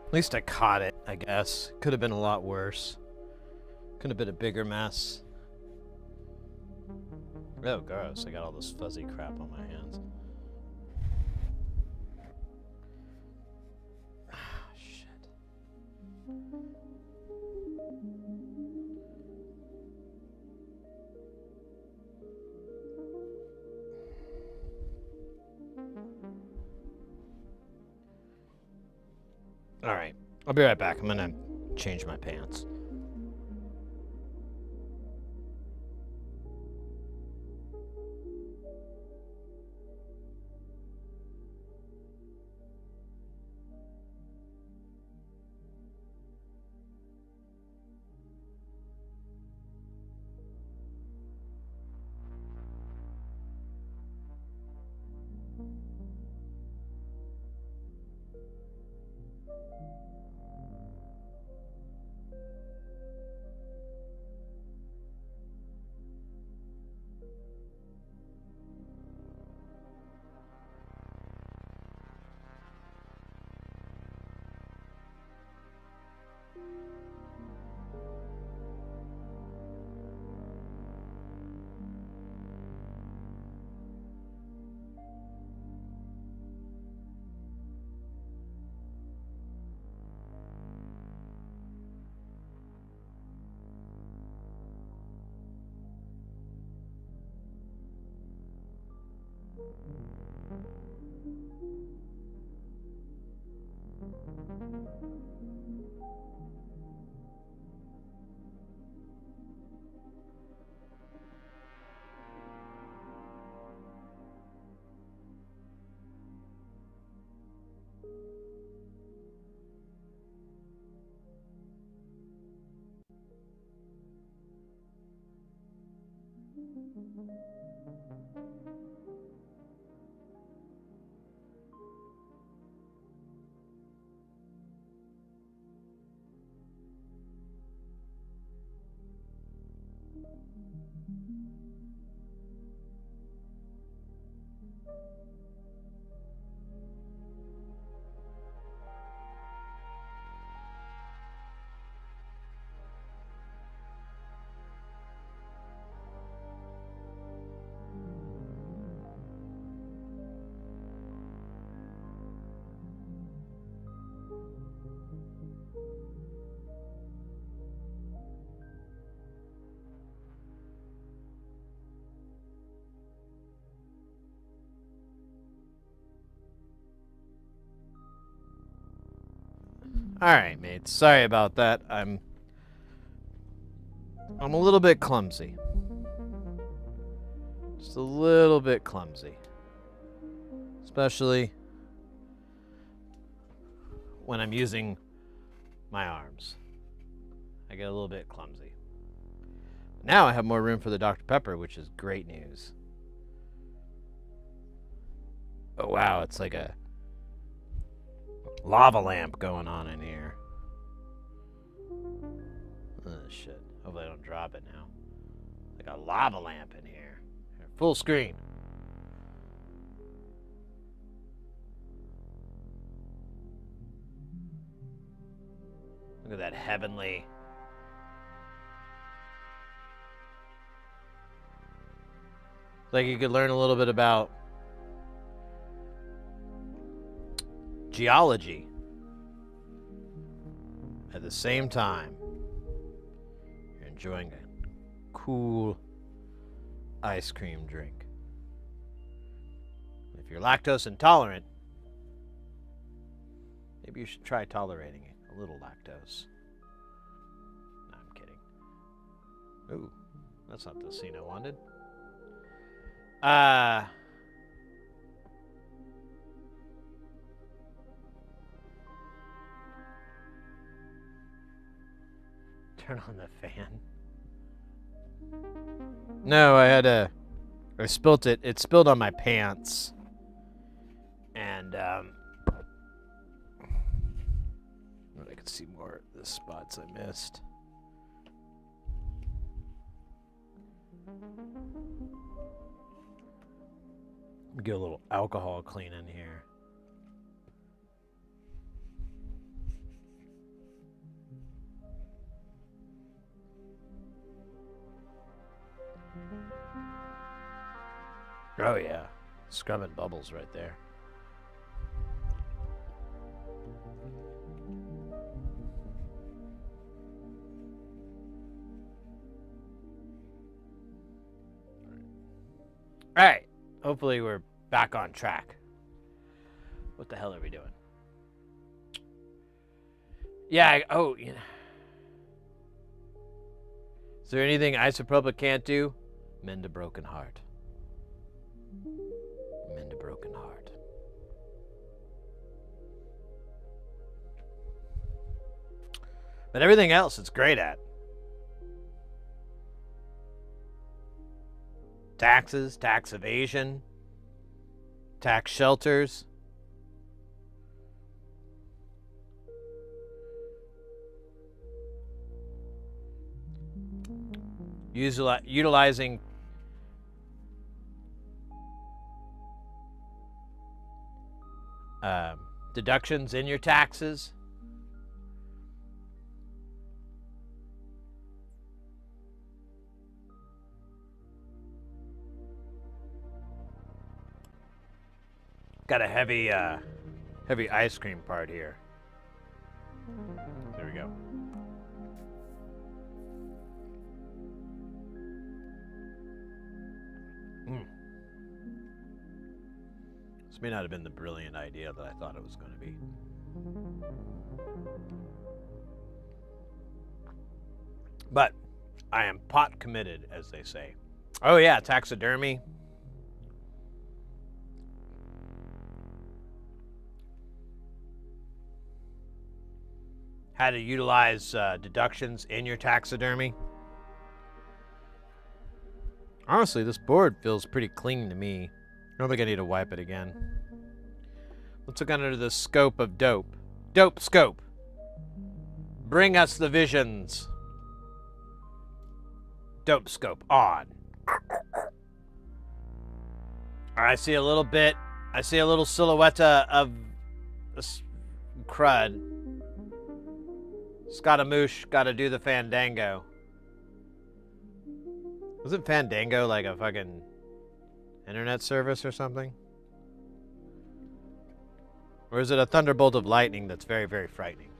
At least I caught it, I guess. Could have been a lot worse. Could have been a bigger mess. Oh, gross. I got all this fuzzy crap on my hands. Ah, shit. Alright. I'll be right back. I'm gonna change my pants. Alright, mates. Sorry about that. I'm a little bit clumsy. Just a little bit clumsy. Especially when I'm using my arms. I get a little bit clumsy. Now I have more room for the Dr. Pepper, which is great news. Oh wow, it's like a lava lamp going on in here. Oh shit. Hopefully I don't drop it now. Like a lava lamp in here. Full screen. Look at that heavenly. It's like you could learn a little bit about geology at the same time you're enjoying a cool ice cream drink. If you're lactose intolerant, maybe you should try tolerating a little lactose. No, I'm kidding. Ooh, That's not the scene I wanted. Turn on the fan. No, I spilt it. It spilled on my pants. And, I could see more of the spots I missed. Get a little alcohol clean in here. Oh yeah, scrubbing bubbles right there. All right, hopefully we're back on track. What the hell are we doing? Yeah, you know. Is there anything isopropyl can't do? Mend a broken heart. Mend a broken heart. But everything else it's great at. Taxes, tax evasion, tax shelters. Utilizing deductions in your taxes. Got a heavy ice cream part here. There we go. This may not have been the brilliant idea that I thought it was going to be. But I am pot committed, as they say. Oh yeah, taxidermy. How to utilize deductions in your taxidermy. Honestly, this board feels pretty clean to me. I don't think I need to wipe it again. Let's look under the scope of dope. Dope scope. Bring us the visions. Dope scope on. I see a little bit. I see a little silhouette of crud. Scaramouche got to do the Fandango. Wasn't Fandango like a fucking internet service or something? Or is it a thunderbolt of lightning that's very, very frightening?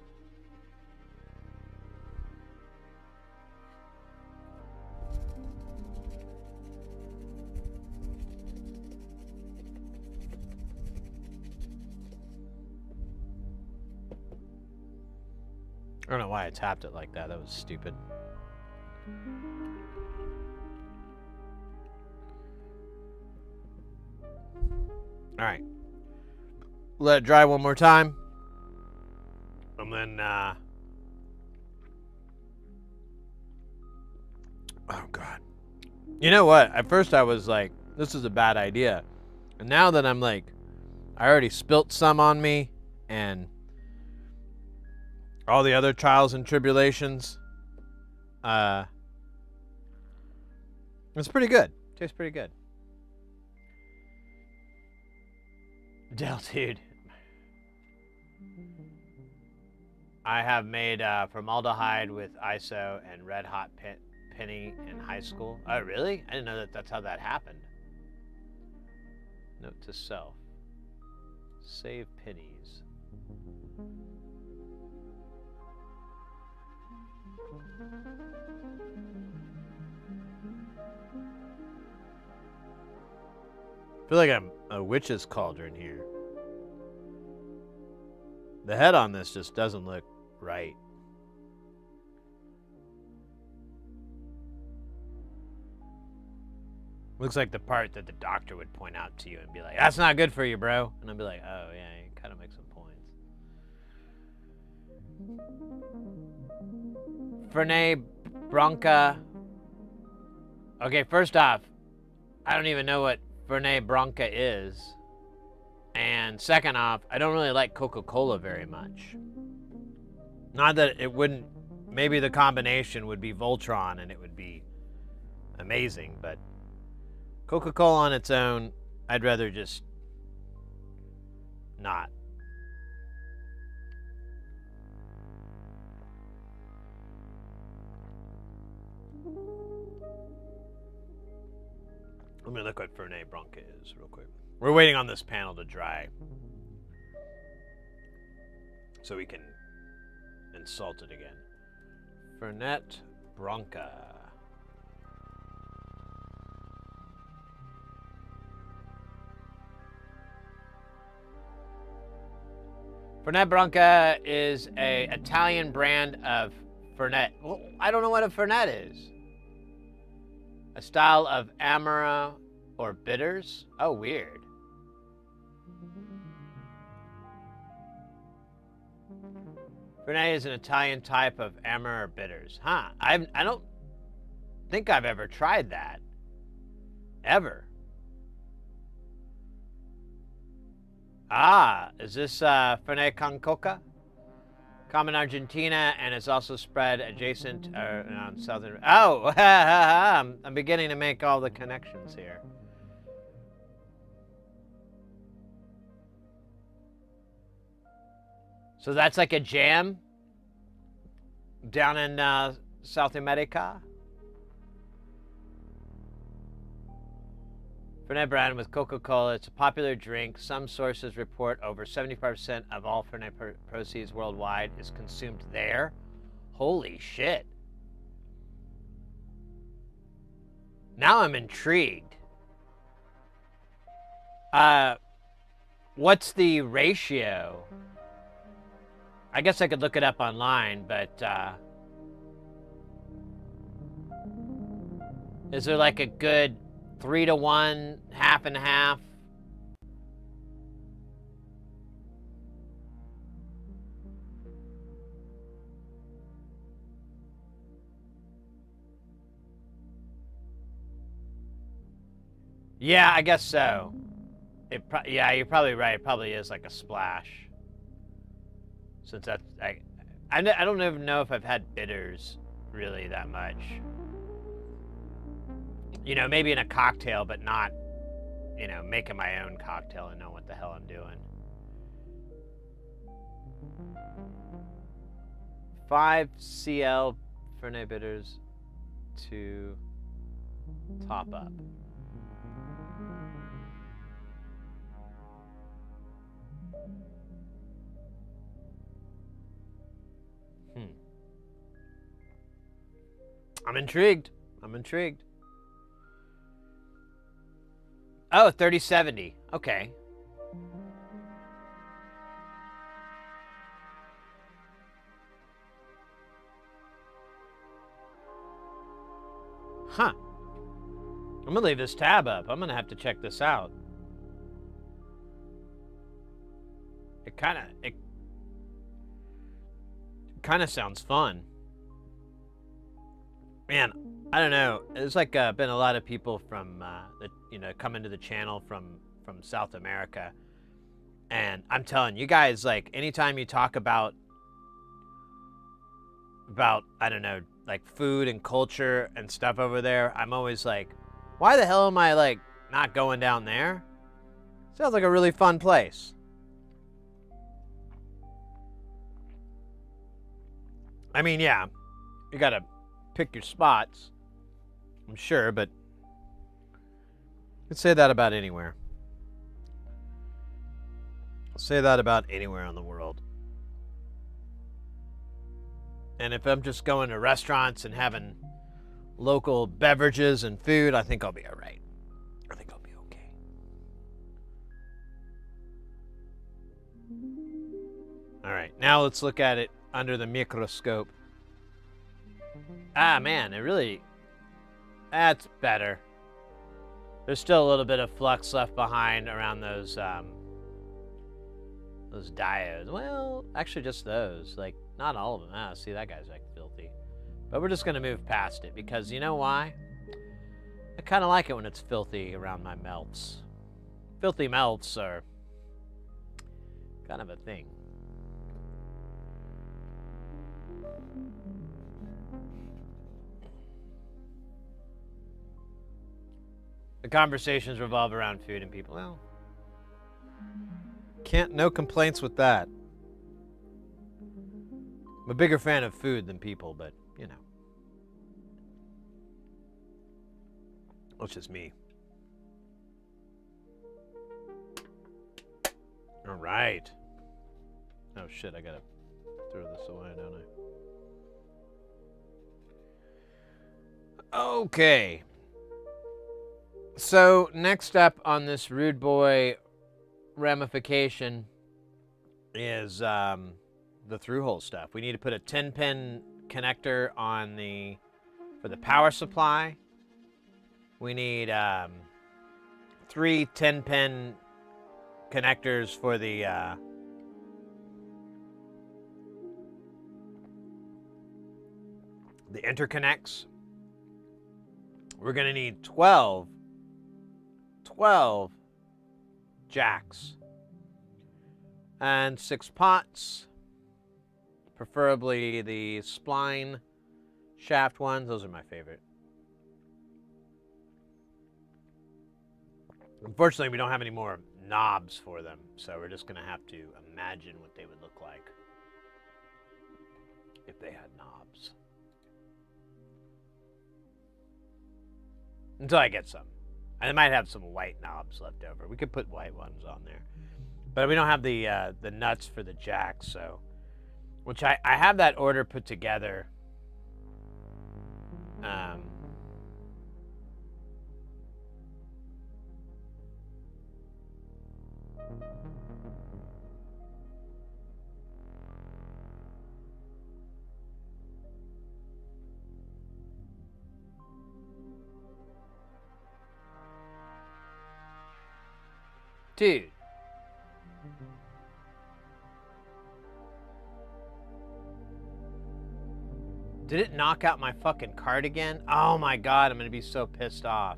I don't know why I tapped it like that. That was stupid. All right. Let it dry one more time. And then, oh, God. You know what? At first I was like, this is a bad idea. And now that I'm like, I already spilt some on me and all the other trials and tribulations, it's pretty good. Tastes pretty good. Del, dude. I have made formaldehyde with ISO and red hot penny in high school. Oh, really? I didn't know that that's how that happened. Note to self. Save pennies. I feel like I'm a witch's cauldron here. The head on this just doesn't look right. Looks like the part that the doctor would point out to you and be like, that's not good for you, bro. And I'd be like, oh, yeah, you kind of make some points. Fernet Branca. Okay, first off, I don't even know what Fernet Branca is. And second off, I don't really like Coca-Cola very much. Not that it wouldn't, maybe the combination would be Voltron and it would be amazing, but Coca-Cola on its own, I'd rather just not. Let me look what Fernet Branca is real quick. We're waiting on this panel to dry so we can insult it again. Fernet Branca. Fernet Branca is a Italian brand of Fernet. Well, I don't know what a Fernet is. A style of Amaro or bitters? Oh, weird. Fernet is an Italian type of Amaro or bitters. Huh. I don't think I've ever tried that. Ever. Ah, is this Fernet con Coca? Common in Argentina, and it's also spread adjacent on southern. Oh, I'm beginning to make all the connections here. So that's like a jam down in South America. Fernet brand with Coca-Cola. It's a popular drink. Some sources report over 75% of all Fernet proceeds worldwide is consumed there. Holy shit. Now I'm intrigued. What's the ratio? I guess I could look it up online, but is there like a good 3-to-1, half and half? Yeah, I guess so. Yeah, you're probably right. It probably is like a splash. Since that's, I don't even know if I've had bitters really that much. You know, maybe in a cocktail, but not, you know, making my own cocktail and know what the hell I'm doing. 5 CL Fernet bitters to top up. I'm intrigued. I'm intrigued. Oh, 3070. Okay. Huh. I'm gonna leave this tab up. I'm gonna have to check this out. It kind of sounds fun. Man, I don't know. There's like been a lot of people from that, you know, come into the channel from South America, and I'm telling you guys, like, anytime you talk about I don't know, like food and culture and stuff over there, I'm always like, why the hell am I like not going down there? Sounds like a really fun place. I mean, yeah, you gotta pick your spots, I'm sure, but you could say that about anywhere. I'll say that about anywhere in the world. And if I'm just going to restaurants and having local beverages and food, I think I'll be all right. I think I'll be okay. All right, now let's look at it under the microscope. Ah, man, it really... That's better. There's still a little bit of flux left behind around those diodes. Well, actually just those. Like, not all of them. Ah, see, that guy's like filthy. But we're just going to move past it because you know why? I kind of like it when it's filthy around my melts. Filthy melts are kind of a thing. The conversations revolve around food and people. Well, no complaints with that. I'm a bigger fan of food than people, but, you know. That's just me. All right. Oh, shit, I gotta throw this away, don't I? Okay. So, next up on this Rude Boy ramification is the through-hole stuff. We need to put a 10-pin connector on for the power supply. We need 3 10-pin connectors for the interconnects. We're going to need 12 jacks and 6 pots, preferably the spline shaft ones. Those are my favorite. Unfortunately, we don't have any more knobs for them, so we're just going to have to imagine what they would look like if they had knobs. Until I get some. I might have some white knobs left over. We could put white ones on there. But we don't have the nuts for the jacks, so... Which I have that order put together. Dude. Did it knock out my fucking card again? Oh my god, I'm gonna be so pissed off.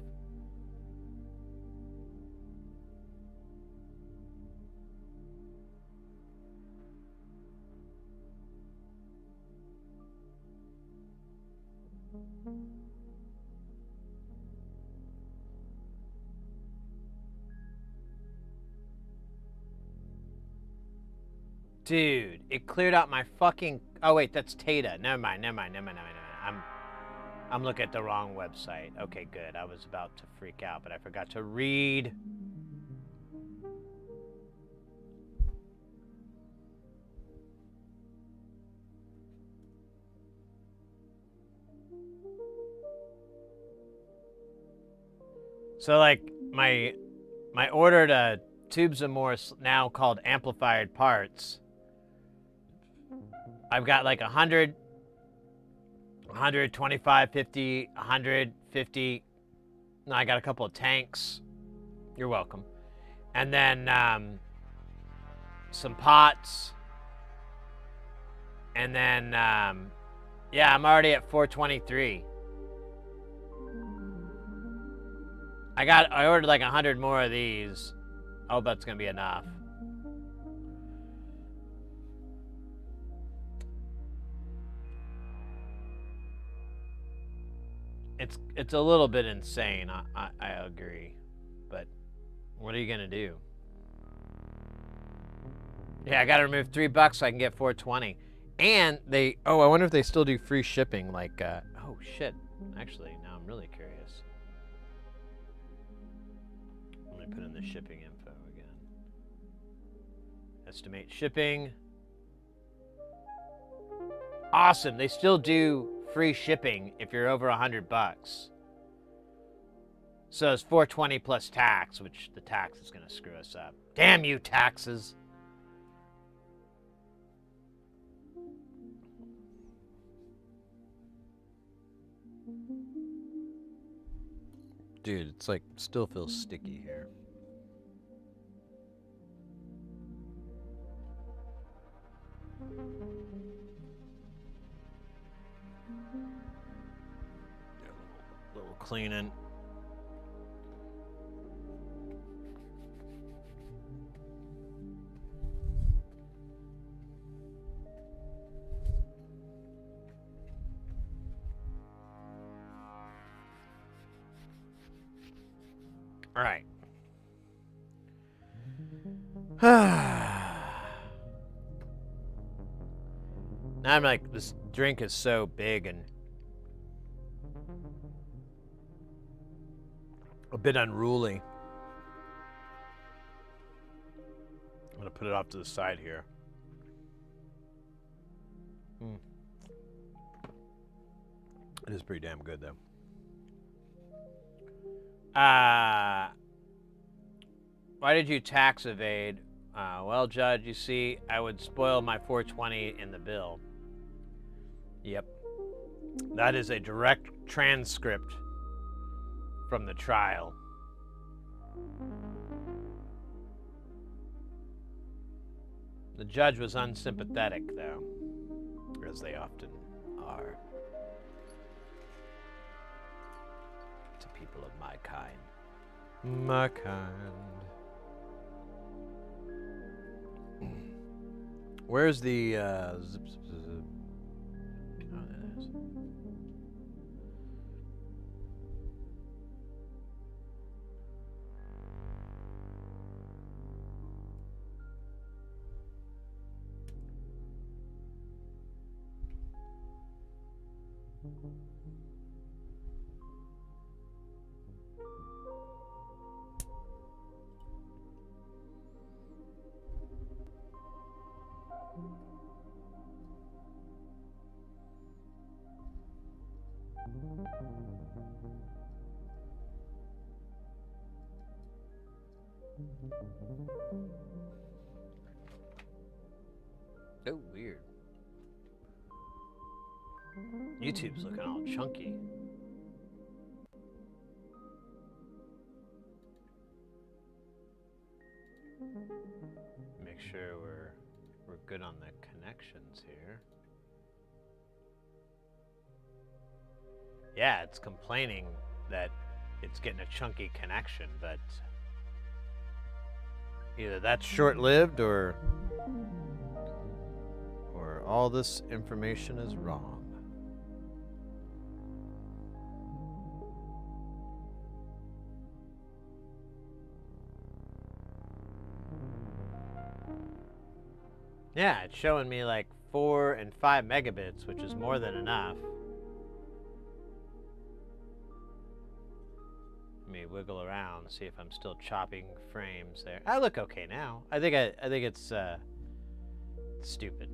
Dude, it cleared out my fucking... Oh, wait, that's Tata. Never mind. I'm looking at the wrong website. Okay, good. I was about to freak out, but I forgot to read. So, like, my ordered tubes of more now called amplified parts. I've got like 100, 125, 50, 150. No, I got a couple of tanks. You're welcome. And then some pots. And then, yeah, I'm already at 423. I ordered like 100 more of these. I hope that's gonna be enough. It's a little bit insane. I agree, but what are you gonna do? Yeah, I gotta remove $3 so I can get 420. And they, oh, I wonder if they still do free shipping. Like, oh shit. Actually, now I'm really curious. Let me put in the shipping info again. Estimate shipping. Awesome. They still do free shipping if you're over $100. So it's 420 plus tax, which the tax is gonna screw us up. Damn you, taxes. Dude, it's like still feels sticky here. A little cleaning. All right. Now I'm like, this drink is so big and a bit unruly. I'm gonna put it off to the side here. It is pretty damn good, though. Why did you tax evade? Well, Judge, you see, I would spoil my 420 in the bill. Yep. That is a direct transcript from the trial. The judge was unsympathetic, though, as they often are to people of my kind. My kind. Where's the zip, zip, zip, zip? Oh, there it is. Oh, weird. YouTube's looking all chunky. Make sure we're good on the connections here. Yeah, it's complaining that it's getting a chunky connection, but either that's short-lived or all this information is wrong. Yeah, it's showing me like 4 and 5 megabits, which is more than enough. Let me wiggle around, see if I'm still chopping frames there. I look okay now. I think it's stupid.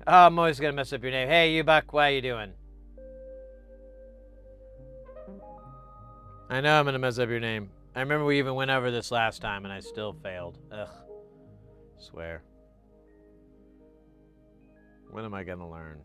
Oh, I'm always gonna mess up your name. Hey, you Buck, what you doing? I know I'm gonna mess up your name. I remember we even went over this last time and I still failed. Ugh. Swear. When am I gonna learn?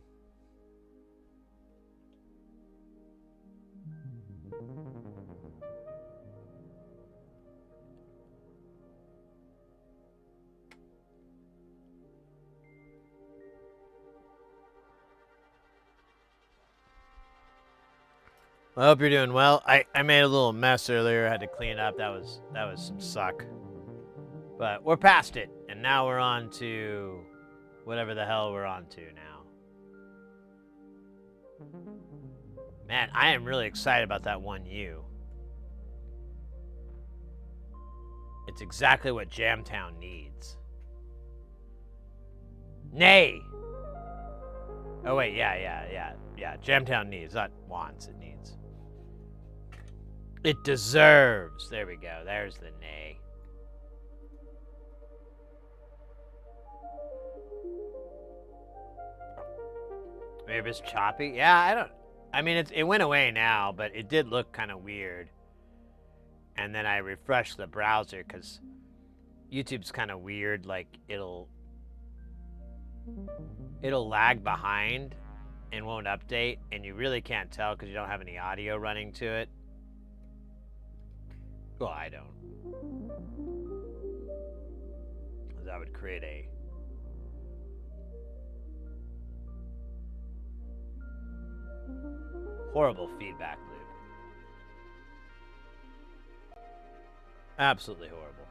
I hope you're doing well. I made a little mess earlier. I had to clean it up. That was some suck. But we're past it, and now we're on to whatever the hell we're on to now. Man, I am really excited about that 1U. It's exactly what Jamtown needs. Nay! Oh wait, yeah. Jamtown needs, not wants, it needs. It deserves. There we go. There's the nay. Maybe it's choppy. Yeah, I mean, it went away now, but it did look kind of weird. And then I refreshed the browser because YouTube's kind of weird. Like, it'll it'll lag behind and won't update, and you really can't tell because you don't have any audio running to it. Well, I don't. That would create a horrible feedback loop. Absolutely horrible.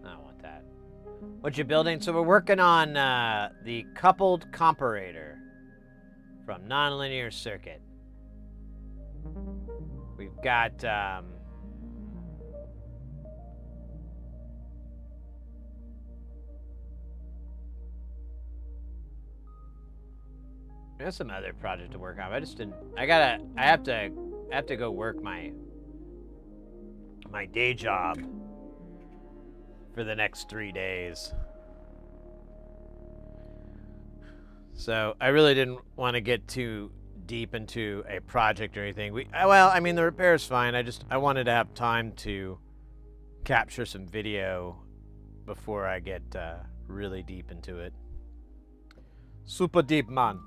I don't want that. What you building? So we're working on the coupled comparator from nonlinear circuit. We've got there's some other project to work on. I just didn't. I have to go work my day job for the next 3 days. So I really didn't want to get too deep into a project or anything. Well, I mean, the repair's fine. I wanted to have time to capture some video before I get really deep into it. Super deep, man.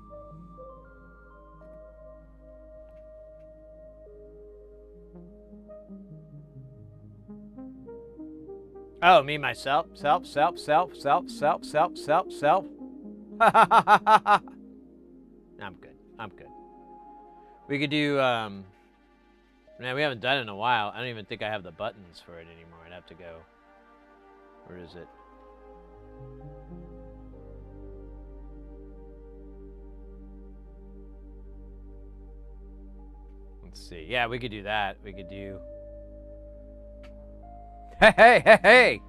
Oh, me, myself, self. I'm good. We could do, man, we haven't done it in a while. I don't even think I have the buttons for it anymore. I'd have to go. Where is it? Let's see. Yeah, we could do that. We could do... Hey!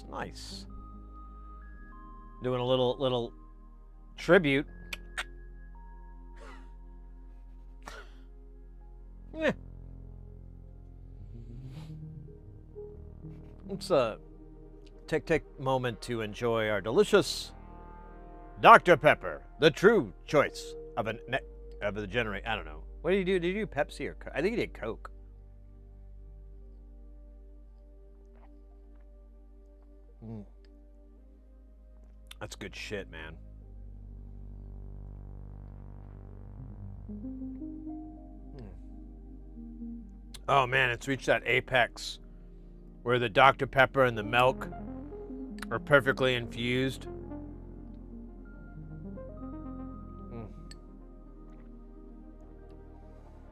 Nice. Doing a little tribute. Let's take moment to enjoy our delicious Dr. Pepper, the true choice of the generation. I don't know. What did you do? Did you do Pepsi or Coke? I think you did Coke. That's good shit, man. Oh man, it's reached that apex where the Dr. Pepper and the milk are perfectly infused.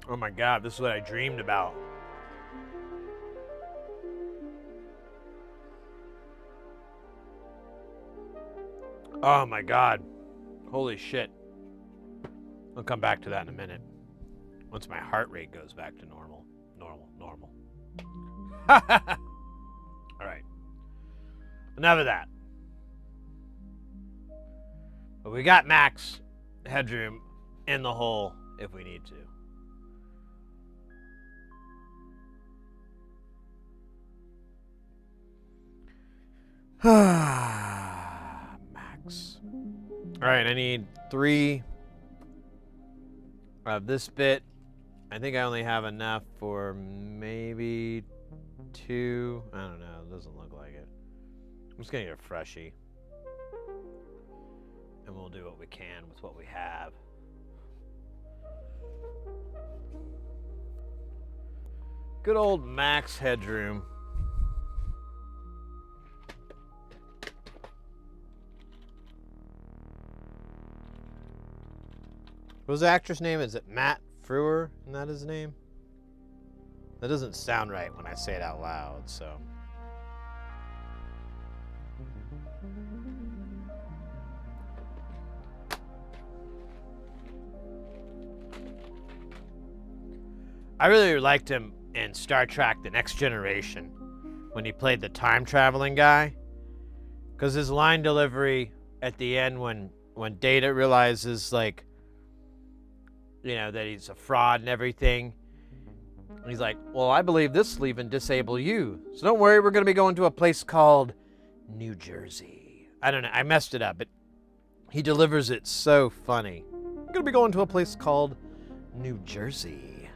Oh my God, this is what I dreamed about. Oh my God. Holy shit. I'll come back to that in a minute. Once my heart rate goes back to normal. All right. Enough of that. But we got max headroom in the hole if we need to. Max. All right, I need 3 of this bit. I think I only have enough for maybe 2. I don't know. It doesn't look like it. I'm just gonna get a freshie, and we'll do what we can with what we have. Good old max headroom. What was the actor's name? Is it Matt Frewer? Isn't that his name? That doesn't sound right when I say it out loud, so. I really liked him in Star Trek The Next Generation when he played the time traveling guy. Because his line delivery at the end when Data realizes, like, you know, that he's a fraud and everything. And he's like, well, I believe this will even disable you. So don't worry, we're going to be going to a place called New Jersey. I don't know, I messed it up, but he delivers it so funny. We're going to be going to a place called New Jersey.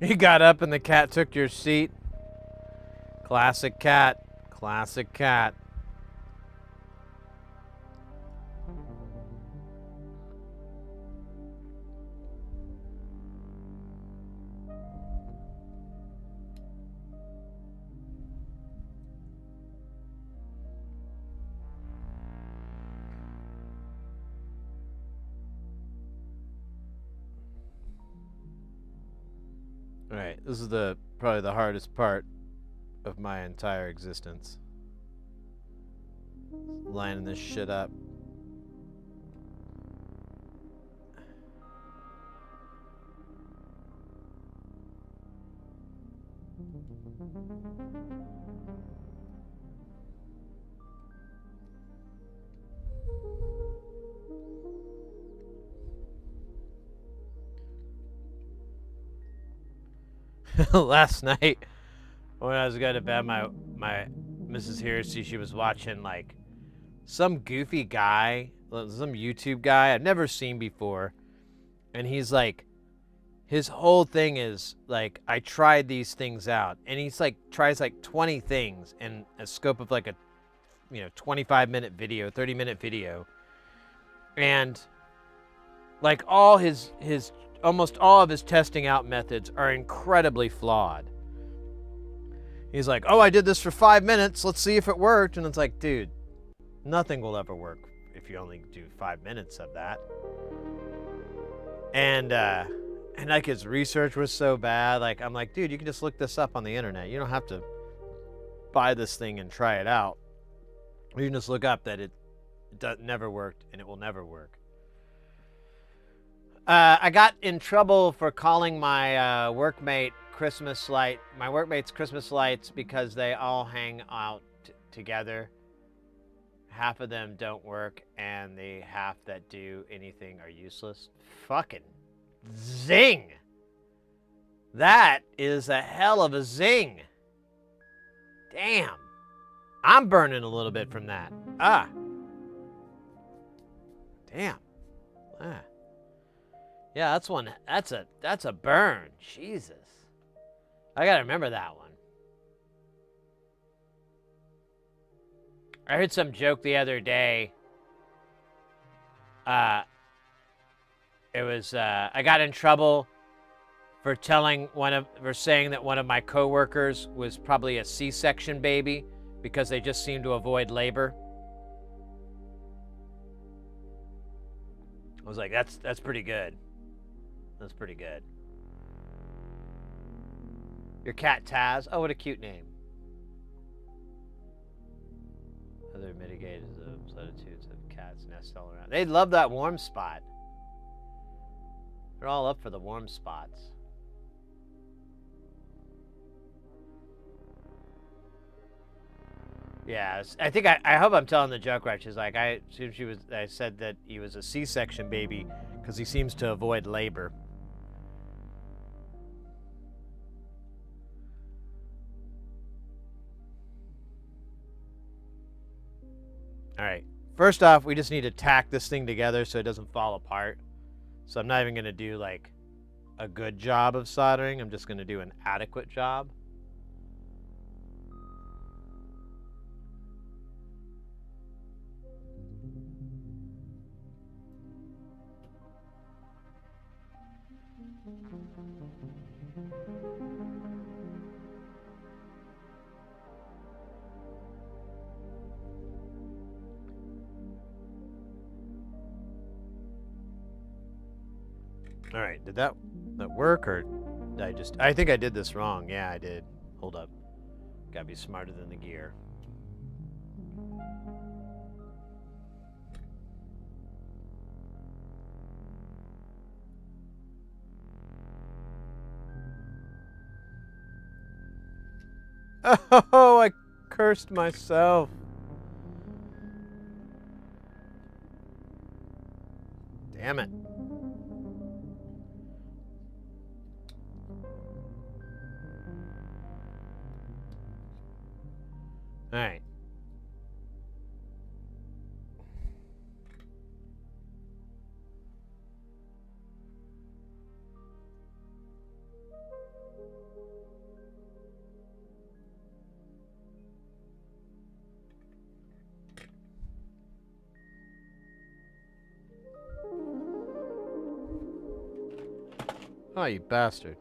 He got up and the cat took your seat. Classic cat. Classic cat. Alright, this is probably the hardest part of my entire existence. Lining this shit up. Last night when I was going to bed, my Mrs. Heresy, she was watching like some goofy guy, some YouTube guy I've never seen before, and he's like, his whole thing is like, I tried these things out, and he's like tries like 20 things in a scope of like a 25-minute video, 30-minute video, and like all his almost all of his testing out methods are incredibly flawed. He's like, oh, I did this for 5 minutes. Let's see if it worked. And it's like, dude, nothing will ever work if you only do 5 minutes of that. And like his research was so bad. Like, I'm like, dude, you can just look this up on the internet. You don't have to buy this thing and try it out. You can just look up that it never worked and it will never work. I got in trouble for calling my workmate's Christmas lights because they all hang out together. Half of them don't work, and the half that do anything are useless. Fucking zing! That is a hell of a zing. Damn. I'm burning a little bit from that. Damn. Yeah, that's a burn. Jesus. I gotta remember that one. I heard some joke the other day. It was I got in trouble for saying that one of my coworkers was probably a C-section baby because they just seemed to avoid labor. I was like, that's pretty good. That's pretty good. Your cat Taz? Oh, what a cute name. Other mitigators of platitudes of cats nest all around. They love that warm spot. They're all up for the warm spots. Yeah, I think I hope I'm telling the joke right. She's like, I said that he was a C-section baby because he seems to avoid labor. All right. First off, we just need to tack this thing together so it doesn't fall apart. So I'm not even going to do like a good job of soldering. I'm just going to do an adequate job. All right, did that work, or did I think I did this wrong. Yeah, I did. Hold up. Gotta be smarter than the gear. Oh, I cursed myself. Damn it. All right. Oh, you bastard.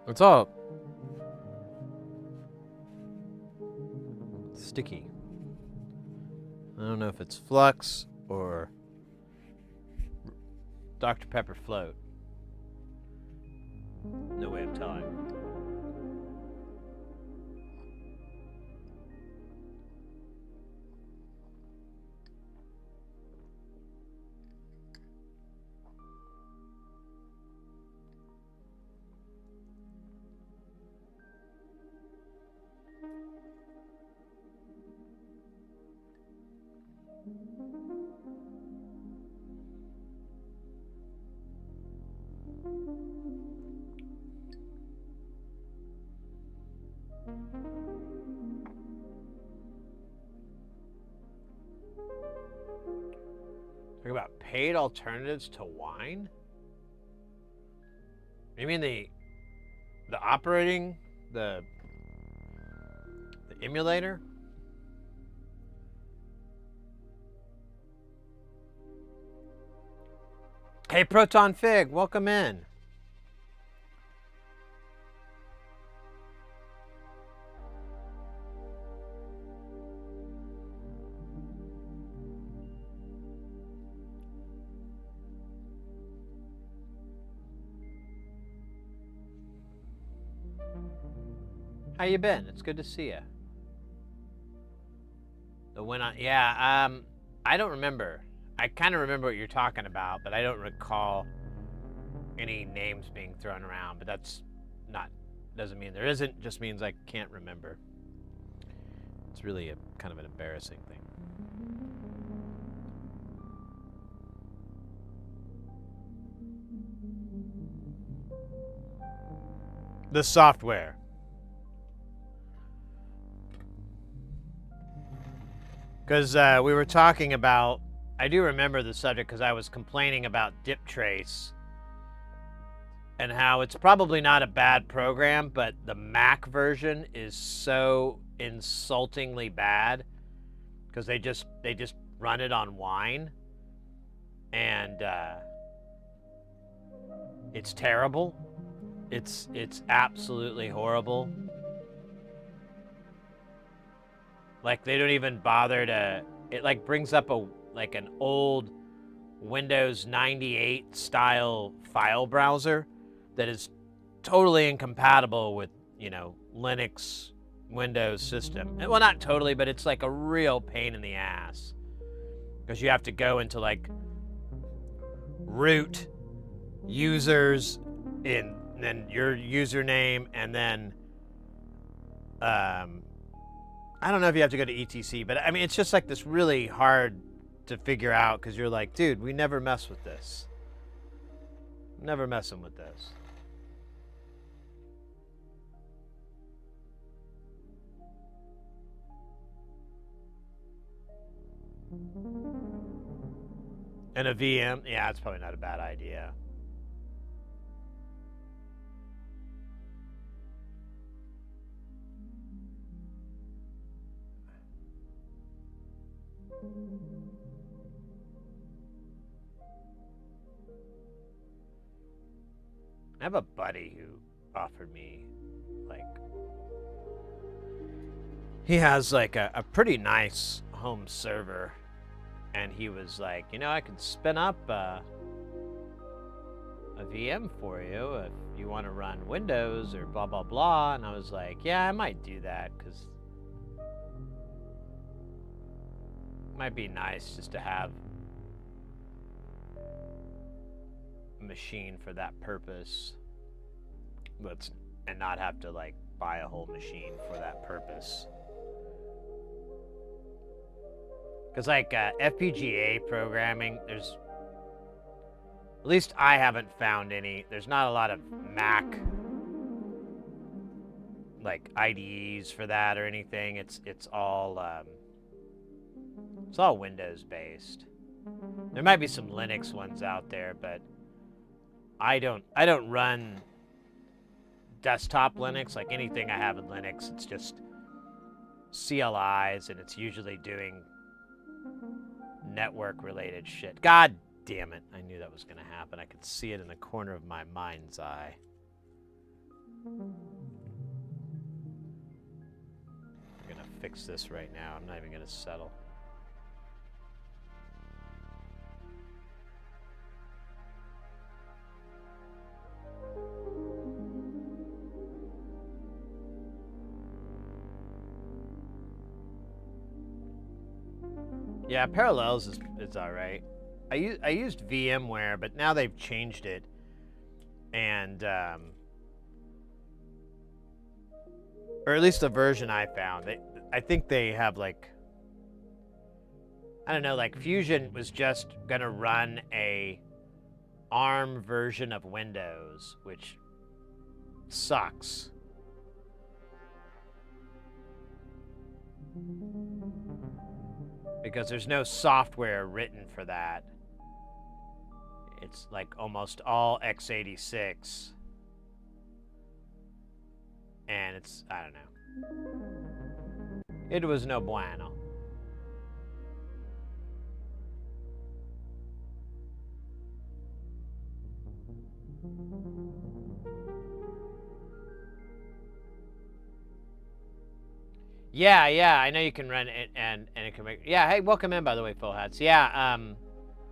What's up? Sticky. I don't know if it's Flux or Dr. Pepper float. No way of telling. Talk about paid alternatives to wine? You mean the operating, the emulator? Hey, Proton Fig, welcome in. How you been? It's good to see you. I don't remember. I kind of remember what you're talking about, but I don't recall any names being thrown around. But that's doesn't mean there isn't. Just means I can't remember. It's really a kind of an embarrassing thing. The software. Because we were talking about, I do remember the subject because I was complaining about dip trace and how it's probably not a bad program, but the Mac version is so insultingly bad because they just run it on Wine, and it's terrible. It's absolutely horrible. Like, they don't even bother to... It, like, brings up an old Windows 98 style file browser that is totally incompatible with, Linux Windows system. Well, not totally, but it's like a real pain in the ass. Because you have to go into, like, root users and then your username, and then... I don't know if you have to go to ETC, but I mean, it's just like this really hard to figure out because you're like, dude, we never mess with this. Never messing with this. And a VM, yeah, it's probably not a bad idea. I have a buddy who offered me, like, he has like a pretty nice home server, and he was like, I could spin up a VM for you if you want to run Windows or blah blah blah. And I was like, yeah, I might do that because it might be nice just to have a machine for that purpose, and not have to like buy a whole machine for that purpose. Because like FPGA programming, there's, at least I haven't found any, there's not a lot of Mac like IDEs for that or anything. It's all Windows based. There might be some Linux ones out there, but I don't run desktop Linux. Like anything I have in Linux, it's just CLIs, and it's usually doing network-related shit. God damn it. I knew that was going to happen. I could see it in the corner of my mind's eye. I'm going to fix this right now. I'm not even going to settle. Yeah, Parallels is all right. I used VMware, but now they've changed it, and or at least the version I found. I think they have like, I don't know, like Fusion was just gonna run a ARM version of Windows, which sucks. Because there's no software written for that. It's like almost all x86. And it's, I don't know. It was no bueno. Yeah, I know you can run it and it can make, yeah, hey, welcome in, by the way, Full Hats. Yeah,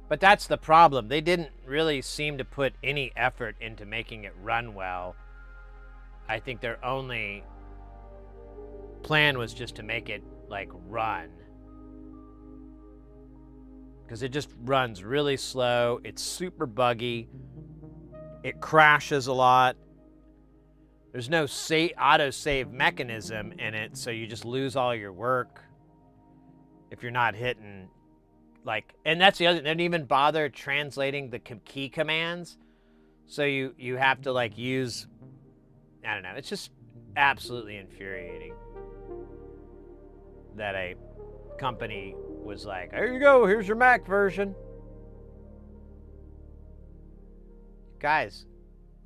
but that's the problem. They didn't really seem to put any effort into making it run well. I think their only plan was just to make it, like, run. Because it just runs really slow. It's super buggy. It crashes a lot. There's no auto-save mechanism in it, so you just lose all your work if you're not hitting, like, and that's the other, they didn't even bother translating the key commands, so you have to, like, use, I don't know, it's just absolutely infuriating that a company was like, here you go, here's your Mac version. Guys,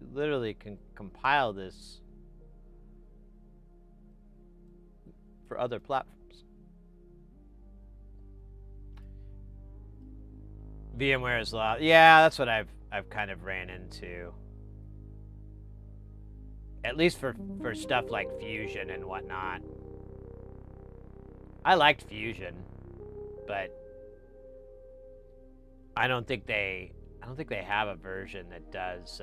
you literally can compile this for other platforms. VMware is loud. Yeah, that's what I've kind of ran into. At least for stuff like Fusion and whatnot. I liked Fusion, but I don't think they have a version that does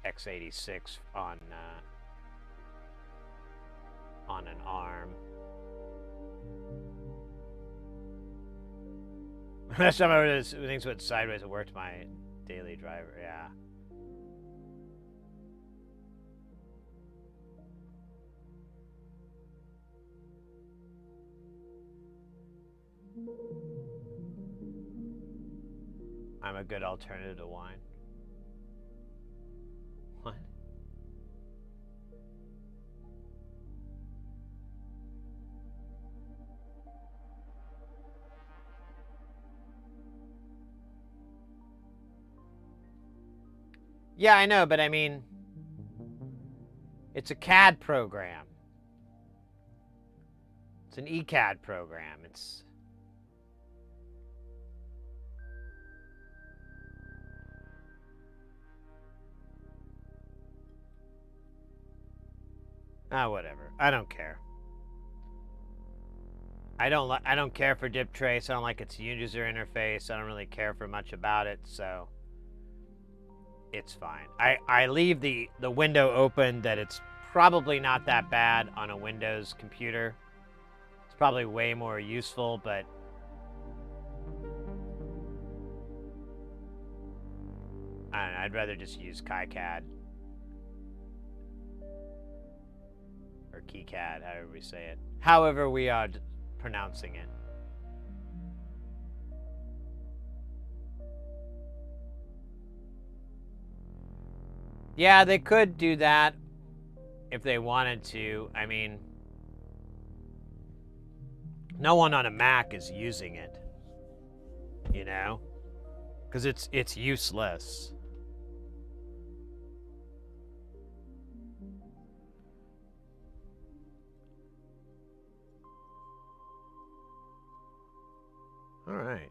x86 on an ARM. Last time I heard things went sideways, it worked my daily driver. Yeah. I'm a good alternative to wine. What? Yeah, I know, but I mean, it's a CAD program. It's an ECAD program. It's... whatever. I don't care. I don't care for dip trace. I don't like its user interface. I don't really care for much about it, so it's fine. I leave the window open that it's probably not that bad on a Windows computer. It's probably way more useful, but I don't know, I'd rather just use KiCad or KiCad, however we say it. However we are pronouncing it. Yeah, they could do that if they wanted to. I mean, no one on a Mac is using it, you know, because it's useless. All right.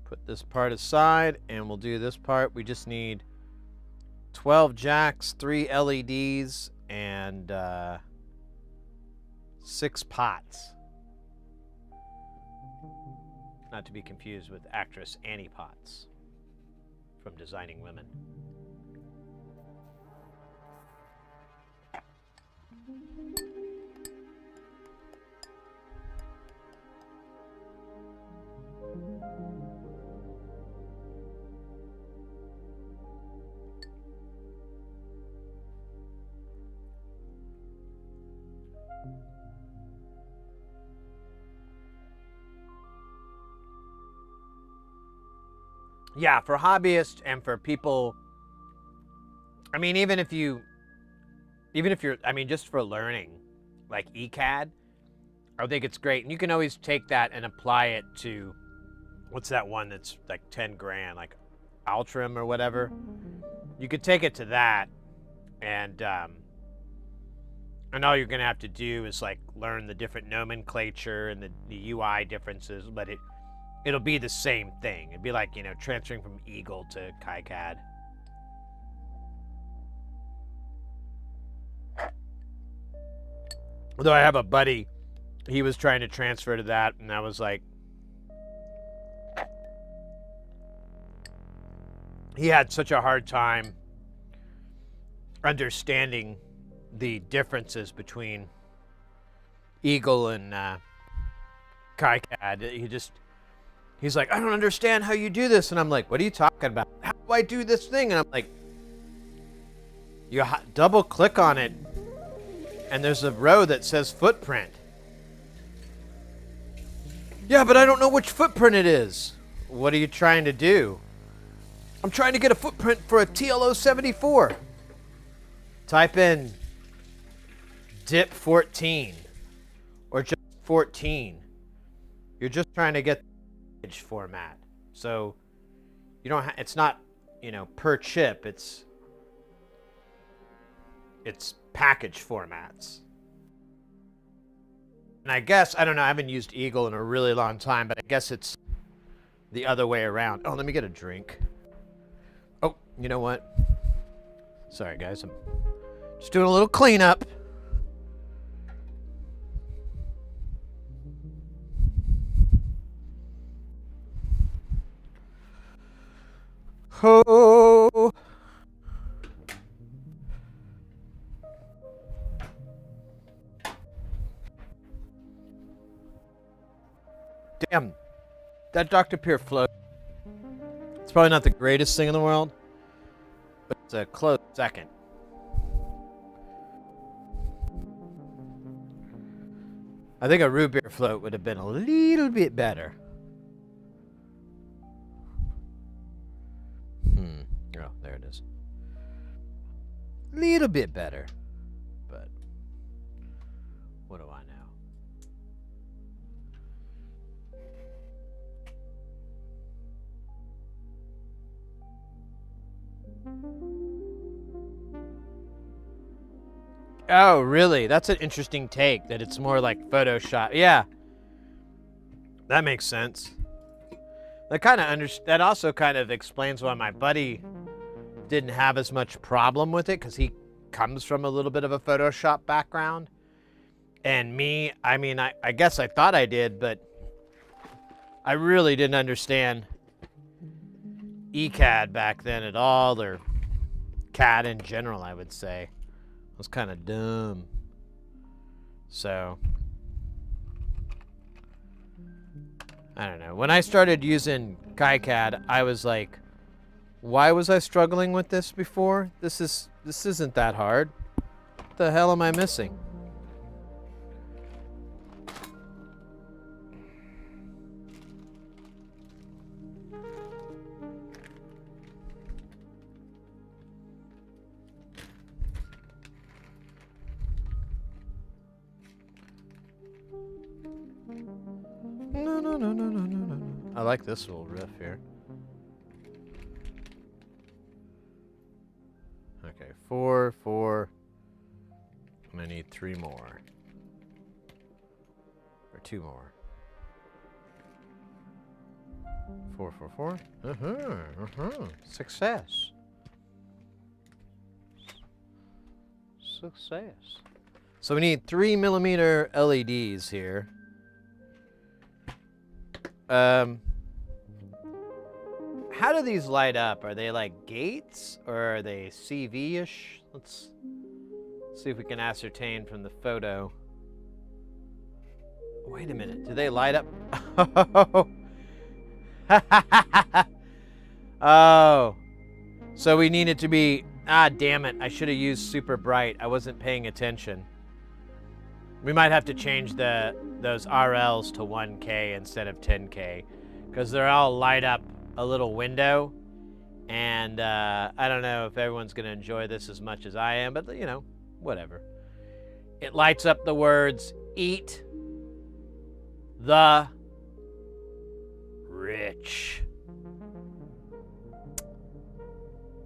Put this part aside, and we'll do this part. We just need 12 jacks, 3 LEDs, and 6 pots. Not to be confused with actress Annie Potts from Designing Women. Yeah, for hobbyists and for people, I mean, even if you're, I mean, just for learning, like ECAD, I think it's great. And you can always take that and apply it to, what's that one that's like 10 grand, like Altram or whatever? You could take it to that, and all you're gonna have to do is like learn the different nomenclature and the UI differences, but it'll be the same thing. It'd be like, you know, transferring from Eagle to KiCad. Although I have a buddy, he was trying to transfer to that, and I was like, he had such a hard time understanding the differences between Eagle and KiCad. He's like, I don't understand how you do this. And I'm like, what are you talking about? How do I do this thing? And I'm like, you double click on it, and there's a row that says footprint. Yeah, but I don't know which footprint it is. What are you trying to do? I'm trying to get a footprint for a TLO74. Type in dip 14 or just 14. You're just trying to get the image format. So you don't it's not, you know, per chip, it's package formats. And I guess, I don't know, I haven't used Eagle in a really long time, but I guess it's the other way around. Oh, let me get a drink. Oh, you know what? Sorry, guys. I'm just doing a little cleanup. Oh. Damn. That Dr. Pier float. It's probably not the greatest thing in the world, but it's a close second. I think a root beer float would have been a little bit better. Oh, there it is. Little bit better. But what do I know? Oh, really? That's an interesting take, that it's more like Photoshop. Yeah. That makes sense. That also kind of explains why my buddy didn't have as much problem with it, because he comes from a little bit of a Photoshop background. And me, I mean, I guess I thought I did, but I really didn't understand ECAD back then at all, or CAD in general, I would say. I was kind of dumb. So, I don't know. When I started using KiCad, I was like, why was I struggling with this before? This isn't that hard. What the hell am I missing? No. I like this little riff here. Okay, 4. And I need 3 more. 2 more. 4, 4, 4. Success. Success. So we need 3mm LEDs here. How do these light up? Are they like gates or are they CV-ish? Let's see if we can ascertain from the photo. Wait a minute. Do they light up? Oh. So we need it to be... Ah, damn it. I should have used super bright. I wasn't paying attention. We might have to change those RLs to 1K instead of 10K. Because they're all light up a little window. And I don't know if everyone's going to enjoy this as much as I am. But, you know, whatever. It lights up the words, eat the rich.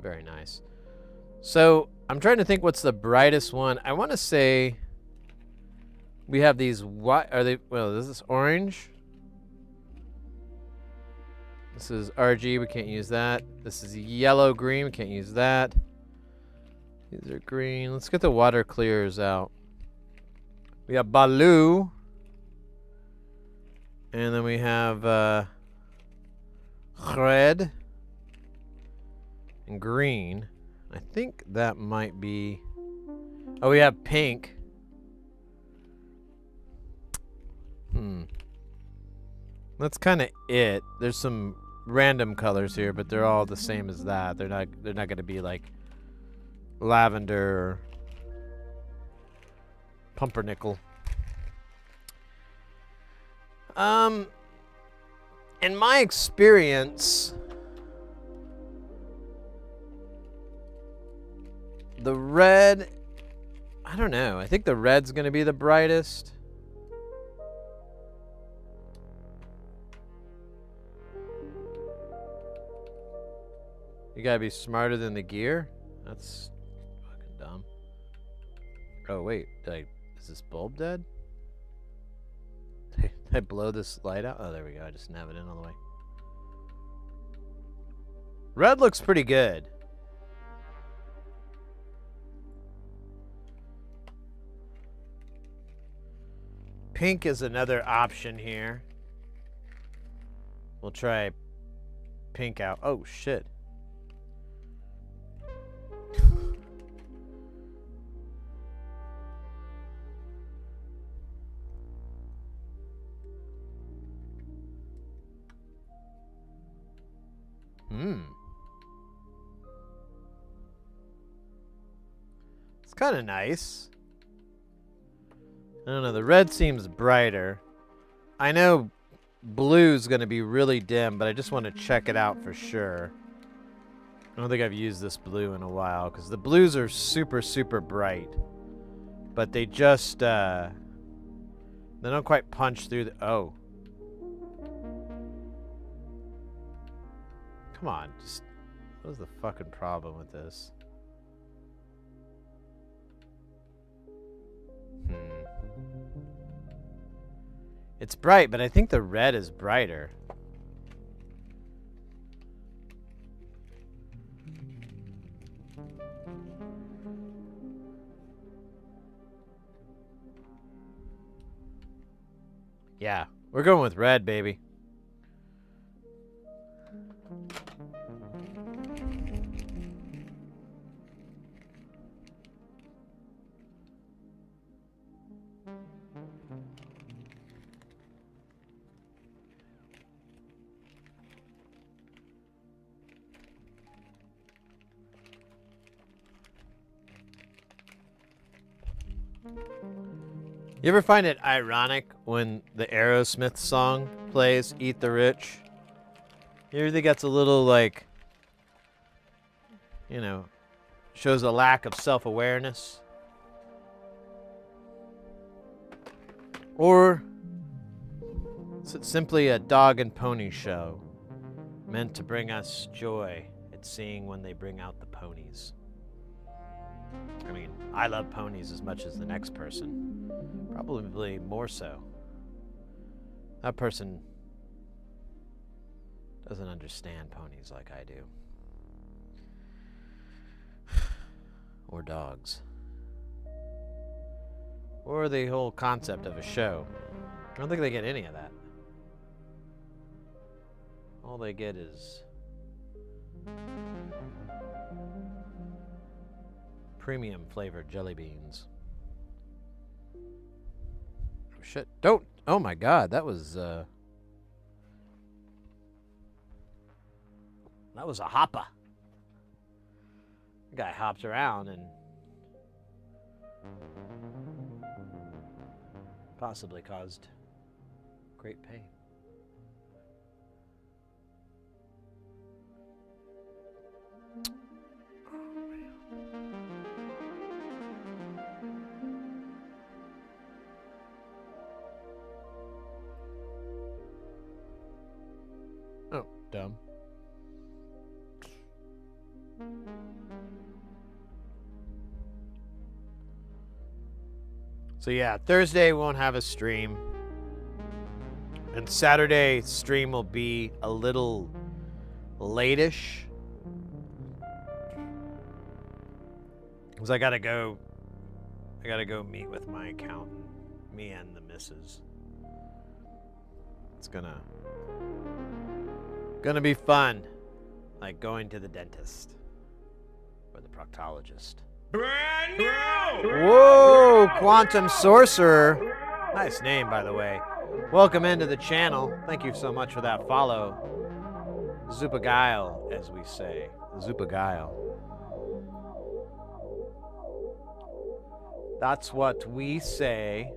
Very nice. So I'm trying to think what's the brightest one. I want to say we have these white. Are they? Well, this is orange. This is RG. We can't use that. This is yellow green. We can't use that. These are green. Let's get the water clears out. We have Baloo. And then we have red and green. I think that might be... Oh, we have pink. That's kind of it. There's some random colors here, but they're all the same as that. They're not going to be like lavender or pumpernickel. In my experience, the red, I don't know. I think the red's going to be the brightest. You got to be smarter than the gear? That's fucking dumb. Oh, wait. Is this bulb dead? Did I blow this light out? Oh, there we go. I just nav it in all the way. Red looks pretty good. Pink is another option here. We'll try pink out. Oh, shit. It's kind of nice. I don't know, the red seems brighter. I know blue's going to be really dim, but I just want to check it out for sure. I don't think I've used this blue in a while, because the blues are super, super bright. But they just, they don't quite punch through the, oh. Come on, just, what is the fucking problem with this? It's bright, but I think the red is brighter. Yeah, we're going with red, baby. You ever find it ironic when the Aerosmith song plays, Eat the Rich? You ever think that's a little, like, you know, shows a lack of self-awareness? Or is it simply a dog and pony show meant to bring us joy at seeing when they bring out the ponies? I mean, I love ponies as much as the next person. Probably more so. That person doesn't understand ponies like I do. Or dogs. Or the whole concept of a show. I don't think they get any of that. All they get is premium flavored jelly beans. Oh, shit. Don't. Oh my god, that was a hopper. The guy hops around and possibly caused great pain. Oh, dumb. So yeah, Thursday won't have a stream. And Saturday stream will be a little late-ish. Because I gotta go meet with my accountant. Me and the missus. It's gonna be fun. Like going to the dentist. Or the proctologist. Brand new! Whoa, Quantum Sorcerer. Nice name, by the way. Welcome into the channel. Thank you so much for that follow. Zupagile, as we say. Zupagile. That's what we say.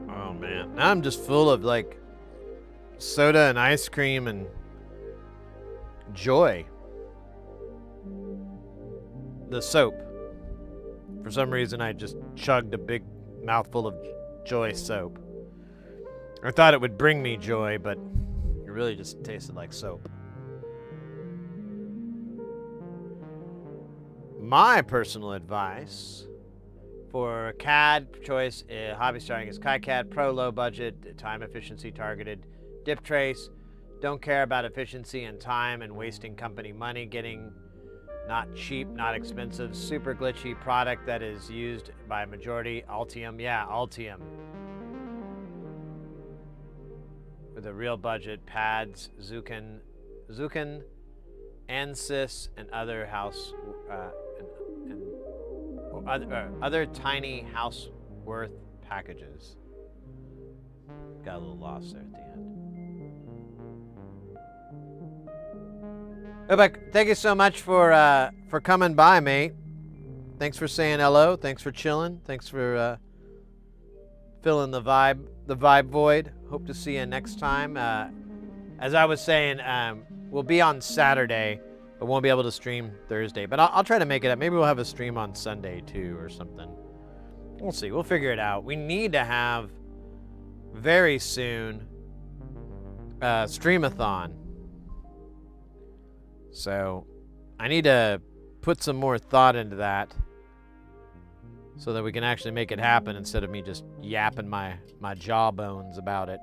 Oh man, now I'm just full of like soda and ice cream and joy. The soap. For some reason I just chugged a big mouthful of Joy soap. I thought it would bring me joy, but it really just tasted like soap. My personal advice for CAD choice, hobby starting is KiCad Pro, low budget, time efficiency targeted, dip trace. Don't care about efficiency and time and wasting company money, getting not cheap, not expensive, super glitchy product that is used by a majority. Altium, yeah, Altium. With a real budget, pads, Zuken, Ansys, and other house, other tiny house worth packages. Got a little lost there at the end. Obek, thank you so much for coming by, mate. Thanks for saying hello. Thanks for chilling. Thanks for filling the vibe void. Hope to see you next time. As I was saying, we'll be on Saturday, but won't be able to stream Thursday. But I'll try to make it up. Maybe we'll have a stream on Sunday too, or something. We'll see. We'll figure it out. We need to have very soon streamathon. So I need to put some more thought into that so that we can actually make it happen instead of me just yapping my jawbones about it.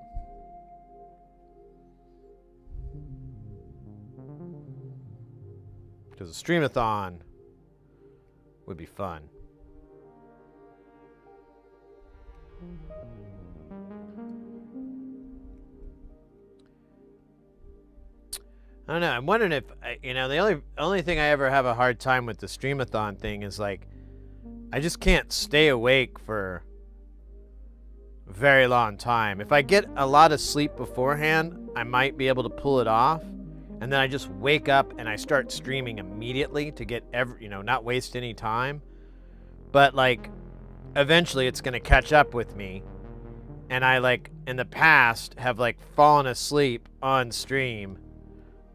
Because a streamathon would be fun. I don't know. I'm wondering if, the only thing I ever have a hard time with the streamathon thing is like, I just can't stay awake for a very long time. If I get a lot of sleep beforehand, I might be able to pull it off. And then I just wake up and I start streaming immediately to get not waste any time. But like, eventually it's going to catch up with me. And I like, in the past, have like fallen asleep on stream.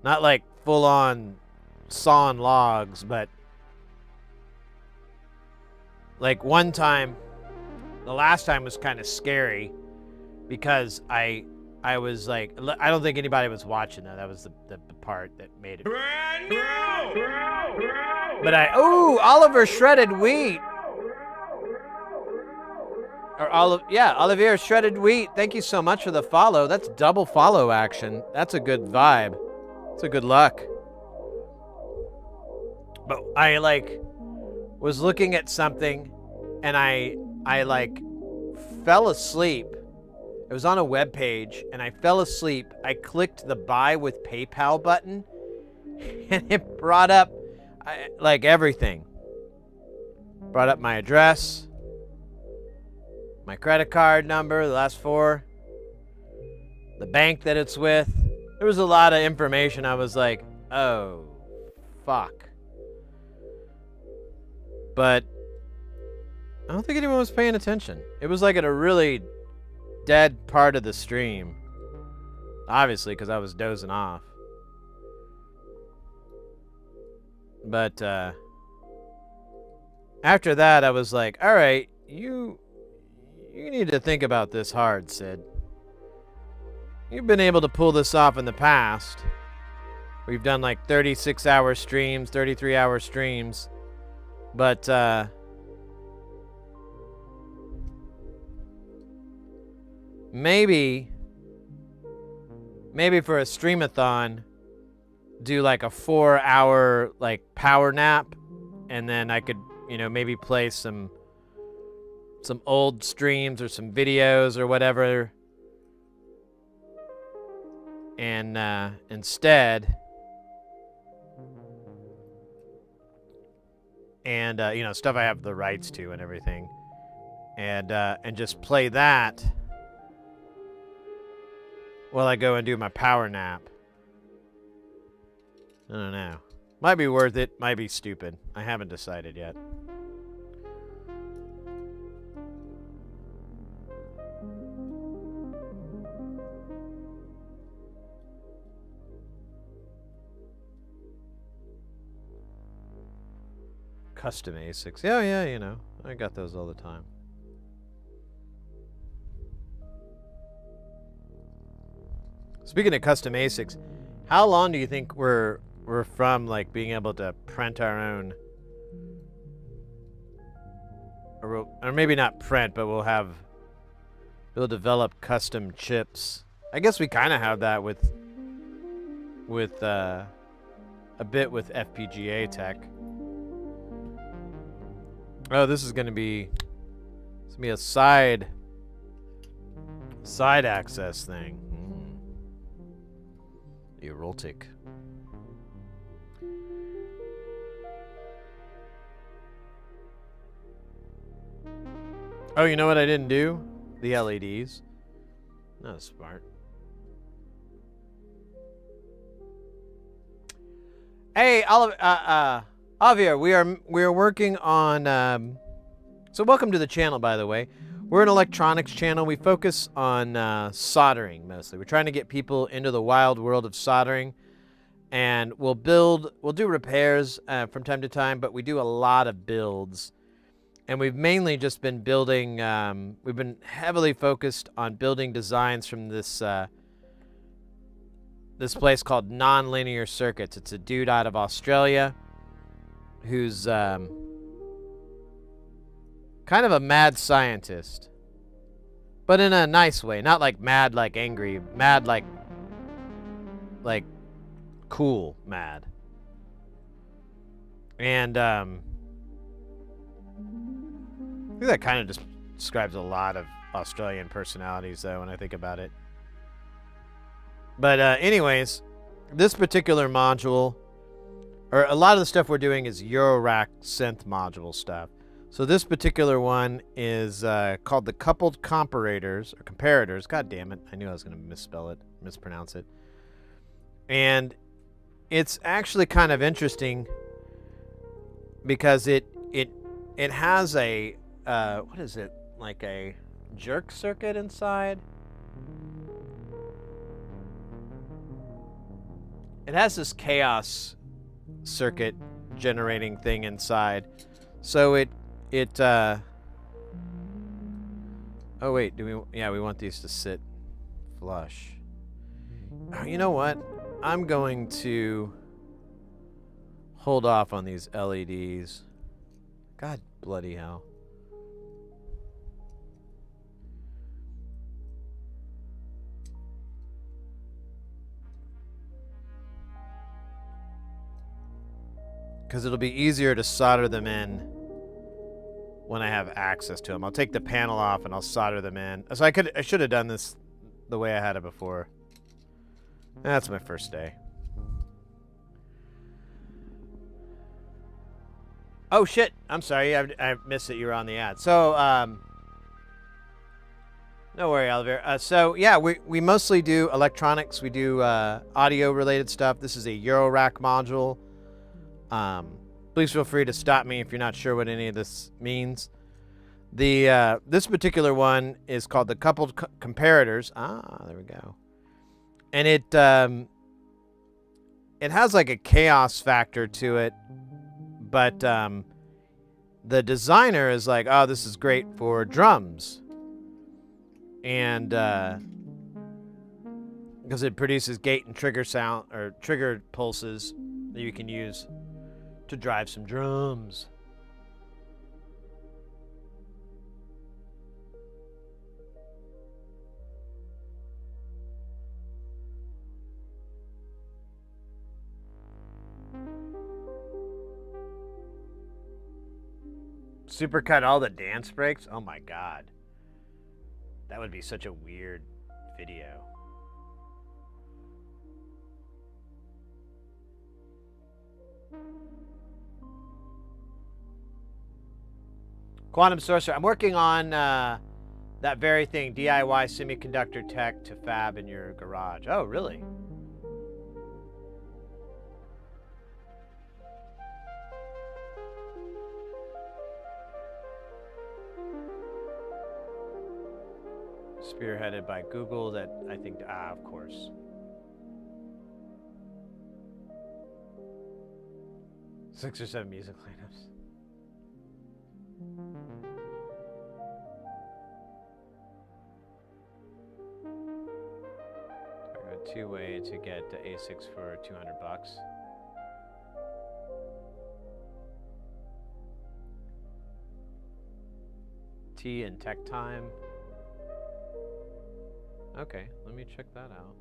Not like full-on sawing logs, but like one time, the last time was kind of scary because I I was like, I don't think anybody was watching though. That was the part that made it. Brand new! But ooh, Oliver Shredded Wheat. Or Olivier Shredded Wheat. Thank you so much for the follow. That's double follow action. That's a good vibe. It's a good luck. But I like was looking at something and I like fell asleep. It was on a web page and I fell asleep. I clicked the buy with PayPal button and it brought up like everything. Brought up my address, my credit card number, the last four, the bank that it's with. There was a lot of information. I was like, oh, fuck. But I don't think anyone was paying attention. It was like at a really dead part of the stream. Obviously, because I was dozing off. But after that, I was like, all right, you need to think about this hard, Sid. You've been able to pull this off in the past. We've done like 36-hour streams, 33-hour streams. But maybe for a streamathon, do like a 4-hour like power nap, and then I could, maybe play some old streams or some videos or whatever. And instead, and stuff I have the rights to and everything, and just play that while I go and do my power nap. I don't know. Might be worth it, might be stupid. I haven't decided yet. Custom ASICs. Yeah, I got those all the time. Speaking of custom ASICs, how long do you think we're from like being able to print our own, or maybe not print, but we'll develop custom chips? I guess we kind of have that with a bit with FPGA tech. Oh, this is gonna be a side access thing. Erotic. Oh, you know what I didn't do? The LEDs. Not smart. Hey, Javier, we are working on. So welcome to the channel, by the way. We're an electronics channel. We focus on soldering mostly. We're trying to get people into the wild world of soldering, and we'll do repairs from time to time, but we do a lot of builds. And we've mainly just been building. We've been heavily focused on building designs from this place called Nonlinear Circuits. It's a dude out of Australia who's kind of a mad scientist, but in a nice way. Not like mad, like angry. Mad, like cool mad. And I think that kind of just describes a lot of Australian personalities, though, when I think about it. But anyways, this particular module, or a lot of the stuff we're doing is eurorack synth module stuff. So this particular one is called the coupled comparators, or comparators. God damn it. I knew I was going to mispronounce it. And it's actually kind of interesting because it has a, what is it? Like a jerk circuit inside. It has this chaos circuit generating thing inside. So oh wait, we want these to sit flush. You know what? I'm going to hold off on these LEDs. God bloody hell. Because it'll be easier to solder them in when I have access to them. I'll take the panel off and I'll solder them in. So I should have done this the way I had it before. That's my first day. Oh shit! I'm sorry, I missed that you were on the ad. So no worry, Oliver. So yeah, we mostly do electronics. We do audio related stuff. This is a eurorack module. Please feel free to stop me if you're not sure what any of this means. This particular one is called the coupled comparators. Ah, there we go. And it has like a chaos factor to it, but the designer is like, oh, this is great for drums, and because it produces gate and trigger sound or trigger pulses that you can use to drive some drums. Supercut all the dance breaks? Oh my god. That would be such a weird video. Quantum Sorcerer. I'm working on that very thing, DIY semiconductor tech to fab in your garage. Oh, really? Spearheaded by Google, that I think, of course. Six or seven music lineups. Two-way to get the ASICs for $200. Tea and Tech Time. Okay, let me check that out.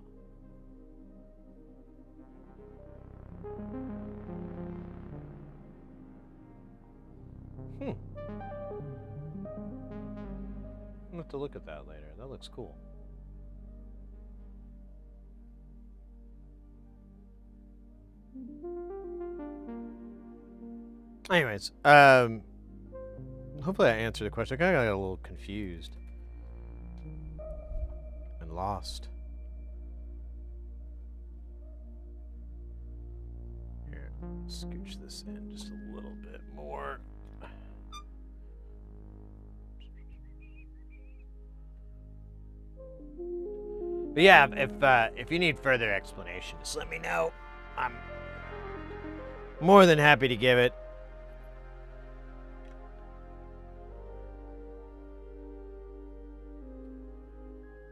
I'll have to look at that later. That looks cool. Anyways, hopefully I answered the question. I kind of got a little confused and lost. Here, scooch this in just a little bit more. But yeah, if you need further explanation, just let me know. I'm more than happy to give it.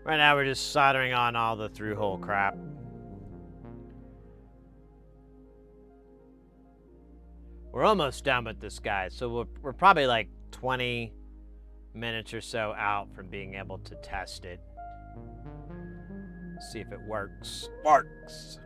Right now we're just soldering on all the through-hole crap. We're almost done with this, guys, so we're probably like 20 minutes or so out from being able to test it. See if it works. Works!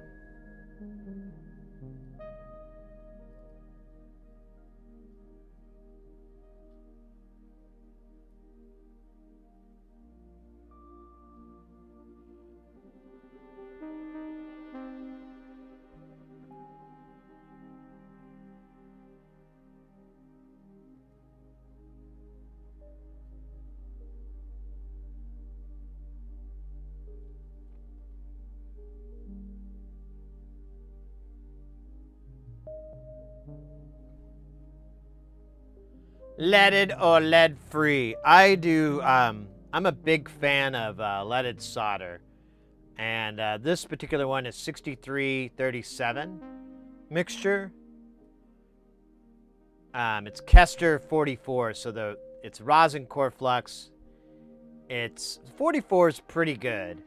Leaded or lead-free? I do, I'm a big fan of leaded solder. And this particular one is 6337 mixture. It's Kester 44, so it's rosin core flux. It's 44 is pretty good.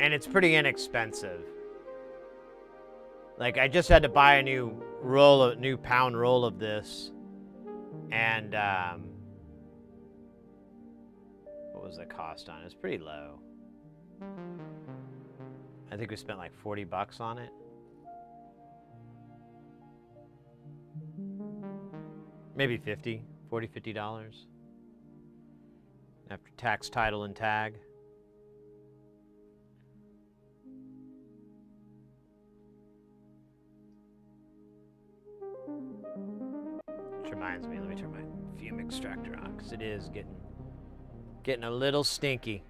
And it's pretty inexpensive. Like, I just had to buy a new pound roll of this. And, what was the cost on it? It's pretty low. I think we spent like $40 on it. Maybe $50, $50. After tax, title, and tag. Which reminds me, let me turn my fume extractor on, because it is getting a little stinky.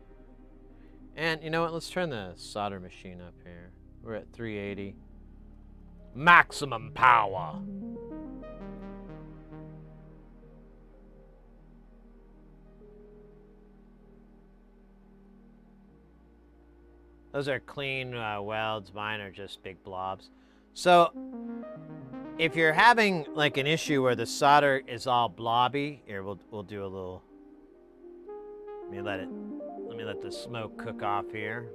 And you know what? Let's turn the solder machine up here. We're at 380. Maximum power. Those are clean welds. Mine are just big blobs. So if you're having like an issue where the solder is all blobby, here we'll do a little. Let me let the smoke cook off here.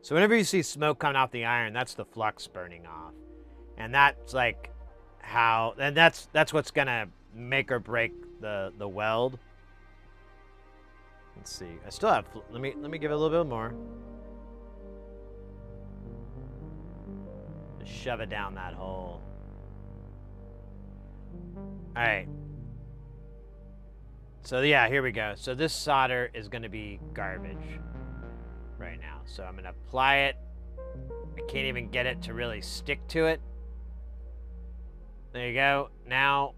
So whenever you see smoke coming off the iron, that's the flux burning off, and that's like how, and that's what's gonna make or break the weld. Let's see. I still have. Let me give it a little bit more. Just shove it down that hole. All right. So yeah, here we go. So this solder is going to be garbage right now. So I'm going to apply it. I can't even get it to really stick to it. There you go. Now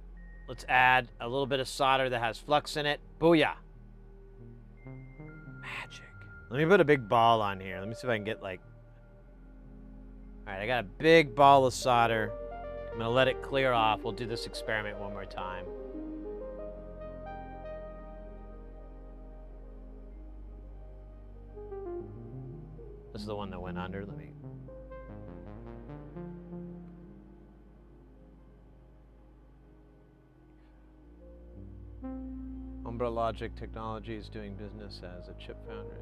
let's add a little bit of solder that has flux in it. Booyah. Magic. Let me put a big ball on here. Let me see if I can get like... All right, I got a big ball of solder. I'm going to let it clear off. We'll do this experiment one more time. This is the one that went under. Let me... Umbra Logic Technology is doing business as a chip foundry.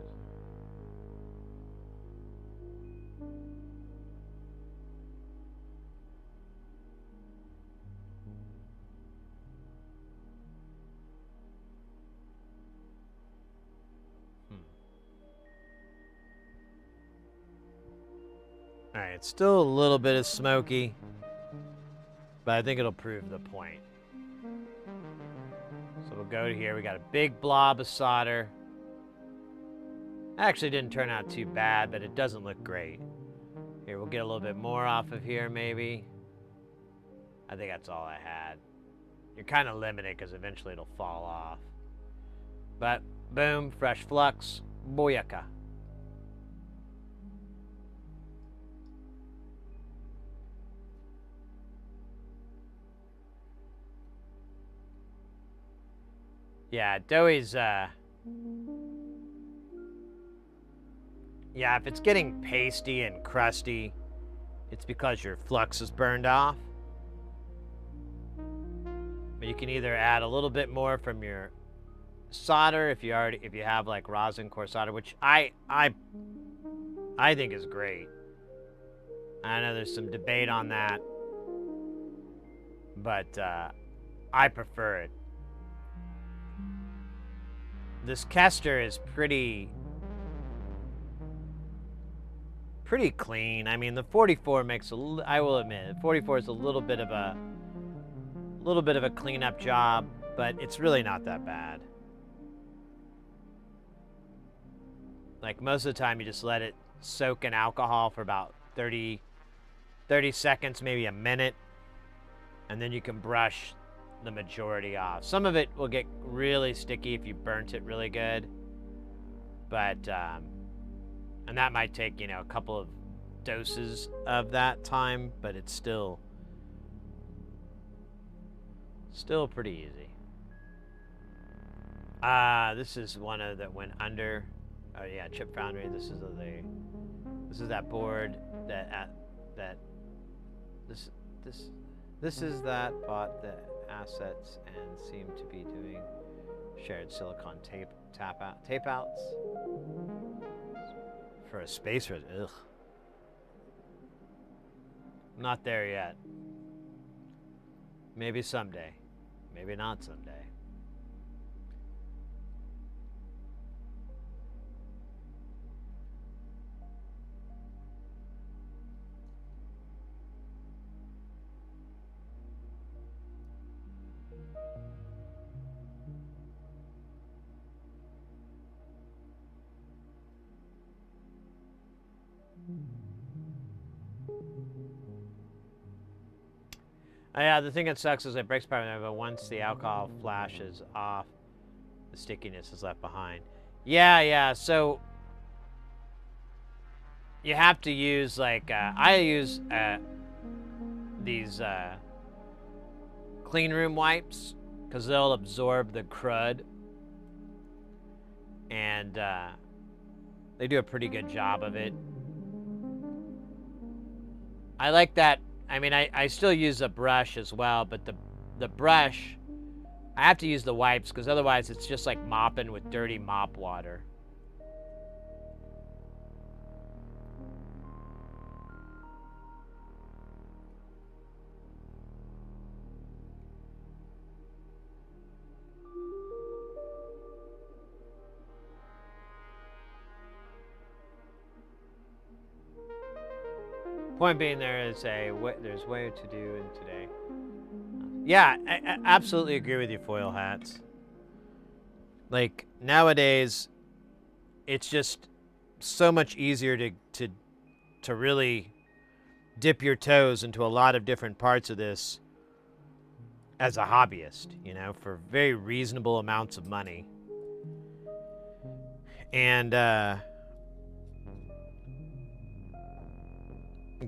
Alright, it's still a little bit of smoky, but I think it'll prove the point. So we'll go to here. We got a big blob of solder. Actually didn't turn out too bad, but it doesn't look great. Here, we'll get a little bit more off of here, maybe. I think that's all I had. You're kind of limited because eventually it'll fall off. But, boom, fresh flux. Booyaka. Yeah, Doughy's, yeah, if it's getting pasty and crusty, it's because your flux is burned off. But you can either add a little bit more from your solder if you have like rosin core solder, which I think is great. I know there's some debate on that, but I prefer it. This Kester is pretty clean. I mean, the 44 makes I will admit, 44 is a little bit of a cleanup job, but it's really not that bad. Like most of the time, you just let it soak in alcohol for about 30 seconds, maybe a minute, and then you can brush the majority off. Some of it will get really sticky if you burnt it really good, but and that might take, you know, a couple of doses of that time, but it's still pretty easy. This is one of that went under. Oh yeah, Chip Foundry. This is that board this is that bought the assets and seemed to be doing shared silicon tape tape outs for a spacer. Ugh. Not there yet. Maybe someday. Maybe not someday. Yeah, the thing that sucks is it breaks permanently, but once the alcohol flashes off, the stickiness is left behind. Yeah, so you have to use, like, I use these clean room wipes, because they'll absorb the crud, and they do a pretty good job of it. I like that. I mean, I still use a brush as well, but the brush, I have to use the wipes because otherwise it's just like mopping with dirty mop water. Point being, there's way to do in today. Yeah, I absolutely agree with you, foil hats. Like, nowadays, it's just so much easier to really dip your toes into a lot of different parts of this as a hobbyist, you know, for very reasonable amounts of money. And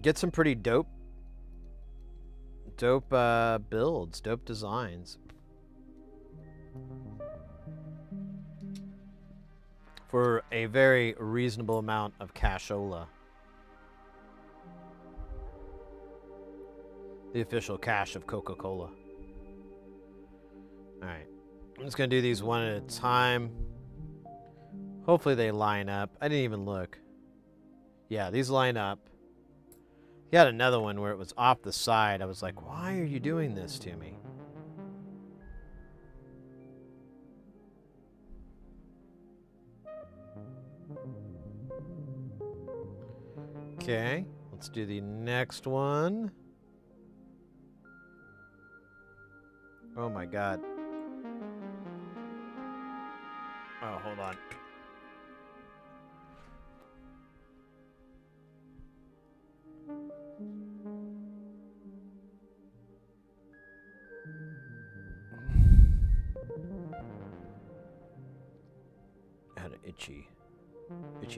get some pretty dope builds, dope designs for a very reasonable amount of cashola. The official cash of Coca-Cola. Alright, I'm just gonna do these one at a time. Hopefully they line up. I didn't even look. Yeah, these line up. He had another one where it was off the side. I was like, why are you doing this to me? Okay, let's do the next one. Oh my God. Oh, hold on. I had an itchy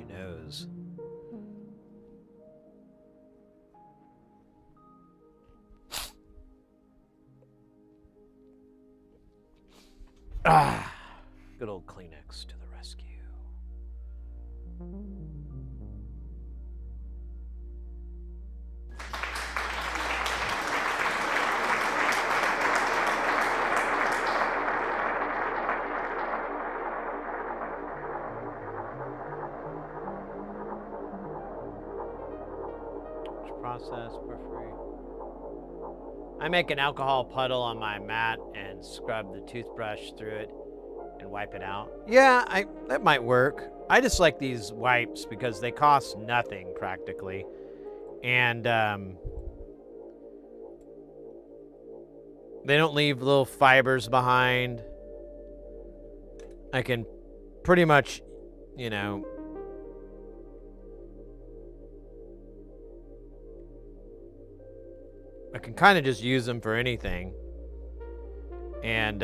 nose. Ah, good old Kleenex to the rescue. Process periphery. I make an alcohol puddle on my mat and scrub the toothbrush through it and wipe it out. Yeah, that might work. I just like these wipes because they cost nothing practically, and they don't leave little fibers behind. I can pretty much, you know, I can kind of just use them for anything. And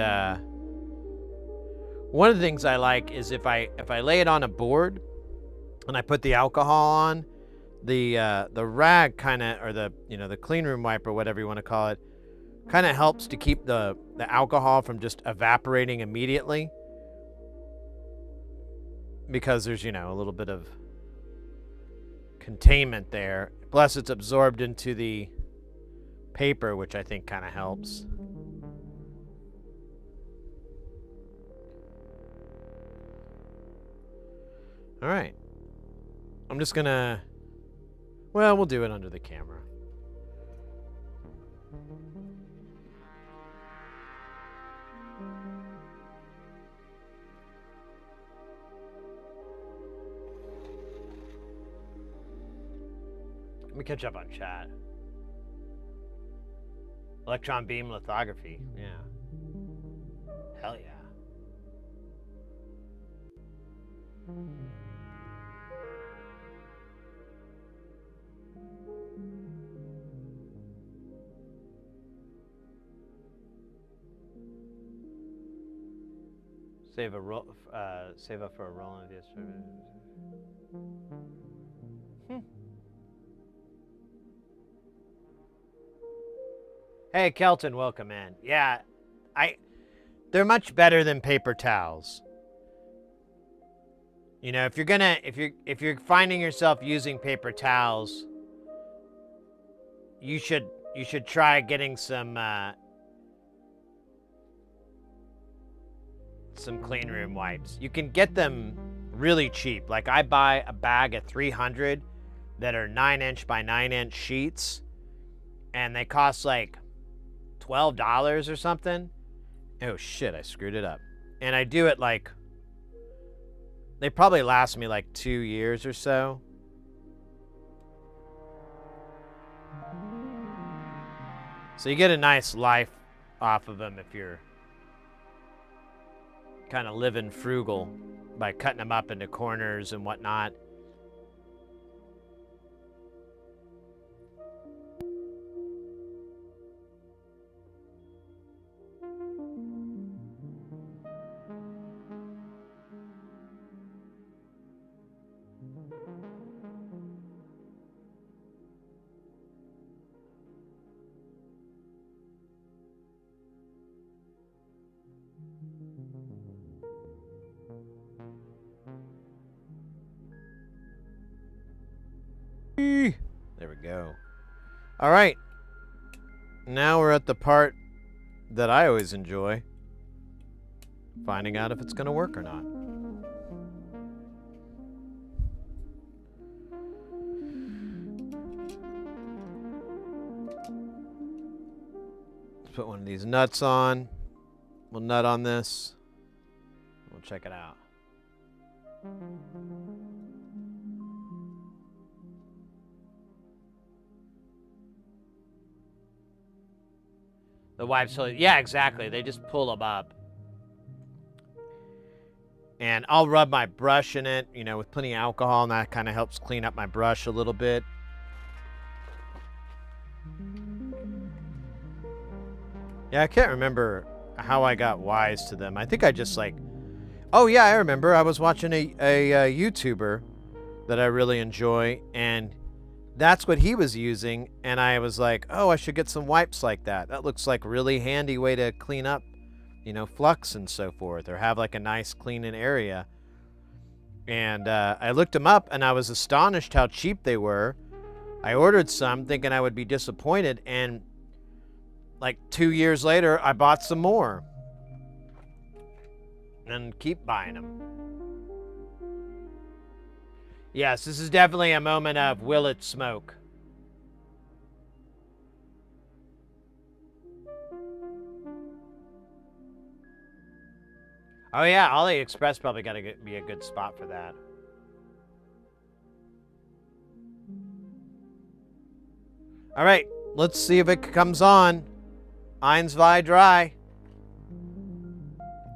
one of the things I like is if I lay it on a board and I put the alcohol on, the rag kind of, or the clean room wipe or whatever you want to call it, kind of helps to keep the alcohol from just evaporating immediately, because there's, you know, a little bit of containment there. Plus it's absorbed into the paper, which I think kind of helps. All right. I'm just gonna... Well, we'll do it under the camera. Let me catch up on chat. Electron beam lithography. Yeah. Hell yeah. Save a roll. Save up for a roll on this. Hey, Kelton, welcome in. Yeah, they're much better than paper towels. You know, if you're finding yourself using paper towels, you should try getting some clean room wipes. You can get them really cheap. Like I buy a bag of 300 that are 9-inch by 9-inch sheets, and they cost like $12 or something. Oh shit, I screwed it up. And I do it like, they probably last me like 2 years or so. So you get a nice life off of them if you're kind of living frugal by cutting them up into corners and whatnot. There we go. All right. Now we're at the part that I always enjoy. Finding out if it's going to work or not. Let's put one of these nuts on. We'll nut on this. We'll check it out. The wipes, yeah, exactly. They just pull them up. And I'll rub my brush in it, you know, with plenty of alcohol, and that kind of helps clean up my brush a little bit. Yeah, I can't remember how I got wise to them. I think I just like... Oh, yeah, I remember. I was watching a YouTuber that I really enjoy, and that's what he was using, and I was like, oh, I should get some wipes like that. That looks like a really handy way to clean up, you know, flux and so forth, or have like a nice cleaning area. And I looked them up, and I was astonished how cheap they were. I ordered some thinking I would be disappointed, and like 2 years later, I bought some more. And keep buying them. Yes, this is definitely a moment of will it smoke. Oh yeah, AliExpress probably got to be a good spot for that. All right, let's see if it comes on. Eins, zwei, drei.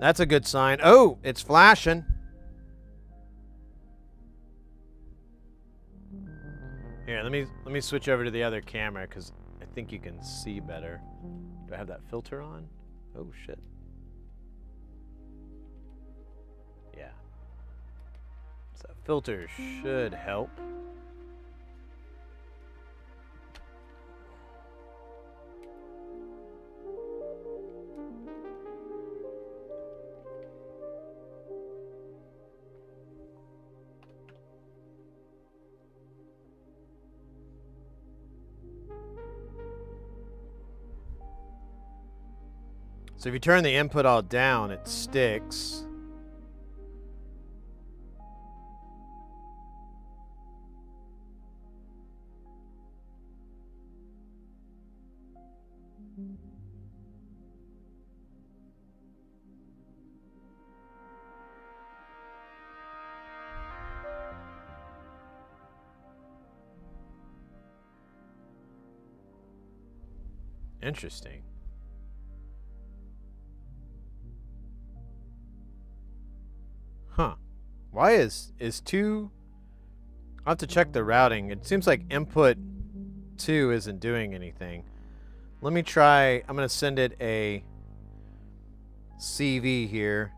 That's a good sign. Oh, it's flashing. Here, let me switch over to the other camera because I think you can see better. Do I have that filter on? Oh shit. Yeah. So filter should help. So if you turn the input all down, it sticks. Interesting. Huh. Why is 2... I'll have to check the routing. It seems like input 2 isn't doing anything. Let me try... I'm going to send it a CV here.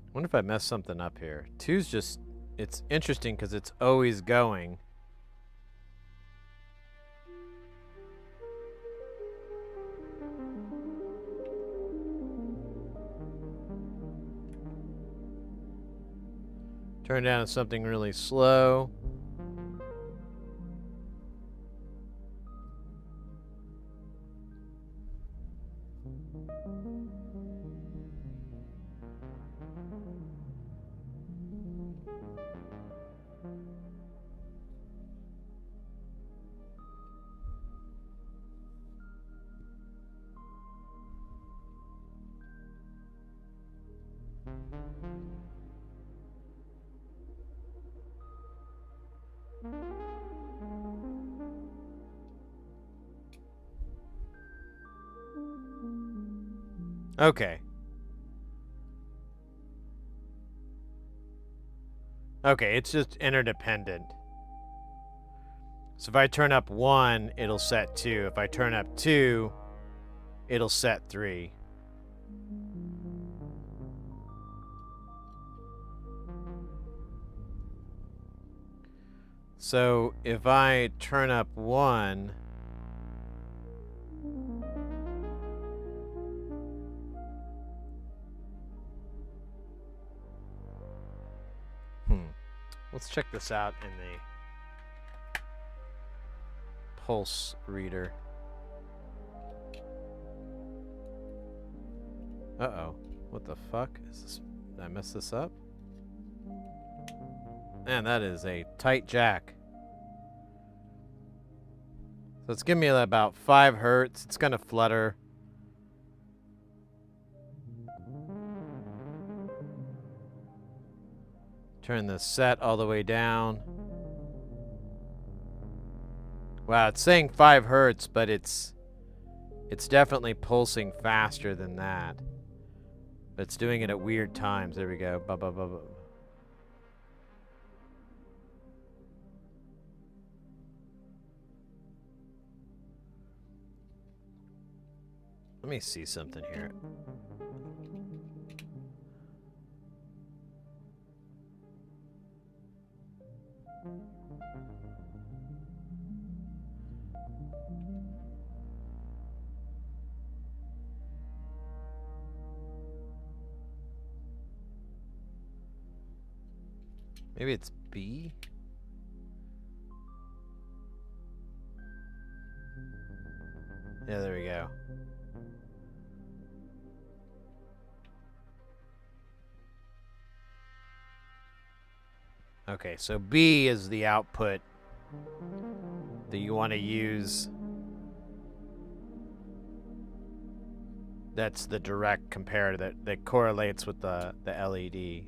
I wonder if I messed something up here. 2's just... It's interesting because it's always going. Turn down to something really slow. Okay. Okay, it's just interdependent. So if I turn up 1, it'll set 2. If I turn up 2, it'll set 3. So if I turn up 1... Let's check this out in the pulse reader. Uh-oh. What the fuck? Is this... Did I mess this up? Man, that is a tight jack. So it's giving me about 5 hertz. It's gonna flutter. Turn the set all the way down. Wow, it's saying 5 hertz, but it's definitely pulsing faster than that. But it's doing it at weird times. There we go. Ba ba ba ba. Let me see something here. Maybe it's B? Yeah, there we go. Okay, so B is the output that you want to use. That's the direct comparator that correlates with the LED.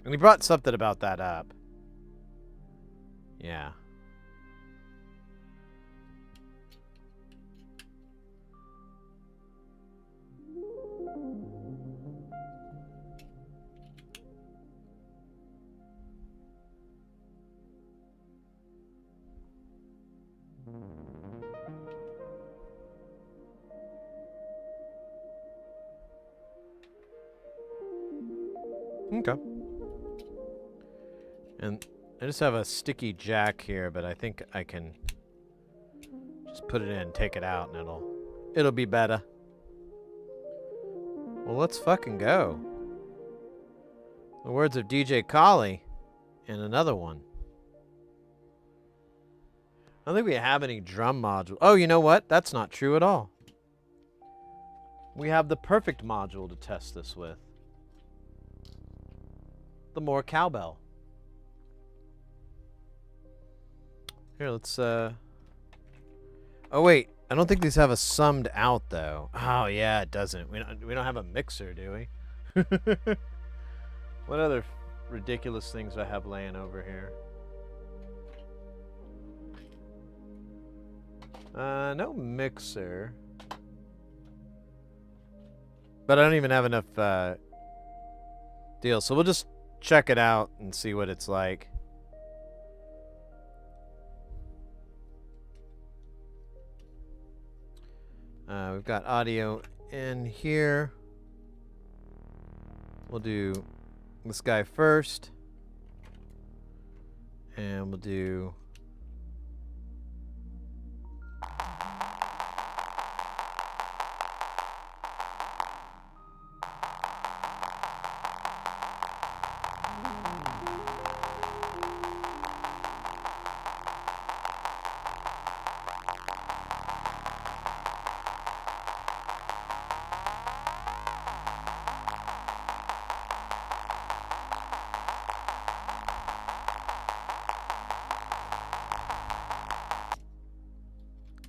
And he brought something about that up. Yeah. Okay. And I just have a sticky jack here, but I think I can just put it in and take it out and it'll be better. Well, let's fucking go. The words of DJ Collie and another one. I don't think we have any drum module. Oh, you know what? That's not true at all. We have the perfect module to test this with. the more cowbell. Here, let's Oh wait, I don't think these have a summed out though. Oh yeah, it doesn't. We don't have a mixer, do we? What other ridiculous things do I have laying over here? No mixer. But I don't even have enough deals, so we'll just check it out and see what it's like. We've got audio in here. We'll do this guy first. And we'll do...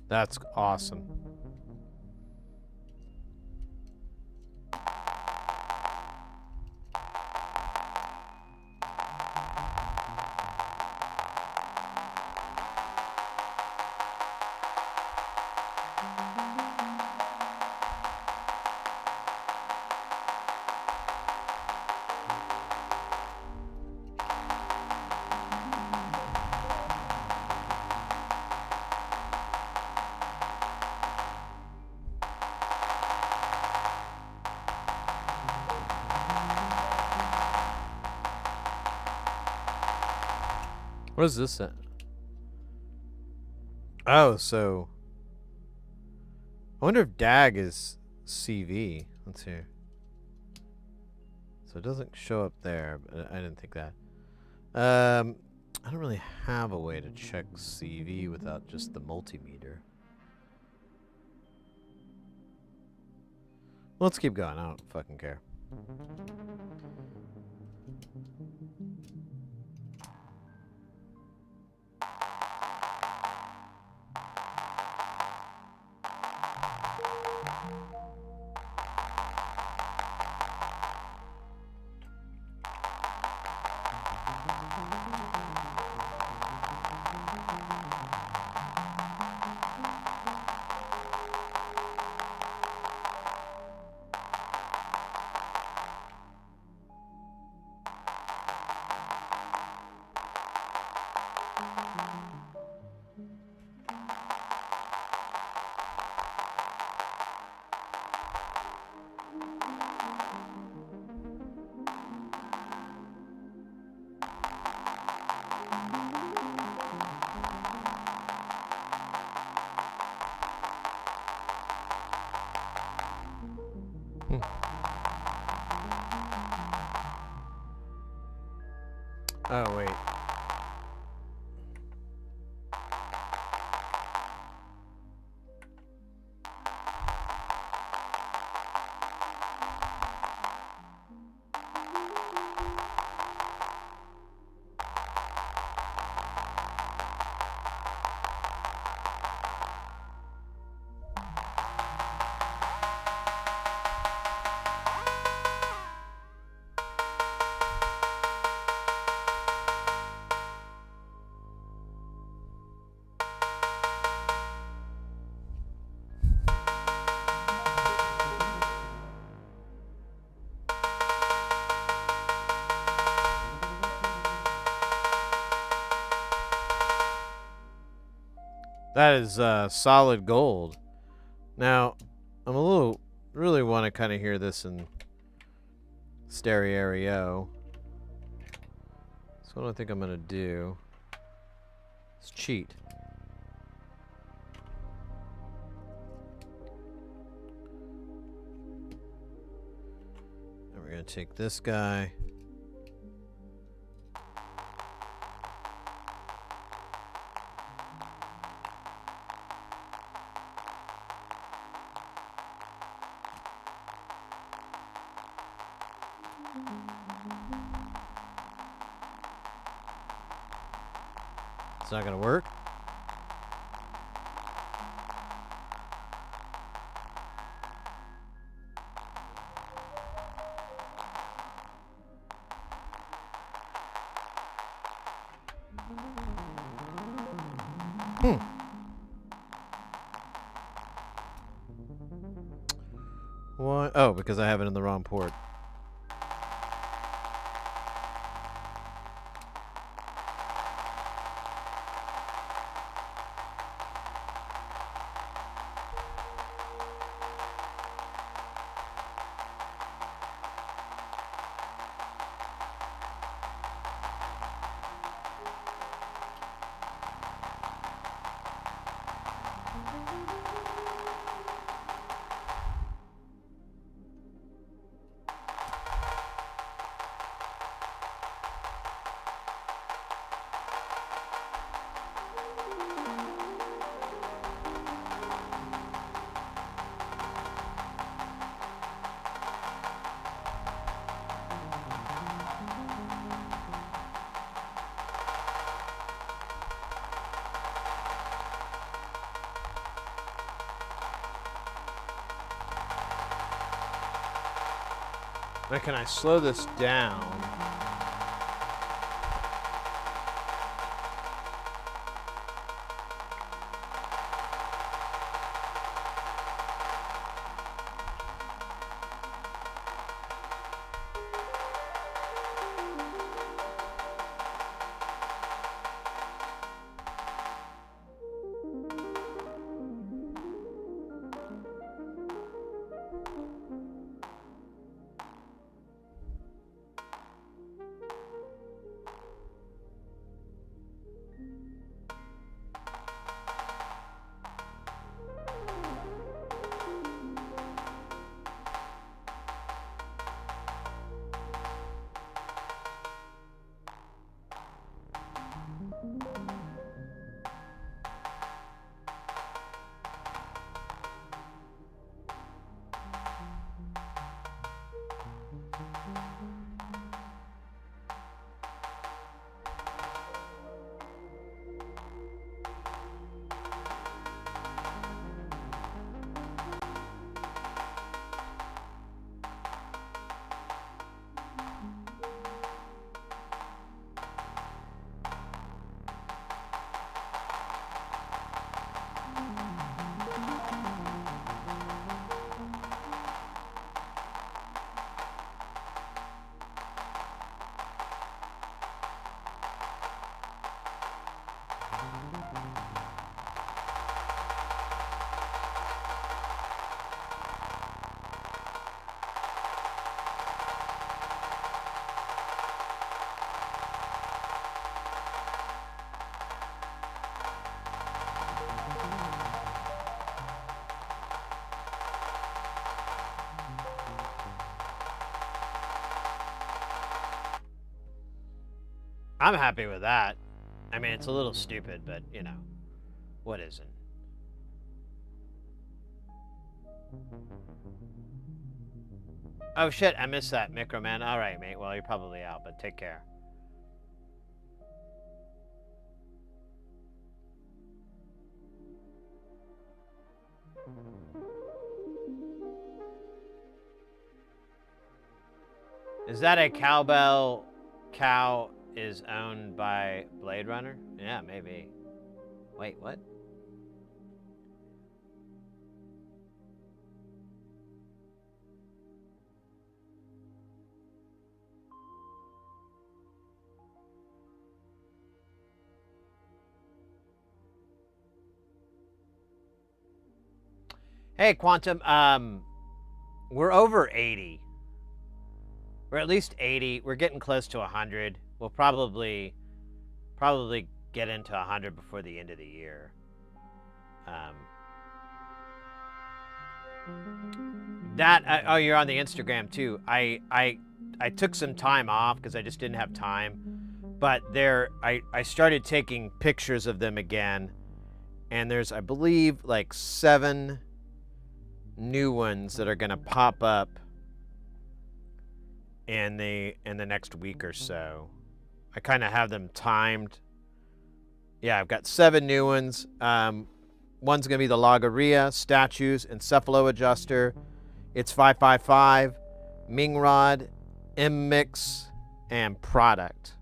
That's awesome. What is this at? Oh, so... I wonder if DAG is CV. Let's see. So it doesn't show up there, but I didn't think that. I don't really have a way to check CV without just the multimeter. Well, let's keep going. I don't fucking care. Oh, wait. That is solid gold. Now, really want to kind of hear this in stereo. So what I think I'm going to do is cheat. And we're going to take this guy. It's not gonna work. What? Oh, because I have it in the wrong port. Now, can I slow this down? I'm happy with that. I mean, it's a little stupid, but, you know, what isn't? Oh, shit, I missed that, Microman. All right, mate. Well, you're probably out, but take care. Is that a cowbell cow is owned by Blade Runner? Yeah, maybe. Wait, what? Hey, Quantum, we're over 80. We're at least 80. We're getting close to 100. We'll probably get into 100 before the end of the year. Oh, you're on the Instagram too. I took some time off because I just didn't have time. But I started taking pictures of them again, and there's, I believe, like 7 new ones that are gonna pop up in the next week or so. I kind of have them timed Yeah, I've got 7 new ones. One's going to be the Logorrhea, Statues, Encephalo Adjuster. It's 555, Mingrod, M-Mix, and Product.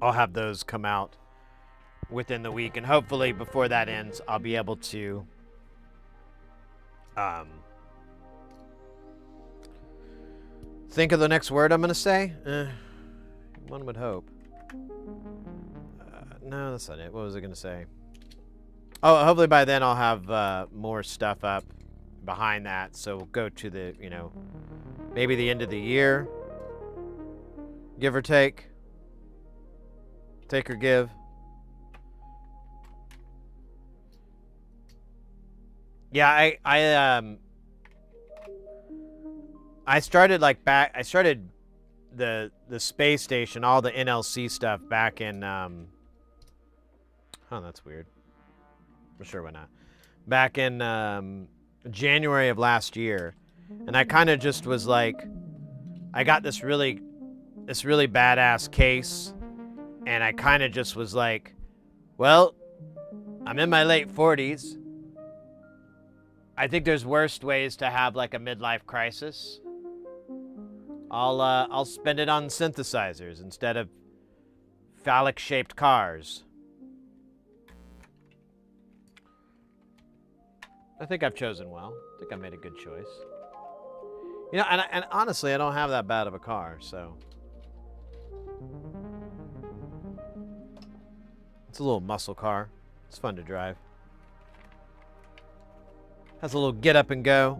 I'll have those come out within the week, and hopefully before that ends, I'll be able to think of the next word I'm going to say. One would hope. No, that's not it. What was I going to say? Oh, hopefully by then I'll have more stuff up behind that. So we'll go to the, maybe the end of the year. Give or take. Take or give. Yeah, I started I started the space station, all the NLC stuff back in oh, that's weird. I'm sure why not. Back in January of last year. And I kind of just was like, I got this really badass case, and I kind of just was like, well, I'm in my late 40s. I think there's worse ways to have like a midlife crisis. I'll spend it on synthesizers instead of phallic-shaped cars. I think I've chosen well. I think I made a good choice. And honestly, I don't have that bad of a car, so. It's a little muscle car. It's fun to drive. Has a little get up and go.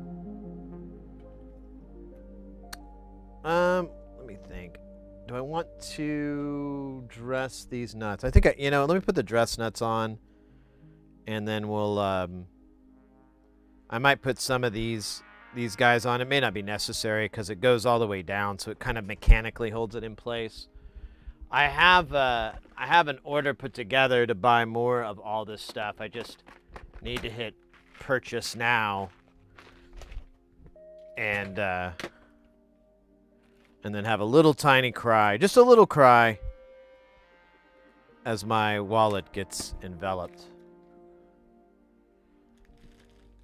Let me think. Do I want to dress these nuts? I think let me put the dress nuts on, and then we'll I might put some of these guys on. It may not be necessary because it goes all the way down, so it kind of mechanically holds it in place. I have an order put together to buy more of all this stuff. I just need to hit purchase now, and then have a little tiny cry, just a little cry, as my wallet gets enveloped.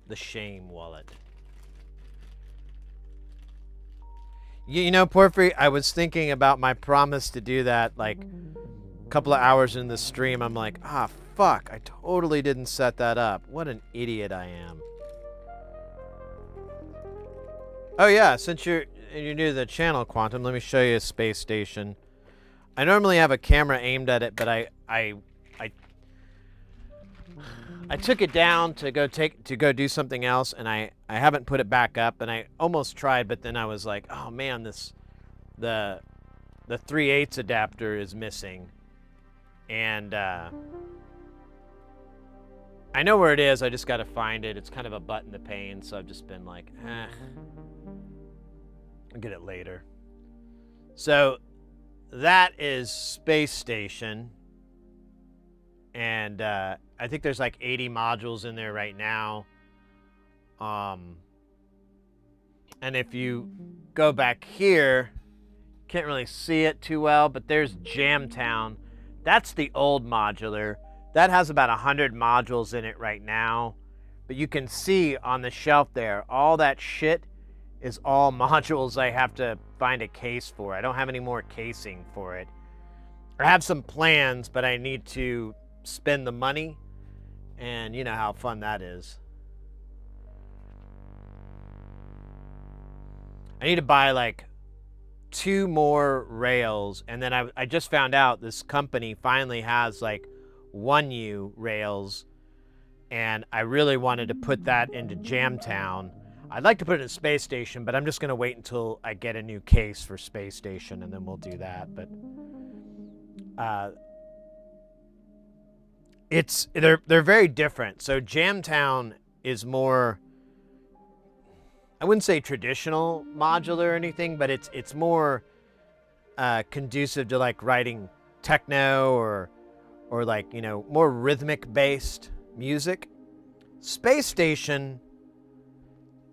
The shame wallet. Porphyry, I was thinking about my promise to do that like a couple of hours in the stream. I'm like, fuck, I totally didn't set that up. What an idiot I am. Oh yeah, since you're new to the channel, Quantum, let me show you a space station. I normally have a camera aimed at it, but I took it down to go do something else, and I haven't put it back up, and I almost tried, but then I was like, oh man, the 3/8 adapter is missing, and I know where it is. I just got to find it. It's kind of a butt in the pain, so I've just been like, I'll get it later. So that is Space Station, and I think there's like 80 modules in there right now. And if you go back here, can't really see it too well, but there's Jamtown. That's the old modular. That has about 100 modules in it right now. But you can see on the shelf there, all that shit is all modules I have to find a case for. I don't have any more casing for it. I have some plans, but I need to spend the money, and you know how fun that is. I need to buy like 2 more rails, and then I just found out this company finally has like 1U rails, and I really wanted to put that into Jamtown. I'd like to put it in Space Station, but I'm just going to wait until I get a new case for Space Station, and then we'll do that. But they're very different. So Jamtown is more, I wouldn't say traditional modular or anything, but it's more conducive to like writing techno or like, more rhythmic based music. Space Station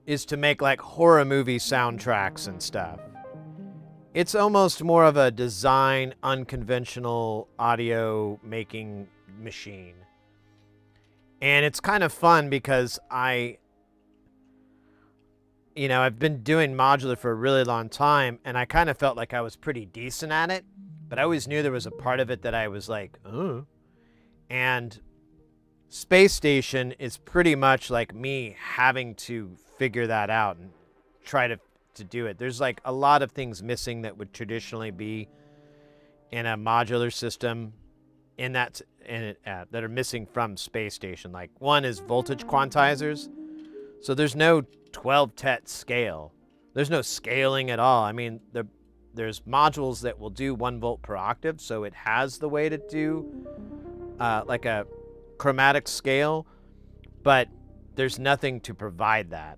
is to make like horror movie soundtracks and stuff. It's almost more of a design, unconventional audio making machine. And it's kind of fun because I've been doing modular for a really long time, and I kind of felt like I was pretty decent at it, but I always knew there was a part of it that I was like, oh. And Space Station is pretty much like me having to figure that out and try to do it. There's like a lot of things missing that would traditionally be in a modular system that are missing from Space Station. Like one is voltage quantizers. So there's no 12-tet scale. There's no scaling at all. I mean, there's modules that will do 1 volt per octave, so it has the way to do like a chromatic scale, but there's nothing to provide that.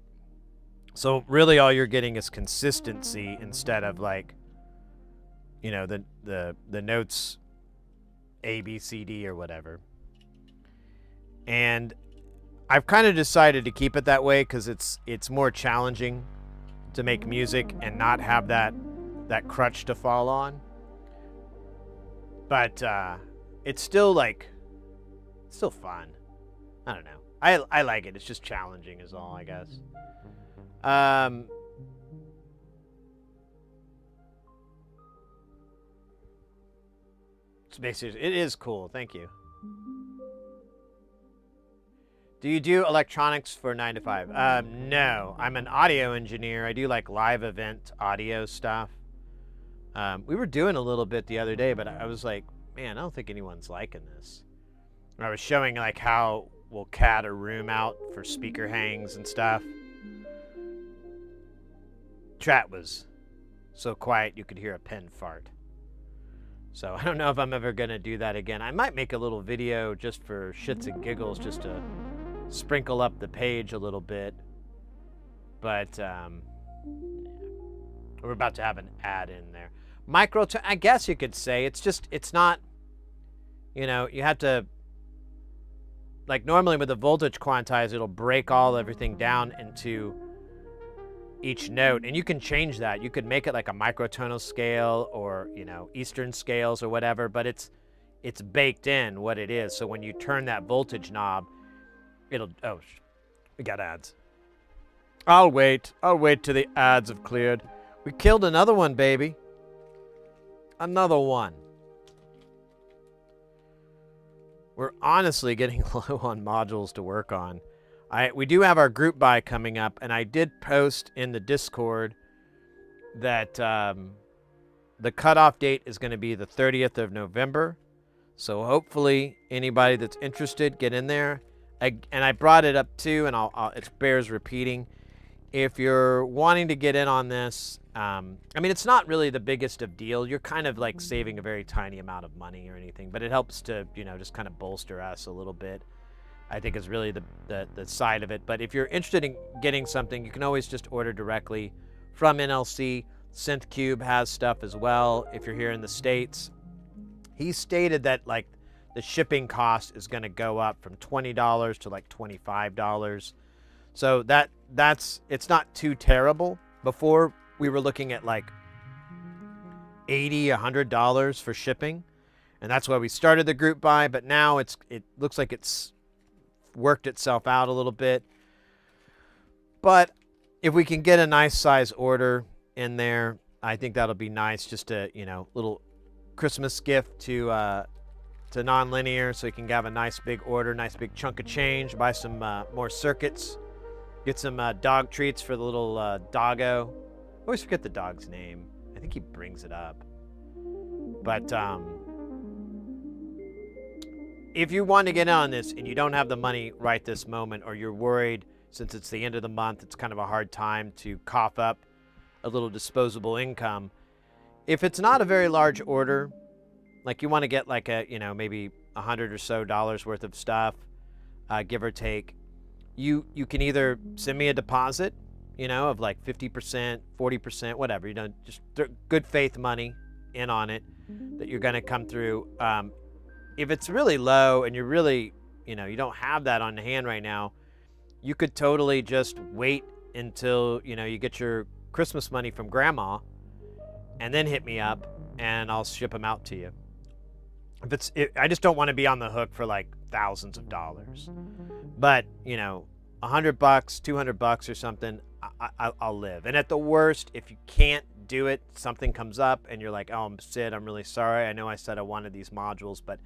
So really all you're getting is consistency instead of like, the notes A, B, C, D or whatever. And I've kind of decided to keep it that way because it's more challenging to make music and not have that crutch to fall on. But it's still fun. I don't know. I like it. It's just challenging is all, I guess. Space Station. It is cool. Thank you. Do you do electronics for 9 to 5? No. I'm an audio engineer. I do like live event audio stuff. We were doing a little bit the other day, but I was like, man, I don't think anyone's liking this. And I was showing like how we'll cat a room out for speaker hangs and stuff. Chat was so quiet you could hear a pen fart. So I don't know if I'm ever going to do that again. I might make a little video just for shits and giggles, just to sprinkle up the page a little bit. But we're about to have an ad in there. I guess you could say. It's not, you have to, like normally with a voltage quantizer, it'll break everything down into each note, and you can change that. You could make it like a microtonal scale or Eastern scales or whatever, but it's baked in what it is. So when you turn that voltage knob, we got ads. I'll wait till the ads have cleared. We killed another one, baby. Another one. We're honestly getting low on modules to work on. We do have our group buy coming up, and I did post in the Discord that the cutoff date is going to be the 30th of November. So hopefully anybody that's interested, get in there. And I brought it up too, and it bears repeating. If you're wanting to get in on this, I mean, it's not really the biggest of deal. You're kind of like saving a very tiny amount of money or anything, but it helps to, just kind of bolster us a little bit. I think is really the side of it. But if you're interested in getting something, you can always just order directly from NLC. SynthCube has stuff as well. If you're here in the States, he stated that like the shipping cost is going to go up from $20 to like $25. So it's not too terrible. Before we were looking at like $80, $100 for shipping, and that's why we started the group buy. But now it looks like it's worked itself out a little bit. But if we can get a nice size order in there, I think that'll be nice. Just a little Christmas gift to Nonlinear, so you can have a nice big order, nice big chunk of change, buy some more circuits, get some dog treats for the little doggo. I always forget the dog's name. I think he brings it up. But if you want to get on this and you don't have the money right this moment, or you're worried since it's the end of the month, it's kind of a hard time to cough up a little disposable income. If it's not a very large order, like you want to get like a, maybe $100 or so worth of stuff, give or take, you can either send me a deposit, of like 50%, 40%, whatever, just good faith money in on it that you're going to come through. If it's really low and you're really, you don't have that on hand right now, you could totally just wait until, you get your Christmas money from grandma and then hit me up, and I'll ship them out to you. I just don't want to be on the hook for like thousands of dollars. But, you know, $100, $200 or something, I'll live. And at the worst, if you can't do it, something comes up and you're like, oh, Sid, I'm really sorry. I know I said I wanted these modules, but,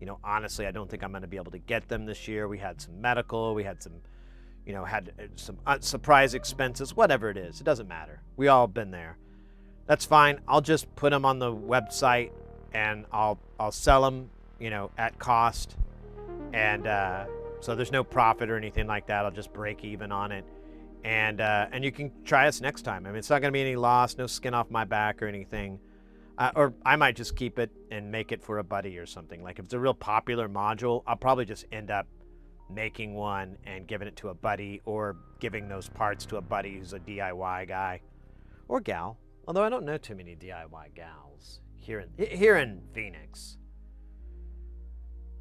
you know, honestly, I don't think I'm going to be able to get them this year. We had some medical, we had some, you know, had some surprise expenses, whatever it is. It doesn't matter. We all been there. That's fine. I'll just put them on the website and I'll sell them, you know, at cost. And so there's no profit or anything like that. I'll just break even on it. And you can try us next time. I mean, it's not going to be any loss, no skin off my back or anything. Or I might just keep it and make it for a buddy or something. Like if it's a real popular module, I'll probably just end up making one and giving it to a buddy, or giving those parts to a buddy who's a DIY guy or gal. Although I don't know too many DIY gals here in Phoenix.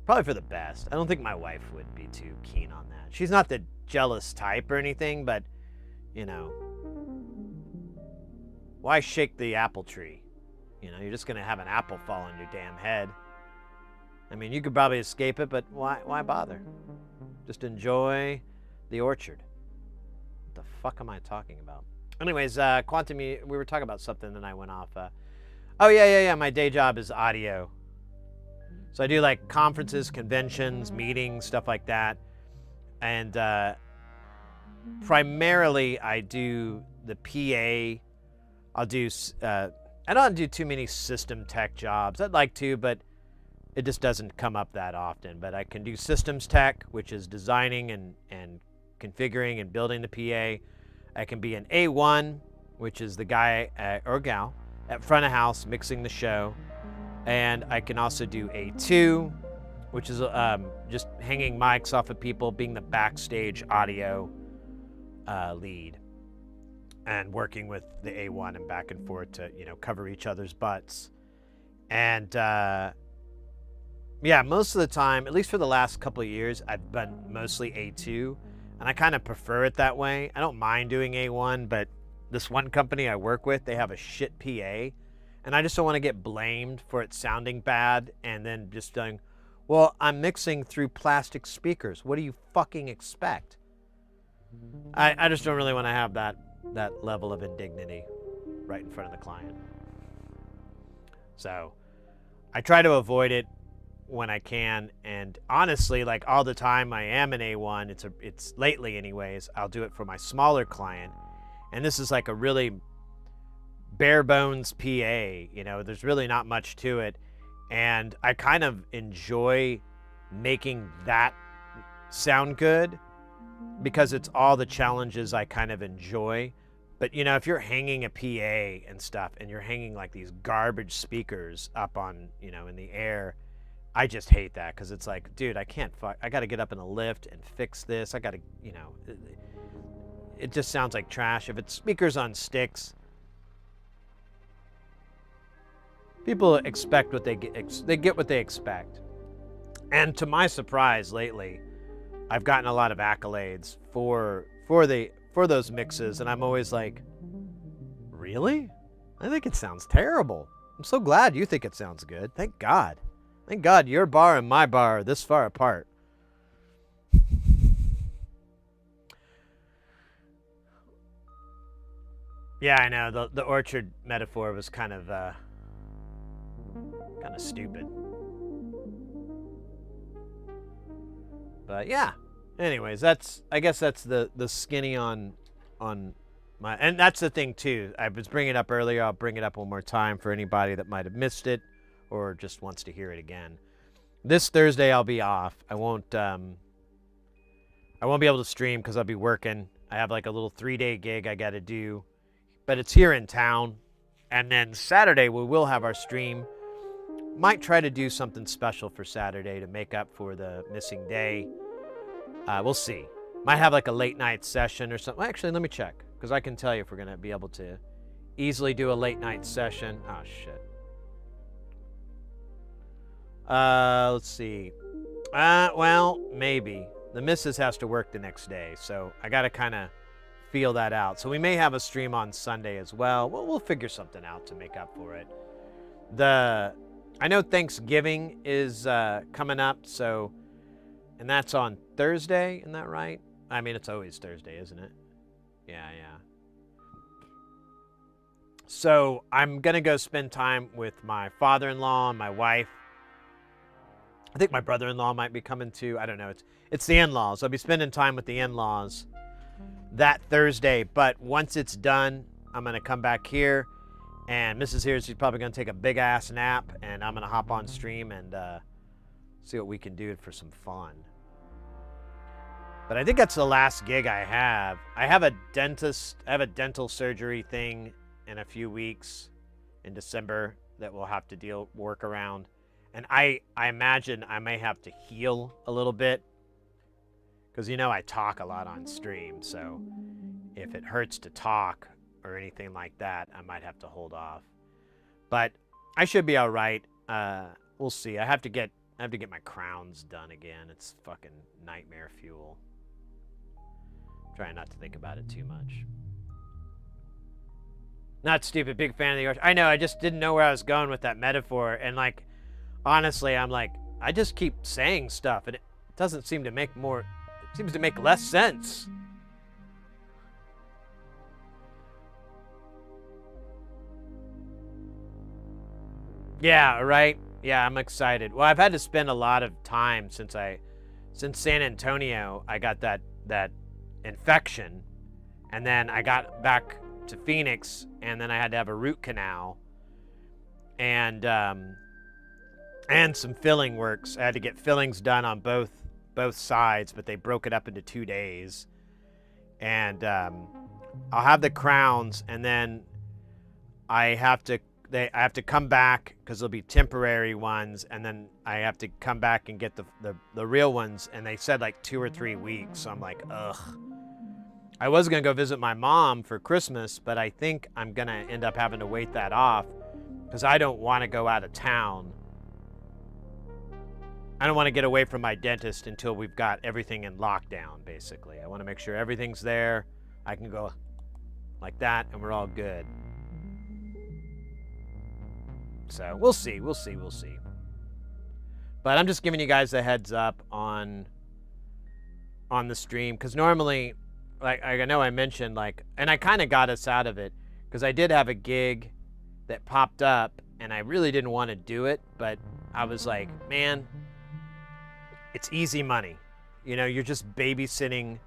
Probably for the best. I don't think my wife would be too keen on that. She's not the jealous type or anything, but, you know, why shake the apple tree? You know, you're just going to have an apple fall on your damn head. I mean, you could probably escape it, but why bother? Just enjoy the orchard. What the fuck am I talking about? Anyways, quantum, we were talking about something and I went off. Oh, yeah. My day job is audio. So I do like conferences, conventions, meetings, stuff like that. And primarily I do the PA. I don't do too many system tech jobs. I'd like to, but it just doesn't come up that often. But I can do systems tech, which is designing and configuring and building the PA. I can be an A1, which is the guy or gal at front of house mixing the show. And I can also do A2, which is just hanging mics off of people, being the backstage audio lead, and working with the A1 and back and forth to, you know, cover each other's butts. And yeah, most of the time, at least for the last couple of years, I've been mostly A2, and I kind of prefer it that way. I don't mind doing A1, but this one company I work with, they have a shit PA. And I just don't want to get blamed for it sounding bad and then just going, well, I'm mixing through plastic speakers. What do you fucking expect? I just don't really want to have that level of indignity right in front of the client. So I try to avoid it when I can. And honestly, like all the time I am an A1, it's lately anyways, I'll do it for my smaller client. And this is like a really bare bones PA, you know, there's really not much to it. And I kind of enjoy making that sound good because it's all the challenges I kind of enjoy. But, you know, if you're hanging a PA and stuff and you're hanging like these garbage speakers up on, you know, in the air, I just hate that because it's like, dude, I got to get up in a lift and fix this. I got to, you know, it just sounds like trash. If it's speakers on sticks, people expect what they get what they expect. And to my surprise lately, I've gotten a lot of accolades for those mixes, and I'm always like, really? I think it sounds terrible. I'm so glad you think it sounds good. Thank God. Thank God your bar and my bar are this far apart. Yeah, I know. The orchard metaphor was kind of stupid. But yeah. Anyways, I guess that's the skinny on my, and that's the thing too. I was bringing it up earlier. I'll bring it up one more time for anybody that might have missed it or just wants to hear it again. This Thursday I'll be off. I won't be able to stream because I'll be working. I have like a little 3-day gig I got to do, but it's here in town. And then Saturday we will have our stream. Might try to do something special for Saturday to make up for the missing day. We'll see. Might have like a late night session or something. Actually, let me check, because I can tell you if we're going to be able to easily do a late night session. Oh, shit. Let's see. Well, maybe. The missus has to work the next day, so I got to kind of feel that out. So we may have a stream on Sunday as well. We'll figure something out to make up for it. I know Thanksgiving is coming up, so, and that's on Thursday, isn't that right? I mean, it's always Thursday, isn't it? Yeah. So I'm going to go spend time with my father-in-law and my wife. I think my brother-in-law might be coming too. I don't know. It's the in-laws. I'll be spending time with the in-laws that Thursday. But once it's done, I'm going to come back here. And Mrs. here, she's probably going to take a big-ass nap. And I'm going to hop on stream and see what we can do for some fun. But I think that's the last gig I have. I have a dental surgery thing in a few weeks in December that we'll have to work around. And I imagine I may have to heal a little bit. Because, you know, I talk a lot on stream. So if it hurts to talk or anything like that, I might have to hold off. But I should be all right. We'll see. I have to get my crowns done again. It's fucking nightmare fuel. Trying not to think about it too much. Not stupid. Big fan of the ocean. I know. I just didn't know where I was going with that metaphor. And, like, honestly, I'm like, I just keep saying stuff, and it doesn't seem to make more. It seems to make less sense. Yeah, right? Yeah, I'm excited. Well, I've had to spend a lot of time since San Antonio, I got that infection, and then I got back to Phoenix, and then I had to have a root canal, and some filling works. I had to get fillings done on both sides, but they broke it up into 2 days, and I'll have the crowns, and then I have to come back because they'll be temporary ones, and then I have to come back and get the real ones, and they said like 2 or 3 weeks, so I'm like, ugh. I was going to go visit my mom for Christmas, but I think I'm going to end up having to wait that off because I don't want to go out of town. I don't want to get away from my dentist until we've got everything in lockdown, basically. I want to make sure everything's there. I can go like that, and we're all good. So we'll see. But I'm just giving you guys a heads up on the stream, because normally, like I know I mentioned, like, and I kind of got us out of it because I did have a gig that popped up, and I really didn't want to do it, but I was like, man, it's easy money. You know, you're just babysitting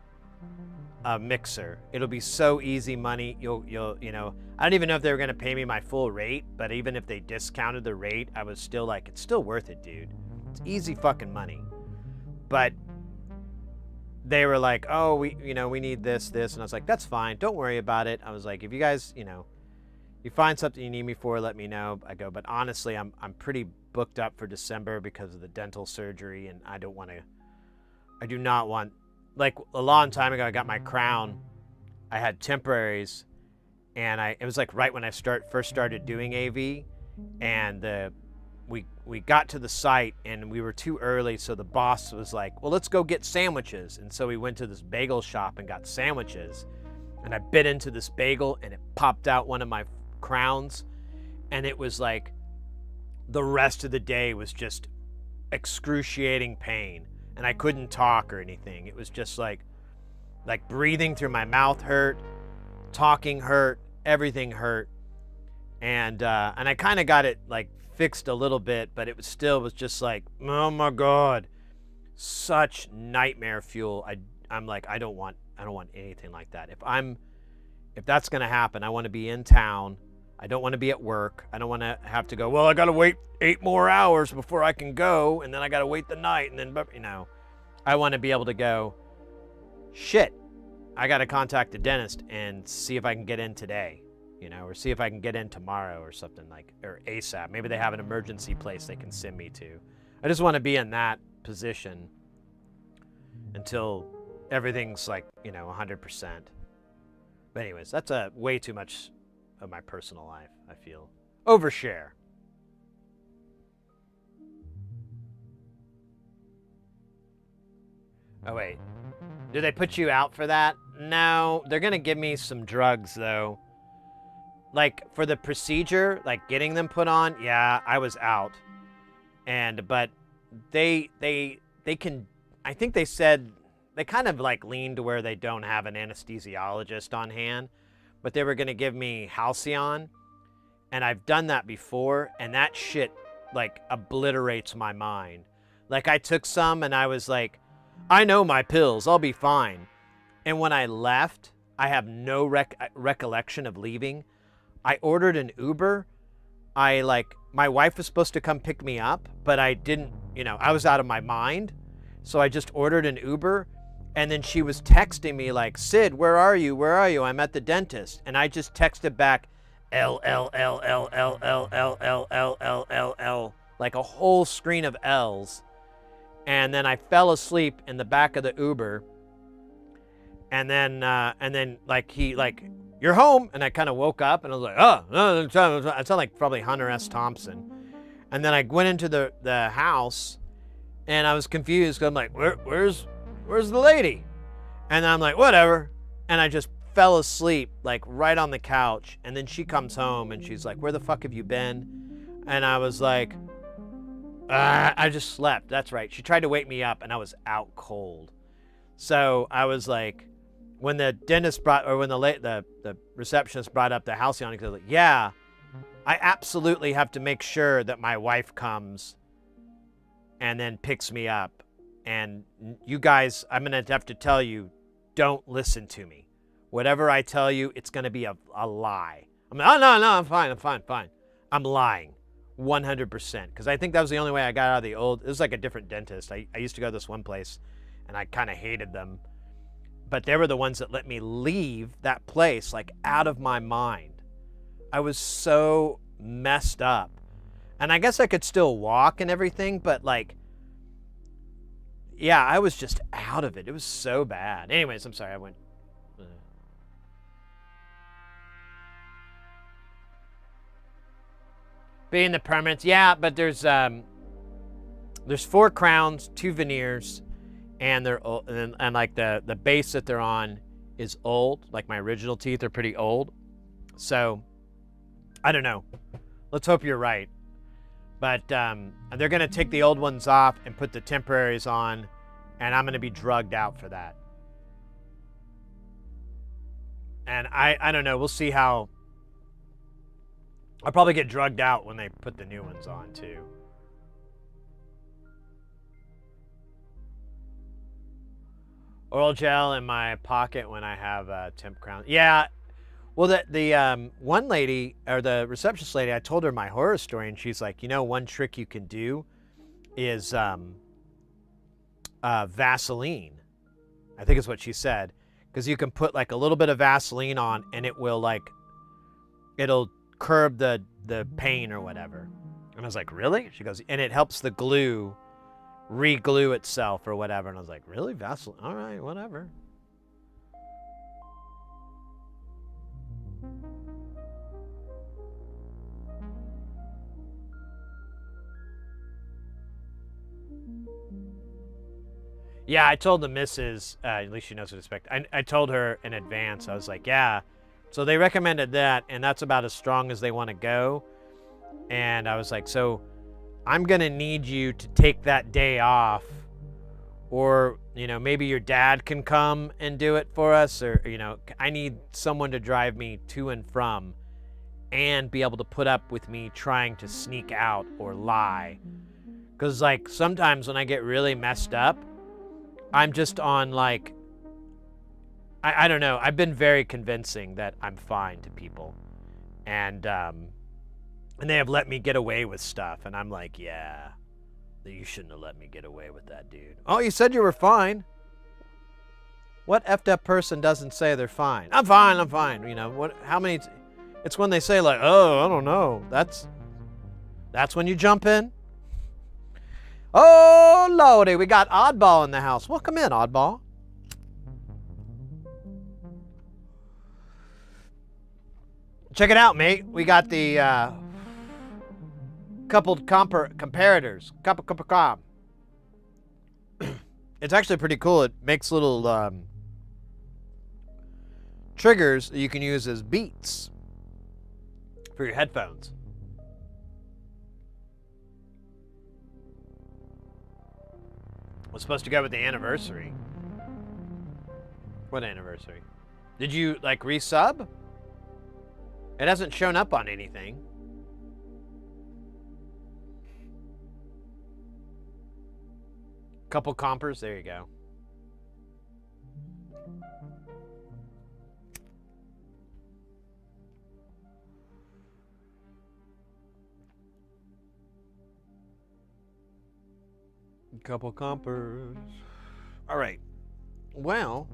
a mixer. It'll be so easy money. You'll you know, I don't even know if they were going to pay me my full rate, but even if they discounted the rate, I was still like, it's still worth it, dude. It's easy fucking money. But they were like, oh, we need this, and I was like, that's fine. Don't worry about it. I was like, if you guys, you find something you need me for, let me know. I go, but honestly, I'm pretty booked up for December because of the dental surgery, and I do not want, like a long time ago, I got my crown. I had temporaries, and it was like right when I first started doing AV, and we got to the site and we were too early, so the boss was like, well, let's go get sandwiches. And so we went to this bagel shop and got sandwiches, and I bit into this bagel and it popped out one of my crowns, and it was like the rest of the day was just excruciating pain, and I couldn't talk or anything. It was just like breathing through my mouth hurt, talking hurt, everything hurt, and I kind of got it like fixed a little bit, but it was just like, oh my god, such nightmare fuel. I'm like, I don't want anything like that. If that's gonna happen, I want to be in town. I don't want to be at work. I don't want to have to go, well, I gotta wait 8 more hours before I can go, and then I gotta wait the night, and then I want to be able to go, shit, I gotta contact the dentist and see if I can get in today, or see if I can get in tomorrow or something, or ASAP. Maybe they have an emergency place they can send me to. I just want to be in that position until everything's 100%. But anyways, that's way too much of my personal life, I feel. Overshare. Oh wait, did they put you out for that? No, they're gonna give me some drugs though. Like for the procedure, like getting them put on, yeah, I was out. But they can, I think they said, they kind of like leaned to where they don't have an anesthesiologist on hand, but they were gonna give me Halcyon, and I've done that before, and that shit like obliterates my mind. Like I took some and I was like, I know my pills, I'll be fine. And when I left, I have no recollection of leaving. I ordered an Uber. My wife was supposed to come pick me up, but I didn't, I was out of my mind. So I just ordered an Uber, and then she was texting me like, Sid, where are you? Where are you? I'm at the dentist. And I just texted back, L, L, L, L, L, L, L, L, L, L, L, L, like a whole screen of L's. And then I fell asleep in the back of the Uber. And then you're home. And I kind of woke up and I was like, oh, I sound like probably Hunter S. Thompson. And then I went into the house and I was confused. I'm like, where's the lady? And I'm like, whatever. And I just fell asleep like right on the couch. And then she comes home and she's like, where the fuck have you been? And I was like, I just slept. That's right. She tried to wake me up and I was out cold. So I was like, when the dentist when the receptionist brought up the Halcyon, I was like, yeah, I absolutely have to make sure that my wife comes and then picks me up. And you guys, I'm going to have to tell you, don't listen to me. Whatever I tell you, it's going to be a lie. I'm like, oh, no, I'm fine. I'm lying 100%. Because I think that was the only way I got out of the old. It was like a different dentist. I used to go to this one place and I kind of hated them. But they were the ones that let me leave that place like out of my mind. I was so messed up. And I guess I could still walk and everything, but like, yeah, I was just out of it. It was so bad. Anyways, I'm sorry, I went. Being the permanents, yeah, but there's 4 crowns, 2 veneers, and they're old, and like the base that they're on is old. Like my original teeth are pretty old. So I don't know. Let's hope you're right. But they're gonna take the old ones off and put the temporaries on, and I'm gonna be drugged out for that. And I don't know. We'll see how. I'll probably get drugged out when they put the new ones on too. Oral gel in my pocket when I have temp crown. Yeah. Well, the one lady, or the receptionist lady, I told her my horror story, and she's like, one trick you can do is Vaseline. I think is what she said. Because you can put like a little bit of Vaseline on, and it will it'll curb the pain or whatever. And I was like, really? She goes, and it helps the glue re-glue itself or whatever. And I was like, really? Vaseline? All right, whatever. Yeah, I told the missus, at least she knows what to expect. I told her in advance. I was like, yeah. So they recommended that, and that's about as strong as they want to go. And I was like, so I'm going to need you to take that day off. Or, maybe your dad can come and do it for us. Or, I need someone to drive me to and from and be able to put up with me trying to sneak out or lie. Because, sometimes when I get really messed up, I'm just on, I don't know. I've been very convincing that I'm fine to people. And they have let me get away with stuff. And I'm like, yeah, you shouldn't have let me get away with that, dude. Oh, you said you were fine. What effed up person doesn't say they're fine? I'm fine. How many? It's when they say oh, I don't know. That's when you jump in. Oh, Lordy, we got Oddball in the house. Welcome in, Oddball. Check it out, mate. We got the coupled comparators. It's actually pretty cool. It makes little triggers that you can use as beats for your headphones. Was supposed to go with the anniversary. What anniversary? Did you like resub? It hasn't shown up on anything. Couple compers, there you go. Couple compers. All right. Well,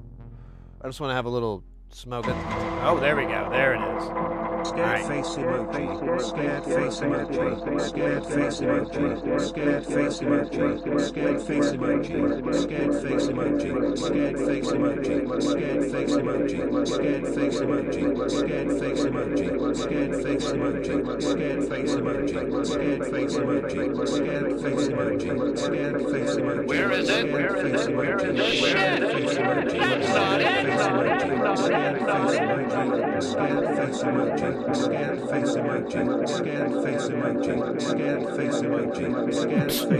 I just want to have a little smoke. Oh, there we go. There it is. Scared face emoji, scared face emoji, scared face emoji, scared face emoji, scared face emoji, scared face emoji, scared face emoji, scared face emoji, scared face emoji, scared face emoji, scared face emoji, scared face emoji, scared face emoji, scared face emoji, scared face emoji. Where is it? Where is it? Where is it? Shit! That's not it! Scared face emoji, scared face emoji. Scared face emoji, scared face emoji, scared face emoji, scared face emoji, scared face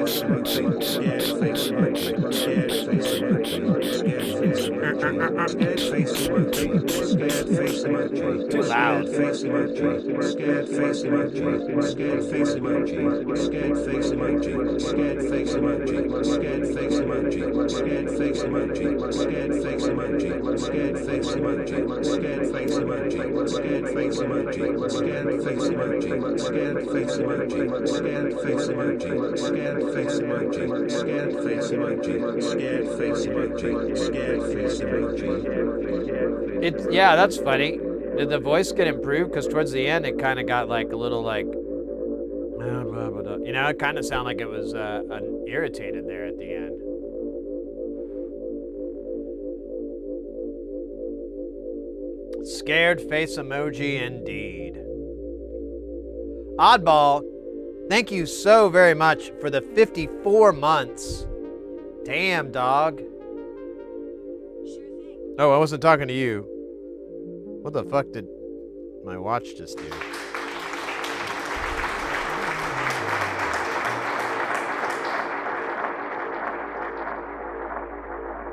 emoji, scared face emoji, scared face emoji, scared face emoji, scared face emoji, Too loud. scared face emoji, scared face emoji, scared face emoji, scared face emoji, scared face emoji, scared face emoji, scared face emoji, scared face emoji, scared face emoji, scared face emoji, scared face emoji, scared face emoji, scared face emoji, scared face emoji, scared face emoji, scared face emoji, scared face emoji, scared face emoji. Yeah, that's funny. Did the voice get improved? Because towards the end, it kind of got like a little like, you know, it kind of sounded like it was irritated there at the end. Scared face emoji indeed. Oddball, thank you so very much for the 54 months. Damn, dog. Oh, I wasn't talking to you. What the fuck did my watch just do?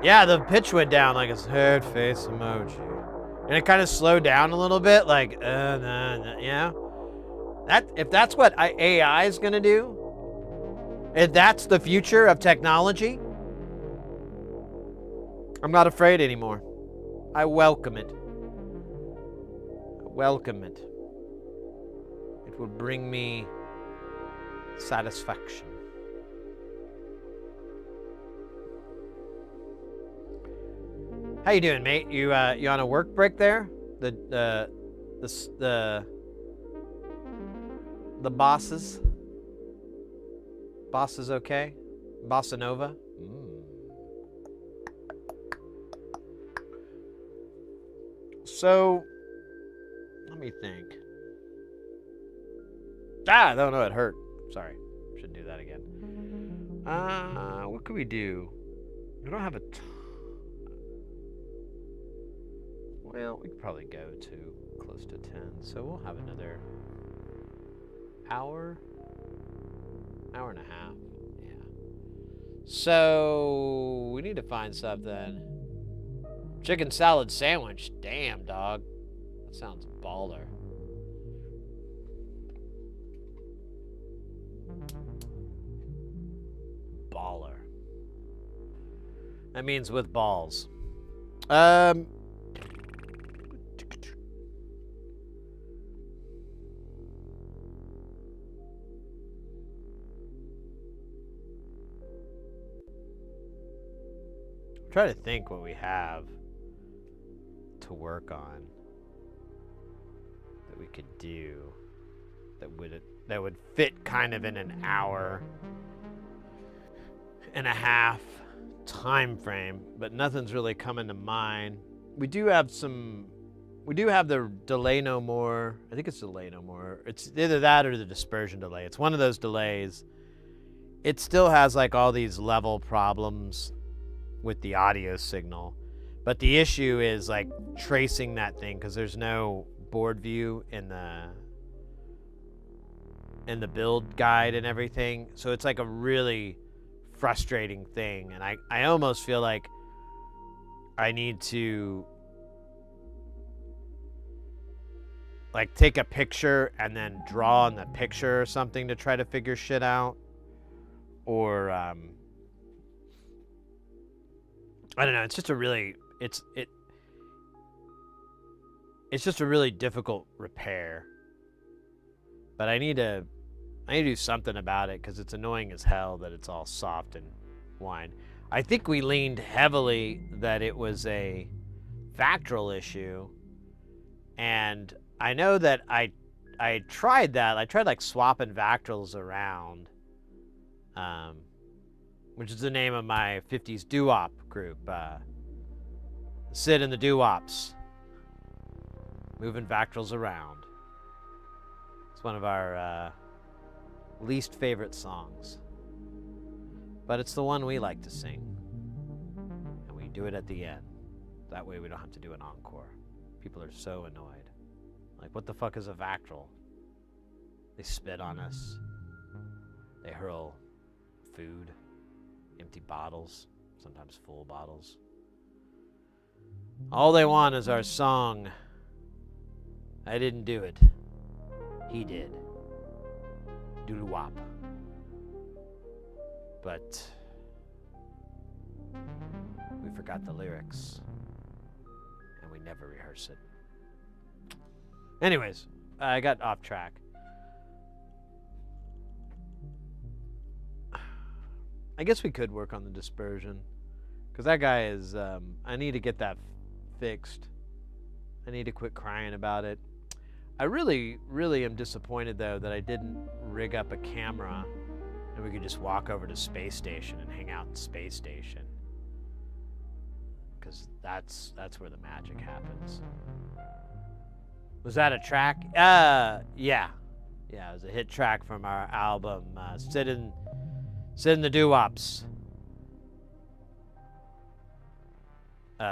Yeah, the pitch went down like a scared face emoji. And it kind of slowed down a little bit, like, you know? If that's what AI is going to do, if that's the future of technology, I'm not afraid anymore. I welcome it. I welcome it. It will bring me satisfaction. How you doing, mate? You on a work break there? The bosses? Bosses okay? Bossa Nova? So, let me think. I don't know, it hurt. Sorry, should do that again. What could we do? We don't have a well, we could probably go to close to 10, so we'll have another hour and a half, yeah. So, we need to find something. Chicken salad sandwich, damn, dog. That sounds baller. Baller. That means with balls. Try to think what we have to work on that we could do that would fit kind of in an hour and a half time frame, but nothing's really coming to mind. We do have the delay no more. I think it's delay no more. It's either that or the dispersion delay. It's one of those delays. It still has like all these level problems with the audio signal, But the issue is like tracing that thing because there's no board view in the build guide and everything. So it's like a really frustrating thing. And I almost feel like I need to like take a picture and then draw on the picture or something to try to figure shit out. Or I don't know, it's just a really it's just a really difficult repair. But I need to do something about it because it's annoying as hell that it's all soft and whined. I think we leaned heavily that it was a Vactral issue, and I know that I tried that. I tried like swapping Vactrals around, which is the name of my 50s doo-wop group, Sid and the Doo-Wops, moving Vactrals around. It's one of our least favorite songs, but it's the one we like to sing, and we do it at the end. That way we don't have to do an encore. People are so annoyed. Like, what the fuck is a Vactral? They spit on us. They hurl food, empty bottles, sometimes full bottles. All they want is our song. I didn't do it. He did. Doo-wop. But we forgot the lyrics, and we never rehearse it. Anyways, I got off track. I guess we could work on the dispersion, because that guy is, I need to get that fixed. I need to quit crying about it. I really, really am disappointed, though, that I didn't rig up a camera and we could just walk over to Space Station and hang out in Space Station. Because that's where the magic happens. Was that a track? Yeah. Yeah, it was a hit track from our album, Sid and the Doo-Wops.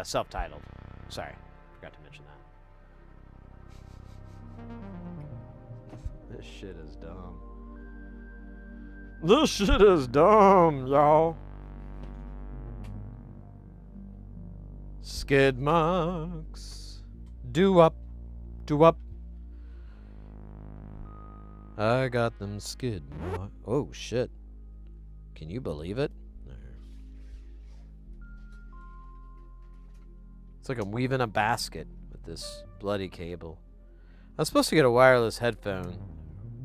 Self-titled. Sorry, forgot to mention that. This shit is dumb. This shit is dumb, y'all. Skid marks. Doo-wop. Doo-wop. I got them skid marks. Oh, shit. Can you believe it? It's like I'm weaving a basket with this bloody cable. I was supposed to get a wireless headphone,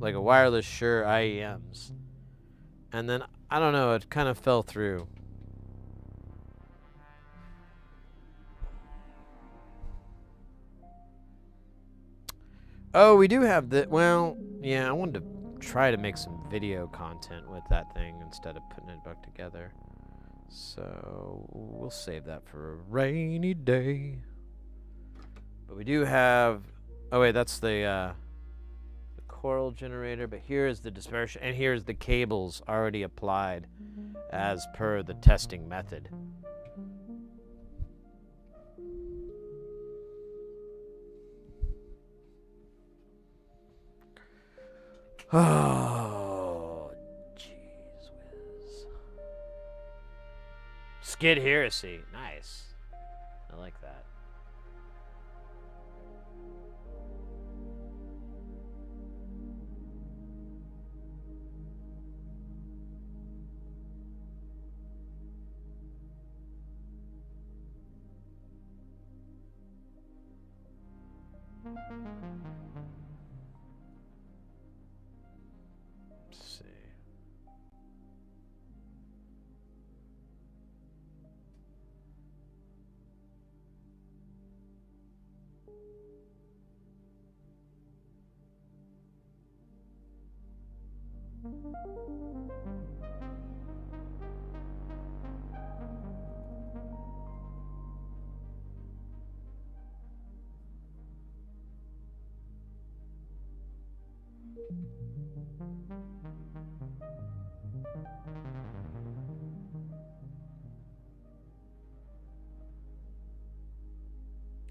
like a wireless Shure IEMs. And then, I don't know, it kind of fell through. Oh, we do have the, well, yeah, I wanted to try to make some video content with that thing instead of putting it back together. So, we'll save that for a rainy day. But we do have, oh wait, that's the coral generator, but here is the dispersion, and here's the cables already applied as per the testing method. Oh, jeez whiz. Skid Heresy. Nice. I like that. Let's see.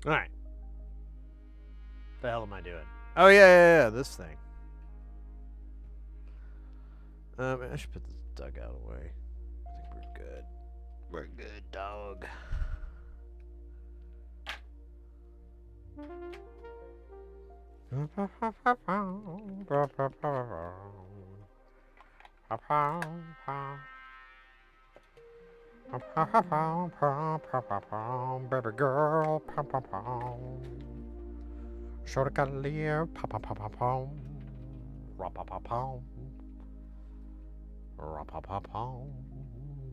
All right. The hell am I doing? Oh yeah, this thing. I should put this dugout away. I think we're good. We're good, dog. Baby girl, show the cavalier,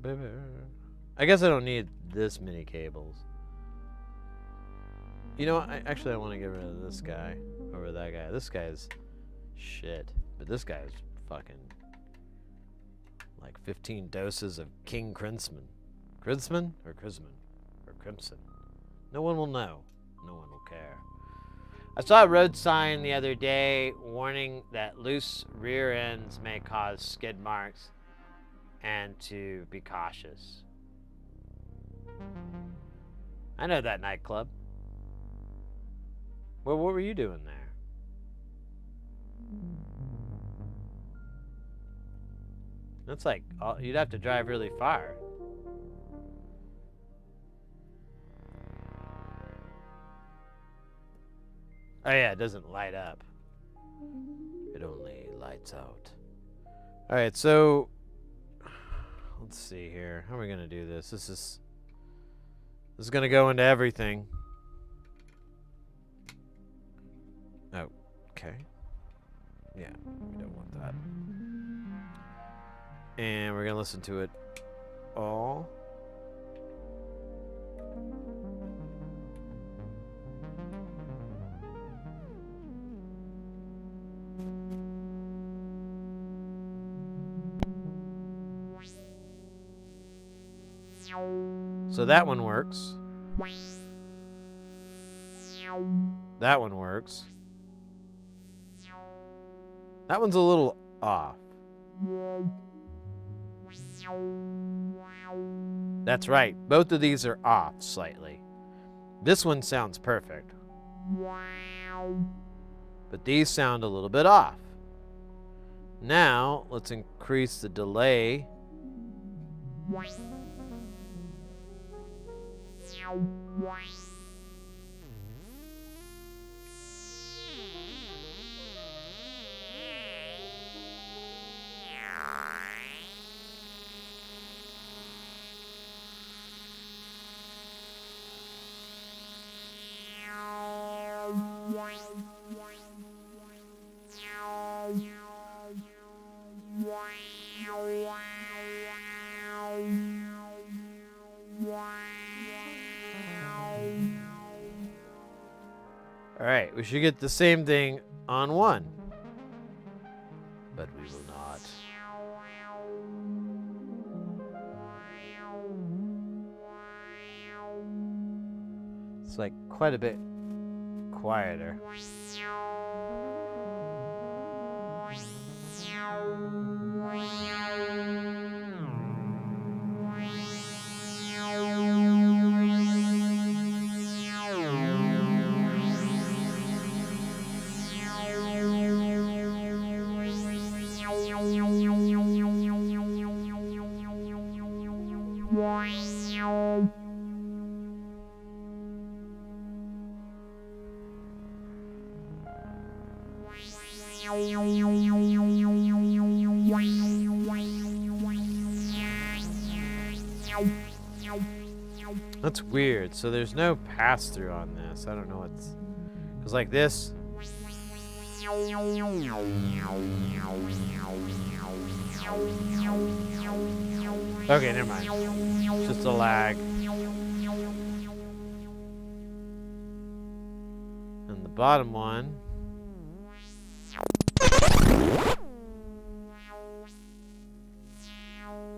baby. I guess I don't need this many cables. You know what? I want to get rid of this guy over that guy. This guy's shit, but this guy's fucking like 15 doses of King Crimson. Crimson or Crimson or Crimson. No one will know. No one will care. I saw a road sign the other day warning that loose rear ends may cause skid marks and to be cautious. I know that nightclub. Well, what were you doing there? That's like, you'd have to drive really far. Oh yeah, it doesn't light up. It only lights out. Alright, so let's see here. How are we gonna do this? This is gonna go into everything. Oh, okay. Yeah, we don't want that. And we're gonna listen to it all. So that one works. That one works. That one's a little off. That's right. Both of these are off slightly. This one sounds perfect. But these sound a little bit off. Now, let's increase the delay. Alright, we should get the same thing on one. But we will not. It's like quite a bit quieter. That's weird. So there's no pass-through on this. I don't know what's... Because like this... Okay, never mind. It's just a lag. And the bottom one...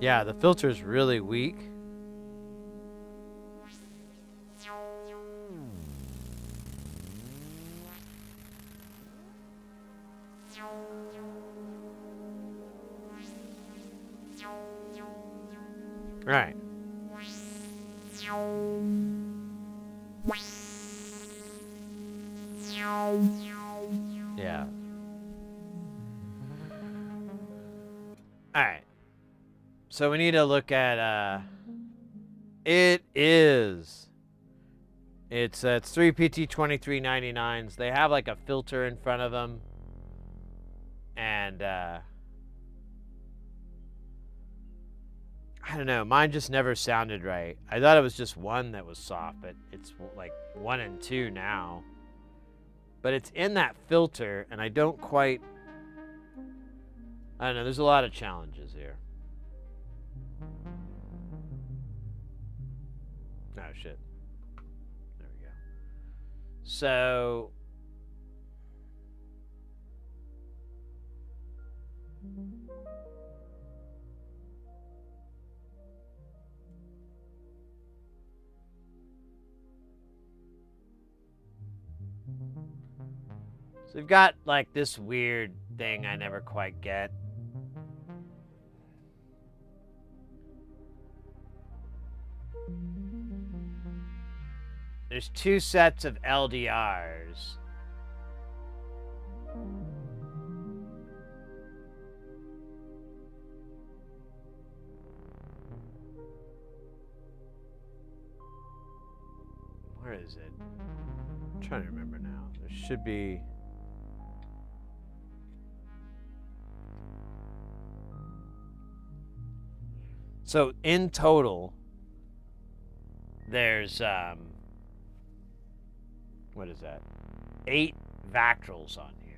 Yeah, the filter's really weak. Right. Yeah. All right. So we need to look at it's 3 PT 2399s. They have like a filter in front of them, and I don't know, mine just never sounded right. I thought it was just one that was soft, but it's like 1 and 2 now. But it's in that filter, and I don't know, there's a lot of challenges here. Oh, shit. There we go. So... So we've got like this weird thing I never quite get. There's 2 sets of LDRs. Where is it? I'm trying to remember now. There should be... So in total, there's what is that? 8 Vactrals on here.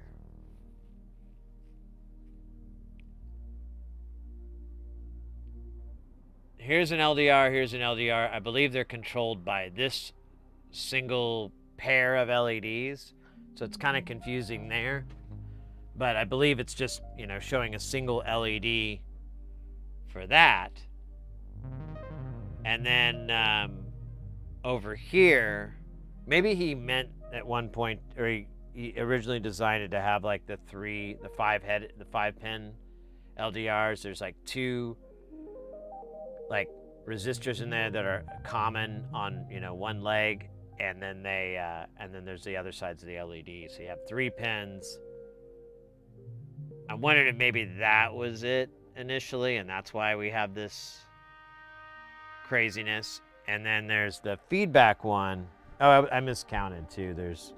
Here's an LDR, here's an LDR. I believe they're controlled by this single pair of LEDs. So it's kind of confusing there. But I believe it's just, showing a single LED for that. And then over here, maybe he meant at one point, or he originally designed it to have like the 5-pin LDRs. There's like 2 like resistors in there that are common on one leg, and then and then there's the other sides of the LED. So you have 3 pins. I wondered if maybe that was it initially, and that's why we have this craziness. And then there's the feedback one. Oh, I miscounted too. There's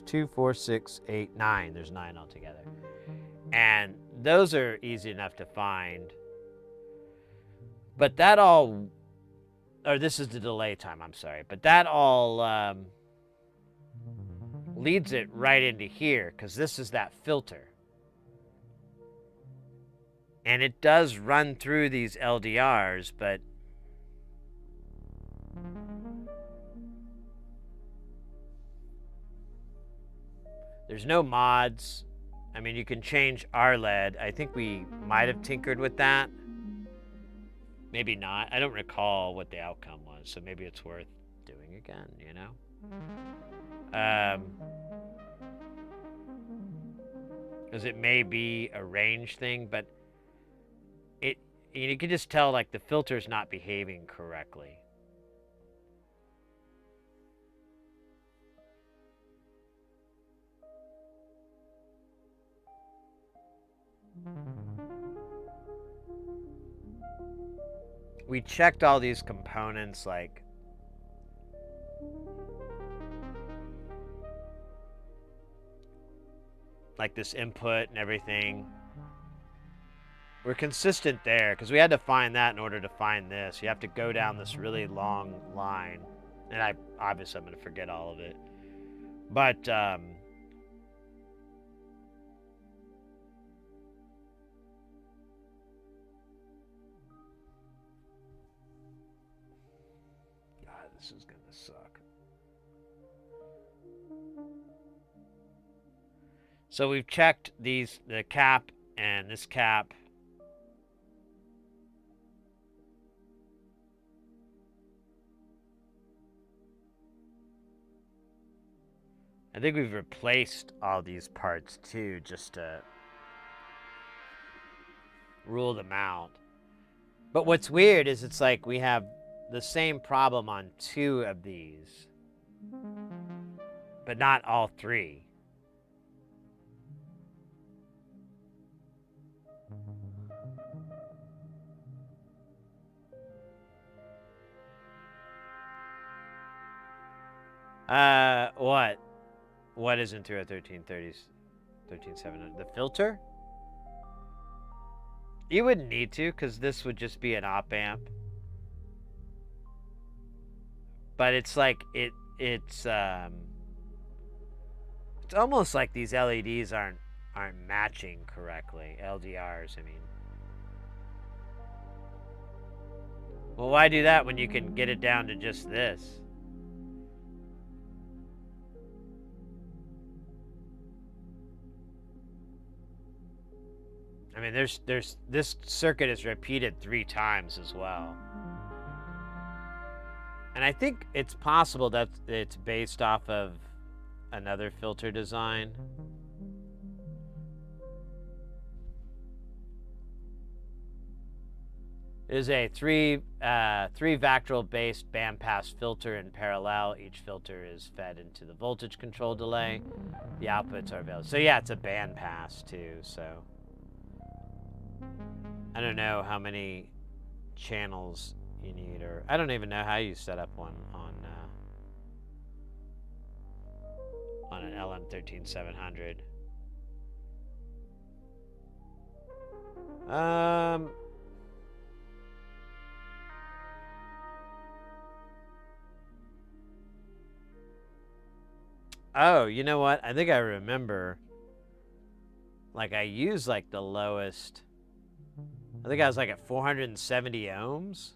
2, 4, 6, 8, 9. There's 9 altogether. And those are easy enough to find. But that all, or this is the delay time, I'm sorry. But that all leads it right into here, because this is that filter. And it does run through these LDRs, but there's no mods. I mean, you can change our LED. I think we might have tinkered with that. Maybe not. I don't recall what the outcome was, so maybe it's worth doing again, Because it may be a range thing, but you can just tell like the filter's not behaving correctly. We checked all these components like this input and everything. We're consistent there, because we had to find that in order to find this. You have to go down this really long line. And obviously I'm going to forget all of it. But, God, this is going to suck. So we've checked the cap and this cap. I think we've replaced all these parts too, just to rule them out. But what's weird is it's like we have the same problem on 2 of these. but not all three. What? What isn't through a 1330s, 13700? The filter? You wouldn't need to, because this would just be an op amp. But it's like, it's almost like these LEDs aren't matching correctly. LDRs, I mean. Well, why do that when you can get it down to just this? I mean, this circuit is repeated 3 times as well. And I think it's possible that it's based off of another filter design. It is a three Vactral based bandpass filter in parallel. Each filter is fed into the voltage control delay. The outputs are available. So yeah, it's a bandpass too, so. I don't know how many channels you need, or I don't even know how you set up one on an LM13700. Oh, you know what? I think I remember. Like, I used like the lowest. I think I was like at 470 ohms.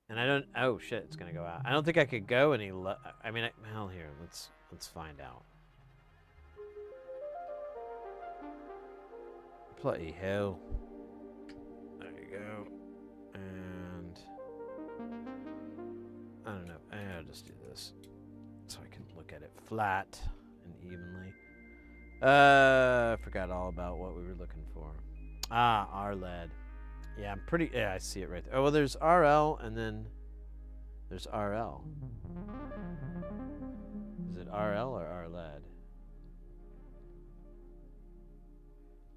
And I don't. Oh shit! It's gonna go out. I don't think I could go any low. I mean, well, here, let's find out. Bloody hell! There you go. And I don't know. I'll just do this so I can look at it flat and evenly. I forgot all about what we were looking for. Ah, RLED. Yeah, I'm pretty. Yeah, I see it right there. Oh, well, there's RL and then there's RL. Is it RL or RLED?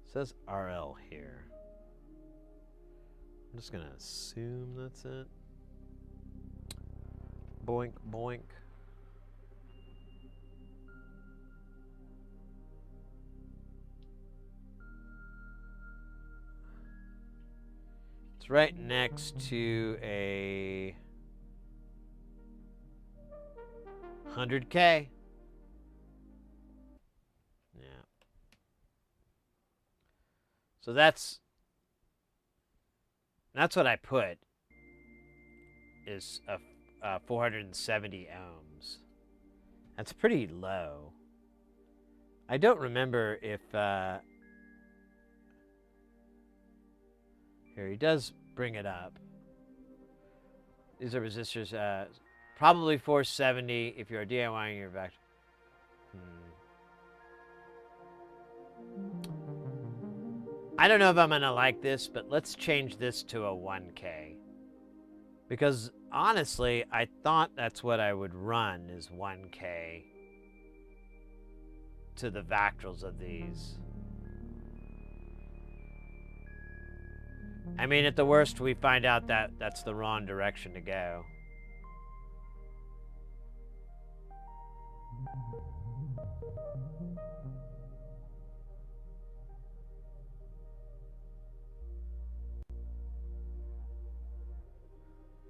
It says RL here. I'm just gonna assume that's it. Boink, boink. It's right next to a 100K. Yeah. So that's what I put is a 470 ohms. That's pretty low. I don't remember if here, he does bring it up. These are resistors, probably 470 if you're DIYing your back. I don't know if I'm gonna like this, but let's change this to a 1K. Because honestly, I thought that's what I would run is 1K to the Vactrals of these. I mean, at the worst, we find out that that's the wrong direction to go.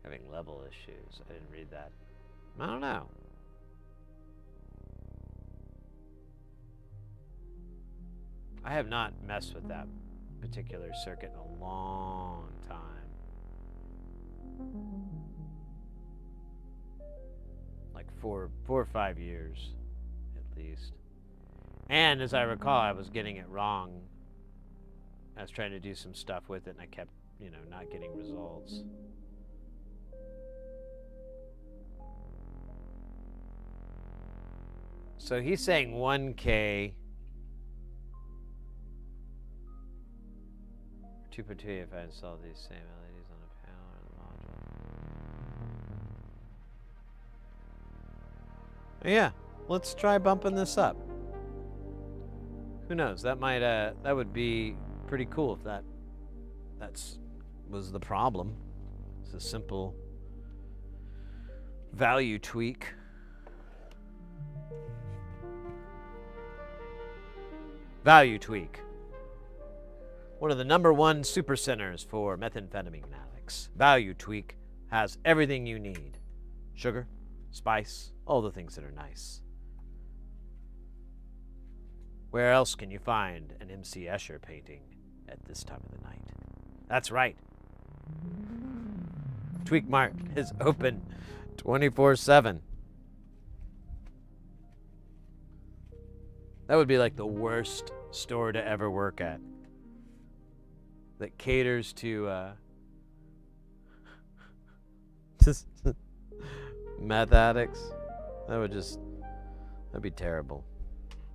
Having level issues. I didn't read that. I don't know. I have not messed with that particular circuit in a long time. Like four or 5 years, at least. And as I recall, I was getting it wrong. I was trying to do some stuff with it, and I kept, you know, not getting results. So he's saying 1K. 2.2 if I install these same LEDs on a panel or the Yeah, let's try bumping this up. Who knows? That might that would be pretty cool if was the problem. It's a simple value tweak. Value tweak. One of the #1 super centers for methamphetamine addicts. Value tweak has everything you need. Sugar, spice, all the things that are nice. Where else can you find an MC Escher painting at this time of the night? That's right. Tweak Mart is open 24/7. That would be like the worst store to ever work at. That caters to just meth addicts. That'd be terrible.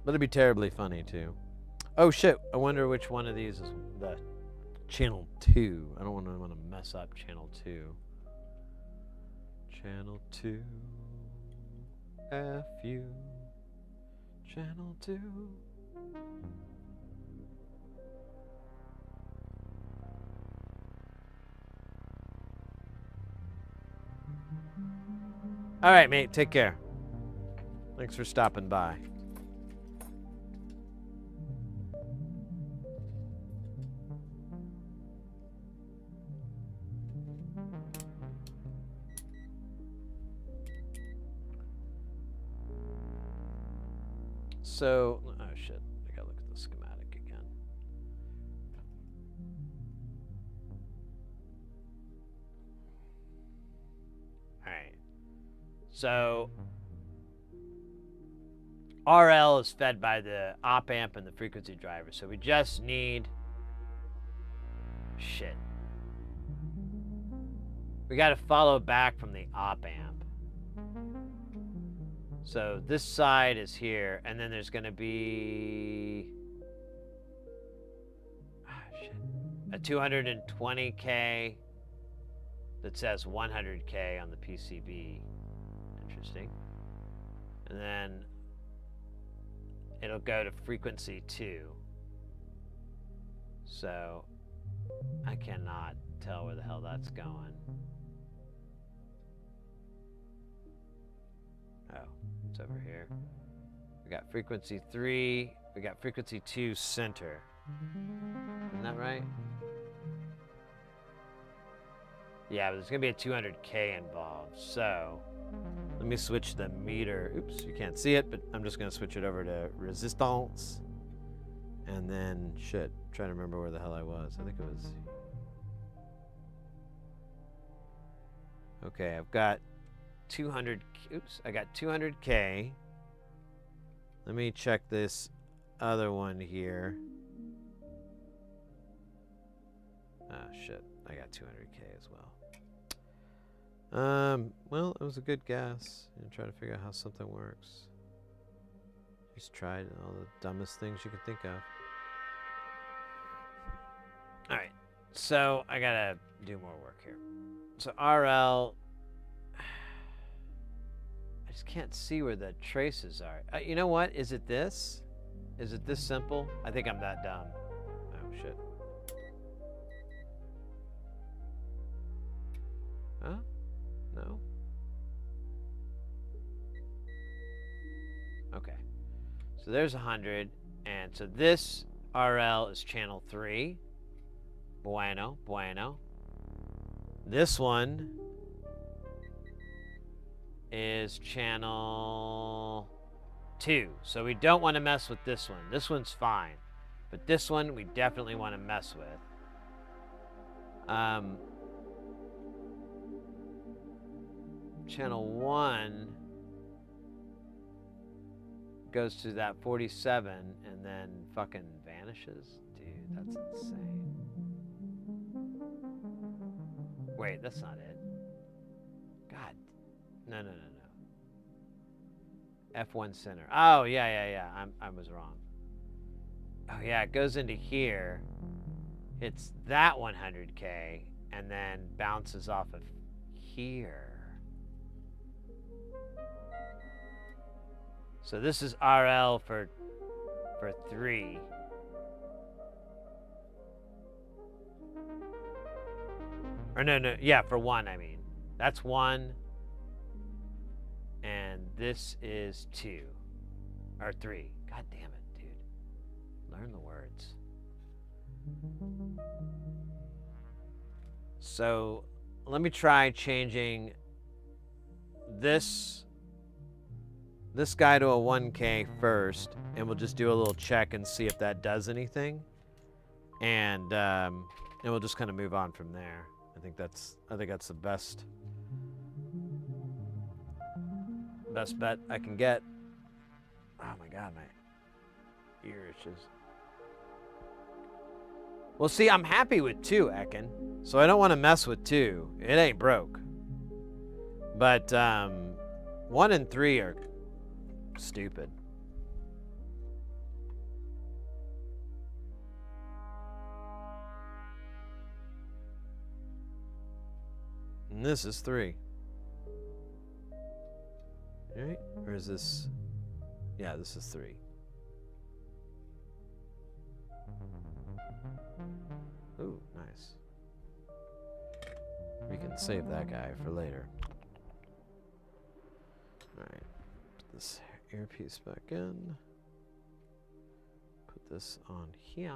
But it'd be terribly funny too. Oh shit, I wonder which one of these is the channel 2. I don't want to mess up channel 2. Channel 2. F you. Channel 2. All right, mate, take care. Thanks for stopping by. So, oh shit, I gotta look at the schematic again. Alright. So, RL is fed by the op amp and the frequency driver. So we just need... Shit. We gotta follow back from the op amp. So this side is here, and then there's gonna be a 220K that says 100K on the PCB. Interesting. And then it'll go to frequency 2. So I cannot tell where the hell that's going. Oh, it's over here. We got frequency 3. We got frequency 2 center. Isn't that right? Yeah, but there's gonna be a 200K involved. So let me switch the meter. Oops, you can't see it, but I'm just gonna switch it over to resistance. And then, shit, I'm trying to remember where the hell I was. I think it was... Okay, I've got 200, oops, I got 200K. Let me check this other one here. Ah, shit, I got 200K as well. Well, it was a good guess. And try to figure out how something works. Just tried all the dumbest things you could think of. Alright, so I gotta do more work here. So RL, I just can't see where the traces are. You know what? Is it this? Is it this simple? I think I'm that dumb. Oh, shit. Huh? No? Okay. So there's 100. And so this RL is channel 3. Bueno, bueno. This one is channel 2. So we don't want to mess with this one. This one's fine. But this one we definitely want to mess with. Channel 1 goes to that 47 and then fucking vanishes. Dude, that's insane. Wait, that's not it. God. No. F1 center. Oh, yeah. I was wrong. Oh, yeah, it goes into here. It's that 100K and then bounces off of here. So this is RL for 3. Or no, yeah, for 1, I mean. That's 1. And this is 2. Or 3. God damn it, dude. Learn the words. So, let me try changing this guy to a 1K first, and we'll just do a little check and see if that does anything. And we'll just kind of move on from there. I think that's the best bet I can get. Oh my god, my ear itches. Well, see, I'm happy with 2, Ekin. So I don't want to mess with 2. It ain't broke. But 1 and 3 are stupid. And this is 3. Right? Or is this... Yeah, this is 3. Ooh, nice. We can save that guy for later. Alright. Put this earpiece back in. Put this on here.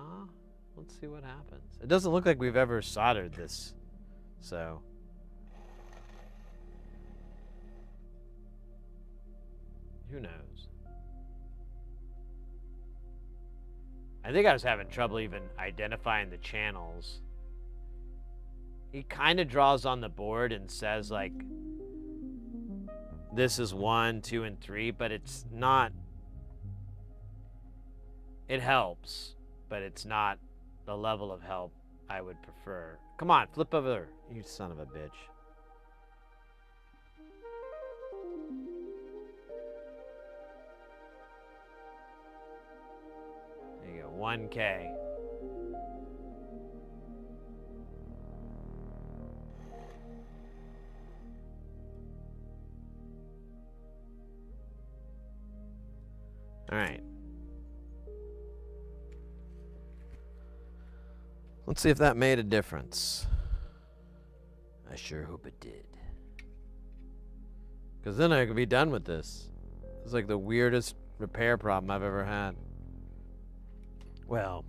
Let's see what happens. It doesn't look like we've ever soldered this. So... who knows? I think I was having trouble even identifying the channels. He kind of draws on the board and says, like, this is 1, 2, and 3, but it's not. It helps, but it's not the level of help I would prefer. Come on, flip over, you son of a bitch. There you go, 1K. All right. Let's see if that made a difference. I sure hope it did. Because then I could be done with this. It's like the weirdest repair problem I've ever had. Well,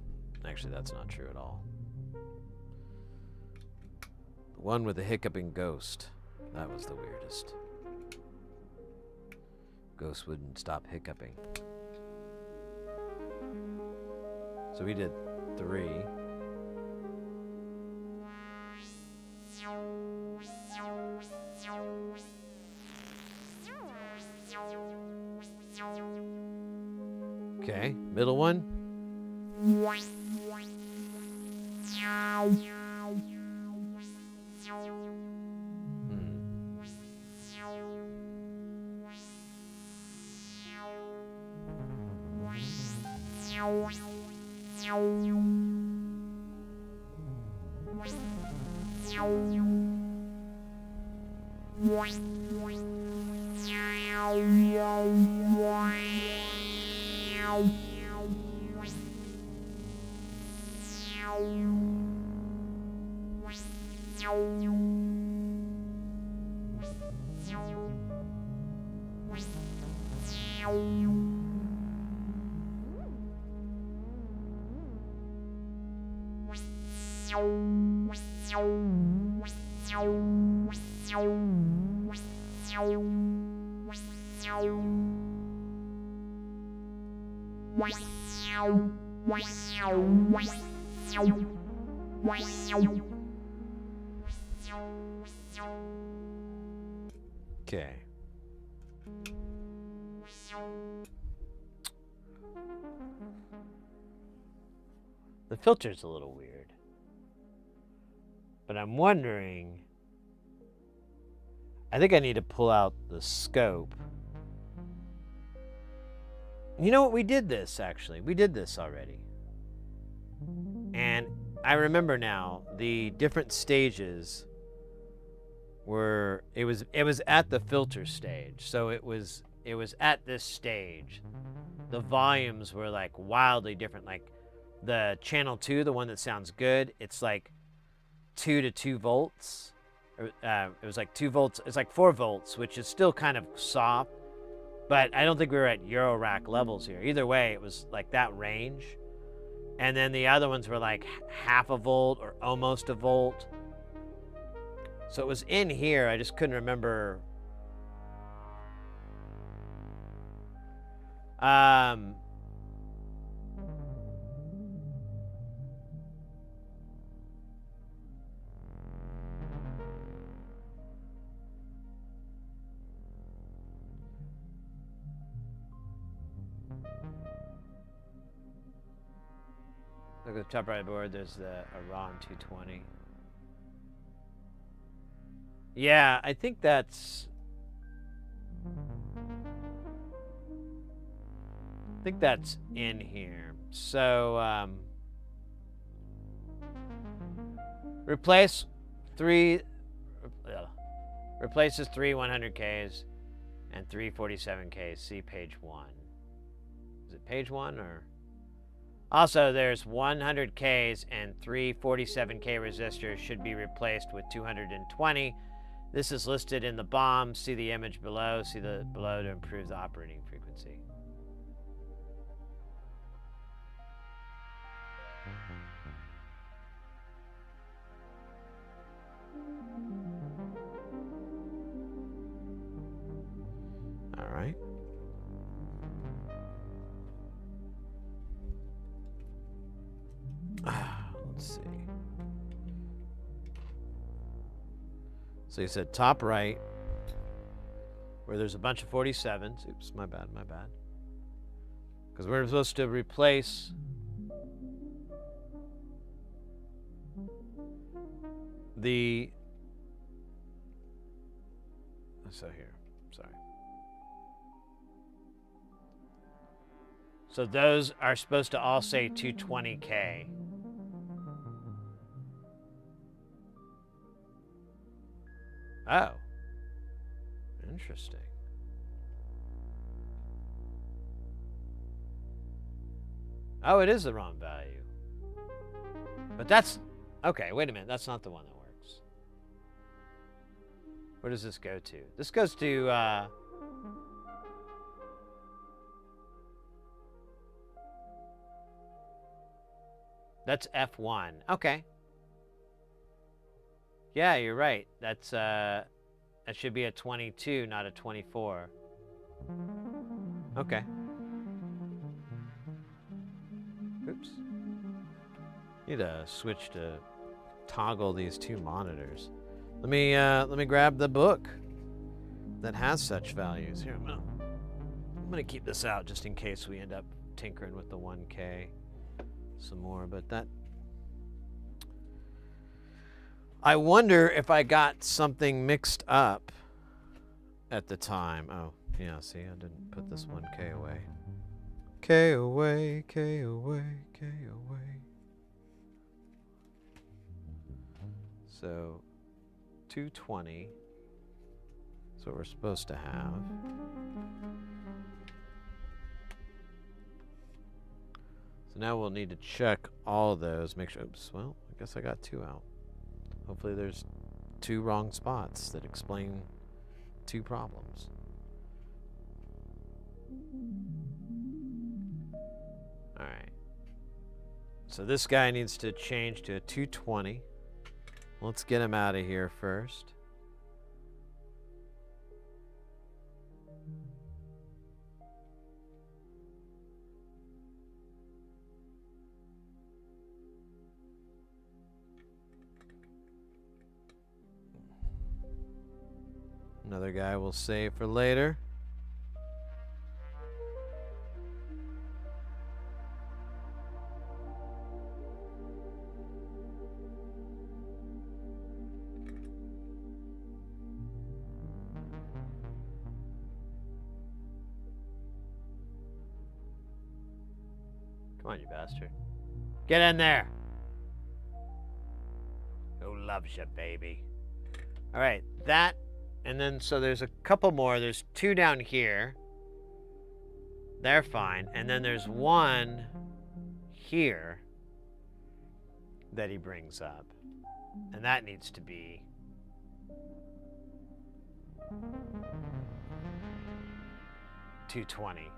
actually that's not true at all. The one with the hiccuping ghost. That was the weirdest. Ghost wouldn't stop hiccuping. So we did 3. Okay, middle one. Okay. The filter's a little weird. But I'm wondering, I think I need to pull out the scope. You know what? We did this, actually. We did this already. And I remember now, the different stages were, it was at the filter stage. So it was it was at this stage. The volumes were like wildly different. Like the channel 2, the one that sounds good, it's like 2 to 2 volts. It was like 2 volts. It's like 4 volts, which is still kind of soft. But I don't think we were at eurorack levels here. Either way, it was like that range. And then the other ones were like half a volt or almost a volt. So it was in here. I just couldn't remember. Look at the top right board. There's a ROM 220. Yeah, I think that's in here. So replaces three 100Ks and 3 47Ks. See page 1. Is it page 1 or? Also, there's 100Ks and 3 47K resistors should be replaced with 220. This is listed in the BOM. See the image below. See the below to improve the operating frequency. All right. Let's see. So you said top right, where there's a bunch of 47s. Oops, my bad. Because we're supposed to replace the... So here, sorry. So those are supposed to all say 220K. Oh. Interesting. Oh, it is the wrong value. But that's... Okay, wait a minute. That's not the one that works. Where does this go to? This goes to... That's F1. Okay. Yeah, you're right. That's that should be a 22, not a 24. Okay. Oops. Need to switch to toggle these two monitors. Let me grab the book that has such values. Here, I'm gonna keep this out just in case we end up tinkering with the 1K some more, but that... I wonder if I got something mixed up at the time. Oh, yeah, see, I didn't put this 1K away. K away, K away, K away. So, 220 is what we're supposed to have. So now we'll need to check all of those, make sure... Oops, well, I guess I got 2 out. Hopefully there's 2 wrong spots that explain 2 problems. Alright. So this guy needs to change to a 220. Let's get him out of here first. Another guy we'll save for later. Come on, you bastard. Get in there. Who loves you, baby? All right, that... And then, so there's a couple more. There's 2 down here. They're fine. And then there's one here that he brings up. And that needs to be 220.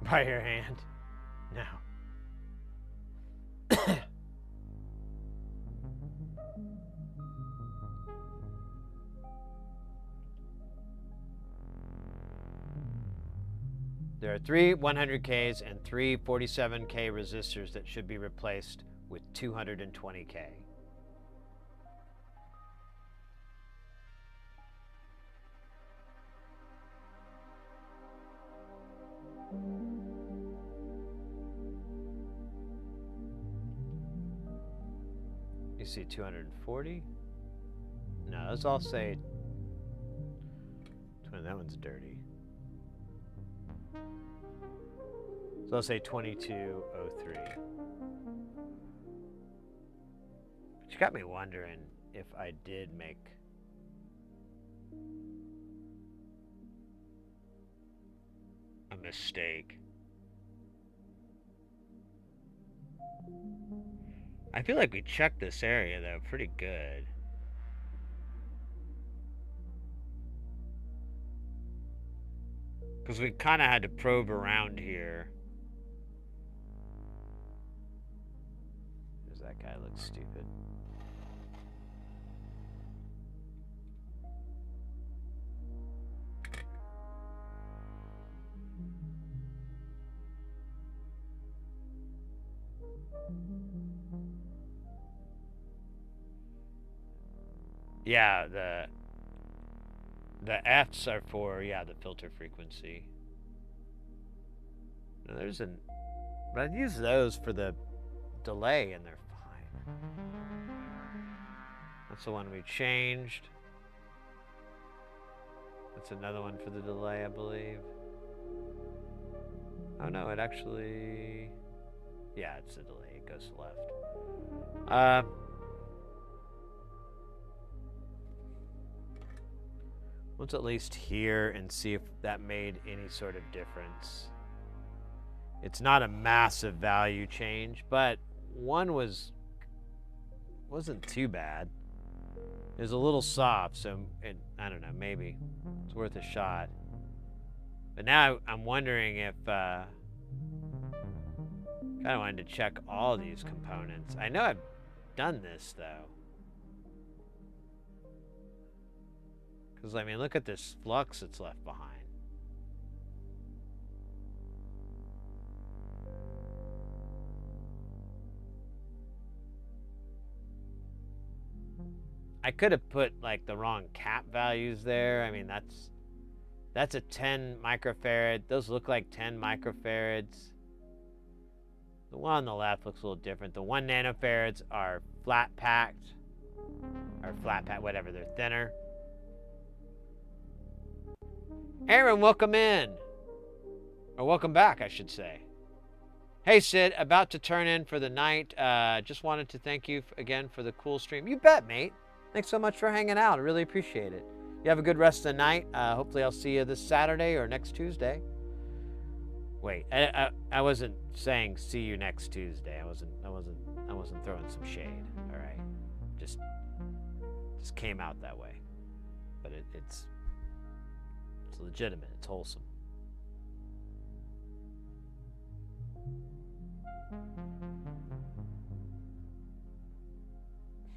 By your hand. No. There are 3 100Ks and 3 47K resistors that should be replaced with 220K. You see 240? No, those all say 20. That one's dirty. So I'll say 2203. Which got me wondering if I did make a mistake. I feel like we checked this area though pretty good. Because we kind of had to probe around here. Does that guy look stupid? Yeah, the F's are for, yeah, the filter frequency. Now there's an, but I'd use those for the delay and they're fine. That's the one we changed. That's another one for the delay, I believe. Oh no, it actually, yeah, it's the delay, it goes left. Let's at least hear and see if that made any sort of difference. It's not a massive value change, but one wasn't too bad. It was a little soft, so I don't know, maybe it's worth a shot. But now I'm wondering if kind of wanted to check all these components. I know I've done this though. Because, I mean, look at this flux that's left behind. I could have put, like, the wrong cap values there. I mean, that's a 10 microfarad. Those look like 10 microfarads. The one on the left looks a little different. The 1 nanofarads are flat packed. Or flat packed, whatever. They're thinner. Aaron, welcome in. Or welcome back, I should say. Hey, Sid, about to turn in for the night. Just wanted to thank you again for the cool stream. You bet, mate. Thanks so much for hanging out. I really appreciate it. You have a good rest of the night. Hopefully I'll see you this Saturday or next Tuesday. Wait, I wasn't saying see you next Tuesday. I wasn't throwing some shade. All right. Just came out that way. But it's legitimate. It's wholesome.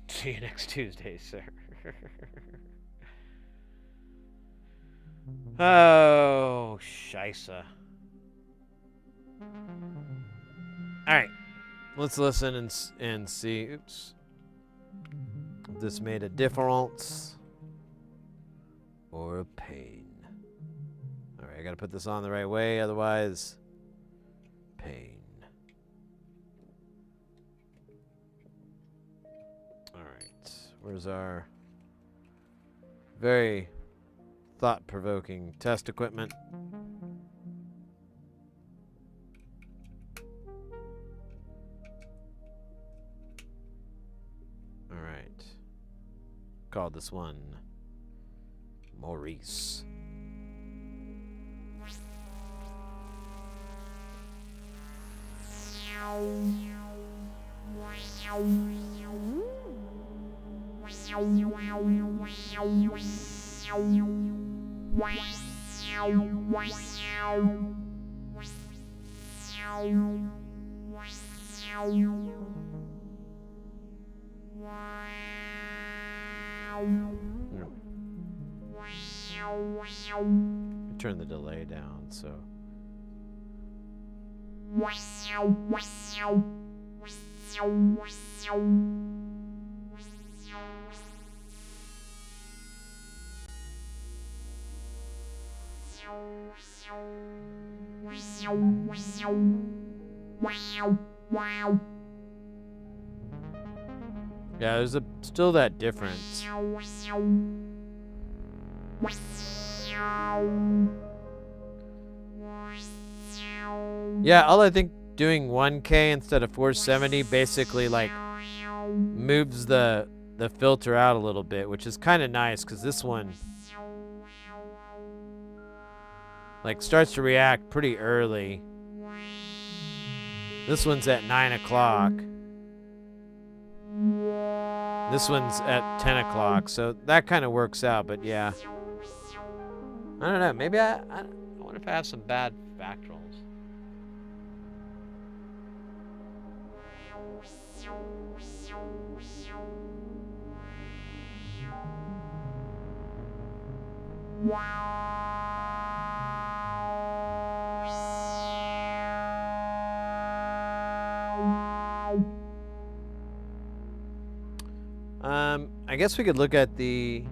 See you next Tuesday, sir. Oh, scheisse. All right. Let's listen and see. Oops. If this made a difference or a pain. All right, I gotta put this on the right way, otherwise, pain. All right, where's our very thought-provoking test equipment. All right. Call this one Maurice. Turn the delay down so. Yeah, there's still that difference. Yeah, all I think doing 1K instead of 470 basically like moves the filter out a little bit, which is kind of nice because this one like starts to react pretty early. This one's at 9 o'clock. This one's at 10 o'clock, so that kind of works out, but yeah. I don't know, maybe I wonder if I have some bad factorals. I guess we could look at could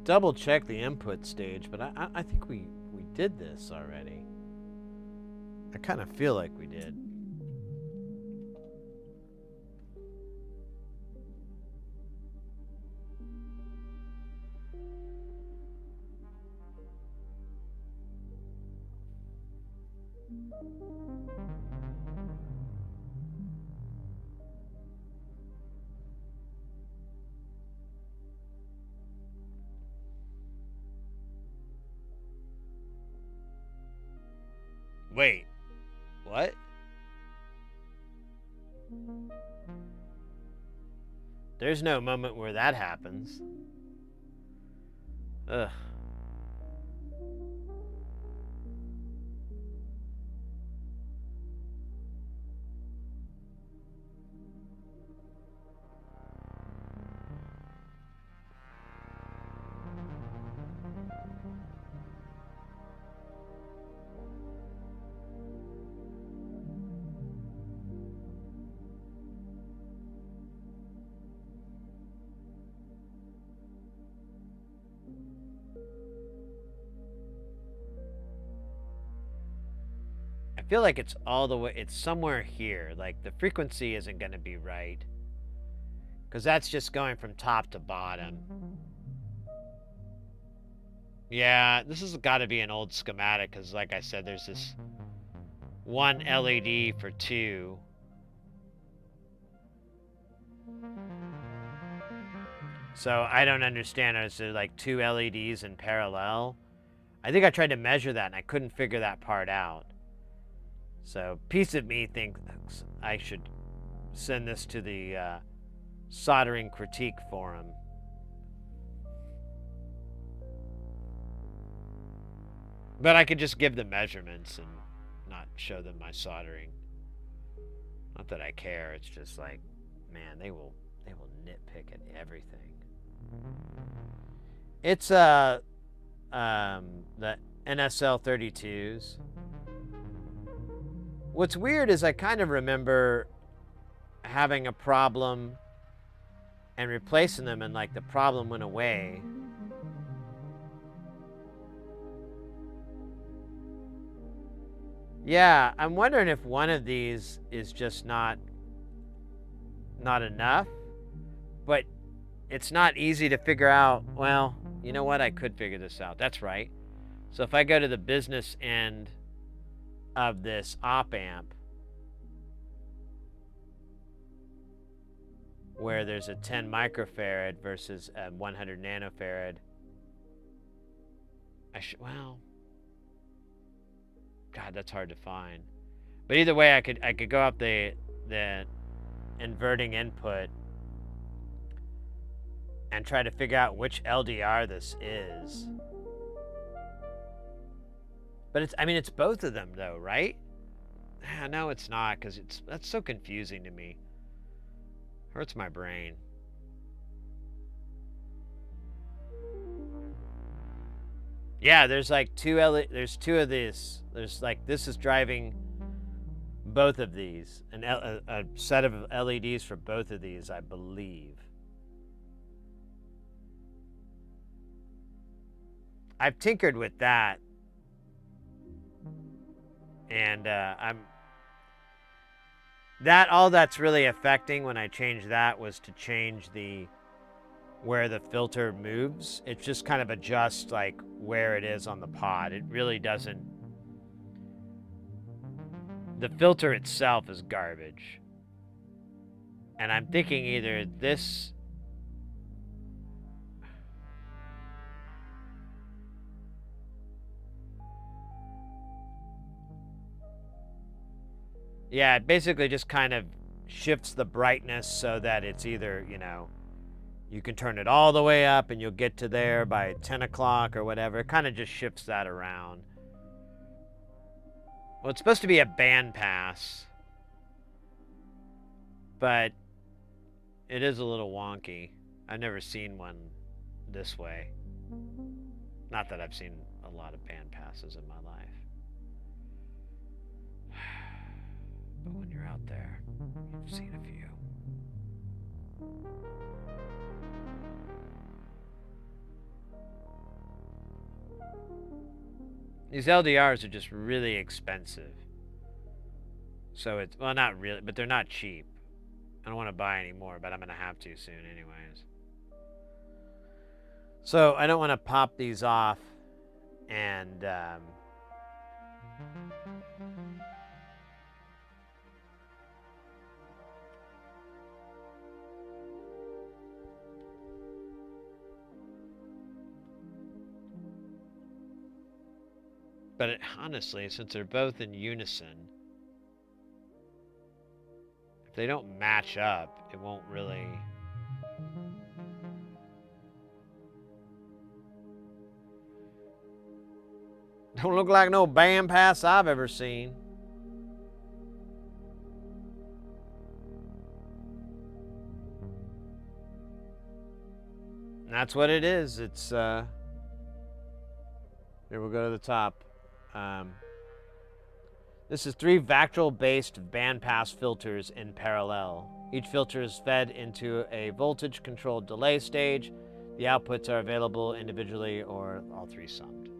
double check the input stage, but I think we did this already. I kind of feel like we did. Wait, what? There's no moment where that happens. Ugh. I feel like it's all the way, it's somewhere here. Like the frequency isn't going to be right. Because that's just going from top to bottom. Yeah, this has got to be an old schematic because like I said, there's this one LED for 2. So I don't understand. Is there like 2 LEDs in parallel? I think I tried to measure that and I couldn't figure that part out. So, piece of me thinks I should send this to the Soldering Critique Forum. But I could just give the measurements and not show them my soldering. Not that I care, it's just like, man, they will nitpick at everything. It's the NSL 32s. What's weird is I kind of remember having a problem and replacing them and like the problem went away. Yeah, I'm wondering if one of these is just not enough, but it's not easy to figure out. Well, you know what? I could figure this out. That's right. So if I go to the business end of this op amp, where there's a 10 microfarad versus a 100 nanofarad, well, God, that's hard to find. But either way, I could go up the inverting input and try to figure out which LDR this is. But it's both of them though, right? No, it's not, because that's so confusing to me. Hurts my brain. Yeah, there's like there's two of these. There's like, this is driving both of these, a set of LEDs for both of these, I believe. I've tinkered with that, and all that's really affecting when I changed that was to change where the filter moves. It just kind of adjusts like where it is on the pod. It really doesn't. The filter itself is garbage. And I'm thinking either this. Yeah, it basically just kind of shifts the brightness so that it's either, you can turn it all the way up and you'll get to there by 10 o'clock or whatever. It kind of just shifts that around. Well, it's supposed to be a bandpass, but it is a little wonky. I've never seen one this way. Not that I've seen a lot of bandpasses in my life. But when you're out there, you've seen a few. These LDRs are just really expensive. So it's, well, not really, but they're not cheap. I don't want to buy any more, but I'm going to have to soon anyways. So I don't want to pop these off and but honestly, since they're both in unison, if they don't match up, it won't really. Don't look like no bandpass I've ever seen. And that's what it is. It's here, we'll go to the top. This is 3 Vactrol-based bandpass filters in parallel. Each filter is fed into a voltage-controlled delay stage. The outputs are available individually or all 3 summed.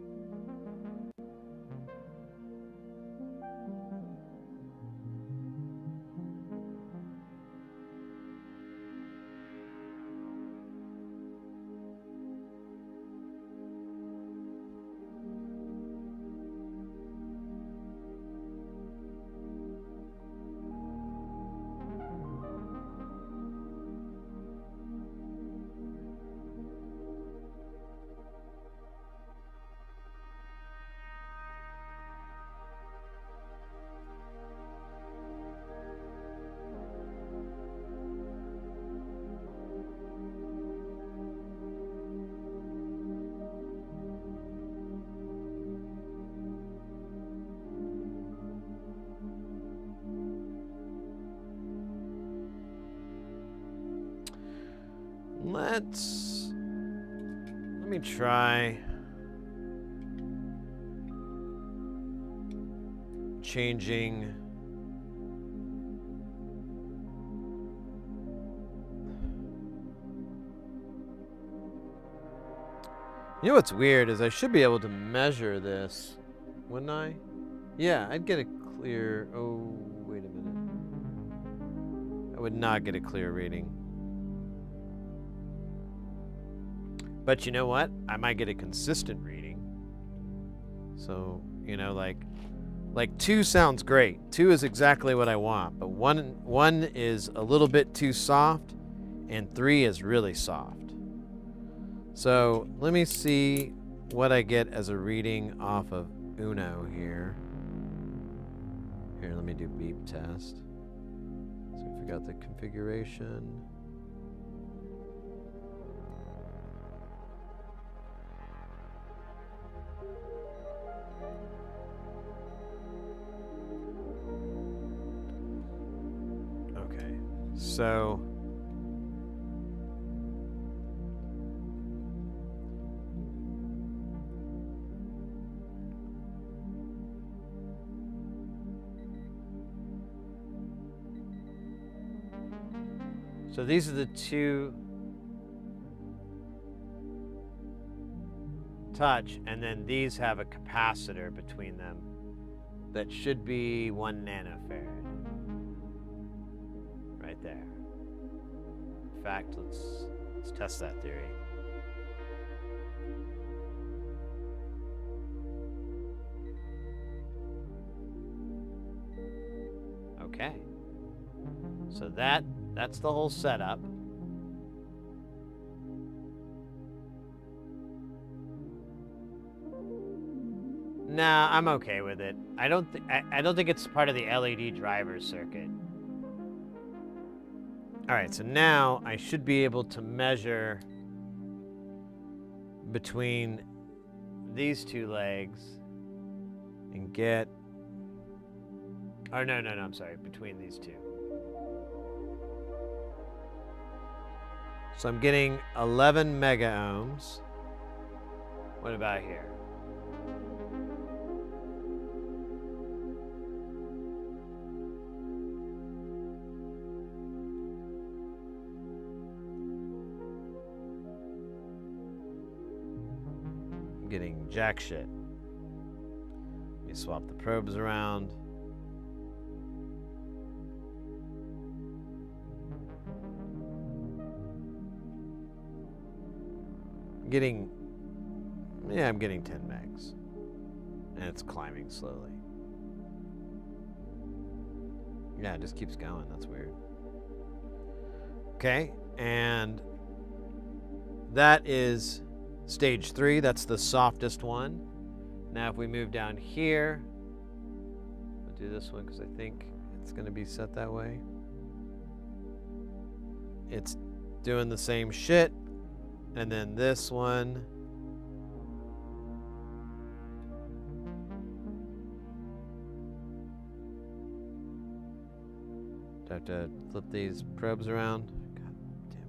Let me try changing You know what's weird is I should be able to measure this, wouldn't I? Yeah, I'd get a clear, oh, wait a minute. I would not get a clear reading. But you know what? I might get a consistent reading. So, you know, like 2 sounds great. 2 is exactly what I want, but 1 is a little bit too soft, and 3 is really soft. So let me see what I get as a reading off of Uno here. Here, let me do beep test. See if we got the configuration. Okay, so these are the 2 touch, and then these have a capacitor between them that should be 1 nanofarad. Right there. In fact, let's test that theory. Okay. So that's the whole setup. Nah, I'm okay with it. I don't think it's part of the LED driver circuit. All right, so now I should be able to measure between these 2 legs and get... Oh, no, I'm sorry, between these 2. So I'm getting 11 mega ohms. What about here? I'm getting jack shit. Let me swap the probes around. I'm getting 10 megs. And it's climbing slowly. Yeah, it just keeps going. That's weird. Okay, and that is stage 3. That's the softest one. Now if we move down here, I'll do this one because I think it's going to be set that way. It's doing the same shit. And then this one. Do I have to flip these probes around? God damn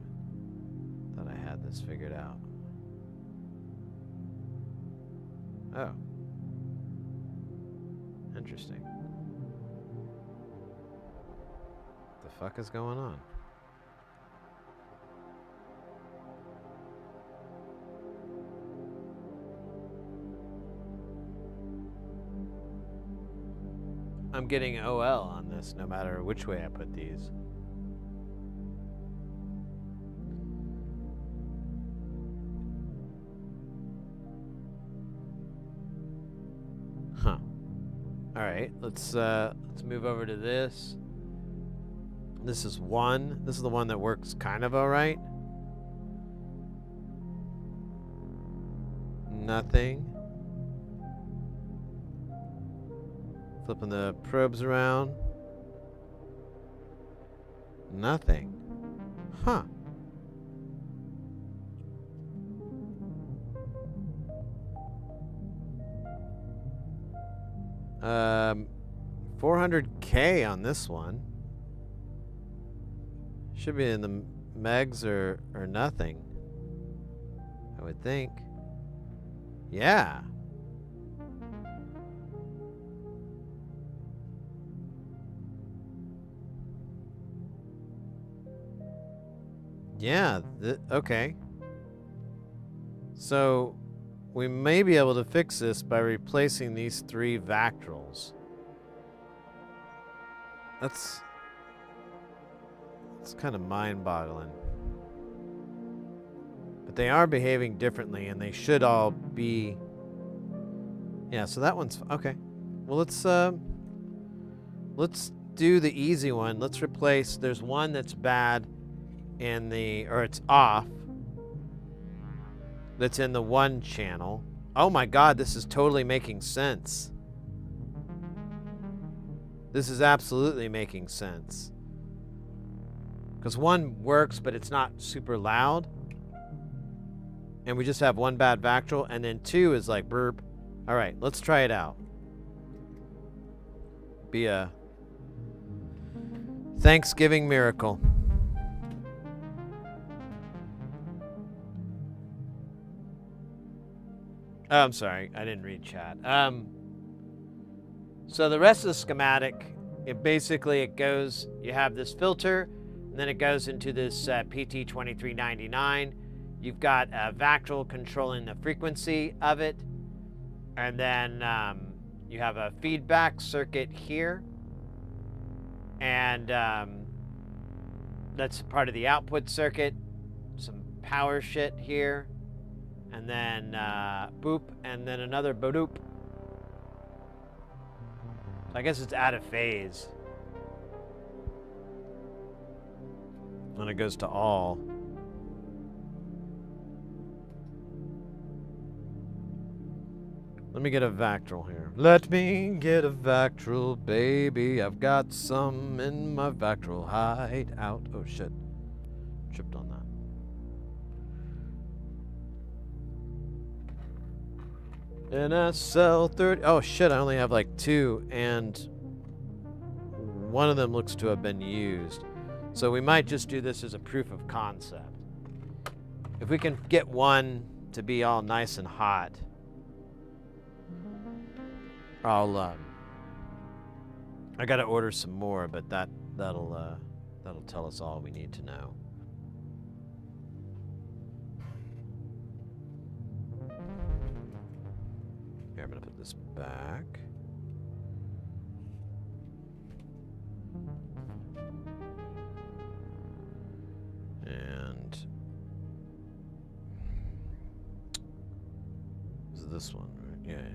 it. Thought I had this figured out. Oh. Interesting. What the fuck is going on? I'm getting OL on this no matter which way I put these. Huh. All right, let's move over to this. This is 1. This is the one that works kind of all right. Nothing. Flipping the probes around. Nothing. Huh. Um, 400K on this one. Should be in the megs or nothing, I would think. Yeah. Yeah, okay. So we may be able to fix this by replacing these 3 Vactrals. That's kind of mind-boggling. But they are behaving differently, and they should all be... Yeah, so that one's... Okay. Well, let's do the easy one. Let's replace... There's one that's bad in the... Or it's off. That's in the 1 channel. Oh my god, this is totally making sense. This is absolutely making sense. Because 1 works, but it's not super loud. And we just have 1 bad Vactral, and then 2 is like burp. Alright, let's try it out. Be a Thanksgiving miracle. Oh, I'm sorry, I didn't read chat. So the rest of the schematic, it goes, you have this filter, and then it goes into this PT2399. You've got a Vactral controlling the frequency of it, and then you have a feedback circuit here, and that's part of the output circuit. Some power shit here, and then boop, and then another boop. I guess it's out of phase. And it goes to all. Let me get a Vactral here. Let me get a Vactral, baby. I've got some in my Vactral hideout. Oh shit. Tripped on that. NSL 30. Oh shit, I only have like 2, and one of them looks to have been used. So we might just do this as a proof of concept. If we can get one to be all nice and hot, I gotta order some more, but that'll tell us all we need to know. Here, I'm gonna put this back. And is this one, right? Yeah.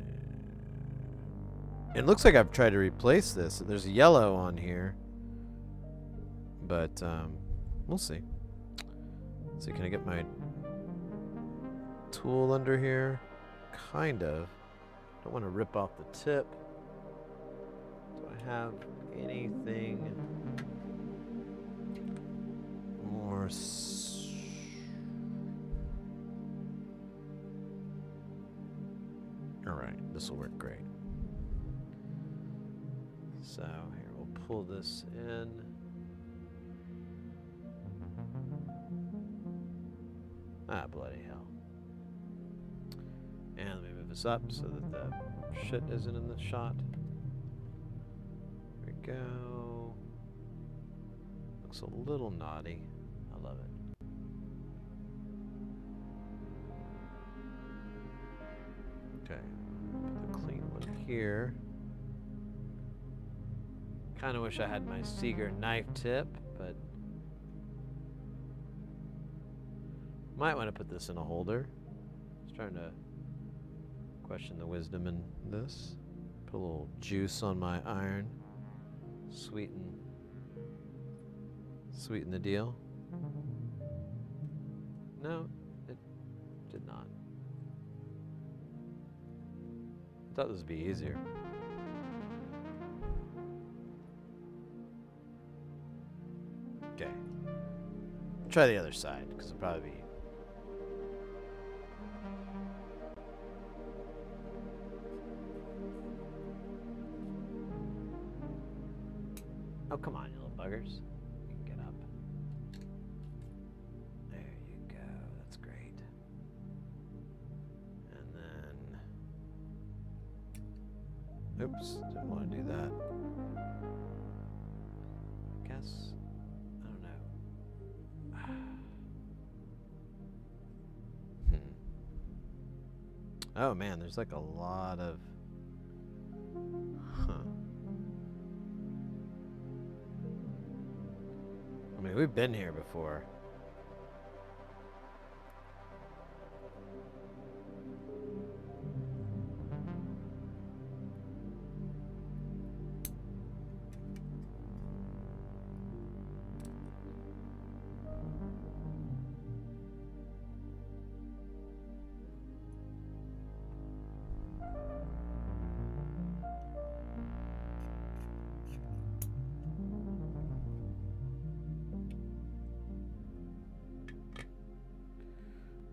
It looks like I've tried to replace this. There's yellow on here, but we'll see. Let's see, can I get my tool under here? Kind of. Don't want to rip off the tip. Do I have anything more? All right, this will work great. So here, we'll pull this in. Ah, bloody hell. And let me move this up so that the shit isn't in the shot. There we go. Looks a little naughty. I love it. Okay, put the clean one here. Kind of wish I had my Seeger knife tip, but might want to put this in a holder. I was trying to question the wisdom in this. Put a little juice on my iron. Sweeten the deal. No, it did not. I thought this would be easier. Okay. Try the other side, because it'll probably be... Oh, come on, you little buggers. You can get up. There you go. That's great. And then... Oops, didn't want to do that. Guess... I don't know. Oh man, there's like a lot of... Huh. I mean, we've been here before.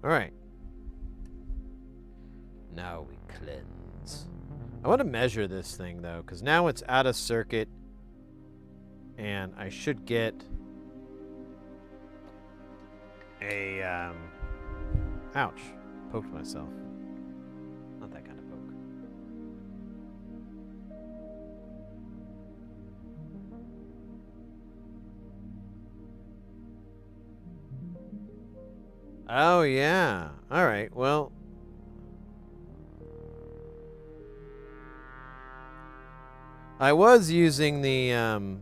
Alright. Now we cleanse. I want to measure this thing, though, because now it's out of circuit. And I should get a, ouch. Poked myself. Not that kind of poke. Oh, yeah. Alright, well. I was using the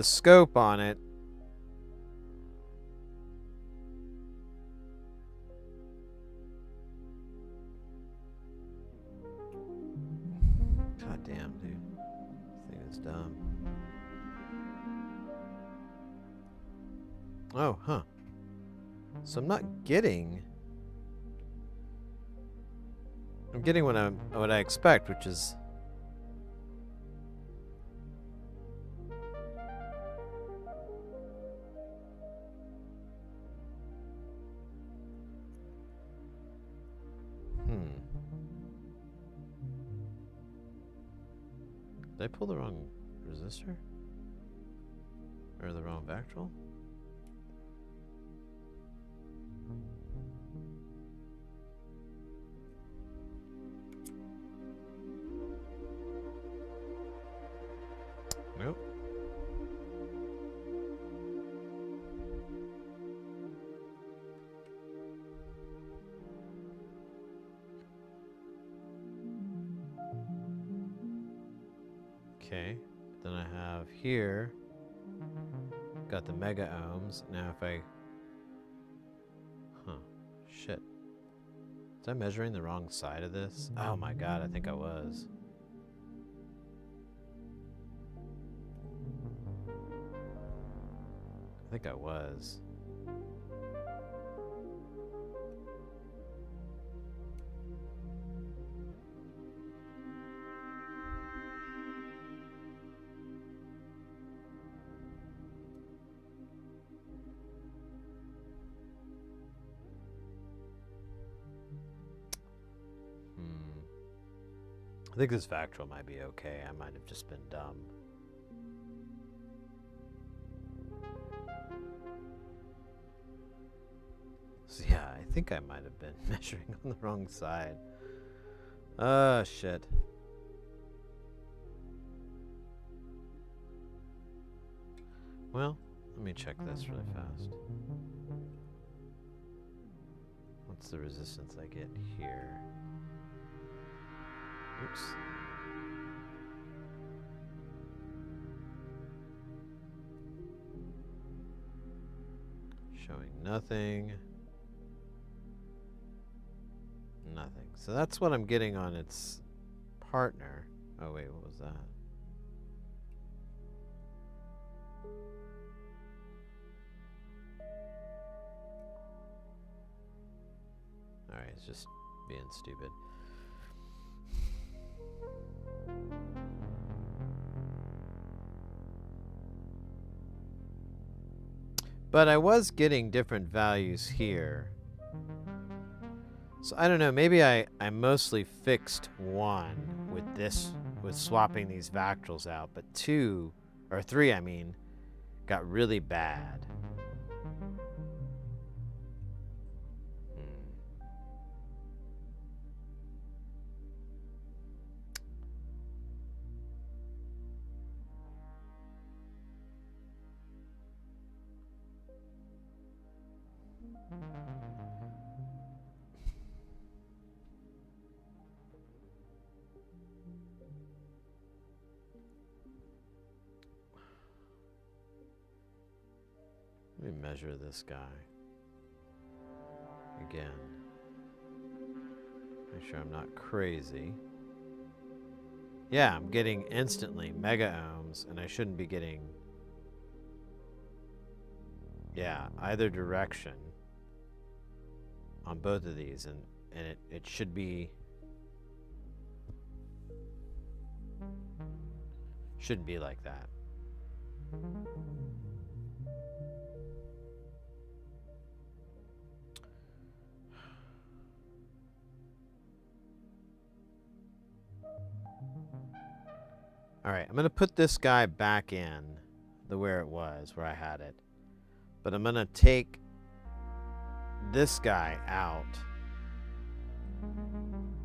scope on it. God damn, dude. This thing is dumb. Oh, huh. So I'm not getting... I'm getting what I expect, which is... Did I pull the wrong resistor? Or the wrong Vectral? Nope. Okay, then I have here, got the mega ohms. Now if I, shit. Was I measuring the wrong side of this? Oh my god, I think I was. I think I was. I think this Vectral might be okay. I might have just been dumb. So yeah, I think I might have been measuring on the wrong side. Oh, shit. Well, let me check this really fast. What's the resistance I get here? Oops. Showing nothing. Nothing. So that's what I'm getting on its partner. Oh wait, what was that? Alright, it's just being stupid. But I was getting different values here. So I don't know, maybe I mostly fixed one with this, with swapping these Vectrals out, but 2, or 3 I mean, got really bad. Let me measure this guy again. Make sure I'm not crazy. Yeah, I'm getting instantly mega ohms, and I shouldn't be getting, yeah, either direction on both of these, and it should be, shouldn't be like that. All right, I'm going to put this guy back in where it was, where I had it. But I'm going to take this guy out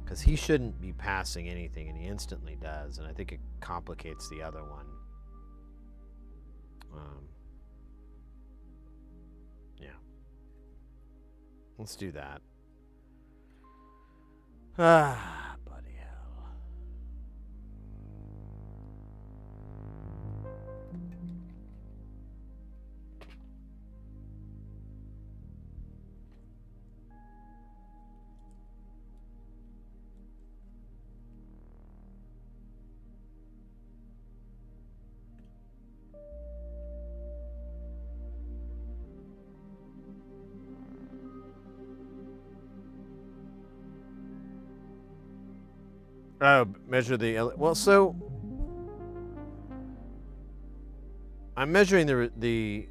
because he shouldn't be passing anything, and he instantly does, and I think it complicates the other one. Yeah. Let's do that. Ah, bloody hell. Oh, measure the... Well, so... I'm measuring the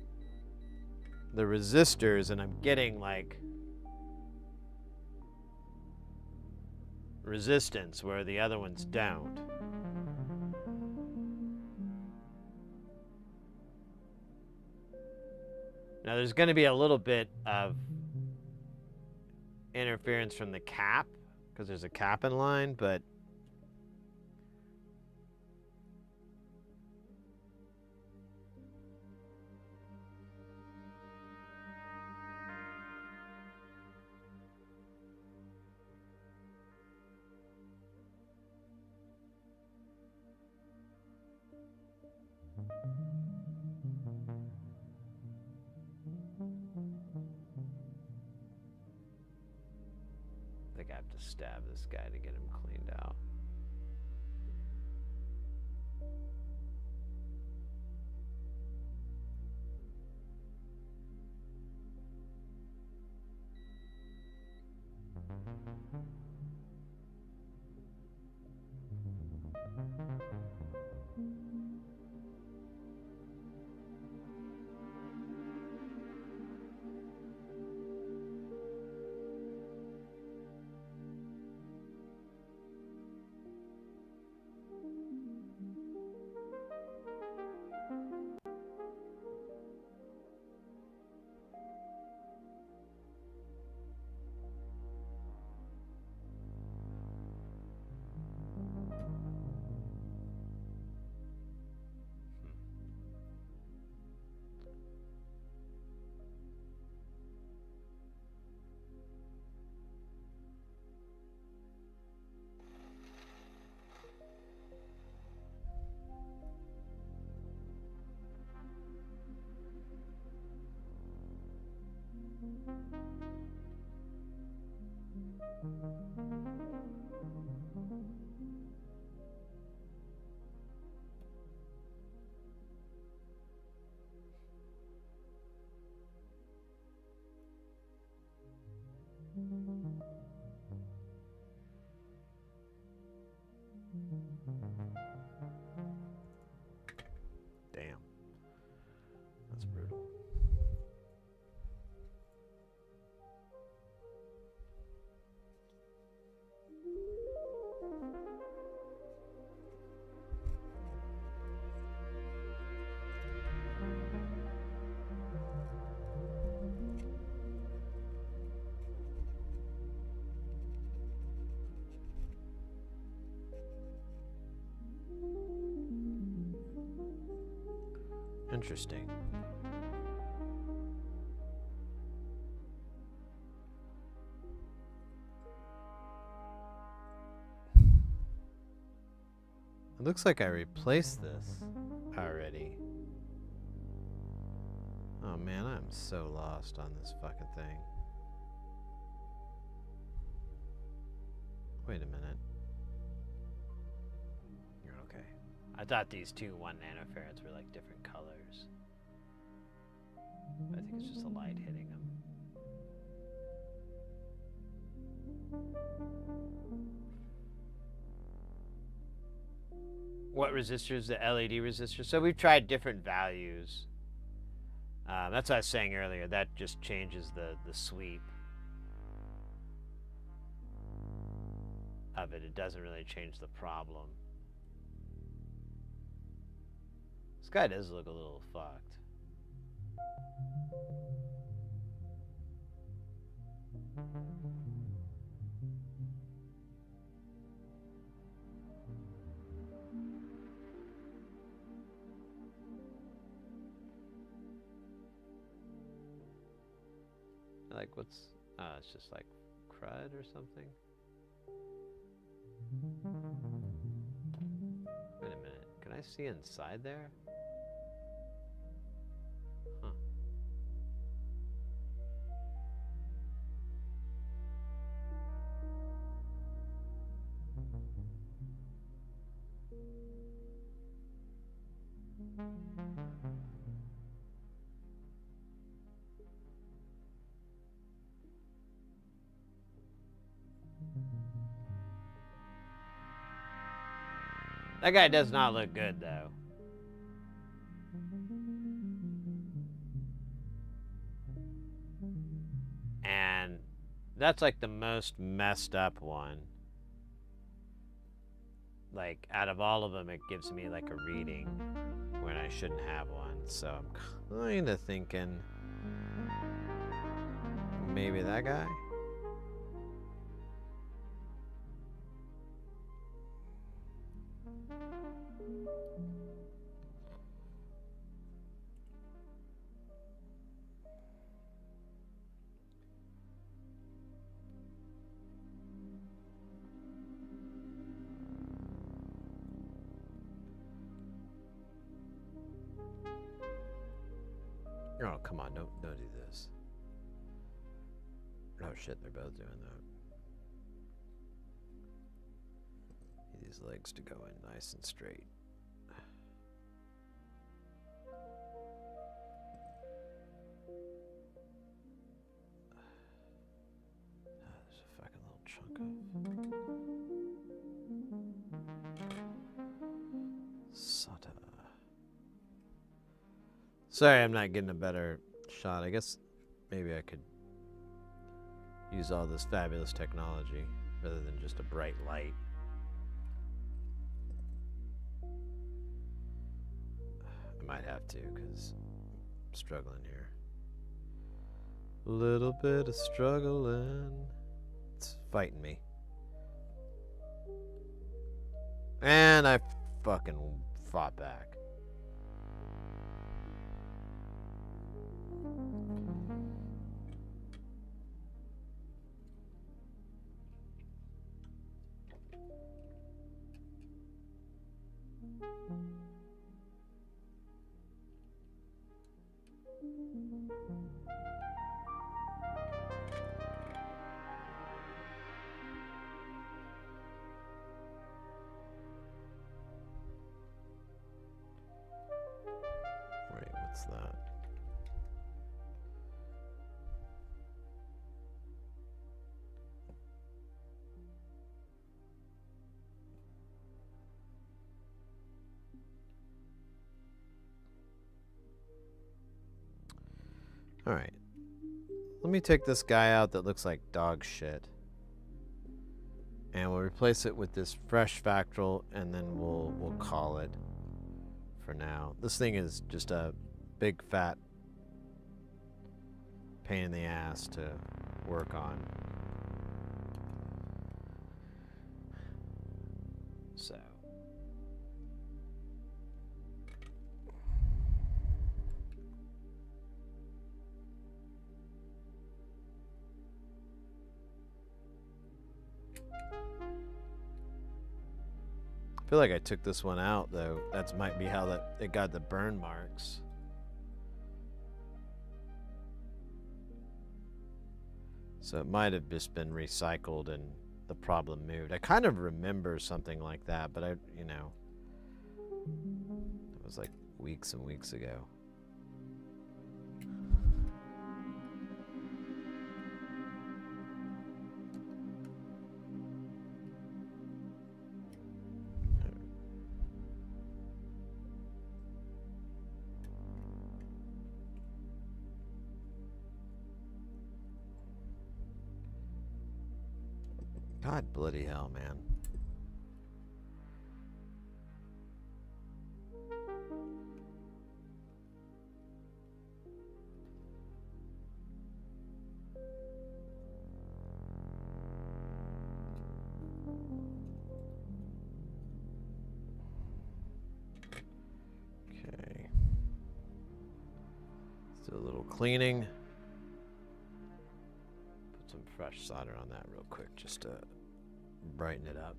resistors, and I'm getting, like... resistance, where the other ones don't. Now, there's going to be a little bit of interference from the cap, because there's a cap in line, but... I think I have to stab this guy to get him cleaned out. Damn. That's brutal. Interesting. It looks like I replaced this already. Oh man, I'm so lost on this fucking thing. Wait a minute. You're okay. I thought these two 1 nanofarads were like different colors. I think it's just the light hitting them. What resistors? The LED resistors. So we've tried different values. That's what I was saying earlier. That just changes the sweep of it. It doesn't really change the problem. This guy does look a little fucked. Like, what's... it's just like crud or something. Wait a minute. Can I see inside there? Huh. That guy does not look good, though. And that's like the most messed up one. Like, out of all of them, it gives me like a reading when I shouldn't have one. So I'm kind of thinking maybe that guy? Oh, come on, don't do this. Oh shit, they're both doing that. Need these legs to go in nice and straight. There's a fucking little chunk of SATA. Sorry, I'm not getting a better shot. I guess maybe I could use all this fabulous technology rather than just a bright light. I might have to because I'm struggling here. A little bit of struggling. It's fighting me. And I fucking fought back. Wait, what's that? All right. Let me take this guy out that looks like dog shit. And we'll replace it with this fresh Fractal, and then we'll call it for now. This thing is just a big fat pain in the ass to work on. So I feel like I took this one out, though. That might be how it got the burn marks. So it might have just been recycled and the problem moved. I kind of remember something like that, but it was like weeks and weeks ago. God bloody hell, man. cleaning. Put some fresh solder on that real quick just to brighten it up.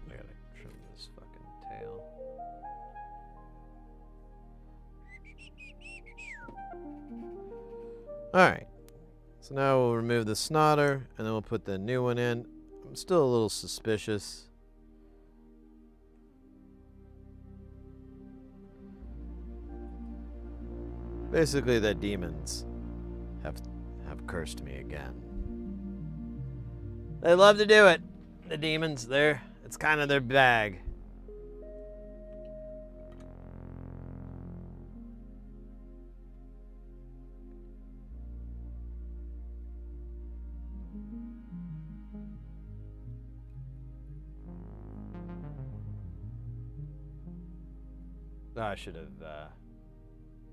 I gotta trim this fucking tail. Alright. So now we'll remove the snodder and then we'll put the new one in. I'm still a little suspicious. Basically, the demons have cursed me again. They love to do it. The demons, it's kind of their bag. Oh, I should have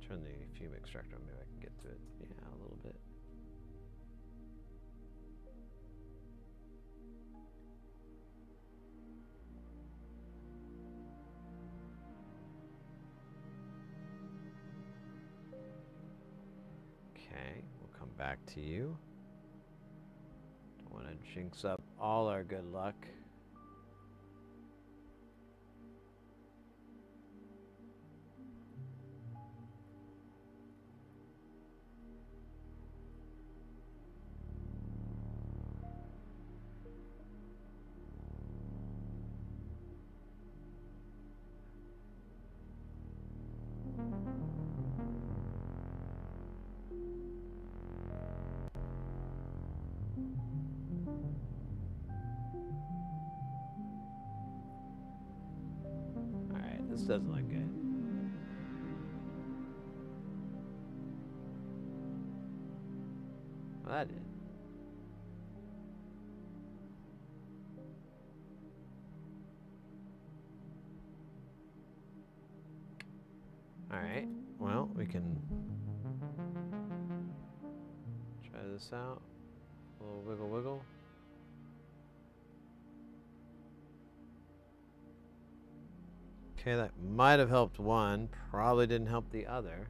turned the fume extractor on. Maybe I can get to it. Yeah, a little bit. Okay, we'll come back to you. Don't want to jinx up all our good luck. This doesn't look good. Well, that did. Alright, well, we can try this out. A little wiggle wiggle. Okay, that might have helped one, probably didn't help the other.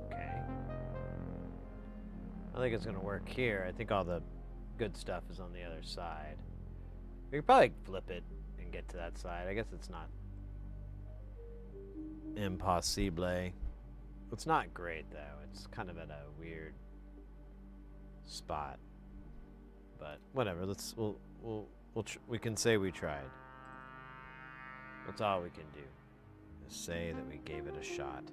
Okay. I think it's gonna work here. I think all the good stuff is on the other side. We could probably flip it and get to that side. I guess it's not impossible. It's not great though. It's kind of at a weird spot, but whatever. We can say we tried. That's all we can do, is say that we gave it a shot.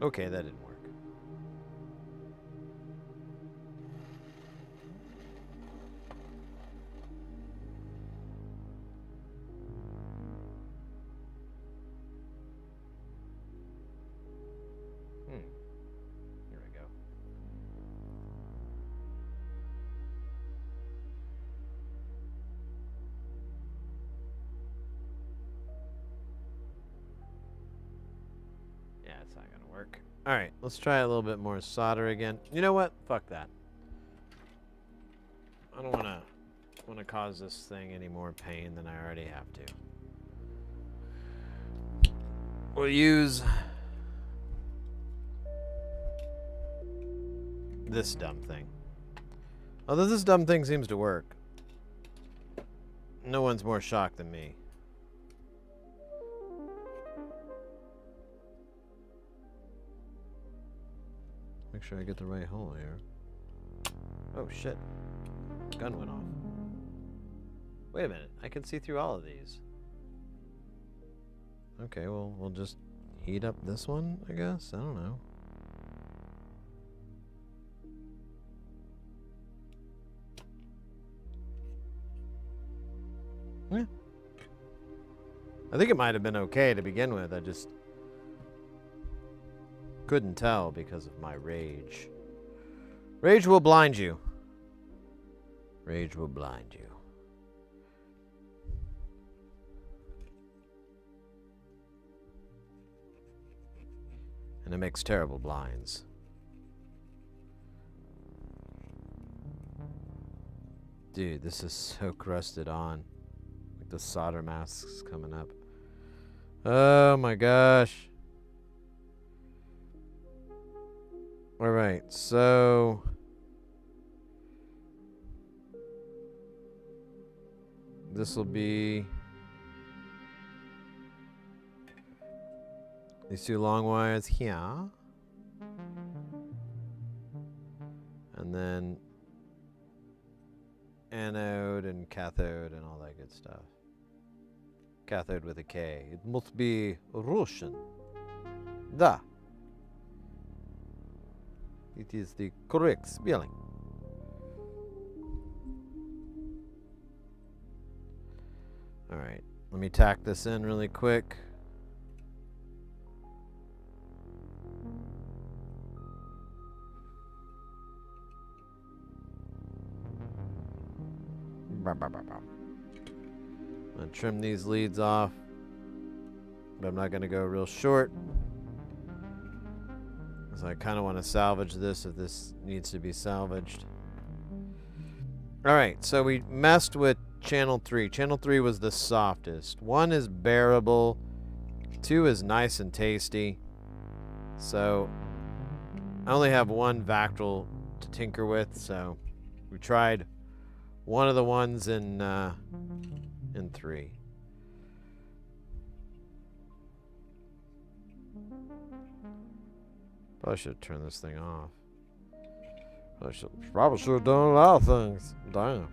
Okay, that didn't work. Here we go. Yeah, it's not gonna work. All right, let's try a little bit more solder again. You know what? Fuck that. I don't want to cause this thing any more pain than I already have to. We'll use this dumb thing. Although this dumb thing seems to work. No one's more shocked than me. Make sure I get the right hole here. Oh shit. The gun went off. Wait a minute. I can see through all of these. Okay, well, we'll just heat up this one, I guess? I don't know. Yeah. I think it might have been okay to begin with. I just couldn't tell because of my rage. Rage will blind you. Rage will blind you. And it makes terrible blinds. Dude, this is so crusted on. Like the solder mask's coming up. Oh my gosh. Alright, so this will be these two long wires here. And then anode and cathode and all that good stuff. Cathode with a K. It must be Russian. Da. It is the correct spelling. Alright, let me tack this in really quick. I'm going to trim these leads off, but I'm not going to go real short. So I kind of want to salvage this if this needs to be salvaged. Alright, so we messed with channel 3. Channel 3 was the softest. 1 is bearable. 2 is nice and tasty. So I only have one Vactral to tinker with, so we tried one of the ones in 3. Probably should turn this thing off. Probably should have done a lot of things. Damn.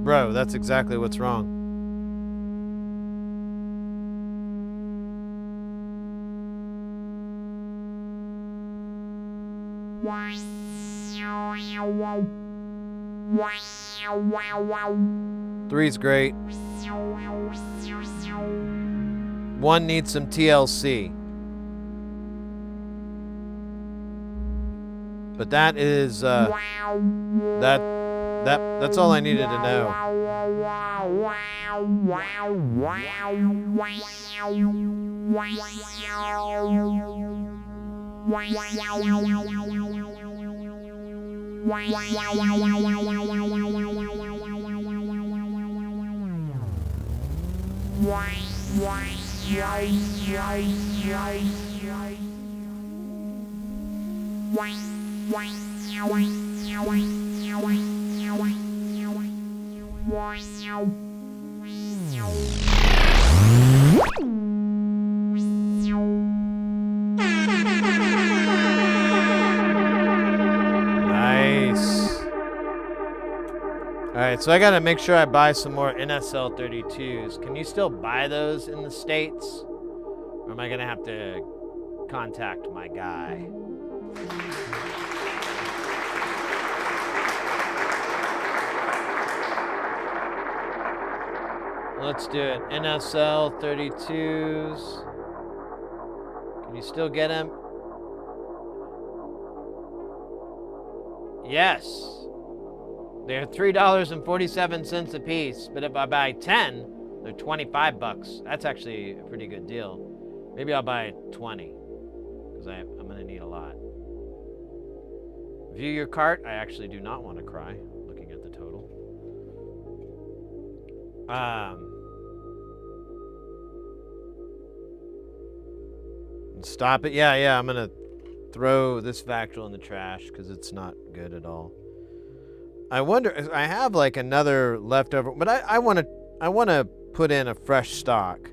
Bro, that's exactly what's wrong. Three's great. 1 needs some TLC. But that is that's all I needed to know. Nice. Alright, so I gotta make sure I buy some more NSL 32s. Can you still buy those in the States? Or am I gonna have to contact my guy? Let's do it. NSL 32s. Can you still get them? Yes. They're $3.47 a piece, but if I buy 10, they're 25 bucks. That's actually a pretty good deal. Maybe I'll buy 20, because I'm gonna need a lot. View your cart. I actually do not want to cry looking at the total. Stop it. Yeah, I'm gonna throw this Vactral in the trash because it's not good at all. I wonder, I have like another leftover, but I want to put in a fresh stock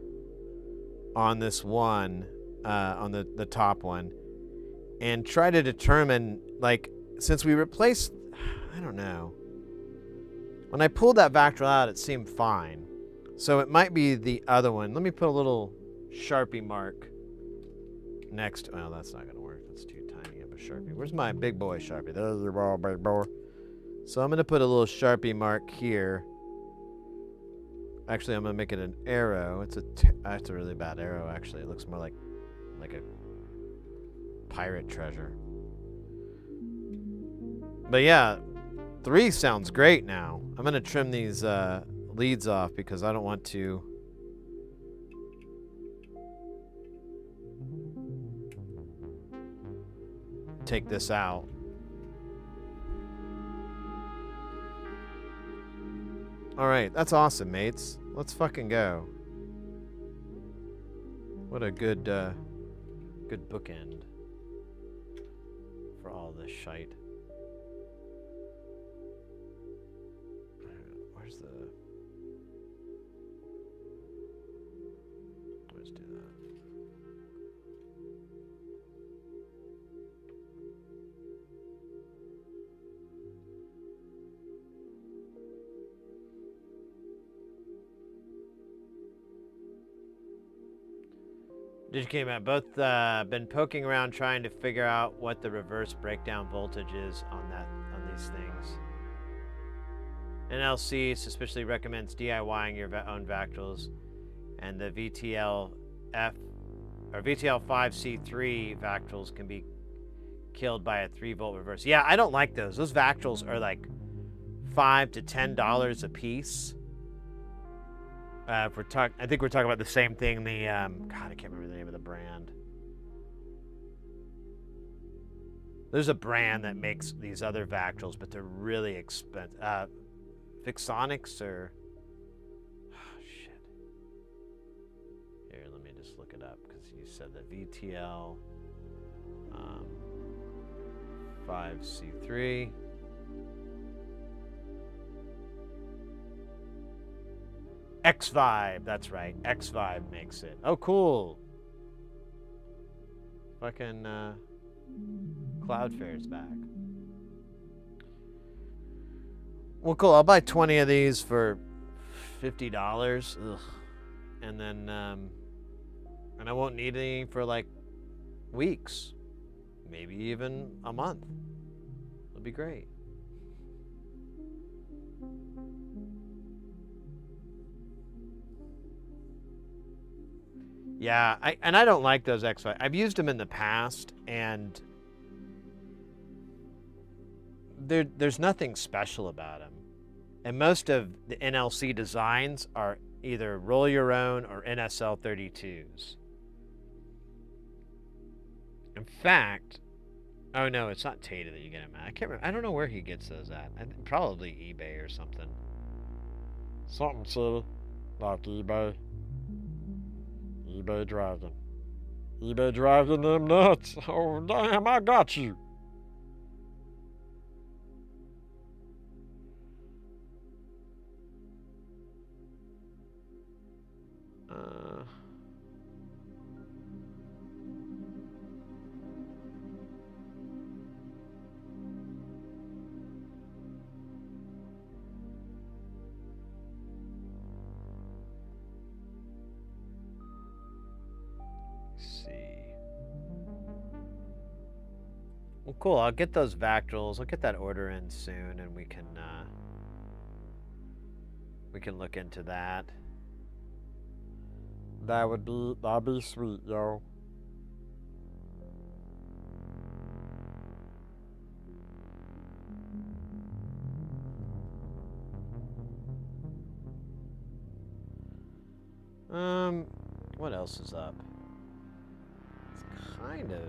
on this one on the top one, and try to determine, like, since we replaced, I don't know. When I pulled that Vactrol out, it seemed fine. So it might be the other one. Let me put a little Sharpie mark next. Well, that's not going to work. That's too tiny of a Sharpie. Where's my big boy Sharpie? There's your ball, big boy. So I'm going to put a little Sharpie mark here. Actually, I'm going to make it an arrow. It's a really bad arrow, actually. It looks more like a pirate treasure. But yeah, 3 sounds great now. I'm going to trim these leads off because I don't want to take this out. All right, that's awesome, mates. Let's fucking go. What a good good bookend for all this shite. Where's the... Let's do that. DigiKman, both been poking around trying to figure out what the reverse breakdown voltage is on these things. NLC suspiciously recommends DIYing your own Vactrols, and the VTL-F or VTL5C3 Vactrols can be killed by a 3-volt reverse. Yeah, I don't like those. Those Vactrols are like $5 to $10 a piece. I think we're talking about the same thing. The God, I can't remember the name of the brand. There's a brand that makes these other Vactrols, but they're really expensive. Vixonics or shit. Here, let me just look it up because you said that VTL 5C3. X-Vibe, that's right. X-Vibe makes it. Oh, cool. Fucking Cloudfare's back. Well, cool. I'll buy 20 of these for $50. Ugh. And then, and I won't need any for like weeks, maybe even a month. It'll be great. Yeah, I don't like those X5. I've used them in the past, and there's nothing special about them. And most of the NLC designs are either roll your own or NSL 32s. In fact, oh no, it's not Tata that you get them at. I can't remember. I don't know where he gets those at. Probably eBay or something. Something silly, like eBay. eBay drives them. eBay driving them nuts. Oh, damn, I got you. Well, cool. I'll get those Vactrols. I'll get that order in soon, and we can look into that. That'd be sweet, yo. What else is up? It's kind of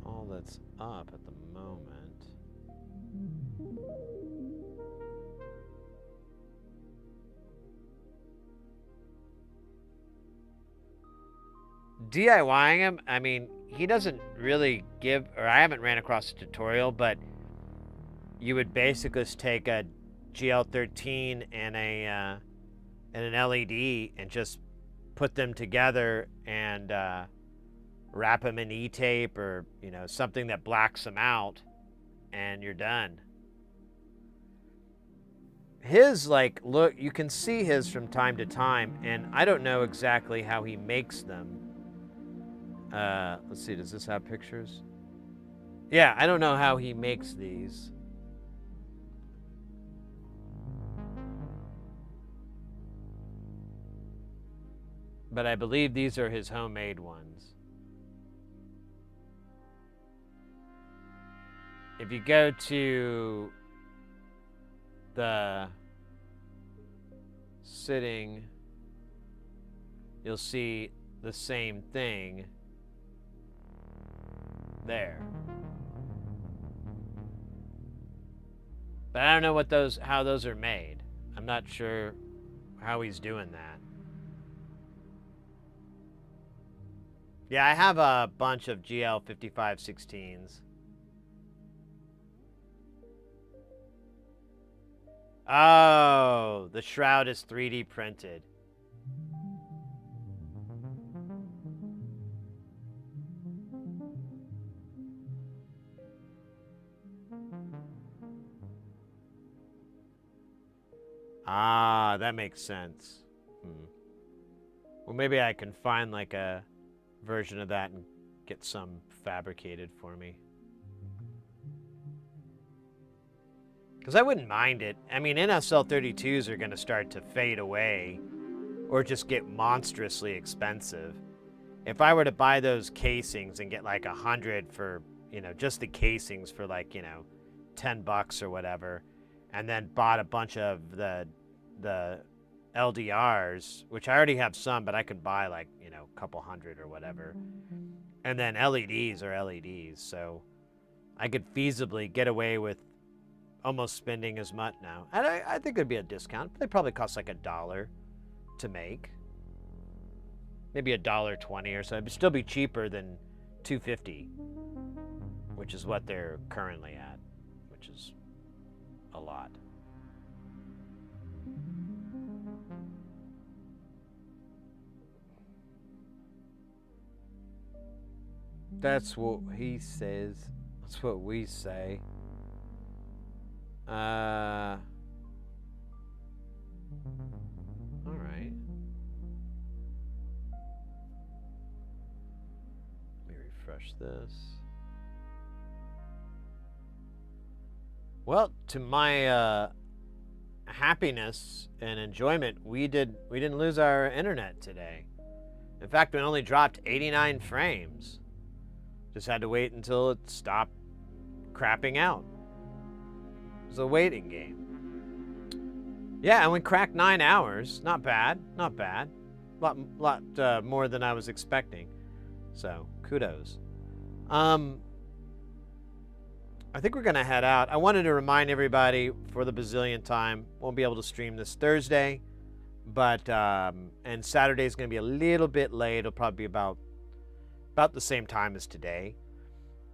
all that's up at the moment. DIYing him, I mean, he doesn't really give, or I haven't ran across a tutorial, but you would basically just take a GL13 and an LED and just put them together and wrap them in E-tape or, you know, something that blacks them out, and you're done. His, like, look, you can see his from time to time, and I don't know exactly how he makes them. Let's see, does this have pictures? Yeah, I don't know how he makes these. But I believe these are his homemade ones. If you go to the sitting, you'll see the same thing there. But I don't know what how those are made. I'm not sure how he's doing that. Yeah, I have a bunch of GL 5516s. Oh, the shroud is 3D printed. Ah, that makes sense. Well, maybe I can find like a version of that and get some fabricated for me. Because I wouldn't mind it. I mean, NSL32s are going to start to fade away or just get monstrously expensive. If I were to buy those casings and get like 100 for, you know, just the casings for like, you know, $10 or whatever, and then bought a bunch of the LDRs, which I already have some, but I could buy like, you know, a couple hundred or whatever. And then LEDs are LEDs, so I could feasibly get away with almost spending as much now. And I think it'd be a discount. They probably cost like $1 to make. Maybe $1.20 or so. It'd still be cheaper than $2.50, which is what they're currently at, which is a lot. That's what he says. That's what we say. All right. Let me refresh this. Well, to my happiness and enjoyment, we didn't lose our internet today. In fact, it only dropped 89 frames. Just had to wait until it stopped crapping out. It was a waiting game. Yeah, and we cracked 9 hours. Not bad. Not bad. Lot more than I was expecting. So, kudos. I think we're going to head out. I wanted to remind everybody for the bazillionth time, won't be able to stream this Thursday, but and Saturday's going to be a little bit late. It'll probably be about the same time as today.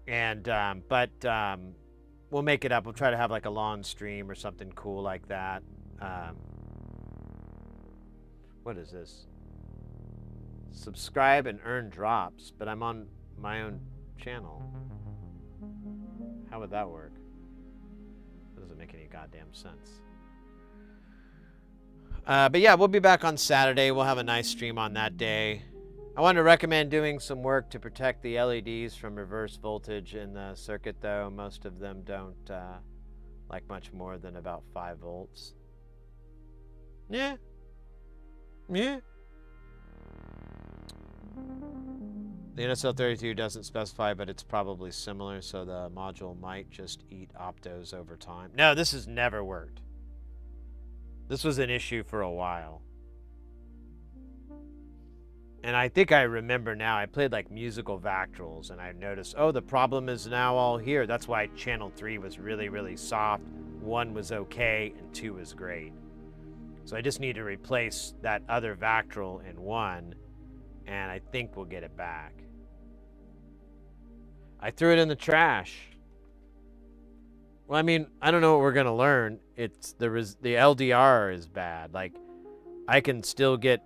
And we'll make it up. We'll try to have like a long stream or something cool like that. What is this? Subscribe and earn drops, but I'm on my own channel. How would that work? That doesn't make any goddamn sense. But yeah, we'll be back on Saturday. We'll have a nice stream on that day. I want to recommend doing some work to protect the LEDs from reverse voltage in the circuit, though. Most of them don't like much more than about 5 volts. Yeah. Yeah. The NSL32 doesn't specify, but it's probably similar, so the module might just eat optos over time. No, this has never worked. This was an issue for a while. And I think I remember now, I played like musical Vactrals, and I noticed, oh, the problem is now all here. That's why channel 3 was really, really soft. 1 was okay, and 2 was great. So I just need to replace that other Vactral in 1, and I think we'll get it back. I threw it in the trash. Well, I mean, I don't know what we're going to learn. It's the LDR is bad. Like, I can still get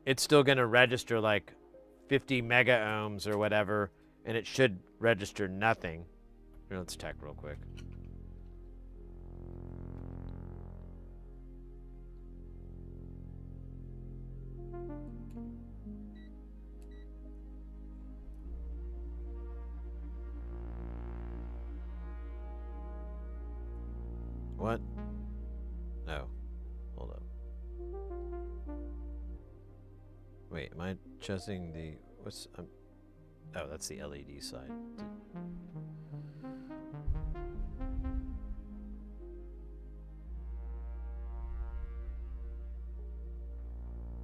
it's still going to register like 50 mega ohms or whatever, and it should register nothing. Here, let's check real quick. What? No. Hold up. Wait, am I adjusting the... What's... oh, that's the LED side.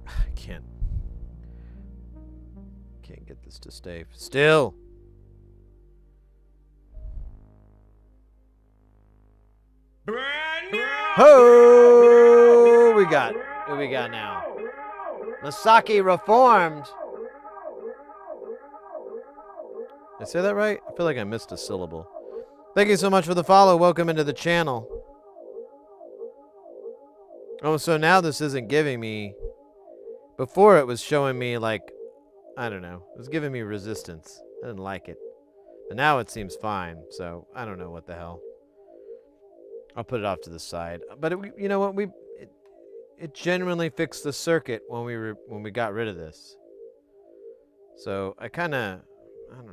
I can't get this to stay still. Ho! We got. What we got now? Masaki Reformed. Did I say that right? I feel like I missed a syllable. Thank you so much for the follow. Welcome into the channel. Oh, so now this isn't giving me... Before it was showing me like... I don't know. It was giving me resistance. I didn't like it. But now it seems fine. So I don't know what the hell. I'll put it off to the side. But you know what? It genuinely fixed the circuit when we got rid of this. So I don't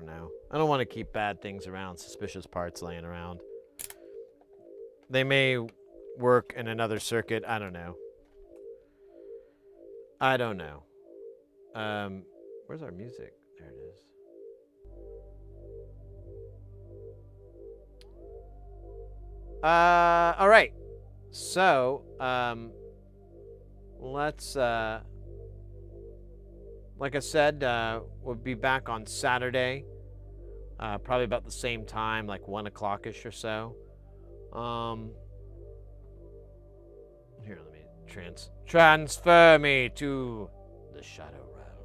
know. I don't want to keep bad things around, suspicious parts laying around. They may work in another circuit. I don't know. Where's our music? There it is. All right. So, let's, like I said, we'll be back on Saturday, probably about the same time, like 1 o'clock-ish or so. Here, let me transfer me to the Shadow Realm.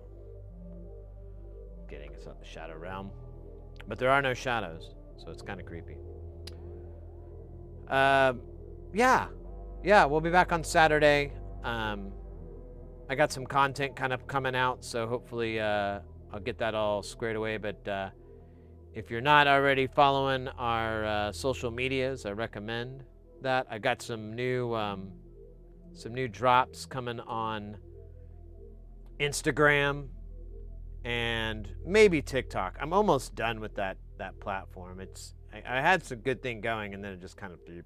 Kidding, it's not the Shadow Realm. But there are no shadows, so it's kind of creepy. Yeah, we'll be back on Saturday. I got some content kind of coming out, so hopefully I'll get that all squared away. But if you're not already following our social medias, I recommend that. I got some new drops coming on Instagram and maybe TikTok. I'm almost done with that platform. I had some good thing going, and then it just kind of beeped.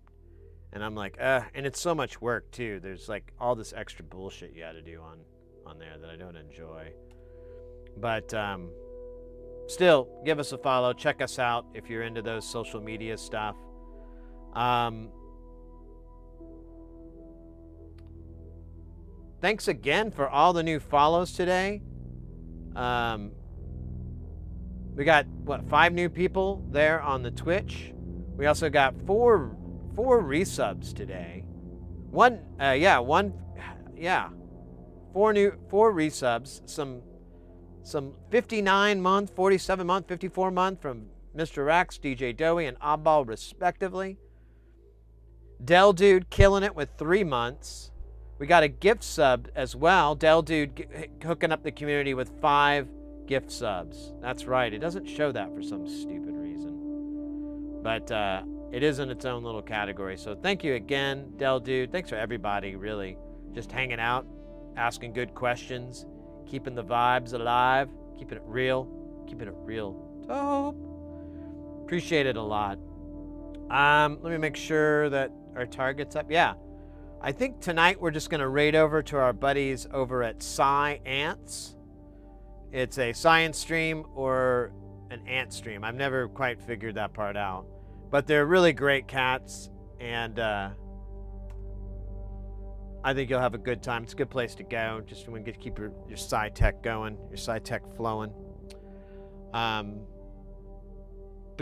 And I'm like, and it's so much work too. There's like all this extra bullshit you got to do on there that I don't enjoy. But still, give us a follow. Check us out if you're into those social media stuff. Thanks again for all the new follows today. We got, what, 5 new people there on the Twitch. We also got 4 resubs today. 4 resubs. Some 59-month, 47-month, 54-month from Mr. Rex, DJ Dowie, and Oddball respectively. Del Dude killing it with 3 months. We got a gift sub as well. Del Dude hooking up the community with 5 gift subs. That's right. It doesn't show that for some stupid reason. But it is in its own little category. So thank you again, Del Dude. Thanks for everybody, really. Just hanging out, asking good questions, keeping the vibes alive, keeping it real dope. Appreciate it a lot. Let me make sure that our target's up. Yeah. I think tonight we're just going to raid over to our buddies over at Science. It's a science stream or an ant stream. I've never quite figured that part out. But they're really great cats, and I think you'll have a good time. It's a good place to go. Just when you keep your sci-tech going, your sci-tech flowing. But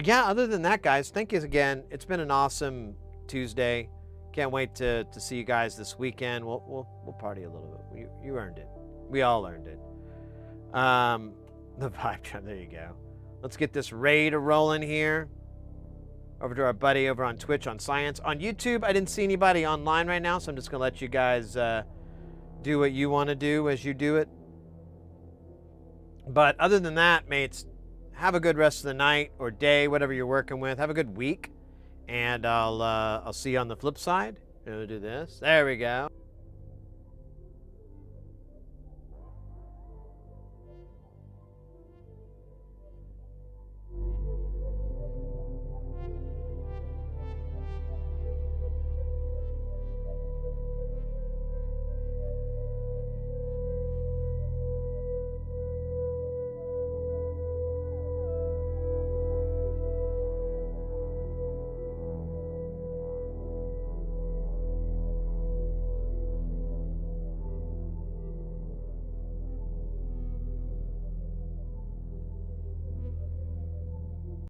yeah, other than that, guys, thank you again. It's been an awesome Tuesday. Can't wait to see you guys this weekend. We'll party a little bit. You earned it. We all earned it. The vibe trap. There you go. Let's get this raid rolling here. Over to our buddy over on Twitch on Science. On YouTube, I didn't see anybody online right now, so I'm just gonna let you guys do what you want to do as you do it. But other than that, mates, have a good rest of the night or day, whatever you're working with. Have a good week, and I'll see you on the flip side. We'll do this. There we go.